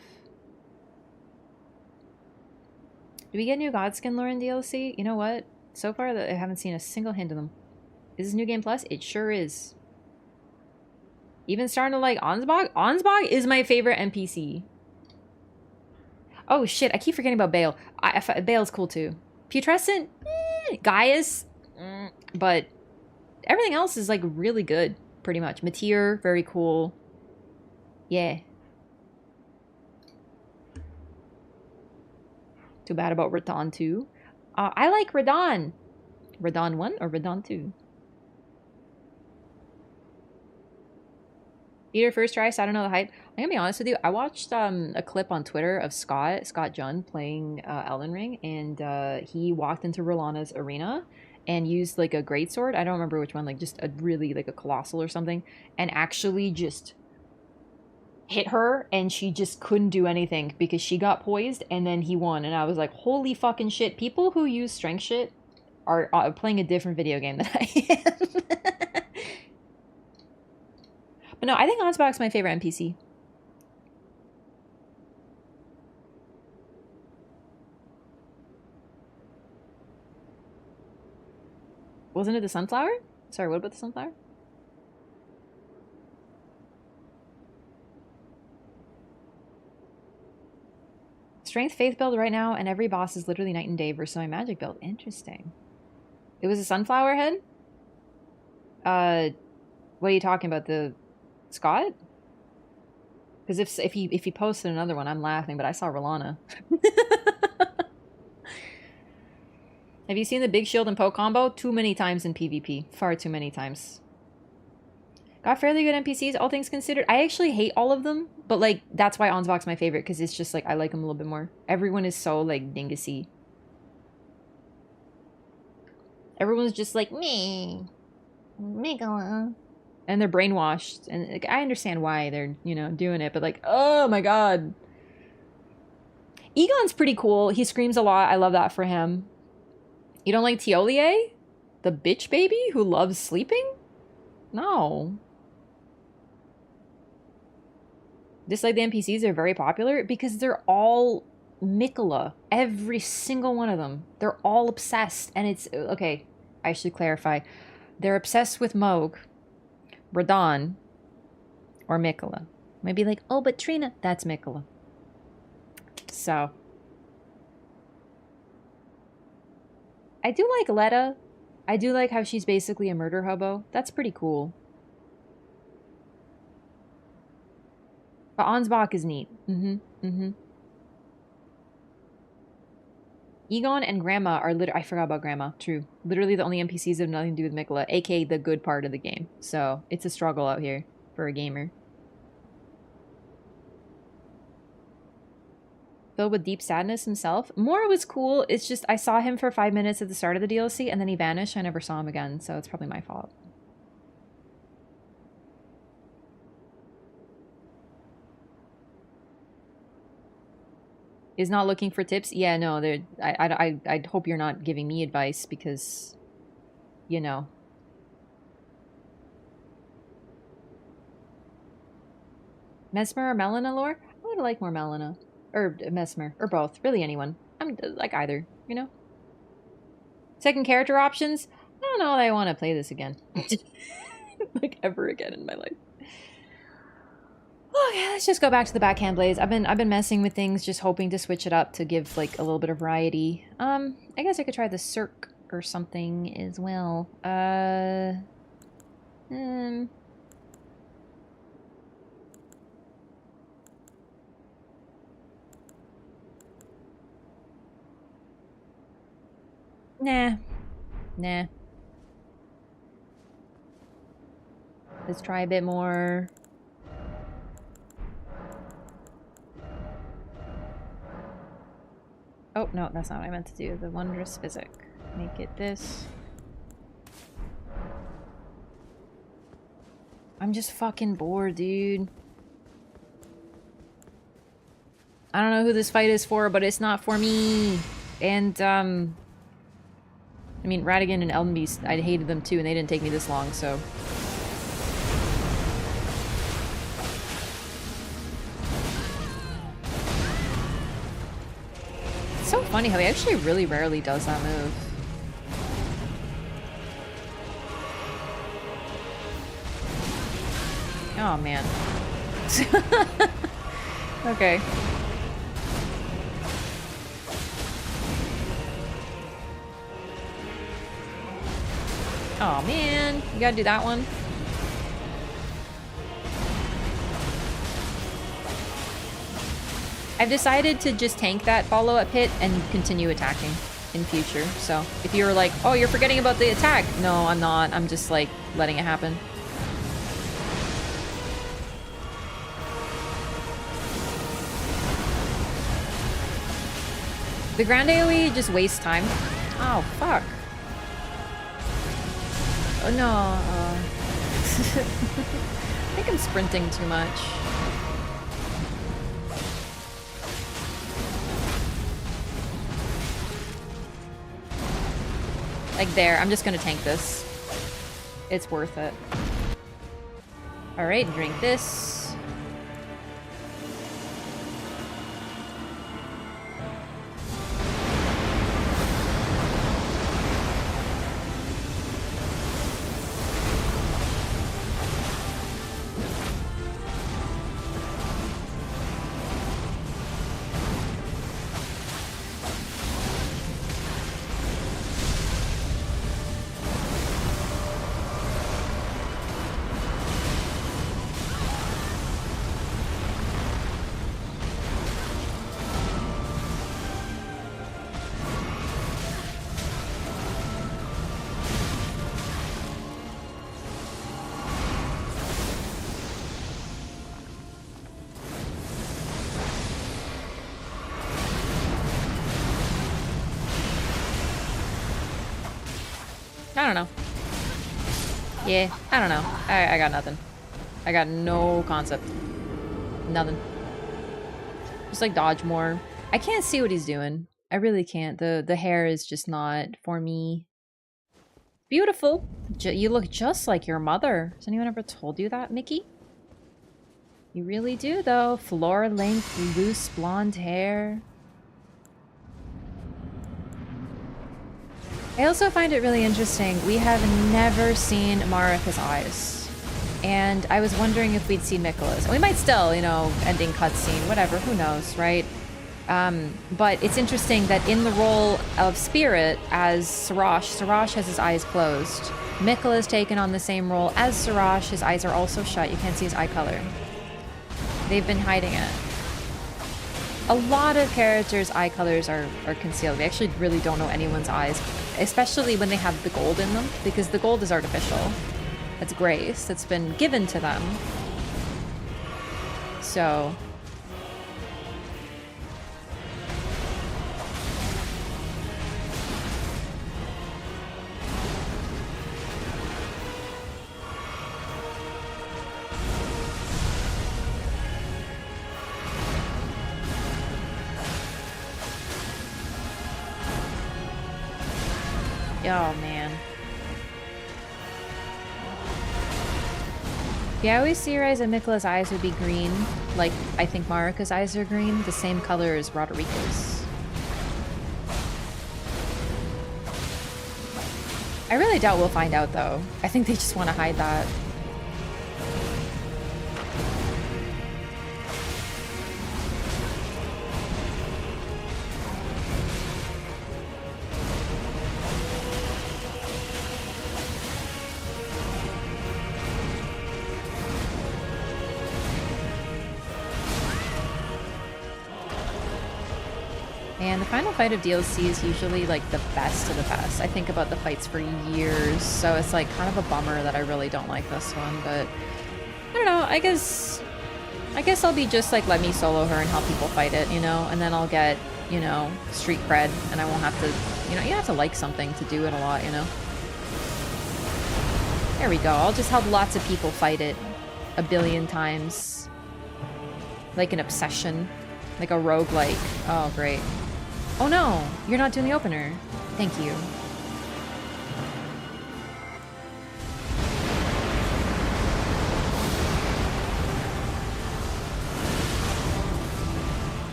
Do we get new Godskin lore in DLC? You know what? So far, I haven't seen a single hint of them. Is this New Game Plus? It sure is. Even starting to like Ansbach? Ansbach is my favorite NPC. Oh shit, I keep forgetting about Bale. Bale's cool too. Putrescent? Gaius? But everything else is like really good, pretty much. Meteor, very cool. Yeah. Too bad about Radon 2. I like Radon. Radon 1 or Radon 2? Either first try, so I don't know the hype. I'm gonna be honest with you. I watched a clip on Twitter of Scott Jun playing Elden Ring, and he walked into Rolana's arena and used like a greatsword. I don't remember which one, like just a really like a colossal or something, and actually just hit her, and she just couldn't do anything because she got poised, and then he won. And I was like, holy fucking shit! People who use strength shit are playing a different video game than I am. But no, I think Ansbach's my favorite NPC. Wasn't it the sunflower? Sorry, what about the sunflower? Strength faith build right now, and every boss is literally night and day versus my magic build. Interesting. It was a sunflower head? What are you talking about? The Scott? Because if he posted another one, I'm laughing, but I saw Rolana. Have you seen the big shield and poke combo? Too many times in PvP. Far too many times. Got fairly good NPCs, all things considered. I actually hate all of them, but like that's why Ansbach's my favorite, because it's just like I like him a little bit more. Everyone is so like dingusy. Everyone's just like me. Migala. And they're brainwashed, and like, I understand why they're, you know, doing it, but like, oh my god. Egon's pretty cool. He screams a lot. I love that for him. You don't like Tiolier? The bitch baby who loves sleeping? No. Just like the NPCs are very popular because they're all Mikola. Every single one of them. They're all obsessed. And it's... Okay, I should clarify. They're obsessed with Moog, Radon, or Mikola. Maybe like, oh, but Trina, that's Mikola. So... I do like Letta. I do like how she's basically a murder hobo. That's pretty cool. But Ansbach is neat. Egon and Grandma are I forgot about Grandma. True. Literally the only NPCs that have nothing to do with Mikola, aka the good part of the game. So it's a struggle out here for a gamer. Filled with deep sadness himself. Mora was cool. It's just I saw him for 5 minutes at the start of the DLC and then he vanished. I never saw him again, so it's probably my fault. Is not looking for tips? Yeah, no, I hope you're not giving me advice because, you know. Mesmer or Melina lore? I would like more Melina. Or Mesmer. Or both. Really anyone. I'm like either, you know? Second character options? I don't know that I want to play this again. Like ever again in my life. Okay, let's just go back to the backhand blades. I've been messing with things, just hoping to switch it up to give like a little bit of variety. I guess I could try the Cirque or something as well. Nah. Let's try a bit more. Oh, no, that's not what I meant to do. The Wondrous Physic. Make it this. I'm just fucking bored, dude. I don't know who this fight is for, but it's not for me. And, I mean, Radigan and Elden Beast, I hated them too, and they didn't take me this long, so... It's so funny how he actually really rarely does that move. Oh, man. Okay. Oh, man. You gotta do that one. I've decided to just tank that follow-up hit and continue attacking in future. So if you're like, oh, you're forgetting about the attack. No, I'm not. I'm just like letting it happen. The ground AoE just wastes time. Oh, fuck. Oh, no. I think I'm sprinting too much. Like there, I'm just gonna tank this. It's worth it. Alright, drink this. I don't know. Yeah, I don't know. I got nothing. I got no concept. Nothing. Just like dodge more. I can't see what he's doing. I really can't. The hair is just not for me. Beautiful. You look just like your mother. Has anyone ever told you that, Mickey? You really do, though. Floor length, loose blonde hair. I also find it really interesting. We have never seen Marika's eyes. And I was wondering if we'd see Mikola's. We might still, you know, ending cutscene, whatever, who knows, right? But it's interesting that in the role of Spirit as Siraj has his eyes closed. Mikola's taken on the same role as Siraj. His eyes are also shut. You can't see his eye color. They've been hiding it. A lot of characters' eye colors are concealed. We actually really don't know anyone's eyes, especially when they have the gold in them, because the gold is artificial. That's grace that's been given to them. So... Oh, man. Yeah, I always theorize that Mikola's eyes would be green. Like, I think Marika's eyes are green. The same color as Roderica's. I really doubt we'll find out, though. I think they just want to hide that. And the final fight of DLC is usually like the best of the best. I think about the fights for years, so it's like kind of a bummer that I really don't like this one, but I don't know, I guess I'll be just like, let me solo her and help people fight it, you know, and then I'll get, you know, street cred, and I won't have to, you know, you have to like something to do it a lot, you know. There we go, I'll just help lots of people fight it a billion times. Like an obsession. Like a roguelike. Oh, great. Oh no! You're not doing the opener. Thank you.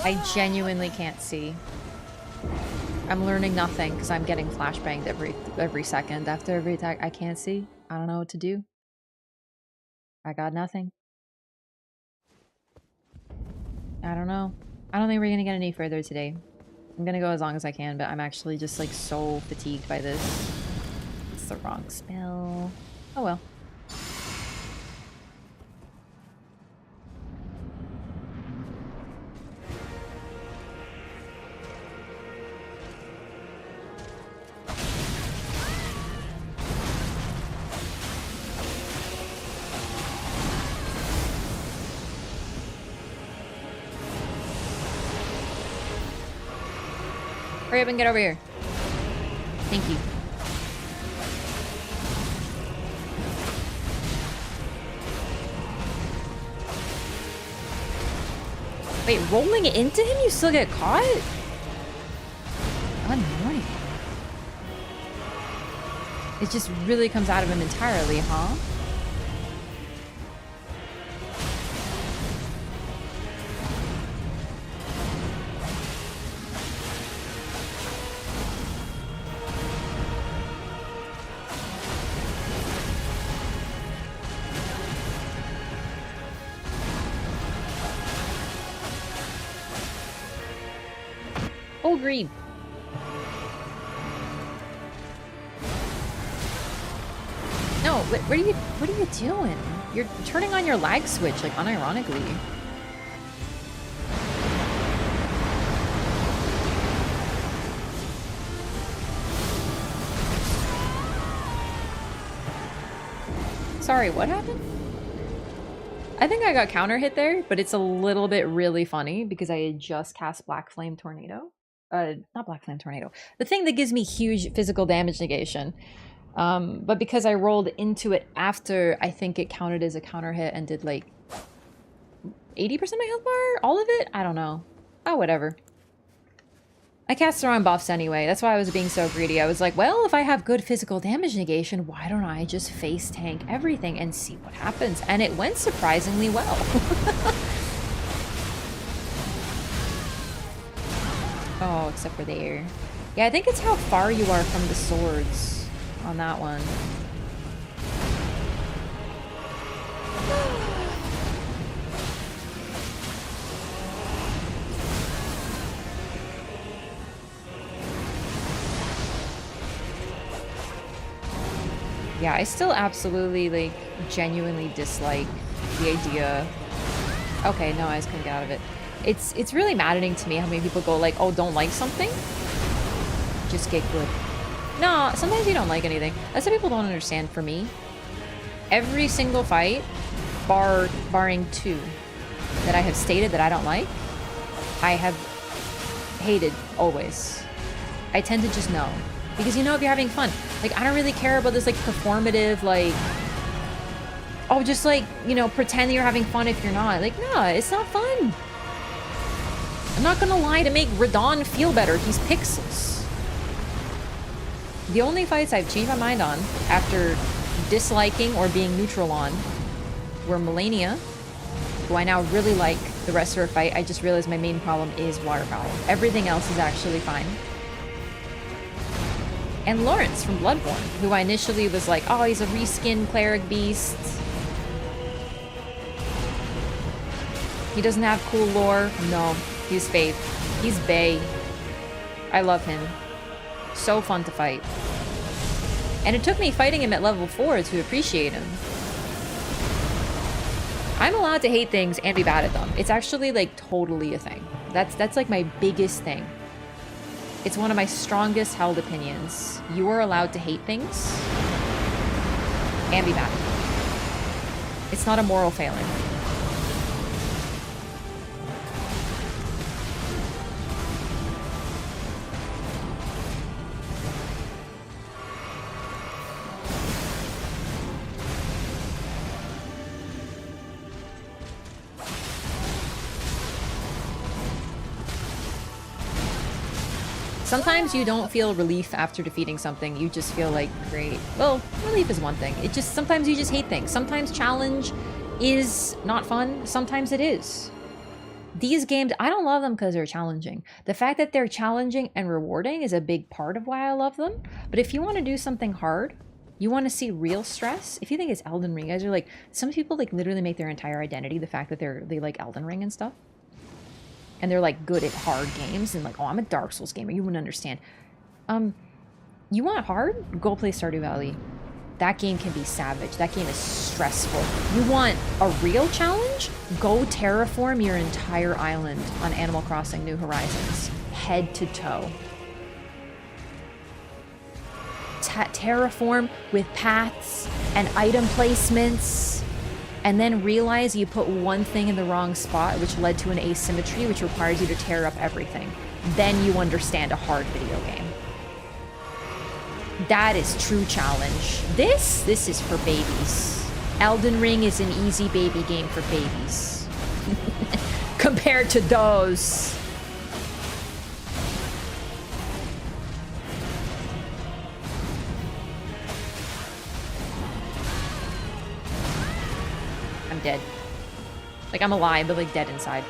I genuinely can't see. I'm learning nothing because I'm getting flashbanged every second after every attack. I can't see. I don't know what to do. I got nothing. I don't know. I don't think we're gonna get any further today. I'm gonna go as long as I can, but I'm actually just like so fatigued by this. It's the wrong spell. Oh well. Hurry up and get over here. Thank you. Wait, rolling it into him, you still get caught? Annoying. It just really comes out of him entirely, huh? Oh, green. No, what are you doing? You're turning on your lag switch, like, unironically. Sorry, what happened? I think I got counter hit there, but it's a little bit really funny because I had just cast Black Flame Tornado. not Black Flame Tornado. The thing that gives me huge physical damage negation. But because I rolled into it after, I think it counted as a counter hit and did like 80% of my health bar? All of it? I don't know. Oh, whatever. I cast the wrong buffs anyway. That's why I was being so greedy. I was like, well, if I have good physical damage negation, why don't I just face tank everything and see what happens? And it went surprisingly well. Oh, except for there. Yeah, I think it's how far you are from the swords on that one. Yeah, I still absolutely, like, genuinely dislike the idea. Okay, no, I just couldn't get out of it. It's really maddening to me how many people go like, oh, don't like something? Just get good. No, sometimes you don't like anything. That's what people don't understand for me. Every single fight, barring 2 that I have stated that I don't like, I have hated always. I tend to just know. Because you know if you're having fun. Like, I don't really care about this, like, performative, like... Oh, just, like, you know, pretend you're having fun if you're not. Like, no, it's not fun. I'm not gonna lie to make Radon feel better. He's pixels. The only fights I've changed my mind on after disliking or being neutral on were Melania, who I now really like the rest of her fight. I just realized my main problem is waterfowl. Everything else is actually fine. And Lawrence from Bloodborne, who I initially was like, oh, he's a reskinned cleric beast. He doesn't have cool lore. No, he's Faith. He's Bae. I love him. So fun to fight. And it took me fighting him at level 4 to appreciate him. I'm allowed to hate things and be bad at them. It's actually, like, totally a thing. That's like my biggest thing. It's one of my strongest held opinions. You are allowed to hate things and be bad. It's not a moral failing. Sometimes you don't feel relief after defeating something, you just feel like, great. Well, relief is one thing. It just, sometimes you just hate things. Sometimes challenge is not fun, sometimes it is. These games, I don't love them because they're challenging. The fact that they're challenging and rewarding is a big part of why I love them. But if you want to do something hard, you want to see real stress, if you think it's Elden Ring, guys are like, some people like literally make their entire identity the fact that they like Elden Ring and stuff. And they're like good at hard games and like, oh, I'm a Dark Souls gamer. You wouldn't understand. You want hard? Go play Stardew Valley. That game can be savage. That game is stressful. You want a real challenge? Go terraform your entire island on Animal Crossing New Horizons. Head to toe. Terraform with paths and item placements. And then realize you put one thing in the wrong spot, which led to an asymmetry, which requires you to tear up everything. Then you understand a hard video game. That is true challenge. This is for babies. Elden Ring is an easy baby game for babies. Compared to those. I'm dead. Like, I'm alive, but like dead inside.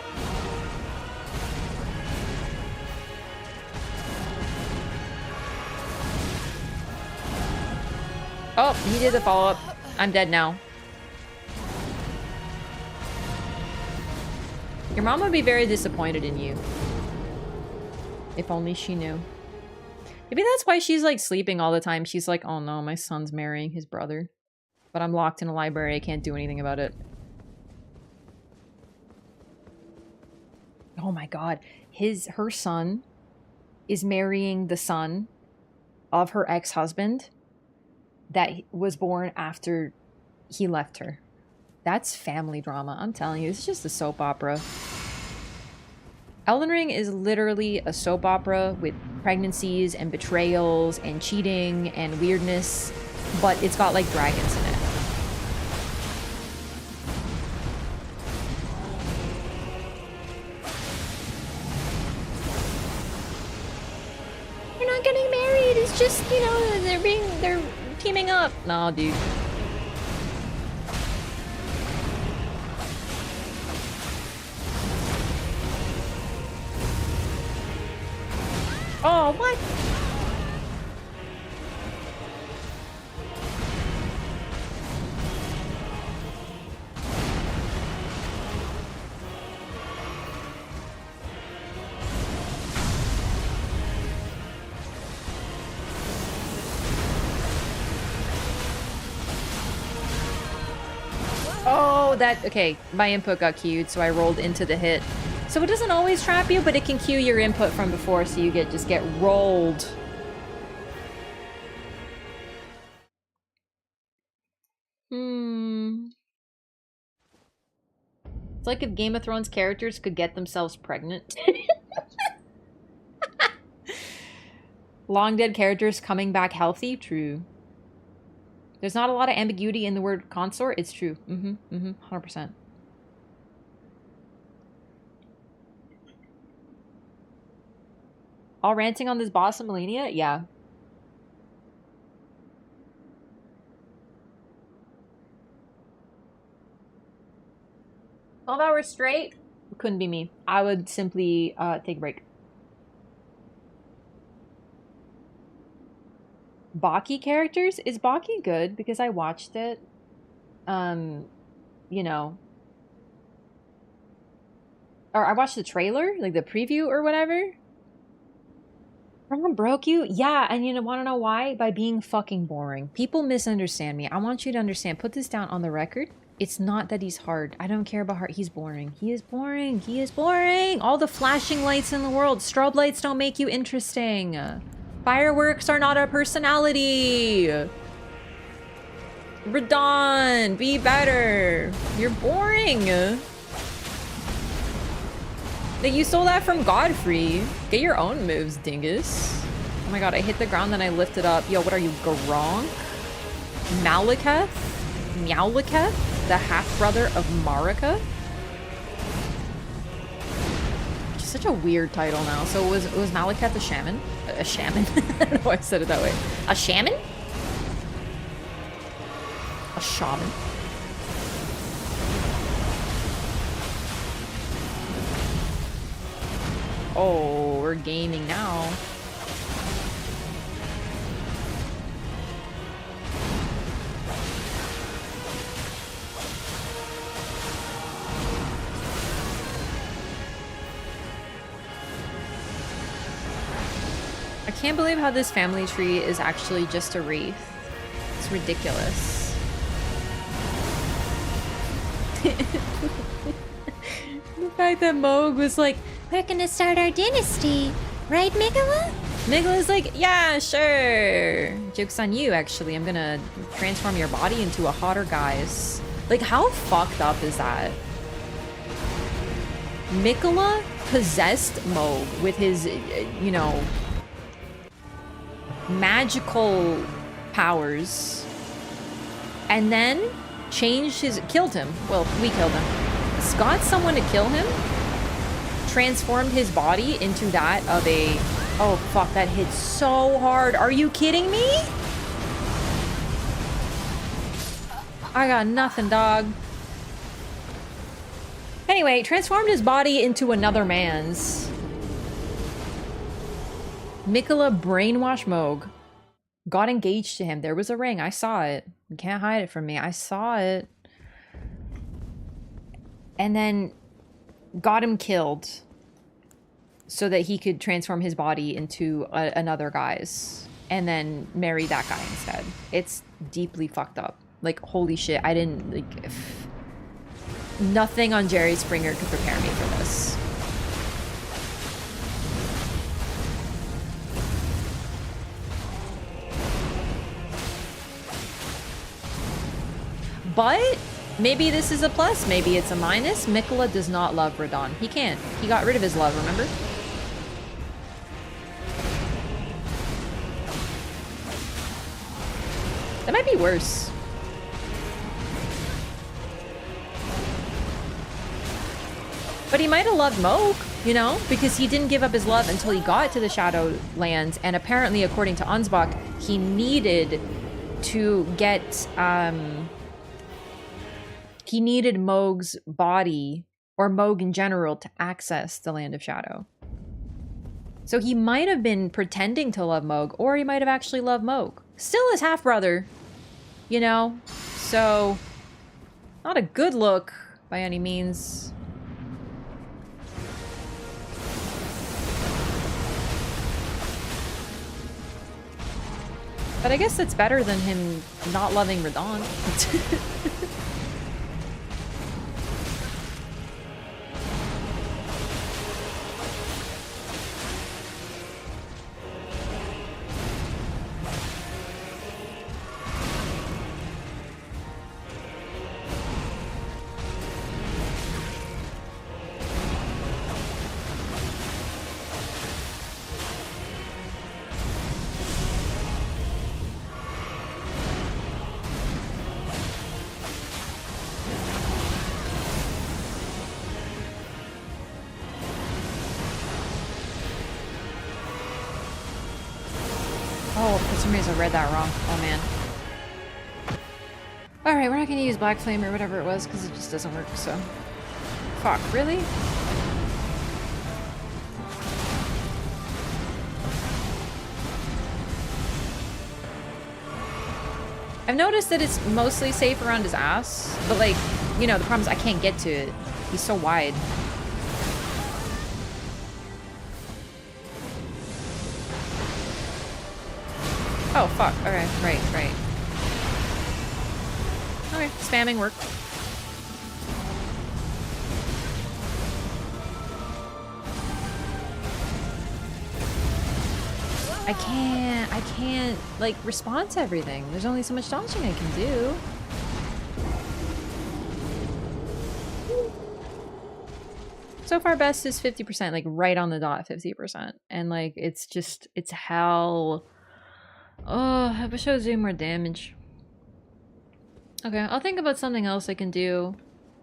Oh, he did the follow-up. I'm dead now. Your mom would be very disappointed in you. If only she knew. Maybe that's why she's like sleeping all the time. She's like, oh no, my son's marrying his brother. But I'm locked in a library. I can't do anything about it. Oh my god. Her son is marrying the son of her ex-husband that was born after he left her. That's family drama. I'm telling you, it's just a soap opera. Elden Ring is literally a soap opera with pregnancies and betrayals and cheating and weirdness, but it's got like dragons in it. They're not getting married. It's just, you know, they're teaming up. Nah, dude. Oh, what? Oh, that, okay, my input got queued, so I rolled into the hit. So it doesn't always trap you, but it can queue your input from before, so you just get rolled. It's like if Game of Thrones characters could get themselves pregnant. Long dead characters coming back healthy? True. There's not a lot of ambiguity in the word consort. It's true. 100%. All ranting on this boss of Melania? Yeah. "12 hours straight? Couldn't be me. I would simply take a break. Baki characters? Is Baki good? Because I watched it. You know. Or I watched the trailer, like the preview or whatever. Someone broke you? Yeah, and you want to know why? By being fucking boring. People misunderstand me. I want you to understand. Put this down on the record. It's not that he's hard. I don't care about hard. He's boring. He is boring. He is boring. All the flashing lights in the world. Strobe lights don't make you interesting. Fireworks are not a personality. Radon, be better. You're boring. Like, you stole that from Godfrey. Get your own moves, dingus. Oh my god, I hit the ground, then I lifted up. Yo, what are you, Garong? Malekith? Meowlekith? The half-brother of Marika? Such a weird title now. So was Malekith a shaman? A shaman? I don't know why I said it that way. A shaman? A shaman? Oh, we're gaming now. I can't believe how this family tree is actually just a wreath. It's ridiculous. The fact that Moog was like, We're gonna start our dynasty, right, Migala? Migala's like, yeah, sure. Joke's on you, actually. I'm gonna transform your body into a hotter guise. Like, how fucked up is that? Migala possessed Moog with his, you know, magical powers. And then killed him. Well, we killed him. Got someone to kill him, transformed his body into that of a... Oh, fuck, that hit so hard. Are you kidding me? I got nothing, dog. Anyway, transformed his body into another man's. Mikola brainwashed Moog. Got engaged to him. There was a ring. I saw it. You can't hide it from me. I saw it. And then got him killed so that he could transform his body into another guy's and then marry that guy instead. It's deeply fucked up. Like, holy shit, I didn't, like, nothing on Jerry Springer could prepare me for this. But Maybe this is a plus, maybe it's a minus. Mikola does not love Radon. He can't. He got rid of his love, remember? That might be worse. But he might have loved Moog, you know? Because he didn't give up his love until he got to the Shadowlands. And apparently, according to Ansbach, he needed to get... he needed Moog's body, or Moog in general, to access the Land of Shadow. So he might have been pretending to love Moog, or he might have actually loved Moog. Still his half-brother, you know? So, not a good look by any means. But I guess it's better than him not loving Radon. I read that wrong. Oh man. Alright, we're not gonna use Black Flame or whatever it was because it just doesn't work, so. Fuck, really? I've noticed that it's mostly safe around his ass, but like, you know, the problem is I can't get to it. He's so wide. Oh, fuck. Okay, right. Okay, spamming worked. I can't, like, respond to everything. There's only so much dodging I can do. So far, best is 50%, like, right on the dot, 50%. And, like, it's just, it's hell. Oh, I wish I was doing more damage. Okay, I'll think about something else I can do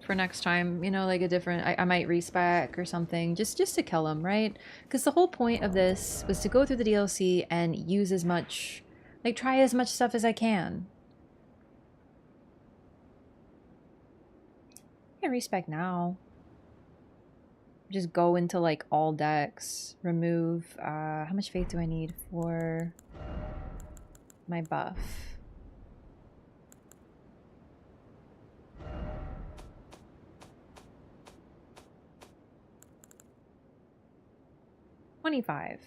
for next time. You know, like a different... I might respec or something. Just to kill him, right? Because the whole point of this was to go through the DLC and use as much... Like, try as much stuff as I can. I can respec now. Just go into, like, all decks. Remove... how much faith do I need for... my buff? $25.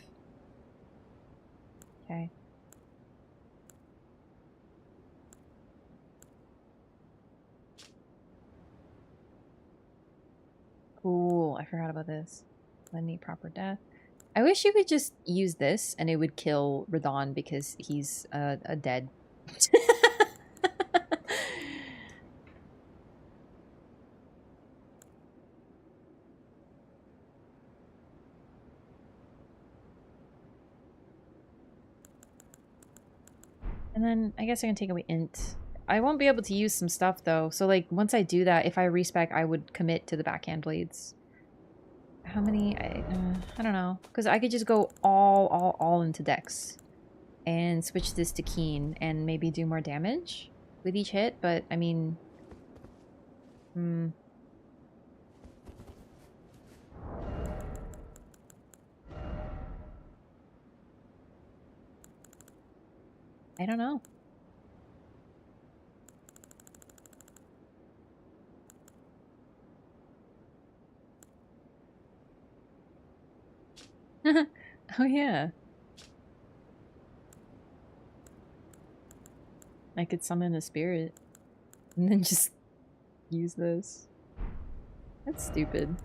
Okay. Cool. I forgot about this. Lend me proper death. I wish you could just use this and it would kill Radon because he's a dead. And then I guess I can take away int. I won't be able to use some stuff though. So like once I do that, if I respec, I would commit to the backhand blades. How many? I don't know. Because I could just go all into Dex. And switch this to Keen and maybe do more damage with each hit. But I mean... I don't know. Oh yeah. I could summon a spirit and then just use this. That's stupid.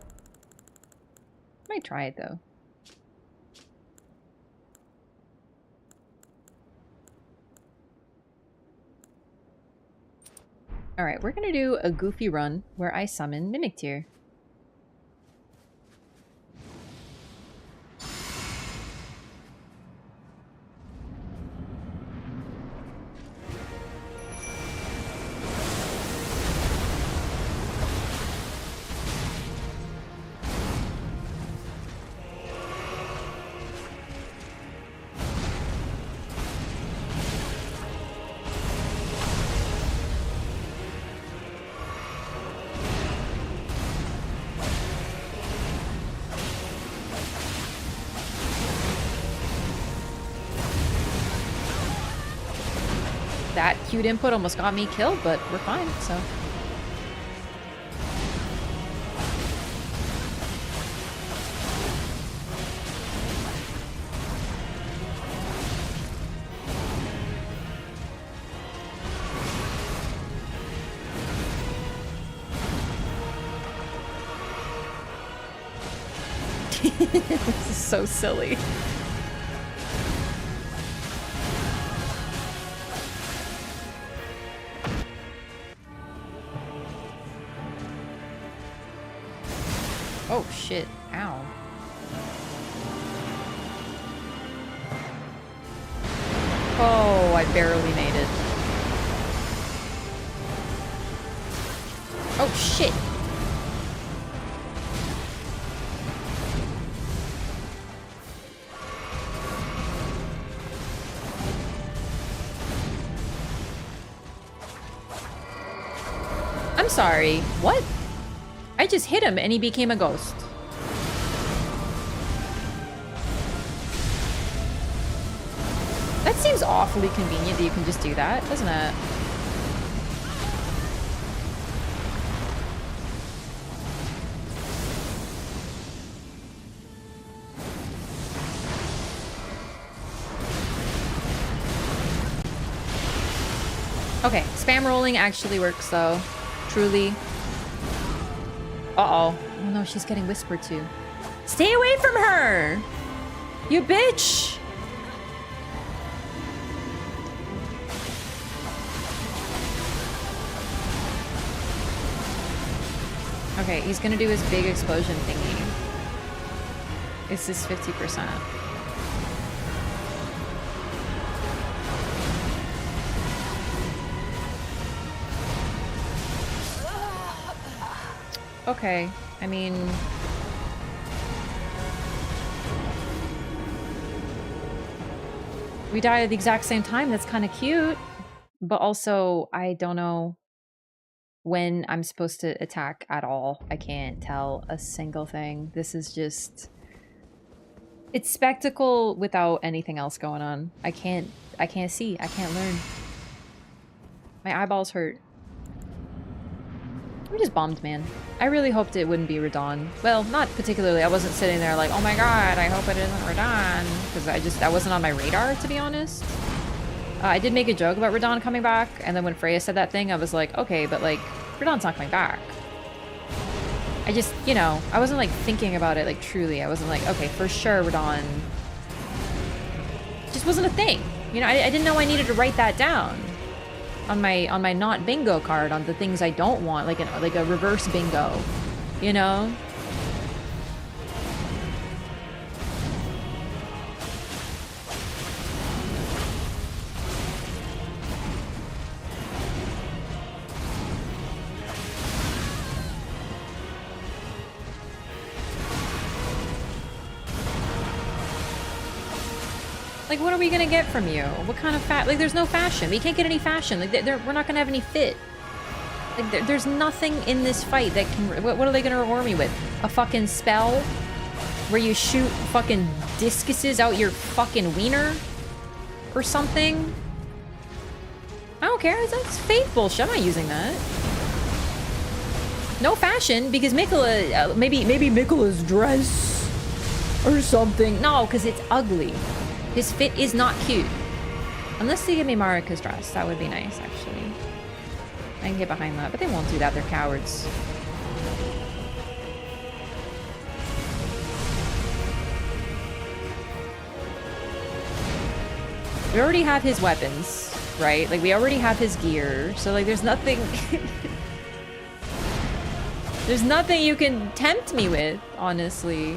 Might try it though. Alright, we're gonna do a goofy run where I summon Mimic Tear. That cute input almost got me killed, but we're fine, so. This is so silly. Oh shit, ow. Oh, I barely made it. Oh shit. I'm sorry, what? I just hit him and he became a ghost. That seems awfully convenient that you can just do that, doesn't it? Okay, spam rolling actually works though. Truly. Uh-oh. Oh no, she's getting whispered to. Stay away from her! You bitch! Okay, he's gonna do his big explosion thingy. It's this 50%. Okay, I mean... we die at the exact same time, that's kind of cute. But also, I don't know when I'm supposed to attack at all. I can't tell a single thing. This is just... it's spectacle without anything else going on. I can't see, I can't learn. My eyeballs hurt. I'm just bummed, man. I really hoped it wouldn't be Radon. Well, not particularly. I wasn't sitting there like, oh my god, I hope it isn't Radon. Because that wasn't on my radar, to be honest. I did make a joke about Radon coming back, and then when Freya said that thing, I was like, okay, but like, Radon's not coming back. I just, you know, I wasn't like thinking about it like truly. I wasn't like, okay, for sure Radon. It just wasn't a thing. You know, I didn't know I needed to write that down. On my not bingo card, on the things I don't want, like a reverse bingo, you know? Like, what are we gonna get from you? What kind of like, there's no fashion. We can't get any fashion. Like, we're not gonna have any fit. Like, there's nothing in this fight that can... what are they gonna reward me with? A fucking spell? Where you shoot fucking discuses out your fucking wiener? Or something? I don't care. That's fake bullshit. I'm not using that. No fashion, because Mikola... maybe Mikola's dress... or something. No, because it's ugly. His fit is not cute. Unless they give me Marika's dress. That would be nice, actually. I can get behind that, but they won't do that. They're cowards. We already have his weapons. right? Like, we already have his gear, so, like, there's nothing... there's nothing you can tempt me with, honestly.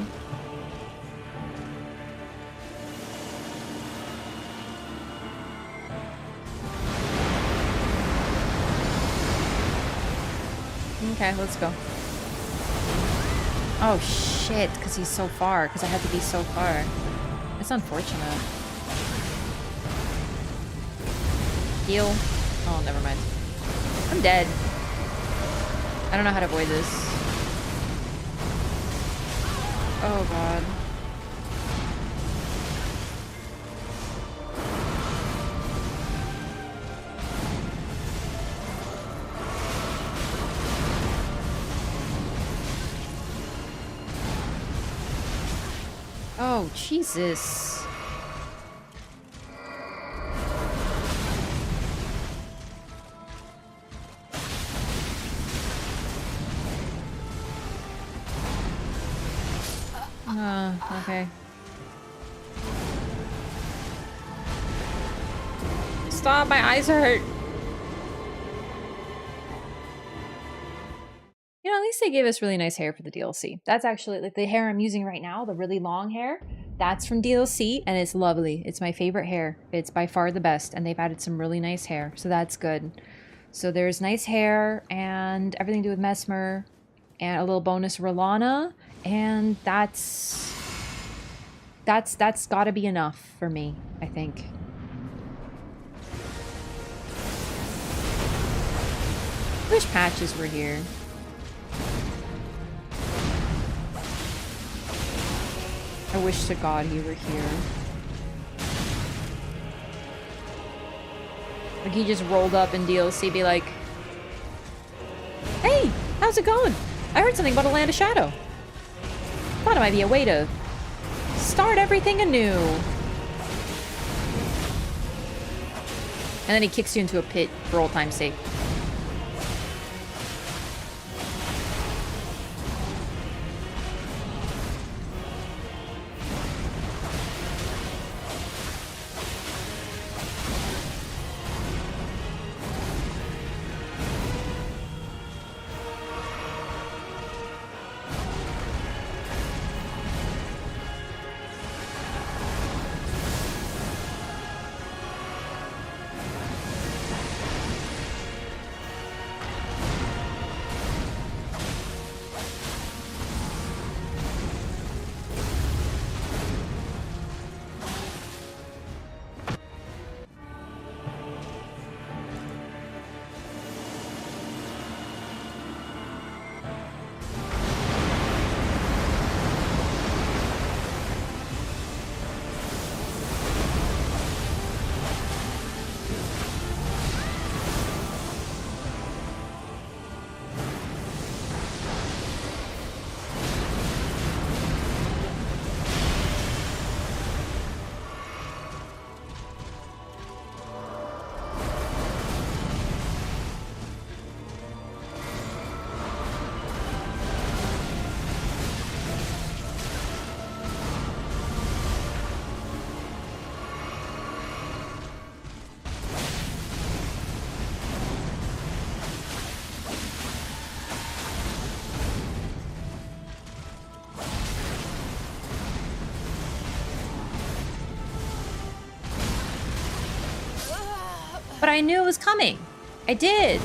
Okay, let's go. Oh, shit, because he's so far, because I had to be so far. It's unfortunate. Heal. Oh, never mind. I'm dead. I don't know how to avoid this. Oh, God. Oh, Jesus. Okay. Stop, my eyes hurt. You know, at least they gave us really nice hair for the DLC. That's actually, like, the hair I'm using right now, the really long hair, that's from DLC, and it's lovely. It's my favorite hair. It's by far the best, and they've added some really nice hair, so that's good. So there's nice hair, and everything to do with Mesmer, and a little bonus Rolana, and that's gotta be enough for me, I think. Wish patches were here. I wish to God he were here. Like, he just rolled up in DLC, be like, "Hey, how's it going? I heard something about a land of shadow. Thought it might be a way to start everything anew." And then he kicks you into a pit for old time's sake. But I knew it was coming. I did.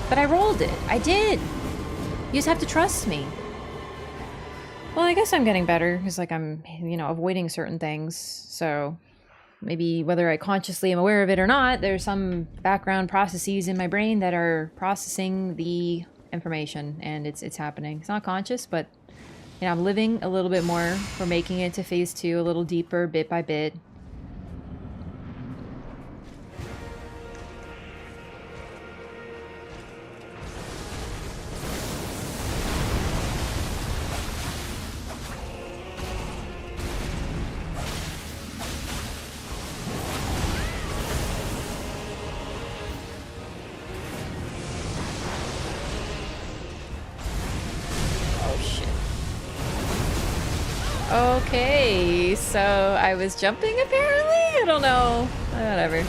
But I rolled it. I did. You just have to trust me. Well, I guess I'm getting better because, like, I'm, you know, avoiding certain things. So maybe whether I consciously am aware of it or not, there's some background processes in my brain that are processing the information, and it's happening. It's not conscious, but, you know, I'm living a little bit more. We're making it to phase 2 a little deeper, bit by bit. Okay, so I was jumping apparently? I don't know. Whatever.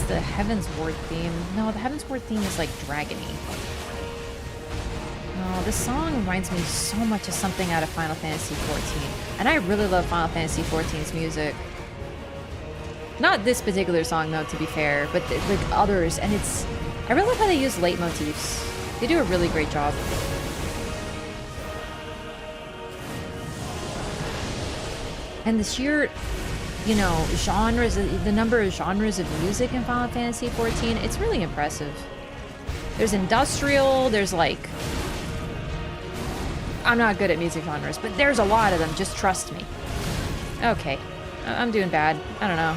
The Heaven's Ward theme. No, the Heaven's Ward theme is like dragony. No, this song reminds me so much of something out of Final Fantasy XIV. And I really love Final Fantasy XIV's music. Not this particular song though, to be fair, but like others. And it's... I really love how they use leitmotifs. They do a really great job. And the sheer... you know, genres, the number of genres of music in Final Fantasy XIV, it's really impressive. There's industrial, there's like... I'm not good at music genres, but there's a lot of them, just trust me. Okay, I'm doing bad. I don't know.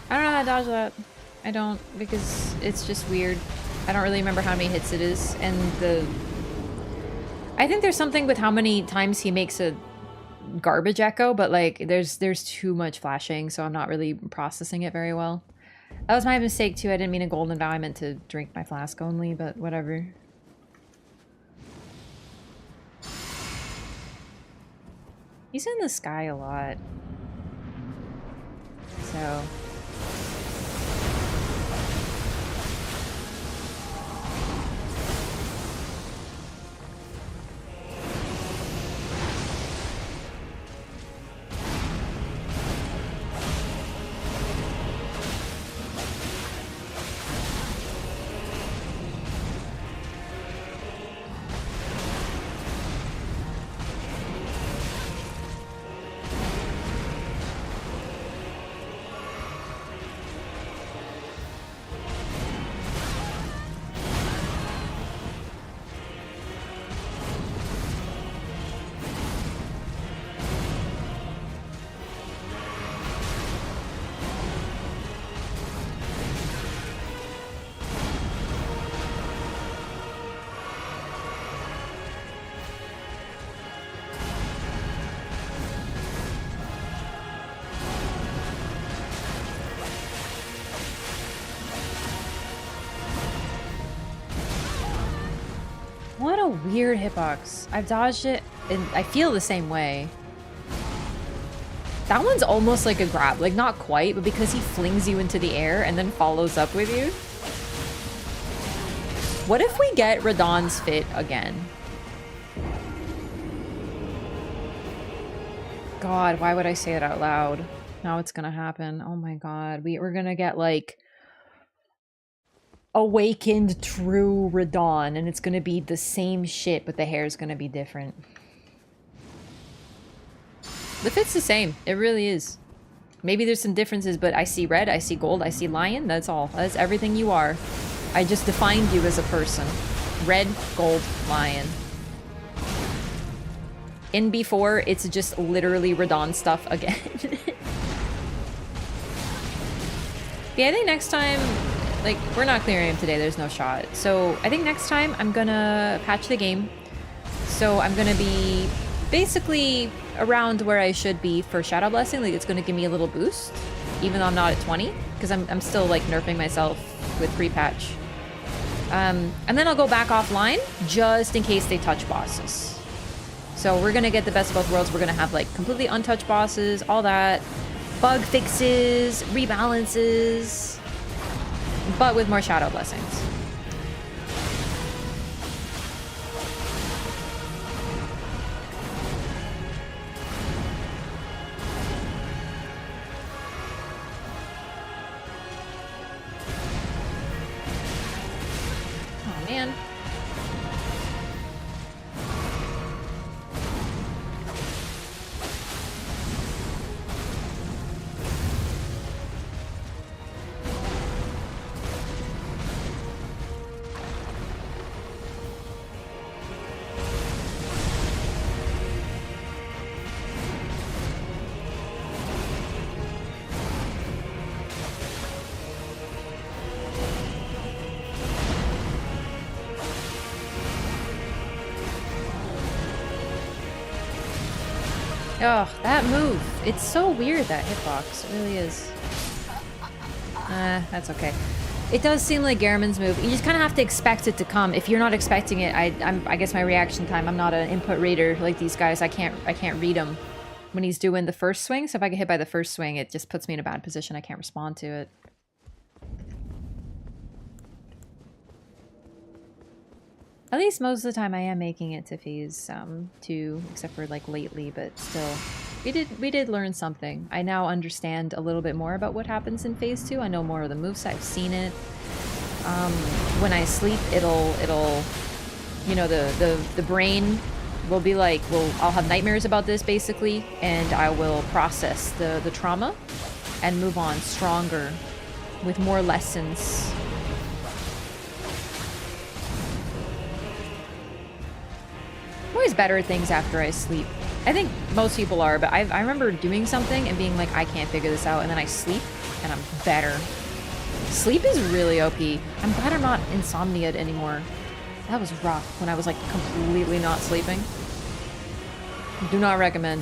I don't know how to dodge that. I don't, because it's just weird. I don't really remember how many hits it is, and I think there's something with how many times he makes a garbage echo, but like, there's too much flashing, so I'm not really processing it very well. That was my mistake too, I didn't mean a golden vow, I meant to drink my flask only, but whatever. He's in the sky a lot. So... What a weird hitbox. I've dodged it, and I feel the same way. That one's almost like a grab. Like, not quite, but because he flings you into the air and then follows up with you. What if we get Radahn's Fit again? God, why would I say it out loud? Now it's gonna happen. Oh my god. We're gonna get, like... awakened true Radahn, and it's gonna be the same shit, but the hair's gonna be different. The fit's the same. It really is. Maybe there's some differences, but I see red, I see gold, I see lion. That's all. That's everything you are. I just defined you as a person. Red, gold, lion. In before, it's just literally Radahn stuff again. Yeah, I think next time... like, we're not clearing him today, there's no shot. So, I think next time I'm gonna patch the game. So, I'm gonna be basically around where I should be for Shadow Blessing. Like, it's gonna give me a little boost, even though I'm not at 20. Because I'm still, like, nerfing myself with pre-patch. And then I'll go back offline, just in case they touch bosses. So, we're gonna get the best of both worlds. We're gonna have, like, completely untouched bosses, all that. Bug fixes, rebalances... but with more shadow blessings. Oh man. Oh, that move. It's so weird, that hitbox. It really is. That's okay. It does seem like Garamond's move. You just kind of have to expect it to come. If you're not expecting it, I guess my reaction time, I'm not an input reader like these guys. I can't read him when he's doing the first swing. So if I get hit by the first swing, it just puts me in a bad position. I can't respond to it. At least most of the time I am making it to phase 2, except for like lately, but still. We did learn something. I now understand a little bit more about what happens in phase 2. I know more of the moves, I've seen it. When I sleep, it'll you know, the brain will be like, I'll have nightmares about this basically, and I will process the trauma and move on stronger with more lessons. I'm always better at things after I sleep. I think most people are, but I remember doing something and being like, I can't figure this out, and then I sleep and I'm better. Sleep is really OP. I'm glad I'm not insomnia'd anymore. That was rough when I was like completely not sleeping. Do not recommend.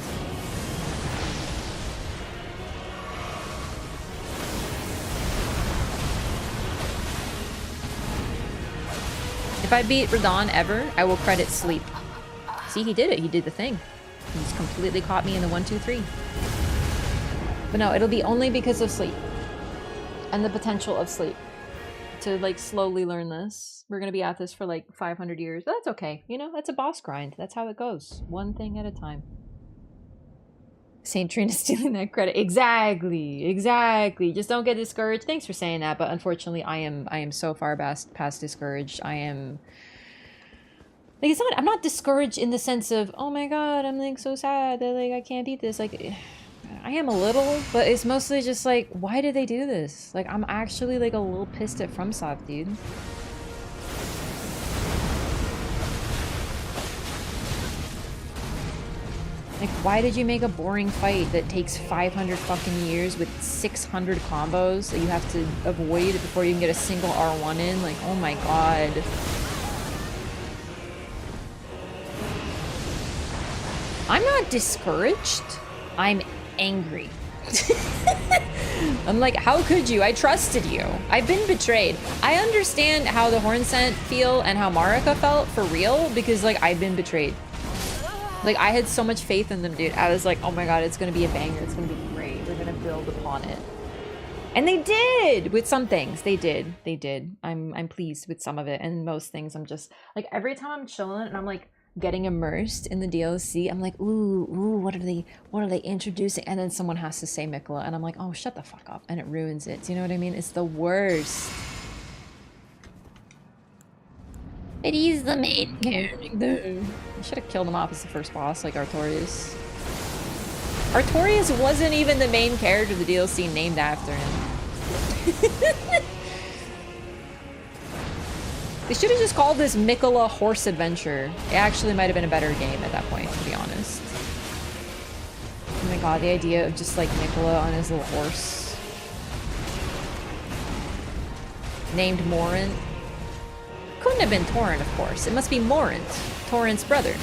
If I beat Radon ever, I will credit sleep. See, he did it. He did the thing. He's completely caught me in the 1, 2, 3. But no, it'll be only because of sleep. And the potential of sleep. To, like, slowly learn this. We're gonna be at this for, like, 500 years. But that's okay. You know, that's a boss grind. That's how it goes. One thing at a time. Saint Trina stealing that credit. Exactly. Exactly. Just don't get discouraged. Thanks for saying that, but unfortunately, I am so far past discouraged. I am... Like, it's not, I'm not discouraged in the sense of, oh my god, I'm like so sad that like I can't beat this. Like, I am a little, but it's mostly just like, why did they do this? Like, I'm actually like a little pissed at FromSoft, dude. Like, why did you make a boring fight that takes 500 fucking years with 600 combos that you have to avoid before you can get a single R1 in? Like, oh my god. I'm not discouraged. I'm angry. I'm like, how could you? I trusted you. I've been betrayed. I understand how the Hornsent feel and how Marika felt for real because, like, I've been betrayed. Like, I had so much faith in them, dude. I was like, oh my god, it's gonna be a banger. It's gonna be great. We're gonna build upon it. And they did! With some things. They did. They did. I'm pleased with some of it. And most things, I'm just... Like, every time I'm chilling and I'm, like, getting immersed in the DLC, I'm like, ooh, what are they introducing? And then someone has to say Mikola, and I'm like, oh, shut the fuck up. And it ruins it. Do you know what I mean? It's the worst. But he's the main character. I should have killed him off as the first boss, like Artorias. Artorias wasn't even the main character the DLC named after him. They should have just called this Mikola Horse Adventure. It actually might have been a better game at that point, to be honest. Oh my god, the idea of just like Mikola on his little horse. Named Morant. Couldn't have been Torrent, of course. It must be Morant, Torrent's brother.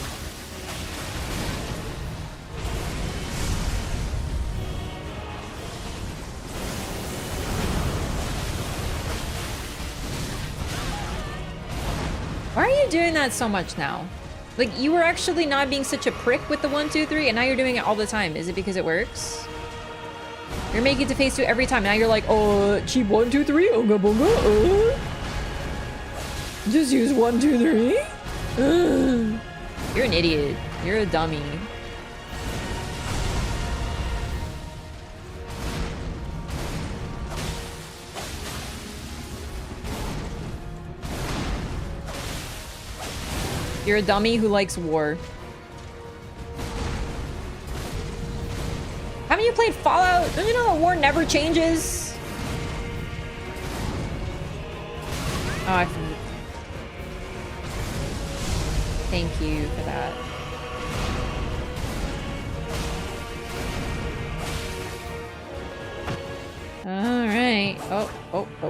Why are you doing that so much now? Like, you were actually not being such a prick with the 1, 2, 3, and now you're doing it all the time. Is it because it works? You're making it to phase 2 every time. Now you're like, oh, cheap 1, 2, 3, unga bunga. Just use 1, 2, 3. You're an idiot. You're a dummy. You're a dummy who likes war. Haven't you played Fallout? Don't you know that war never changes? Oh, I forgot. Thank you for that. Alright. Oh,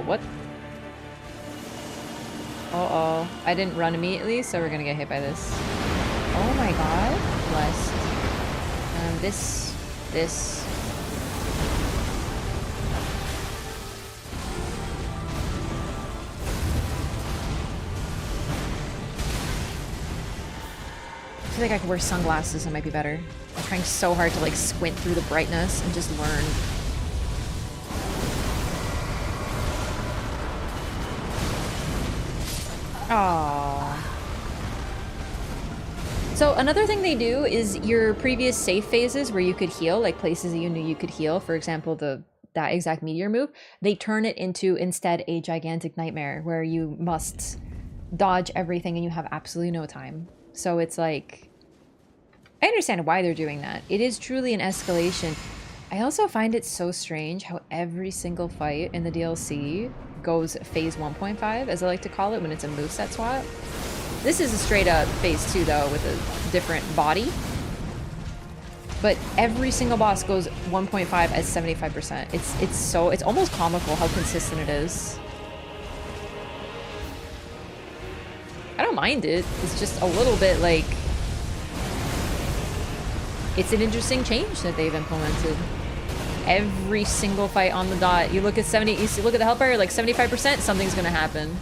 what? Uh-oh. I didn't run immediately, so we're gonna get hit by this. Oh my god. Blessed. This. I feel like I could wear sunglasses, it might be better. I'm trying so hard to like squint through the brightness and just learn. Aww. So another thing they do is your previous safe phases where you could heal, like places that you knew you could heal, for example, that exact meteor move, they turn it into instead a gigantic nightmare where you must dodge everything and you have absolutely no time. So it's like, I understand why they're doing that. It is truly an escalation. I also find it so strange how every single fight in the DLC goes phase 1.5, as I like to call it, when it's a moveset swap. This is a straight up phase 2 though, with a different body. But every single boss goes 1.5 as 75%. It's almost comical how consistent it is. I don't mind it. It's just a little bit like, it's an interesting change that they've implemented. Every single fight on the dot. You look at you look at the health bar, you're like 75%, something's gonna happen.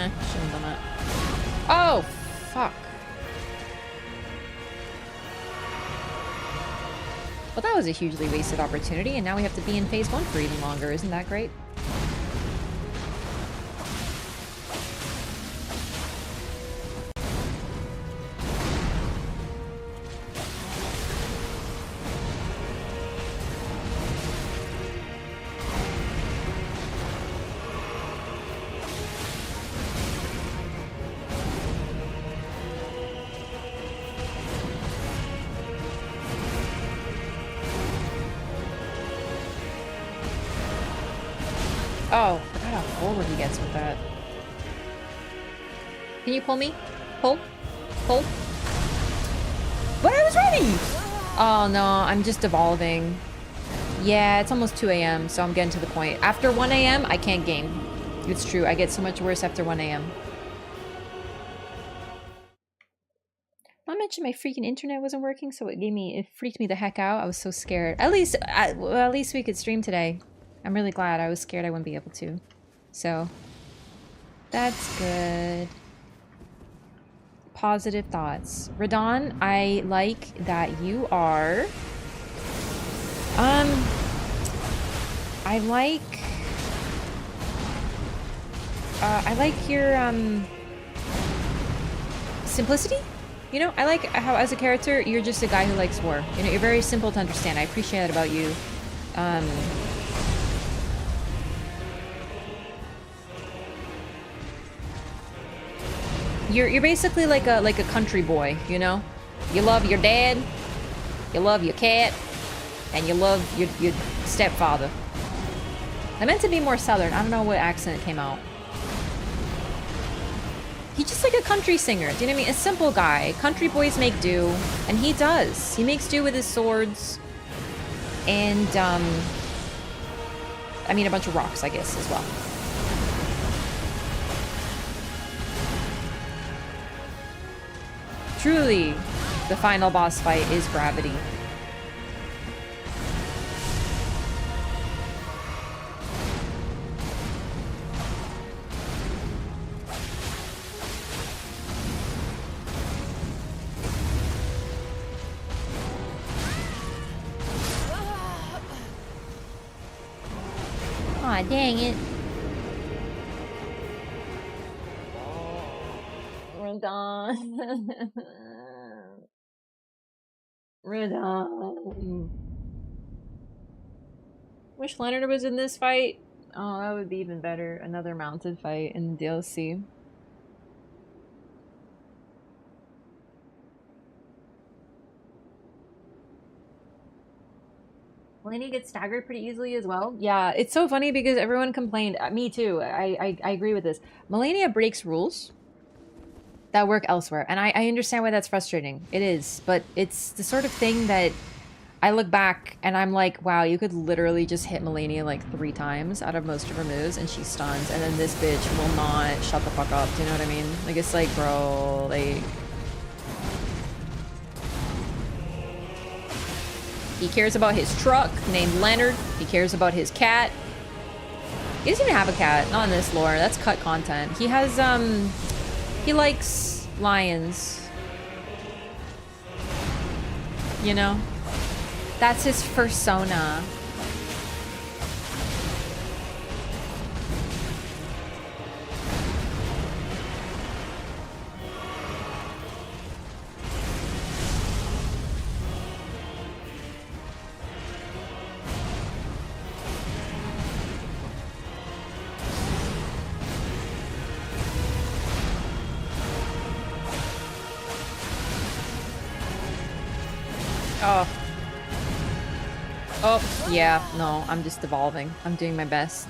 Shouldn't have done that. Oh, fuck. Well, that was a hugely wasted opportunity, and now we have to be in phase 1 for even longer. Isn't that great? Oh, I forgot how forward he gets with that. Can you pull me? Pull? Pull? But I was ready! Oh no, I'm just evolving. Yeah, it's almost 2 a.m., so I'm getting to the point. After 1 a.m., I can't game. It's true, I get so much worse after 1 a.m. Not mention my freaking internet wasn't working, so it freaked me the heck out. I was so scared. At least we could stream today. I'm really glad. I was scared I wouldn't be able to. So, that's good. Positive thoughts. Radon, I like that you are... I like your, simplicity? You know, I like how as a character, you're just a guy who likes war. You know, you're very simple to understand. I appreciate that about you. You're basically like a country boy, you know? You love your dad, you love your cat, and you love your stepfather. I meant to be more southern. I don't know what accent came out. He's just like a country singer. Do you know what I mean? A simple guy. Country boys make do, and he does. He makes do with his swords, and I mean a bunch of rocks, I guess, as well. truly, the final boss fight is gravity. Aw, dang it. We're done. We're done. Wish Leonard was in this fight. Oh, that would be even better. Another mounted fight in the DLC. Lainey gets staggered pretty easily as well. Yeah, it's so funny because everyone complained. Me too. I agree with this. Melania breaks rules that work elsewhere, and I understand why that's frustrating. It is, but it's the sort of thing that I look back and I'm like, wow, you could literally just hit Melania like 3 times out of most of her moves, and she stuns, and then this bitch will not shut the fuck up. Do you know what I mean? Like, it's like, bro, like. He cares about his truck, named Leonard. He cares about his cat. He doesn't even have a cat. Not in this lore. That's cut content. He has, he likes lions. You know? That's his persona. Oh. Oh, yeah, no, I'm just evolving. I'm doing my best.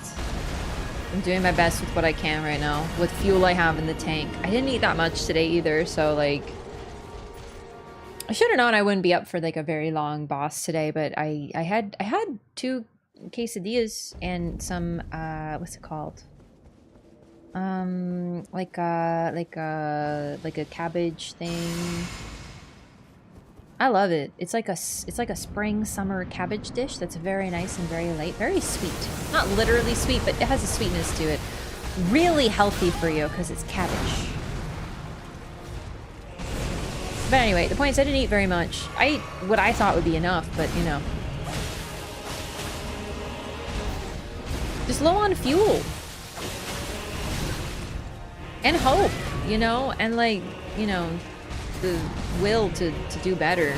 I'm doing my best with what I can right now, with fuel I have in the tank. I didn't eat that much today either, so like... I should have known I wouldn't be up for like a very long boss today, but I had 2 quesadillas and some, what's it called? Like a cabbage thing. I love it. It's like a spring summer cabbage dish that's very nice and very light, very sweet. Not literally sweet, but it has a sweetness to it. Really healthy for you because it's cabbage. But anyway, the point is I didn't eat very much. I ate what I thought would be enough, but you know. Just low on fuel. And hope, you know, and like, you know, the will to do better.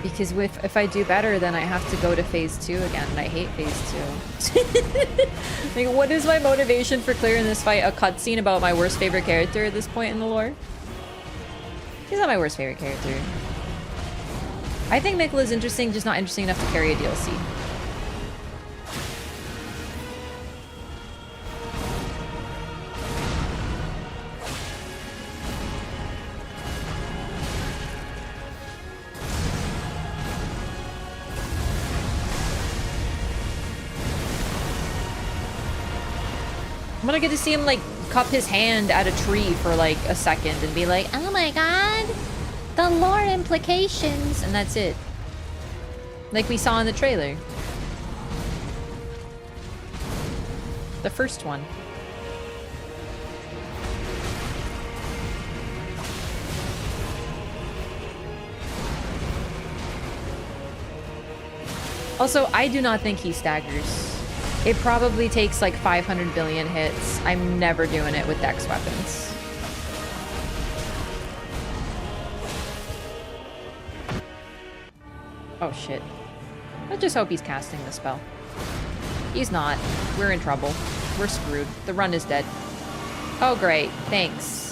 Because if I do better, then I have to go to phase 2 again, and I hate phase 2. Like, what is my motivation for clearing this fight? A cutscene about my worst favorite character at this point in the lore? He's not my worst favorite character. I think Mikla is interesting, just not interesting enough to carry a DLC. I'm gonna get to see him like cup his hand at a tree for like a second and be like, oh my god, the lore implications, and that's it. Like we saw in the trailer. The first one. Also, I do not think he staggers. It probably takes like 500 billion hits. I'm never doing it with dex weapons. Oh shit. I just hope he's casting the spell. He's not. We're in trouble. We're screwed. The run is dead. Oh great. Thanks.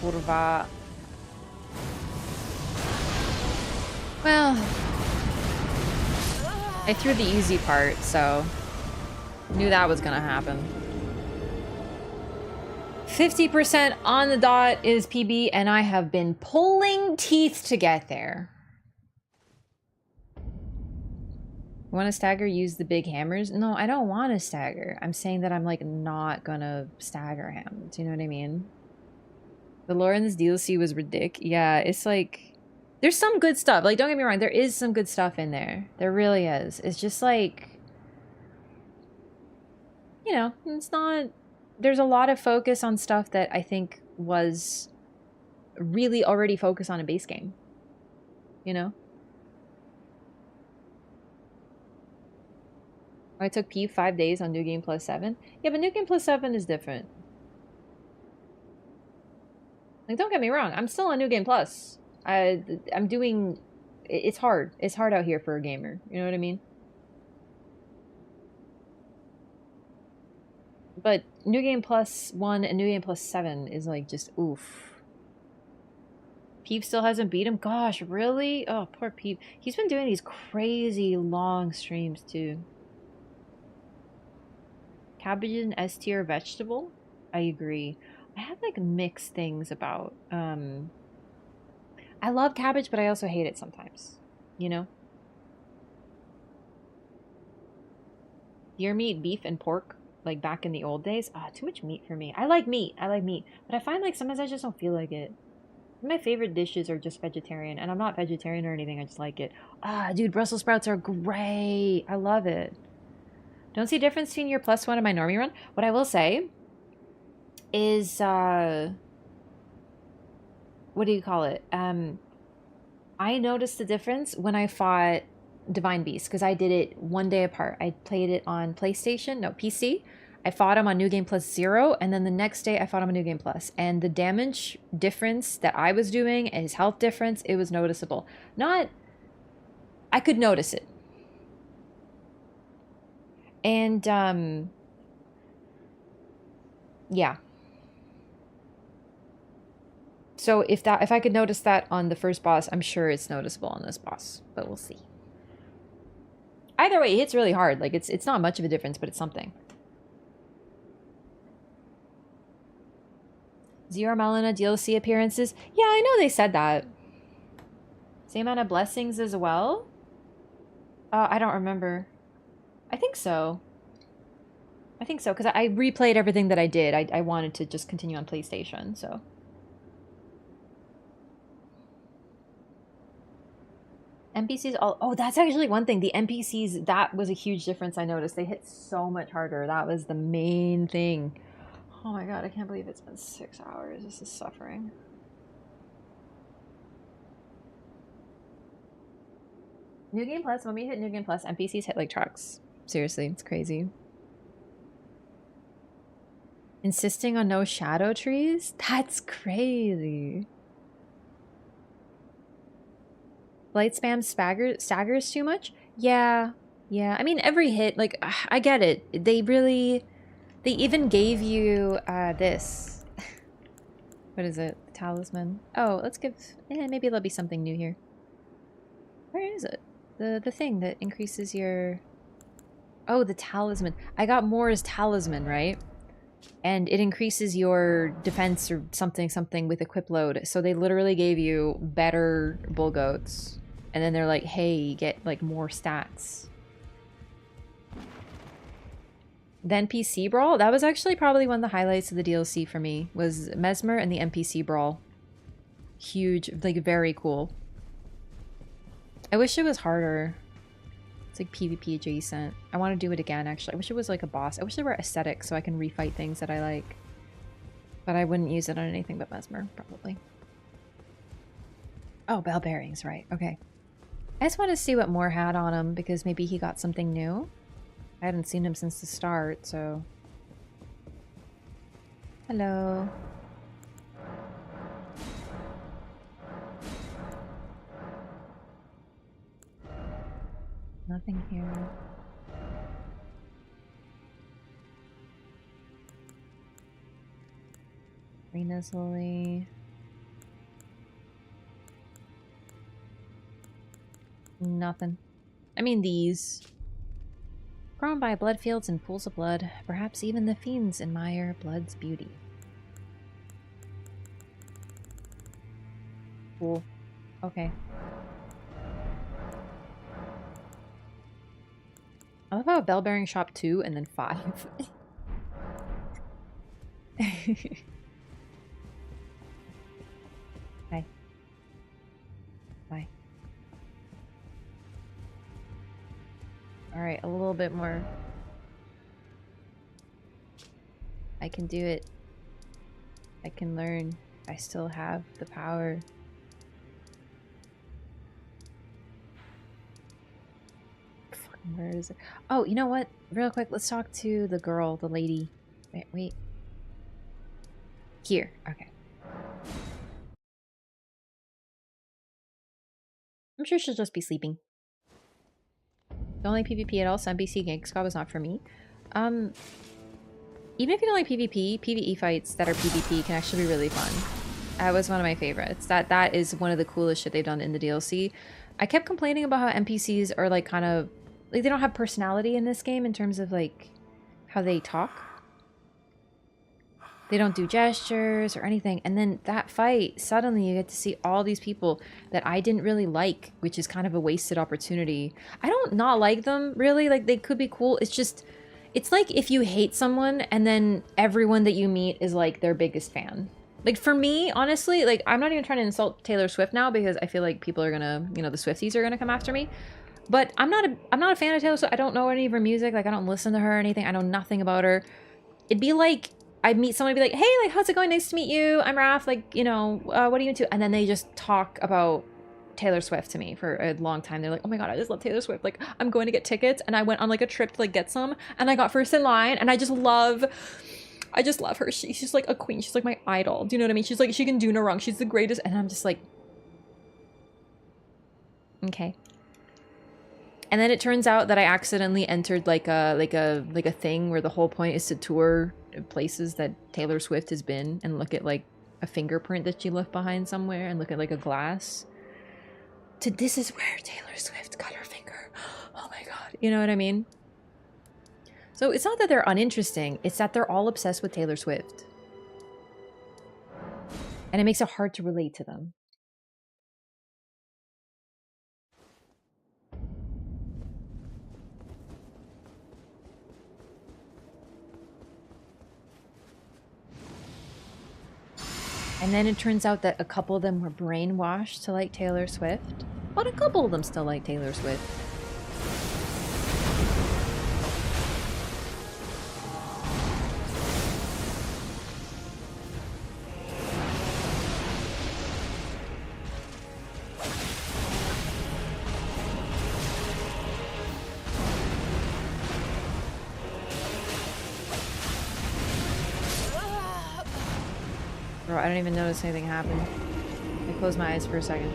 Kurwa. Well, I threw the easy part, so knew that was gonna happen. 50% on the dot is PB, and I have been pulling teeth to get there. Want to stagger? Use the big hammers? No, I don't want to stagger. I'm saying that I'm like not gonna stagger him. Do you know what I mean? The lore in this DLC was ridiculous. Yeah, it's like there's some good stuff. Like, don't get me wrong, there is some good stuff in there. There really is. It's just like, you know, it's not. There's a lot of focus on stuff that I think was really already focused on a base game. You know? I took P 5 days on New Game Plus 7. Yeah, but New Game Plus 7 is different. Like, don't get me wrong, I'm still on New Game Plus. I'm doing... It's hard. It's hard out here for a gamer. You know what I mean? But New Game Plus 1 and New Game Plus 7 is like just oof. Peep still hasn't beat him? Gosh, really? Oh, poor Peep. He's been doing these crazy long streams too. Cabbage is an S tier vegetable? I agree. I have like mixed things about I love cabbage, but I also hate it sometimes. You know? Deer meat, beef, and pork, like back in the old days. Ah, too much meat for me. I like meat. But I find like sometimes I just don't feel like it. My favorite dishes are just vegetarian, and I'm not vegetarian or anything, I just like it. Ah, dude, Brussels sprouts are great. I love it. Don't see a difference between your plus one and my normie run. What I will say is, what do you call it? I noticed the difference when I fought Divine Beast, because I did it one day apart. I played it on PlayStation, no, PC. I fought him on New Game Plus 0, and then the next day I fought him on New Game Plus. And the damage difference that I was doing, and his health difference, it was noticeable. I could notice it. And, yeah. So if I could notice that on the first boss, I'm sure it's noticeable on this boss, but we'll see. Either way, it hits really hard. Like, it's not much of a difference, but it's something. Zero Melina DLC appearances? Yeah, I know they said that. Same amount of blessings as well? I don't remember. I think so. I think so, because I replayed everything that I did. I wanted to just continue on PlayStation, so. NPCs all... Oh, that's actually one thing. The NPCs, that was a huge difference I noticed. They hit so much harder. That was the main thing. Oh my god, I can't believe it's been 6 hours. This is suffering. New Game Plus, when we hit New Game Plus, NPCs hit like trucks. Seriously, it's crazy. Insisting on no shadow trees? That's crazy. Light spam staggers too much? Yeah. Yeah. I mean, every hit, like, I get it. They even gave you this. What is it? Talisman. Oh, let's give... maybe there'll be something new here. Where is it? The thing that increases your... Oh, the talisman. I got Moore's talisman, right? And it increases your defense or something with equip load. So they literally gave you better bull goats. And then they're like, hey, you get like more stats. The NPC brawl? That was actually probably one of the highlights of the DLC for me. Was Mesmer and the NPC brawl. Huge, like very cool. I wish it was harder. It's like PvP adjacent. I want to do it again, actually. I wish it was like a boss. I wish there were aesthetics so I can refight things that I like. But I wouldn't use it on anything but Mesmer, probably. Oh, bell bearings, right. Okay. I just want to see what Moore had on him, because maybe he got something new. I haven't seen him since the start, so... Hello. Nothing here. Rena's Lily. Nothing. I mean these. Grown by blood fields and pools of blood, perhaps even the fiends admire blood's beauty. Cool. Okay. I love how a bell bearing shop 2 and then 5. Hi. Bye. Alright, a little bit more. I can do it. I can learn. I still have the power. Fucking where is it? Oh, you know what? Real quick, let's talk to the girl, the lady. Wait. Here. Okay. I'm sure she'll just be sleeping. Don't like PvP at all, so NPC Gank Squad was not for me. Even if you don't like PvP, PvE fights that are PvP can actually be really fun. That was one of my favorites. That is one of the coolest shit they've done in the DLC. I kept complaining about how NPCs are like kind of like they don't have personality in this game in terms of like how they talk. They don't do gestures or anything. And then that fight, suddenly you get to see all these people that I didn't really like, which is kind of a wasted opportunity. I don't not like them, really. Like, they could be cool. It's just, it's like if you hate someone and then everyone that you meet is like their biggest fan. Like, for me, honestly, like, I'm not even trying to insult Taylor Swift now because I feel like people are gonna, you know, the Swifties are gonna come after me. But I'm not a fan of Taylor Swift. I don't know any of her music. Like, I don't listen to her or anything. I know nothing about her. It'd be like I'd meet someone and be like, hey, like, how's it going? Nice to meet you. I'm Raph. Like, you know, what are you into? And then they just talk about Taylor Swift to me for a long time. They're like, oh my God, I just love Taylor Swift. Like, I'm going to get tickets. And I went on like a trip to like get some and I got first in line and I just love her. She's just like a queen. She's like my idol. Do you know what I mean? She's like, she can do no wrong. She's the greatest. And I'm just like, okay. And then it turns out that I accidentally entered like a thing where the whole point is to tour places that Taylor Swift has been and look at like a fingerprint that she left behind somewhere and look at like a glass. This is where Taylor Swift got her finger. Oh my God. You know what I mean? So it's not that they're uninteresting. It's that they're all obsessed with Taylor Swift. And it makes it hard to relate to them. And then it turns out that a couple of them were brainwashed to like Taylor Swift, but a couple of them still like Taylor Swift. Bro, I don't even notice anything happened. I closed my eyes for a second.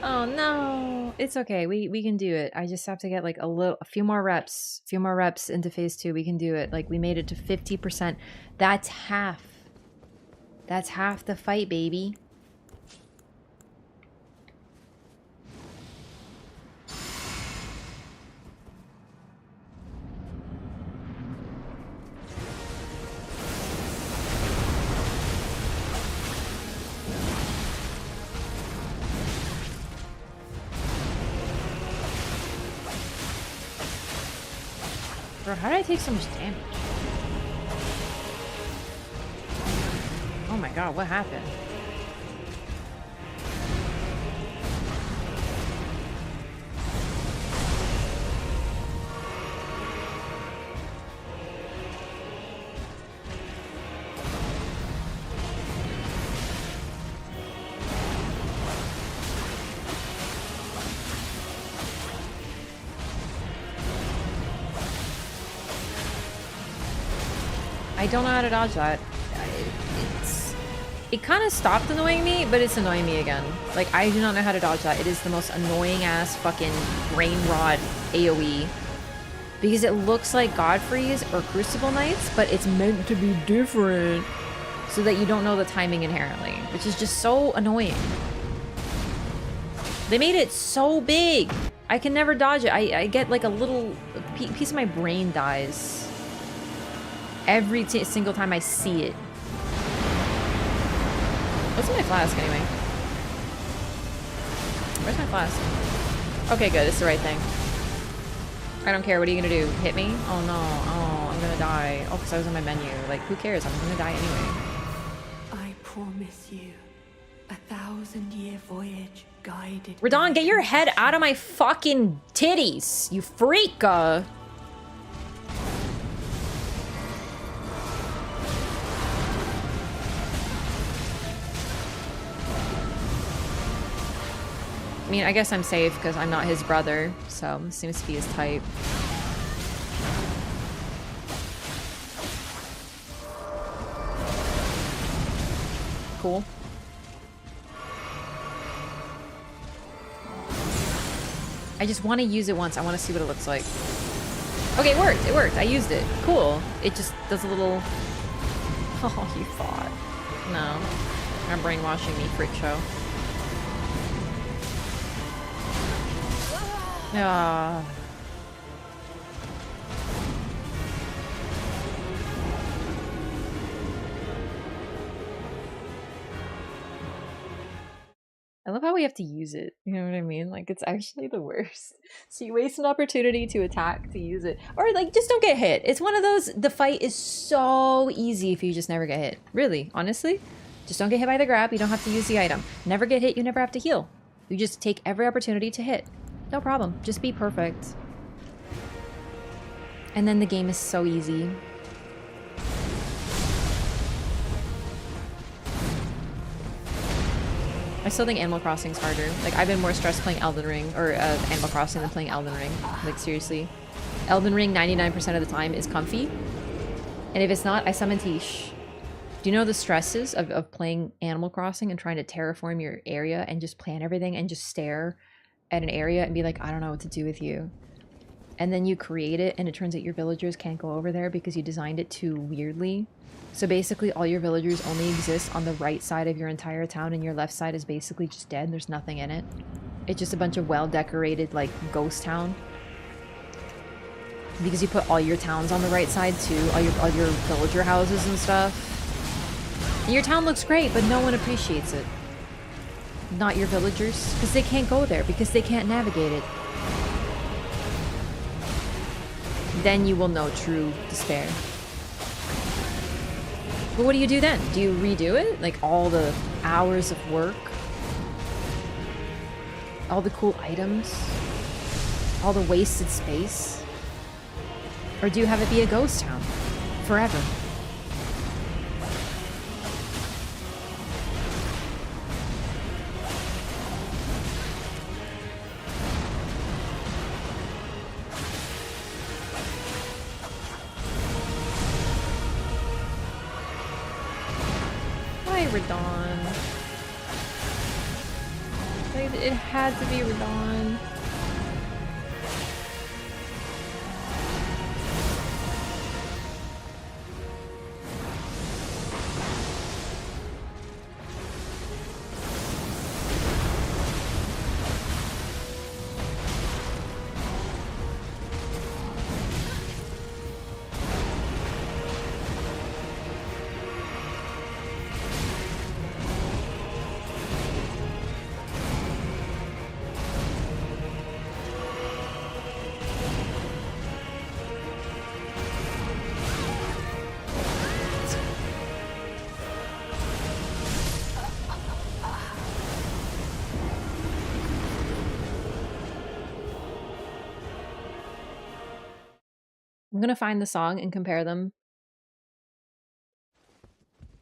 Oh no, it's okay. We can do it. I just have to get like a few more reps into phase 2. We can do it. Like, we made it to 50%. That's half. That's half the fight, baby. Bro, how did I take so much damage? Oh my God, what happened? I don't know how to dodge that. It kind of stopped annoying me, but it's annoying me again. Like, I do not know how to dodge that. It is the most annoying ass fucking brain rot AoE. Because it looks like Godfrey's or Crucible Knights, but it's meant to be different. So that you don't know the timing inherently. Which is just so annoying. They made it so big. I can never dodge it. I get like a little piece of my brain dies. Every single time I see it. What's in my flask anyway? Where's my flask? Okay, good. It's the right thing. I don't care. What are you gonna do? Hit me? Oh no. Oh, I'm gonna die. Oh, because I was on my menu. Like, who cares? I'm gonna die anyway. I promise you, 1,000-year voyage guided. Radon, by get your head compassion. out of my fucking titties, you freak! I mean, I guess I'm safe because I'm not his brother, so seems to be his type. Cool. I just want to use it once. I want to see what it looks like. Okay, it worked. It worked. I used it. Cool. It just does a little... Oh, you thought. No. You're brainwashing me, freak show. Ah. I love how we have to use it. You know what I mean? Like, it's actually the worst. So you waste an opportunity to attack to use it. Or, like, just don't get hit. It's one of those, the fight is so easy if you just never get hit. Really, honestly. Just don't get hit by the grab. You don't have to use the item. Never get hit, you never have to heal. You just take every opportunity to hit. No problem. Just be perfect. And then the game is so easy. I still think Animal Crossing's harder. Like, I've been more stressed playing Elden Ring, or Animal Crossing than playing Elden Ring. Like, seriously. Elden Ring 99% of the time is comfy. And if it's not, I summon Tish. Do you know the stresses of playing Animal Crossing and trying to terraform your area and just plan everything and just stare at an area and be like, I don't know what to do with you. And then you create it and it turns out your villagers can't go over there because you designed it too weirdly. So basically all your villagers only exist on the right side of your entire town and your left side is basically just dead. There's nothing in it. It's just a bunch of well-decorated, like, ghost town. Because you put all your towns on the right side too, all your villager houses and stuff. And your town looks great, but no one appreciates it. Not your villagers, because they can't go there, because they can't navigate it. Then you will know true despair. But what do you do then? Do you redo it? Like, all the hours of work? All the cool items? All the wasted space? Or do you have it be a ghost town? Forever? Radon. Like, it had to be Radon. I'm gonna find the song and compare them.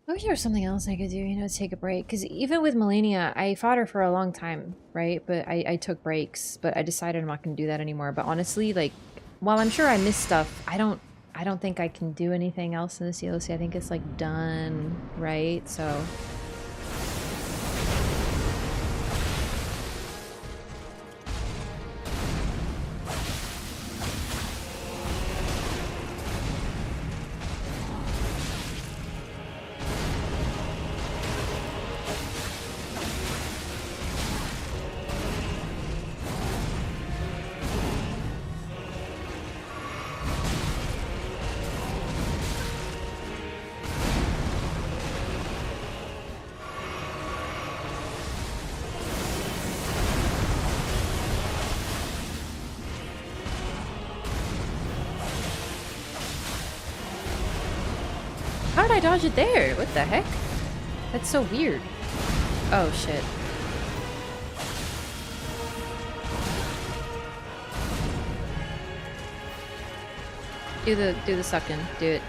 I wish there was something else I could do, you know, to take a break. Because even with Melania, I fought her for a long time, right? But I took breaks, but I decided I'm not gonna do that anymore. But honestly, like, while I'm sure I missed stuff, I don't think I can do anything else in this DLC. I think it's like done, right? So How'd I dodge it there? What the heck? That's so weird. Oh shit. Do the sucking. Do it.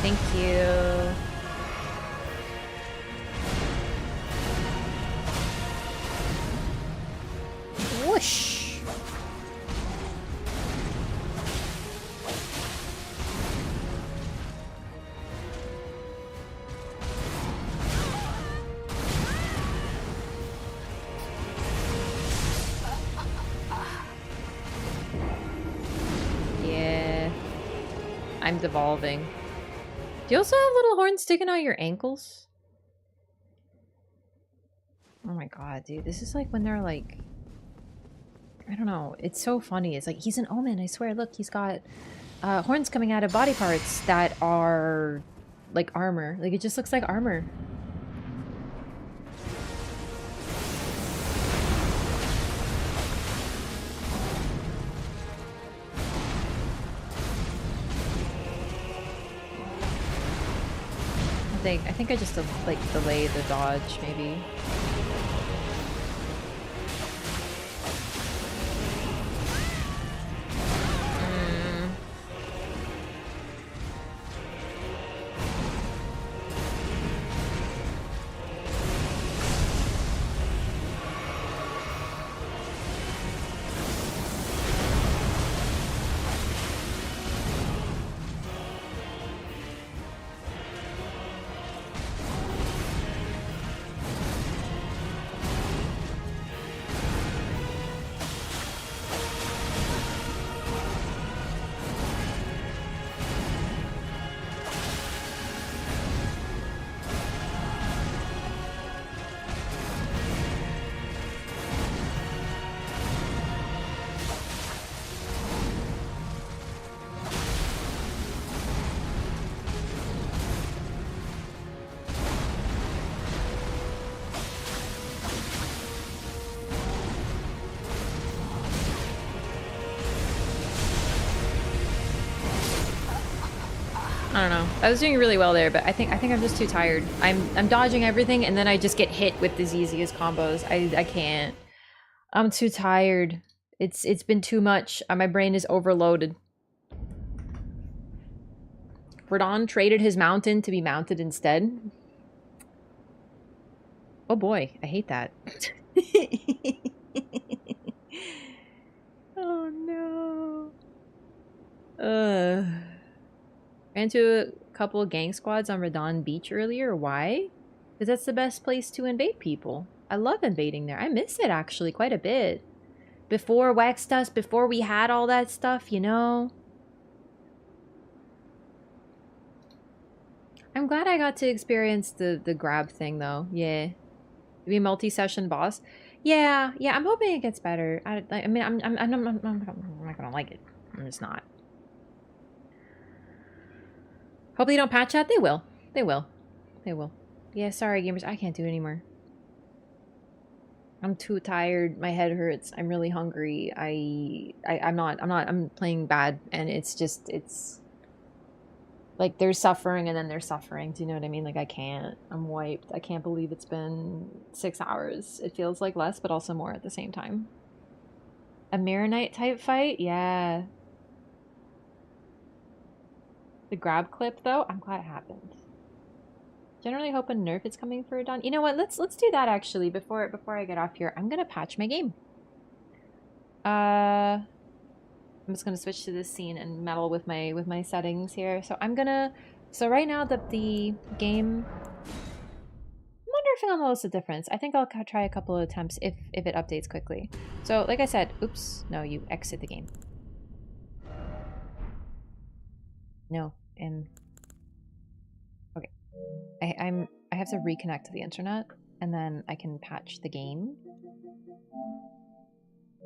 Thank you. Whoosh. Yeah. I'm devolving. Do you also have little horns sticking out your ankles? Oh my god, dude. This is like when they're like... I don't know. It's so funny. It's like, he's an omen, I swear. Look, he's got horns coming out of body parts that are like armor. Like, it just looks like armor. I think I just like delay the dodge, maybe. I don't know. I was doing really well there, but I think I'm just too tired. I'm dodging everything and then I just get hit with the easiest combos. I can't. I'm too tired. It's been too much. My brain is overloaded. Radon traded his mountain to be mounted instead. Oh boy, I hate that. Oh no. Ran into a couple of gang squads on Radon Beach earlier. Why? Because that's the best place to invade people. I love invading there. I miss it actually quite a bit. Before Wax Dust, before we had all that stuff, you know? I'm glad I got to experience the grab thing though. Yeah. Maybe multi-session boss. Yeah, I'm hoping it gets better. I mean, I'm not gonna like it. I'm just not. Hopefully they don't patch that. They will. They will. They will. Yeah, sorry gamers, I can't do it anymore. I'm too tired. My head hurts. I'm really hungry. I'm playing bad, and it's like they're suffering and then they're suffering. Do you know what I mean? Like I can't. I'm wiped. I can't believe it's been 6 hours. It feels like less, but also more at the same time. A Mirror Knight type fight? Yeah. The grab clip though, I'm glad it happened. Generally hope a nerf is coming for Dawn. You know what? Let's do that actually before I get off here. I'm gonna patch my game. I'm just gonna switch to this scene and meddle with my settings here. So right now the game. I'm wondering if I'll notice a difference. I think I'll try a couple of attempts if it updates quickly. So like I said, oops, no, you exit the game. No, okay. I have to reconnect to the internet and then I can patch the game.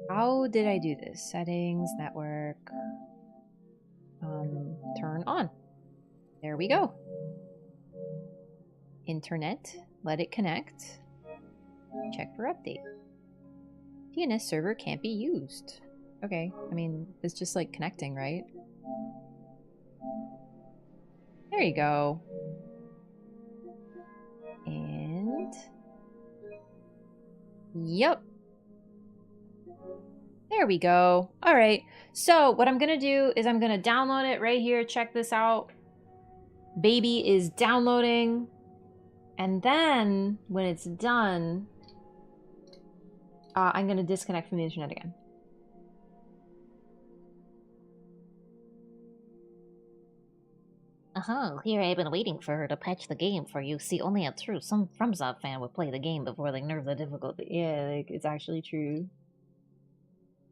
How did I do this? Settings, network, turn on. There we go. Internet, let it connect. Check for update. DNS server can't be used. Okay, I mean, it's just like connecting, right? There you go. And... Yep. There we go. All right. So what I'm going to do is I'm going to download it right here. Check this out. Baby is downloading. And then when it's done, I'm going to disconnect from the internet again. Here I've been waiting for her to patch the game for you. See, only a true some FromSoft fan would play the game before they nerf the difficulty. Yeah, like, it's actually true.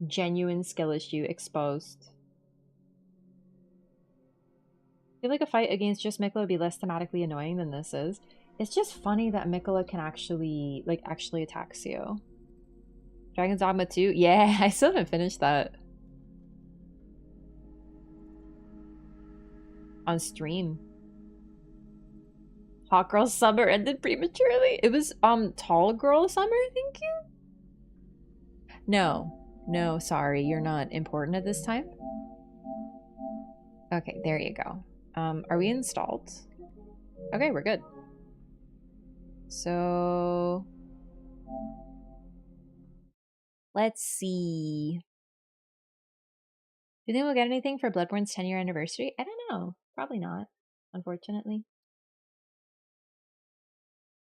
Genuine skill issue exposed. I feel like a fight against just Mikola would be less thematically annoying than this is. It's just funny that Mikola can actually attacks you. Dragon's Dogma 2? Yeah, I still haven't finished that. On stream. Hot Girl Summer ended prematurely. It was Tall Girl Summer, thank you? No, sorry, you're not important at this time. Okay, there you go. Are we installed? Okay, we're good. So let's see. Do you think we'll get anything for Bloodborne's 10-year anniversary? I don't know. Probably not, unfortunately.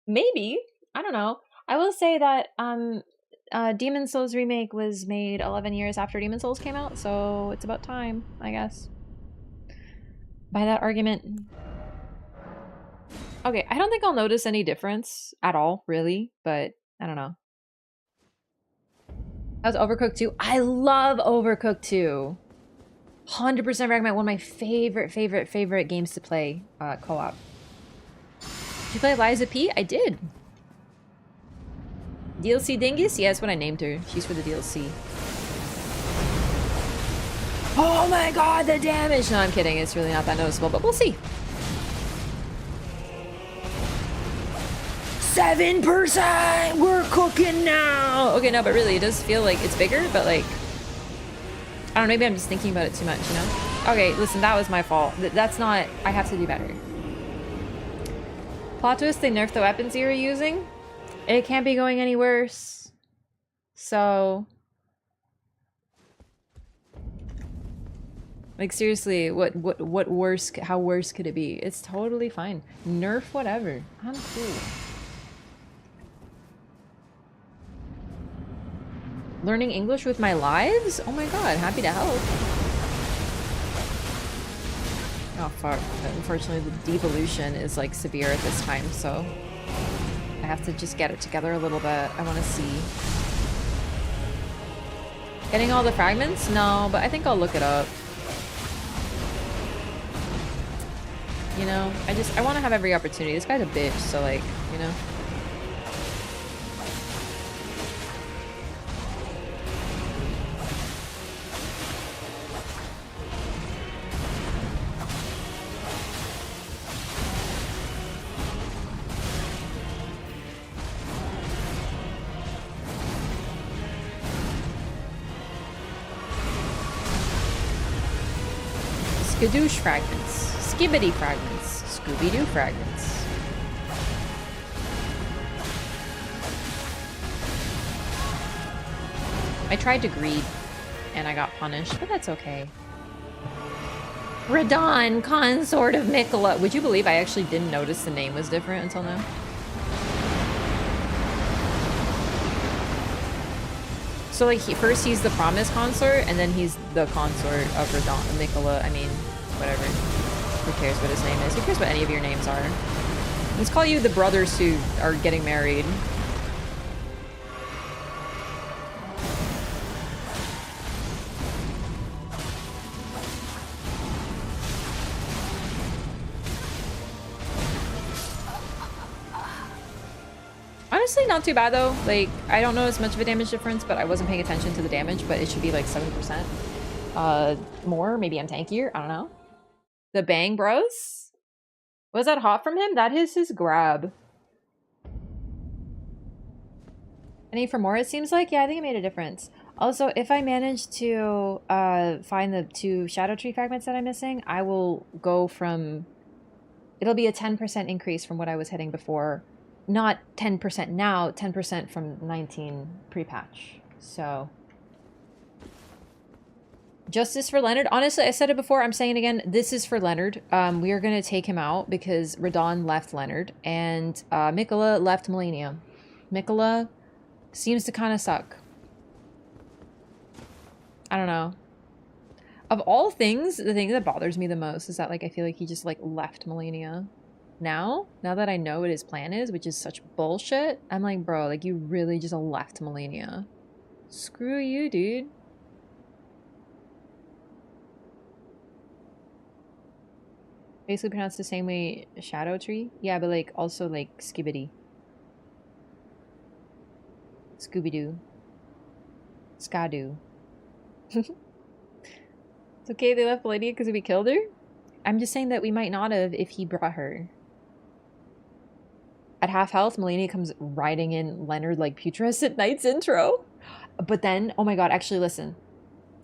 Maybe. I don't know. I will say that Demon Souls remake was made 11 years after Demon Souls came out, so it's about time, I guess. By that argument. Okay, I don't think I'll notice any difference at all, really, but I don't know. How's Overcooked 2? I love Overcooked 2. 100% recommend. One of my favorite games to play co-op. Did you play Liza P? I did. DLC Dingus? Yeah, that's what I named her. She's for the DLC. Oh my god, the damage! No, I'm kidding. It's really not that noticeable, but we'll see. 7%! We're cooking now! Okay, no, but really, it does feel like it's bigger, but like... I don't know, maybe I'm just thinking about it too much, you know? Okay, listen, that was my fault. That's not... I have to do better. Plot twist, they nerfed the weapons you were using. It can't be going any worse. So... Like, seriously, what worse... How worse could it be? It's totally fine. Nerf whatever. I'm cool. Learning English with my lives? Oh my god, happy to help. Oh fuck. Unfortunately, the devolution is like severe at this time, so I have to just get it together a little bit. I want to see. Getting all the fragments? No, but I think I'll look it up. You know, I want to have every opportunity. This guy's a bitch, so like, you know. Skadoosh fragments, skibbity fragments, Scooby-Doo fragments. I tried to greed and I got punished, but that's okay. Radon, consort of Mikola. Would you believe I actually didn't notice the name was different until now? So like first he's the promised consort, and then he's the consort of Radon, Mikola. I mean, whatever. Who cares what his name is? Who cares what any of your names are? Let's call you the brothers who are getting married. Honestly, not too bad though. Like, I don't notice much of a damage difference, but I wasn't paying attention to the damage, but it should be like 7%. More, maybe I'm tankier, I don't know. The Bang Bros? Was that hot from him? That is his grab. Any for more, it seems like? Yeah, I think it made a difference. Also, if I manage to find the 2 Shadow Tree fragments that I'm missing, I will go from It'll be a 10% increase from what I was hitting before. Not 10% now, 10% from 19 pre-patch. So justice for Leonard. Honestly, I said it before, I'm saying it again. This is for Leonard. We are going to take him out because Radon left Leonard and Mikola left Melania. Mikola seems to kind of suck. I don't know. Of all things, the thing that bothers me the most is that, like, I feel like he just, like, left Melania. Now that I know what his plan is, which is such bullshit, I'm like, bro, like, you really just left Melania. Screw you, dude. Basically pronounced the same way Shadow Tree? Yeah, but, like, also, like, Skibbity. Scooby-Doo. Skadoo. It's okay they left Melania because we killed her? I'm just saying that we might not have if he brought her. At half health, Melania comes riding in Leonard like Putrescent Knight's intro. But then, oh my god, actually listen.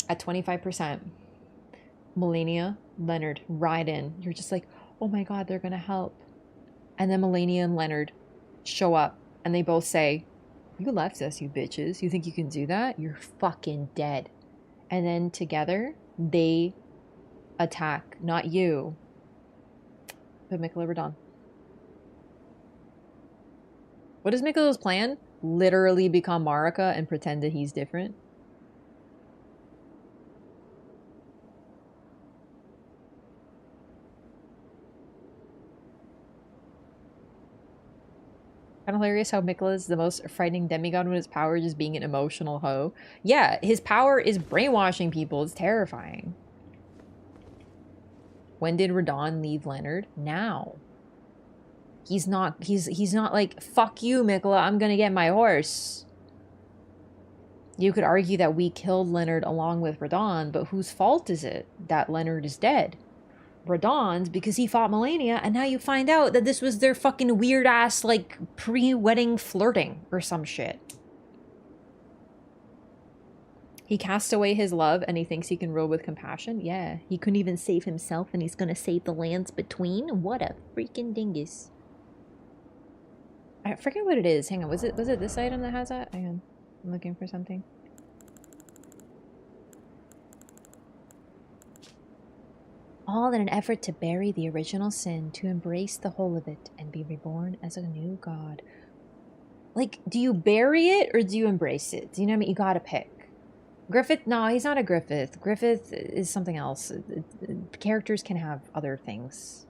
At 25%, Melania, Leonard ride in. You're just like, oh my god, they're gonna help. And then Melania and Leonard show up and they both say, you left us, you bitches. You think you can do that? You're fucking dead. And then together, they attack. Not you, but Mikola Radon. What is Mikola's plan? Literally become Marika and pretend that he's different? Kind of hilarious how Mikola is the most frightening demigod when his power is just being an emotional hoe. Yeah, his power is brainwashing people. It's terrifying. When did Radon leave Leonard? Now. He's not like, fuck you, Mikola, I'm gonna get my horse. You could argue that we killed Leonard along with Radon, but whose fault is it that Leonard is dead? Radon's, because he fought Melania, and now you find out that this was their fucking weird ass, like, pre-wedding flirting or some shit. He casts away his love and he thinks he can rule with compassion. Yeah, he couldn't even save himself and he's gonna save the lands between. What a freaking dingus. I forget what it is. Hang on, was it this item that has that? Hang on, I'm looking for something. All in an effort to bury the original sin, to embrace the whole of it, and be reborn as a new god. Like, do you bury it or do you embrace it? Do you know what I mean? You gotta pick. Griffith? No, he's not a Griffith. Griffith is something else. Characters can have other things.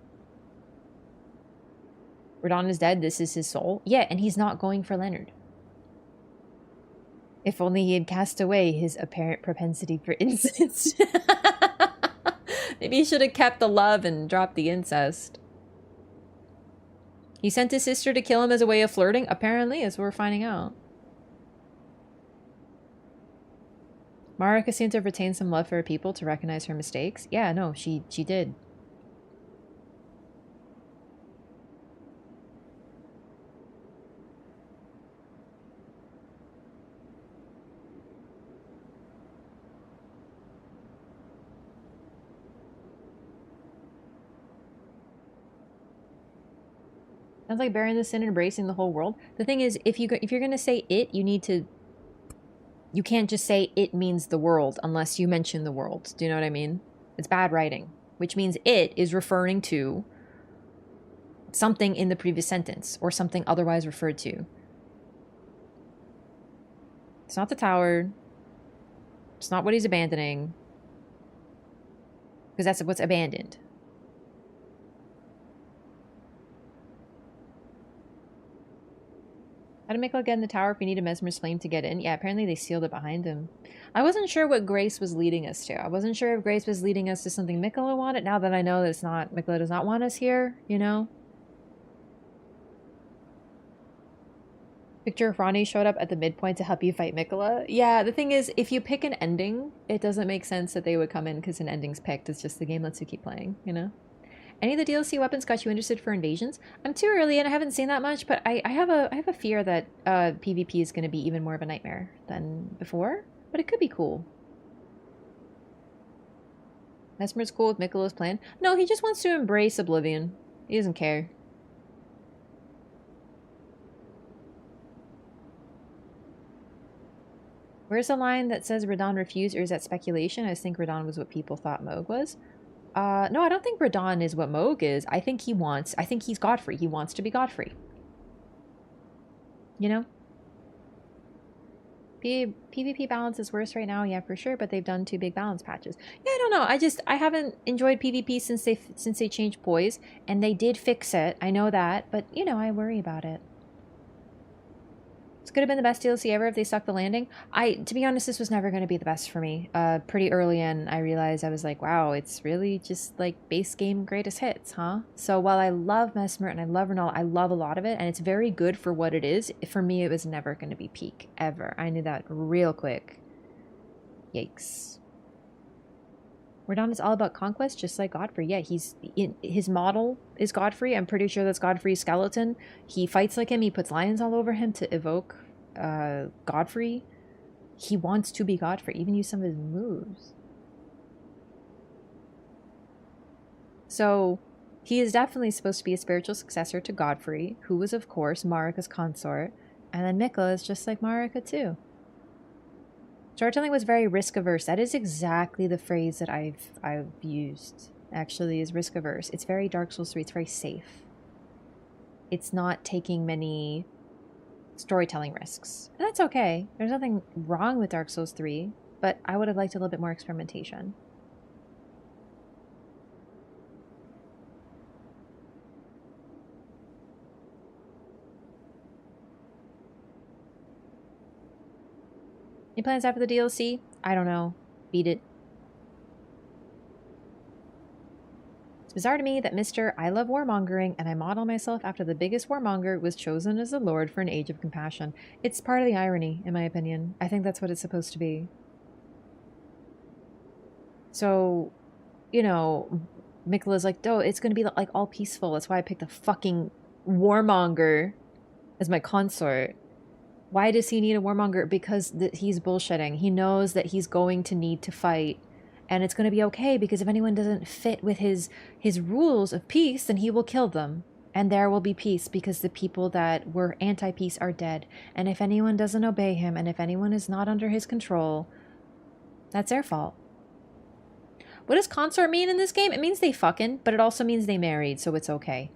Radon is dead. This is his soul. Yeah, and he's not going for Leonard. If only he had cast away his apparent propensity for incest. Maybe he should have kept the love and dropped the incest. He sent his sister to kill him as a way of flirting? Apparently, as we're finding out. Marika seemed to have retained some love for her people to recognize her mistakes. Yeah, no, she did. Sounds like bearing the sin and embracing the whole world. The thing is, if you're gonna say it, you need to. You can't just say it means the world unless you mention the world. Do you know what I mean? It's bad writing, which means it is referring to something in the previous sentence or something otherwise referred to. It's not the tower. It's not what he's abandoning, because that's what's abandoned. How to make get in the tower if we need a Mesmer's flame to get in? Yeah, apparently they sealed it behind him. I wasn't sure what Grace was leading us to. I wasn't sure if Grace was leading us to something Mikola wanted. Now that I know that it's not, Mikola does not want us here, you know? Picture if Ronnie showed up at the midpoint to help you fight Mikola. Yeah, the thing is, if you pick an ending, it doesn't make sense that they would come in because an ending's picked. It's just the game lets you keep playing, you know? Any of the DLC weapons got you interested for invasions? I'm too early and I haven't seen that much, but I have a fear that PvP is going to be even more of a nightmare than before, but it could be cool. Mesmer's cool with Mikola's plan. No, he just wants to embrace Oblivion. He doesn't care. Where's the line that says Radon refused, or is that speculation? I just think Radon was what people thought Moog was. No, I don't think Radon is what Moog is. I think he's Godfrey. He wants to be Godfrey. You know? PvP balance is worse right now, yeah, for sure, but they've done 2 big balance patches. Yeah, I don't know. I haven't enjoyed PvP since they changed poise, and they did fix it. I know that, but you know, I worry about it. This could have been the best DLC ever if they stuck the landing. To be honest, this was never going to be the best for me. Pretty early in, I realized I was like, wow, it's really just like base game greatest hits, huh? So while I love Mesmer and I love Renal, I love a lot of it, and it's very good for what it is. For me, it was never going to be peak, ever. I knew that real quick. Yikes. Radon is all about conquest, just like Godfrey. Yeah, his model is Godfrey. I'm pretty sure that's Godfrey's skeleton. He fights like him. He puts lions all over him to evoke Godfrey. He wants to be Godfrey. Even use some of his moves. So he is definitely supposed to be a spiritual successor to Godfrey, who was, of course, Marika's consort. And then Mikla is just like Marika, too. Storytelling was very risk-averse. That is exactly the phrase that I've used, actually, is risk-averse. It's very Dark Souls 3. It's very safe. It's not taking many storytelling risks. And that's okay. There's nothing wrong with Dark Souls 3, but I would have liked a little bit more experimentation. Any plans after the DLC? I don't know. Beat it. It's bizarre to me that Mr. I love warmongering and I model myself after the biggest warmonger was chosen as the Lord for an age of compassion. It's part of the irony, in my opinion. I think that's what it's supposed to be. So, you know, Mikla's like, oh, it's going to be like all peaceful. That's why I picked the fucking warmonger as my consort. Why does he need a warmonger? Because he's bullshitting. He knows that he's going to need to fight. And it's going to be okay, because if anyone doesn't fit with his rules of peace, then he will kill them. And there will be peace, because the people that were anti-peace are dead. And if anyone doesn't obey him, and if anyone is not under his control, that's their fault. What does consort mean in this game? It means they fucking, but it also means they married, so it's okay.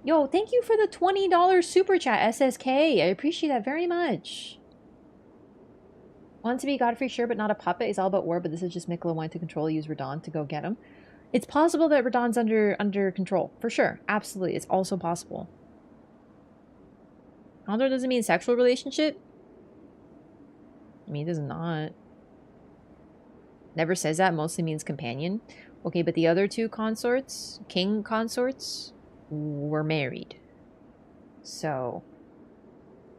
Yo, thank you for the $20 super chat, SSK. I appreciate that very much. Want to be Godfrey, sure, but not a puppet. He's all about war, but this is just Mikla wanting to control, use Radon to go get him. It's possible that Radon's under control, for sure. Absolutely, it's also possible. Condor doesn't mean sexual relationship? I mean, it does not. Never says that, mostly means companion. Okay, but the other 2 consorts, king consorts, were married. So,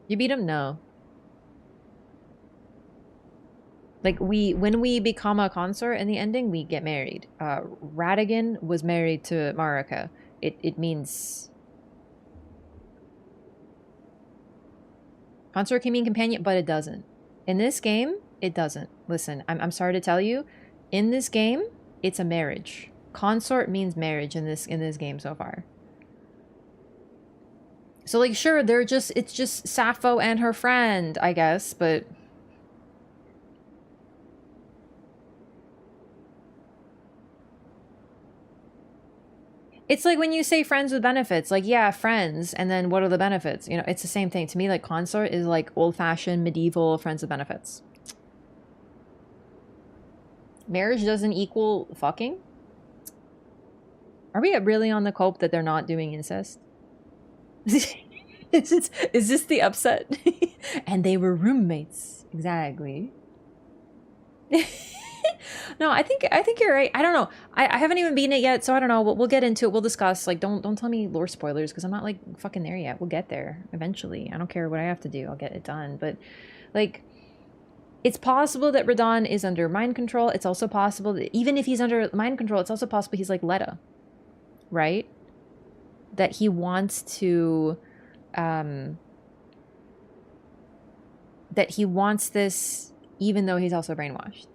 you beat him? No. Like, when we become a consort in the ending, we get married. Radigan was married to Marika. It means... Consort can mean companion, but it doesn't. In this game, it doesn't. Listen, I'm sorry to tell you, in this game, it's a marriage. Consort means marriage in this game so far. So, like, sure, it's just Sappho and her friend, I guess, but... It's like when you say friends with benefits, like, yeah, friends, and then what are the benefits? You know, it's the same thing. To me, like, consort is like old-fashioned, medieval friends with benefits. Marriage doesn't equal fucking? Are we really on the cope that they're not doing incest? Is this the upset? And they were roommates. Exactly. No, I think you're right. I don't know. I haven't even beaten it yet, so I don't know. We'll get into it. We'll discuss. Like, don't tell me lore spoilers, because I'm not like fucking there yet. We'll get there eventually. I don't care what I have to do. I'll get it done. But like, it's possible that Radon is under mind control. It's also possible that even if he's under mind control, it's also possible he's like Letta, right? That he wants to, that he wants this even though he's also brainwashed.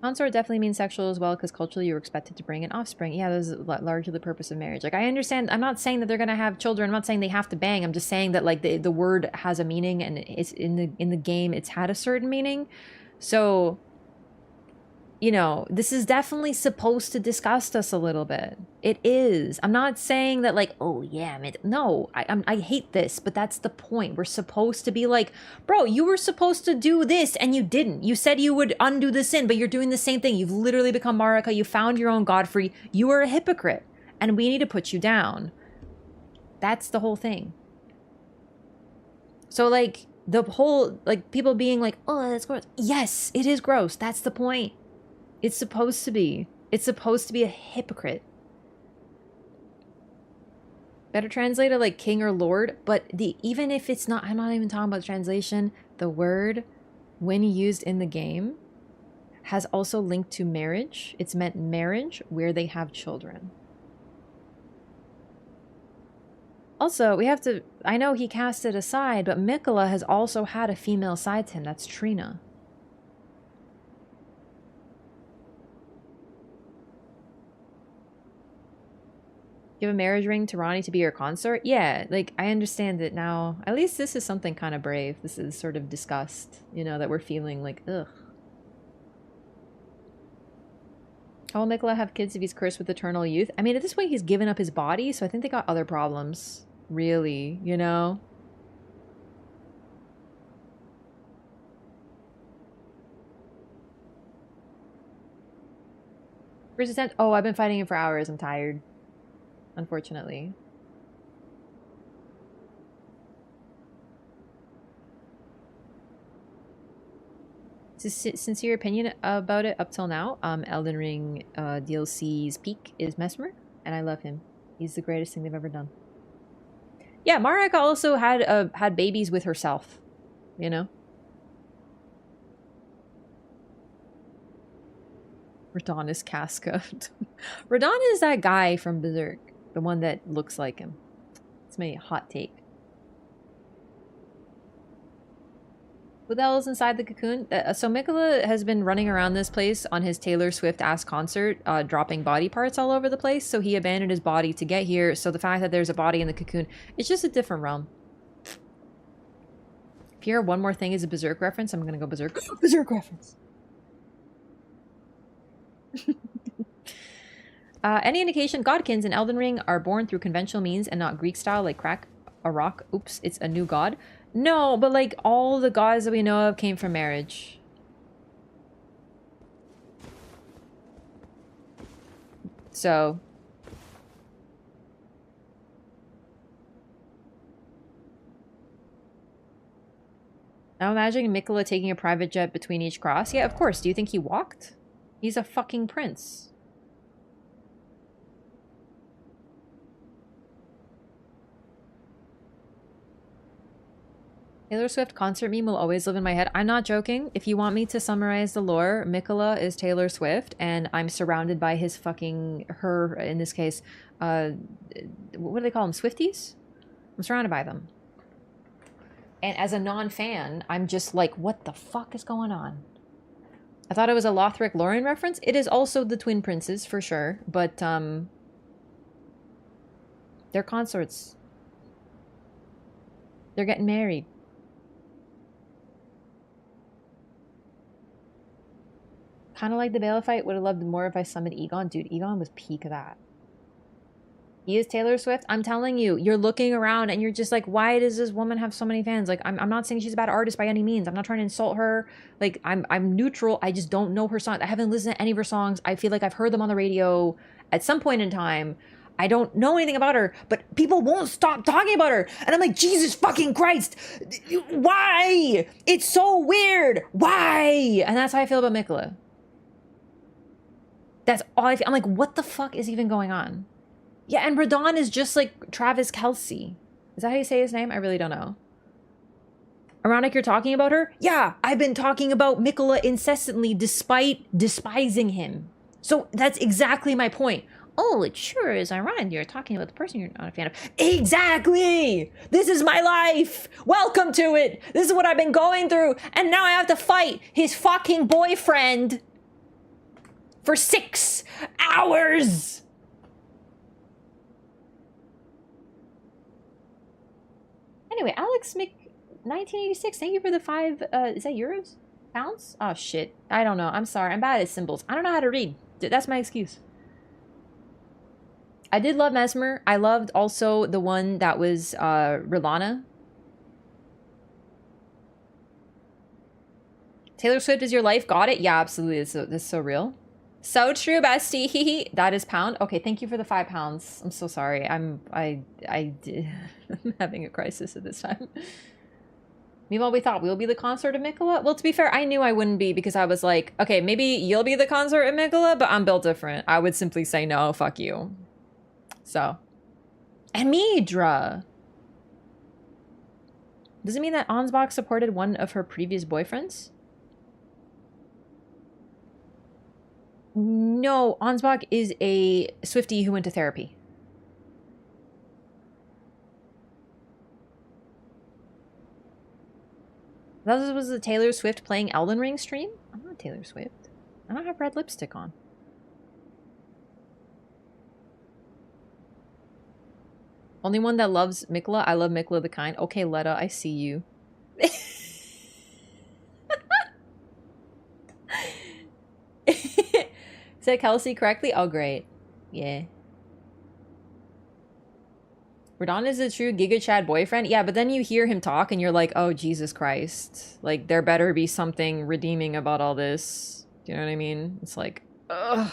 Consort definitely means sexual as well, because culturally you were expected to bring an offspring. Yeah, that's largely the purpose of marriage. Like, I understand. I'm not saying that they're gonna have children. I'm not saying they have to bang. I'm just saying that like the word has a meaning, and it's in the game. It's had a certain meaning. So, you know, this is definitely supposed to disgust us a little bit. It is. I'm not saying that like, oh yeah, man. No, I hate this, but that's the point. We're supposed to be like, bro, you were supposed to do this and you didn't. You said you would undo the sin, but you're doing the same thing. You've literally become Marika. You found your own Godfrey. You are a hypocrite, and we need to put you down. That's the whole thing. So like the whole like people being like, oh, that's gross. Yes, it is gross. That's the point. It's supposed to be. It's supposed to be a hypocrite. Better translated like king or lord, but even if it's not, I'm not even talking about translation. The word, when used in the game, has also linked to marriage. It's meant marriage where they have children. Also, we have to, I know he cast it aside, but Mikola has also had a female side to him. That's Trina. Give a marriage ring to Ronnie to be your consort? Yeah, like, I understand it now. At least this is something kind of brave. This is sort of disgust, you know, that we're feeling like, ugh. How will Mikola have kids if he's cursed with eternal youth? I mean, at this point, he's given up his body, so I think they got other problems. Really, you know? First attempt? Oh, I've been fighting him for hours. I'm tired. Unfortunately. Sincere opinion about it up till now. Elden Ring DLC's peak is Mesmer, and I love him. He's the greatest thing they've ever done. Yeah, Marika also had babies with herself, you know? Radon is Casca. Radon is that guy from Berserk. The one that looks like him. It's my hot take. Who the hell is inside the cocoon? So Mikola has been running around this place on his Taylor Swift-ass concert, dropping body parts all over the place. So he abandoned his body to get here. So the fact that there's a body in the cocoon, it's just a different realm. If you hear one more thing is a Berserk reference, I'm gonna go Berserk. Berserk reference! Any indication Godkins in Elden Ring are born through conventional means and not Greek style like crack a rock? Oops, it's a new god. No, but like all the gods that we know of came from marriage. So I'm imagining Mikola taking a private jet between each cross. Yeah, of course. Do you think he walked? He's a fucking prince. Taylor Swift concert meme will always live in my head. I'm not joking. If you want me to summarize the lore, Mikola is Taylor Swift, and I'm surrounded by his fucking, her, in this case, what do they call them? Swifties? I'm surrounded by them. And as a non-fan, I'm just like, what the fuck is going on? I thought it was a Lothric Lauren reference. It is also the Twin Princes, for sure, but, they're consorts. They're getting married. Kind of like the Bale fight. Would have loved more if I summoned Egon. Dude, Egon was peak of that. He is Taylor Swift. I'm telling you, you're looking around and you're just like, why does this woman have so many fans? Like, I'm not saying she's a bad artist by any means. I'm not trying to insult her. Like, I'm neutral. I just don't know her songs. I haven't listened to any of her songs. I feel like I've heard them on the radio at some point in time. I don't know anything about her, but people won't stop talking about her. And I'm like, Jesus fucking Christ. Why? It's so weird. Why? And that's how I feel about Mikola. That's all I feel. I'm like, what the fuck is even going on? Yeah, and Radon is just like Travis Kelce. Is that how you say his name? I really don't know. Ironic you're talking about her? Yeah, I've been talking about Mikola incessantly despite despising him. So that's exactly my point. Oh, it sure is ironic you're talking about the person you're not a fan of. Exactly! This is my life! Welcome to it! This is what I've been going through, and now I have to fight his fucking boyfriend for 6 hours! Anyway, Alex Mc 1986, thank you for the 5, is that euros? Pounds? Oh shit. I don't know. I'm sorry. I'm bad at symbols. I don't know how to read. That's my excuse. I did love Mesmer. I loved also the one that was Rilana. Taylor Swift is your life. Got it? Yeah, absolutely. This is so real. So true, bestie. That is pound. Okay, thank you for the 5 pounds. I'm so sorry. I'm having a crisis at this time. Meanwhile, we thought we'll be the consort of Mikola. Well, to be fair, I knew I wouldn't be because I was like, okay, maybe you'll be the consort of Mikola, but I'm built different. I would simply say no, fuck you. So. Amidra. Does it mean that Ansbach supported one of her previous boyfriends? No, Ansbach is a Swiftie who went to therapy. That was the Taylor Swift playing Elden Ring stream? I'm not Taylor Swift. I don't have red lipstick on. Only one that loves Mikola. I love Mikola the Kind. Okay, Letta, I see you. Said Kelsey correctly? Oh, great. Yeah. Radon is a true Giga Chad boyfriend? Yeah, but then you hear him talk and you're like, oh, Jesus Christ. Like, there better be something redeeming about all this. Do you know what I mean? It's like, ugh.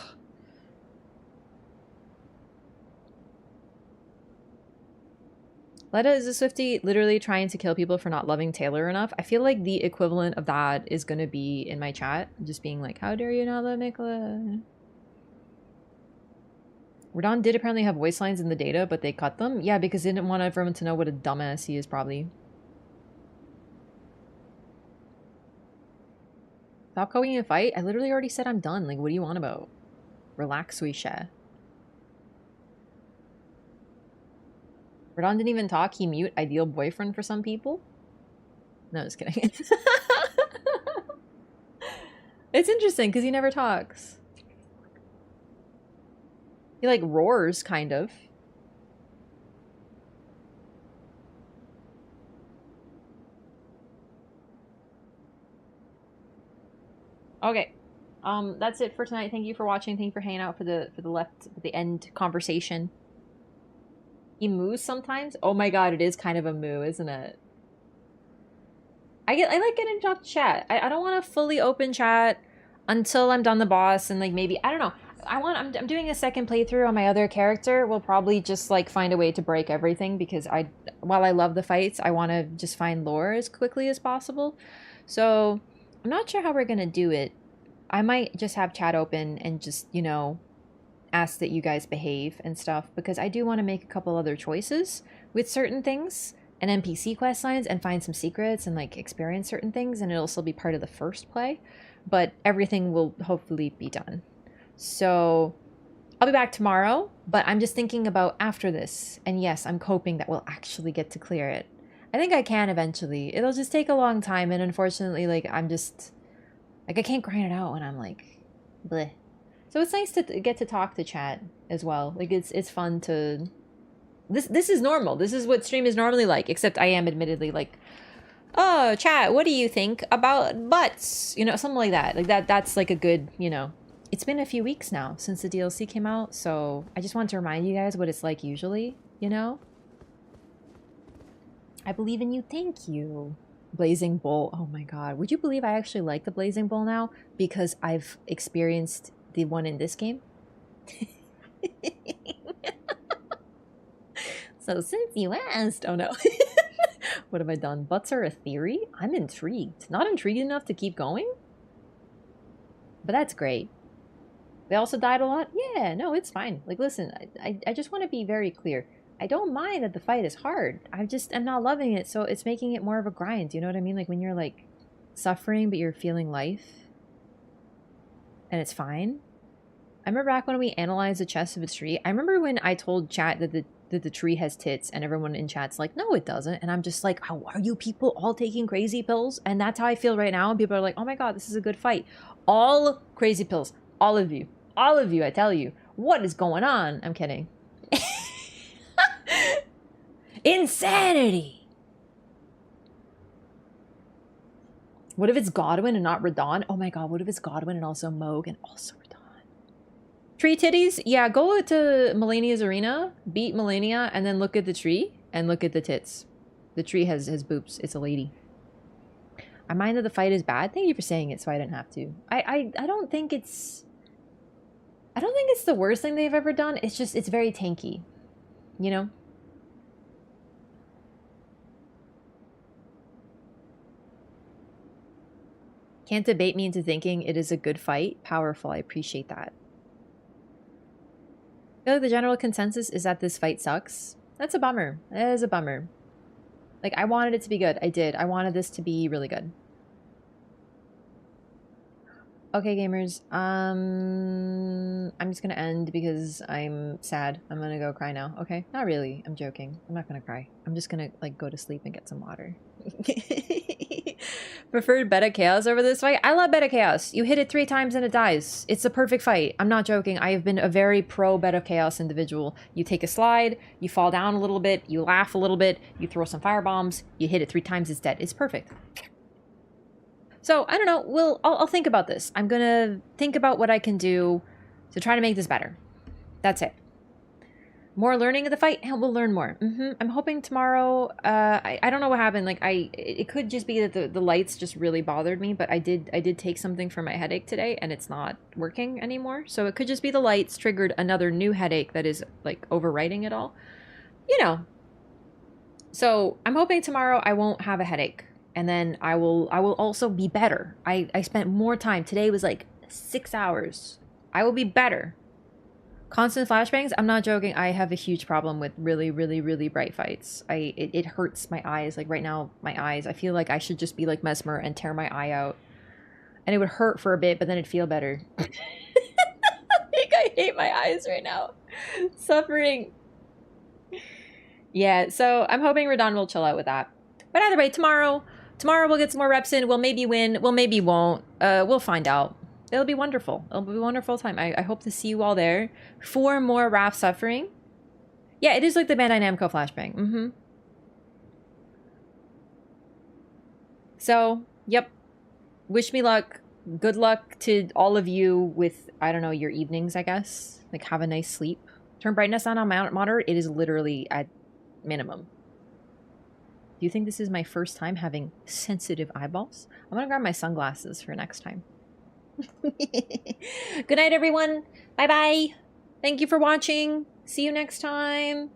Letta is a Swiftie literally trying to kill people for not loving Taylor enough. I feel like the equivalent of that is going to be in my chat. Just being like, how dare you not love Mikola? Radon did apparently have voice lines in the data, but they cut them. Yeah, because they didn't want everyone to know what a dumbass he is, probably. Stop going in a fight? I literally already said I'm done. Like, what do you want about? Relax, Suisha. Radon didn't even talk. He mute. Ideal boyfriend for some people? No, just kidding. It's interesting, because he never talks. He, like, roars, kind of. Okay. That's it for tonight. Thank you for watching. Thank you for hanging out for the end conversation. He moos sometimes? Oh my god, it is kind of a moo, isn't it? I like getting to talk to chat. I don't want to fully open chat until I'm done the boss and like maybe I don't know. I'm doing a second playthrough on my other character. We'll probably just like find a way to break everything because while I love the fights, I want to just find lore as quickly as possible. So I'm not sure how we're gonna do it. I might just have chat open and just, you know, ask that you guys behave and stuff because I do want to make a couple other choices with certain things and NPC quest lines and find some secrets and like experience certain things, and it'll still be part of the first play, but everything will hopefully be done. So I'll be back tomorrow, but I'm just thinking about after this, and yes, I'm hoping that we'll actually get to clear it. I think I can eventually. It'll just take a long time, and unfortunately, like, I'm just like, I can't grind it out when I'm like bleh. So it's nice to get to talk to chat as well. Like, it's fun to this is normal. This is what stream is normally like, except I am admittedly like, oh, chat, what do you think about butts? You know, something like that. Like that's like a good, you know. It's been a few weeks now since the DLC came out, so I just want to remind you guys what it's like usually, you know? I believe in you. Thank you. Blazing Bowl. Oh my god. Would you believe I actually like the Blazing Bowl now because I've experienced the one in this game? So since you asked, oh no. What have I done? Butts are a theory? I'm intrigued. Not intrigued enough to keep going? But that's great. They also died a lot? Yeah, no, it's fine. Like, listen, I just want to be very clear. I don't mind that the fight is hard. I'm not loving it, so it's making it more of a grind. You know what I mean? Like, when you're, like, suffering, but you're feeling life. And it's fine. I remember back when we analyzed the chest of a tree. I remember when I told chat that the tree has tits, and everyone in chat's like, no, it doesn't. And I'm just like, how are you people all taking crazy pills? And that's how I feel right now. And people are like, oh my god, this is a good fight. All crazy pills. All of you, I tell you, what is going on? I'm kidding. Insanity. What if it's Godwin and not Radon? Oh my god, what if it's Godwin and also Moog and also Radon? Tree titties? Yeah, go to Melania's arena, beat Melania, and then look at the tree and look at the tits. The tree has boobs. It's a lady. I mind that the fight is bad. Thank you for saying it so I didn't have to. I don't think it's... I don't think it's the worst thing they've ever done. It's just, it's very tanky. You know? Can't debate me into thinking it is a good fight. Powerful. I appreciate that. I feel like the general consensus is that this fight sucks. That's a bummer. That is a bummer. Like, I wanted it to be good. I did. I wanted this to be really good. Okay, gamers. I'm just gonna end because I'm sad. I'm gonna go cry now. Okay? Not really. I'm joking. I'm not gonna cry. I'm just gonna, like, go to sleep and get some water. Preferred Beta Chaos over this fight? I love Beta Chaos. You hit it 3 times and it dies. It's a perfect fight. I'm not joking. I have been a very pro Beta Chaos individual. You take a slide, you fall down a little bit, you laugh a little bit, you throw some firebombs, you hit it 3 times, it's dead. It's perfect. So, I don't know. I'll think about this. I'm gonna think about what I can do to try to make this better. That's it. More learning of the fight, and we'll learn more. I'm hoping tomorrow, I don't know what happened. Like, it could just be that the lights just really bothered me, but I did take something for my headache today, and it's not working anymore. So it could just be the lights triggered another new headache that is, like, overriding it all. You know. So, I'm hoping tomorrow I won't have a headache. And then I will also be better. I spent more time. Today was like 6 hours. I will be better. Constant flashbangs? I'm not joking. I have a huge problem with really, really, really bright fights. It hurts my eyes. Like right now, my eyes. I feel like I should just be like Mesmer and tear my eye out. And it would hurt for a bit, but then it'd feel better. I think I hate my eyes right now. Suffering. Yeah, so I'm hoping Radon will chill out with that. But either way, tomorrow we'll get some more reps in. We'll maybe win. We'll maybe won't. We'll find out. It'll be wonderful. It'll be a wonderful time. I hope to see you all there for more Wrath Suffering. Yeah, it is like the Bandai Namco flashbang. So, yep. Wish me luck. Good luck to all of you with, I don't know, your evenings, I guess. Like, have a nice sleep. Turn brightness on monitor. It is literally at minimum. Do you think this is my first time having sensitive eyeballs? I'm gonna grab my sunglasses for next time. Good night, everyone. Bye-bye. Thank you for watching. See you next time.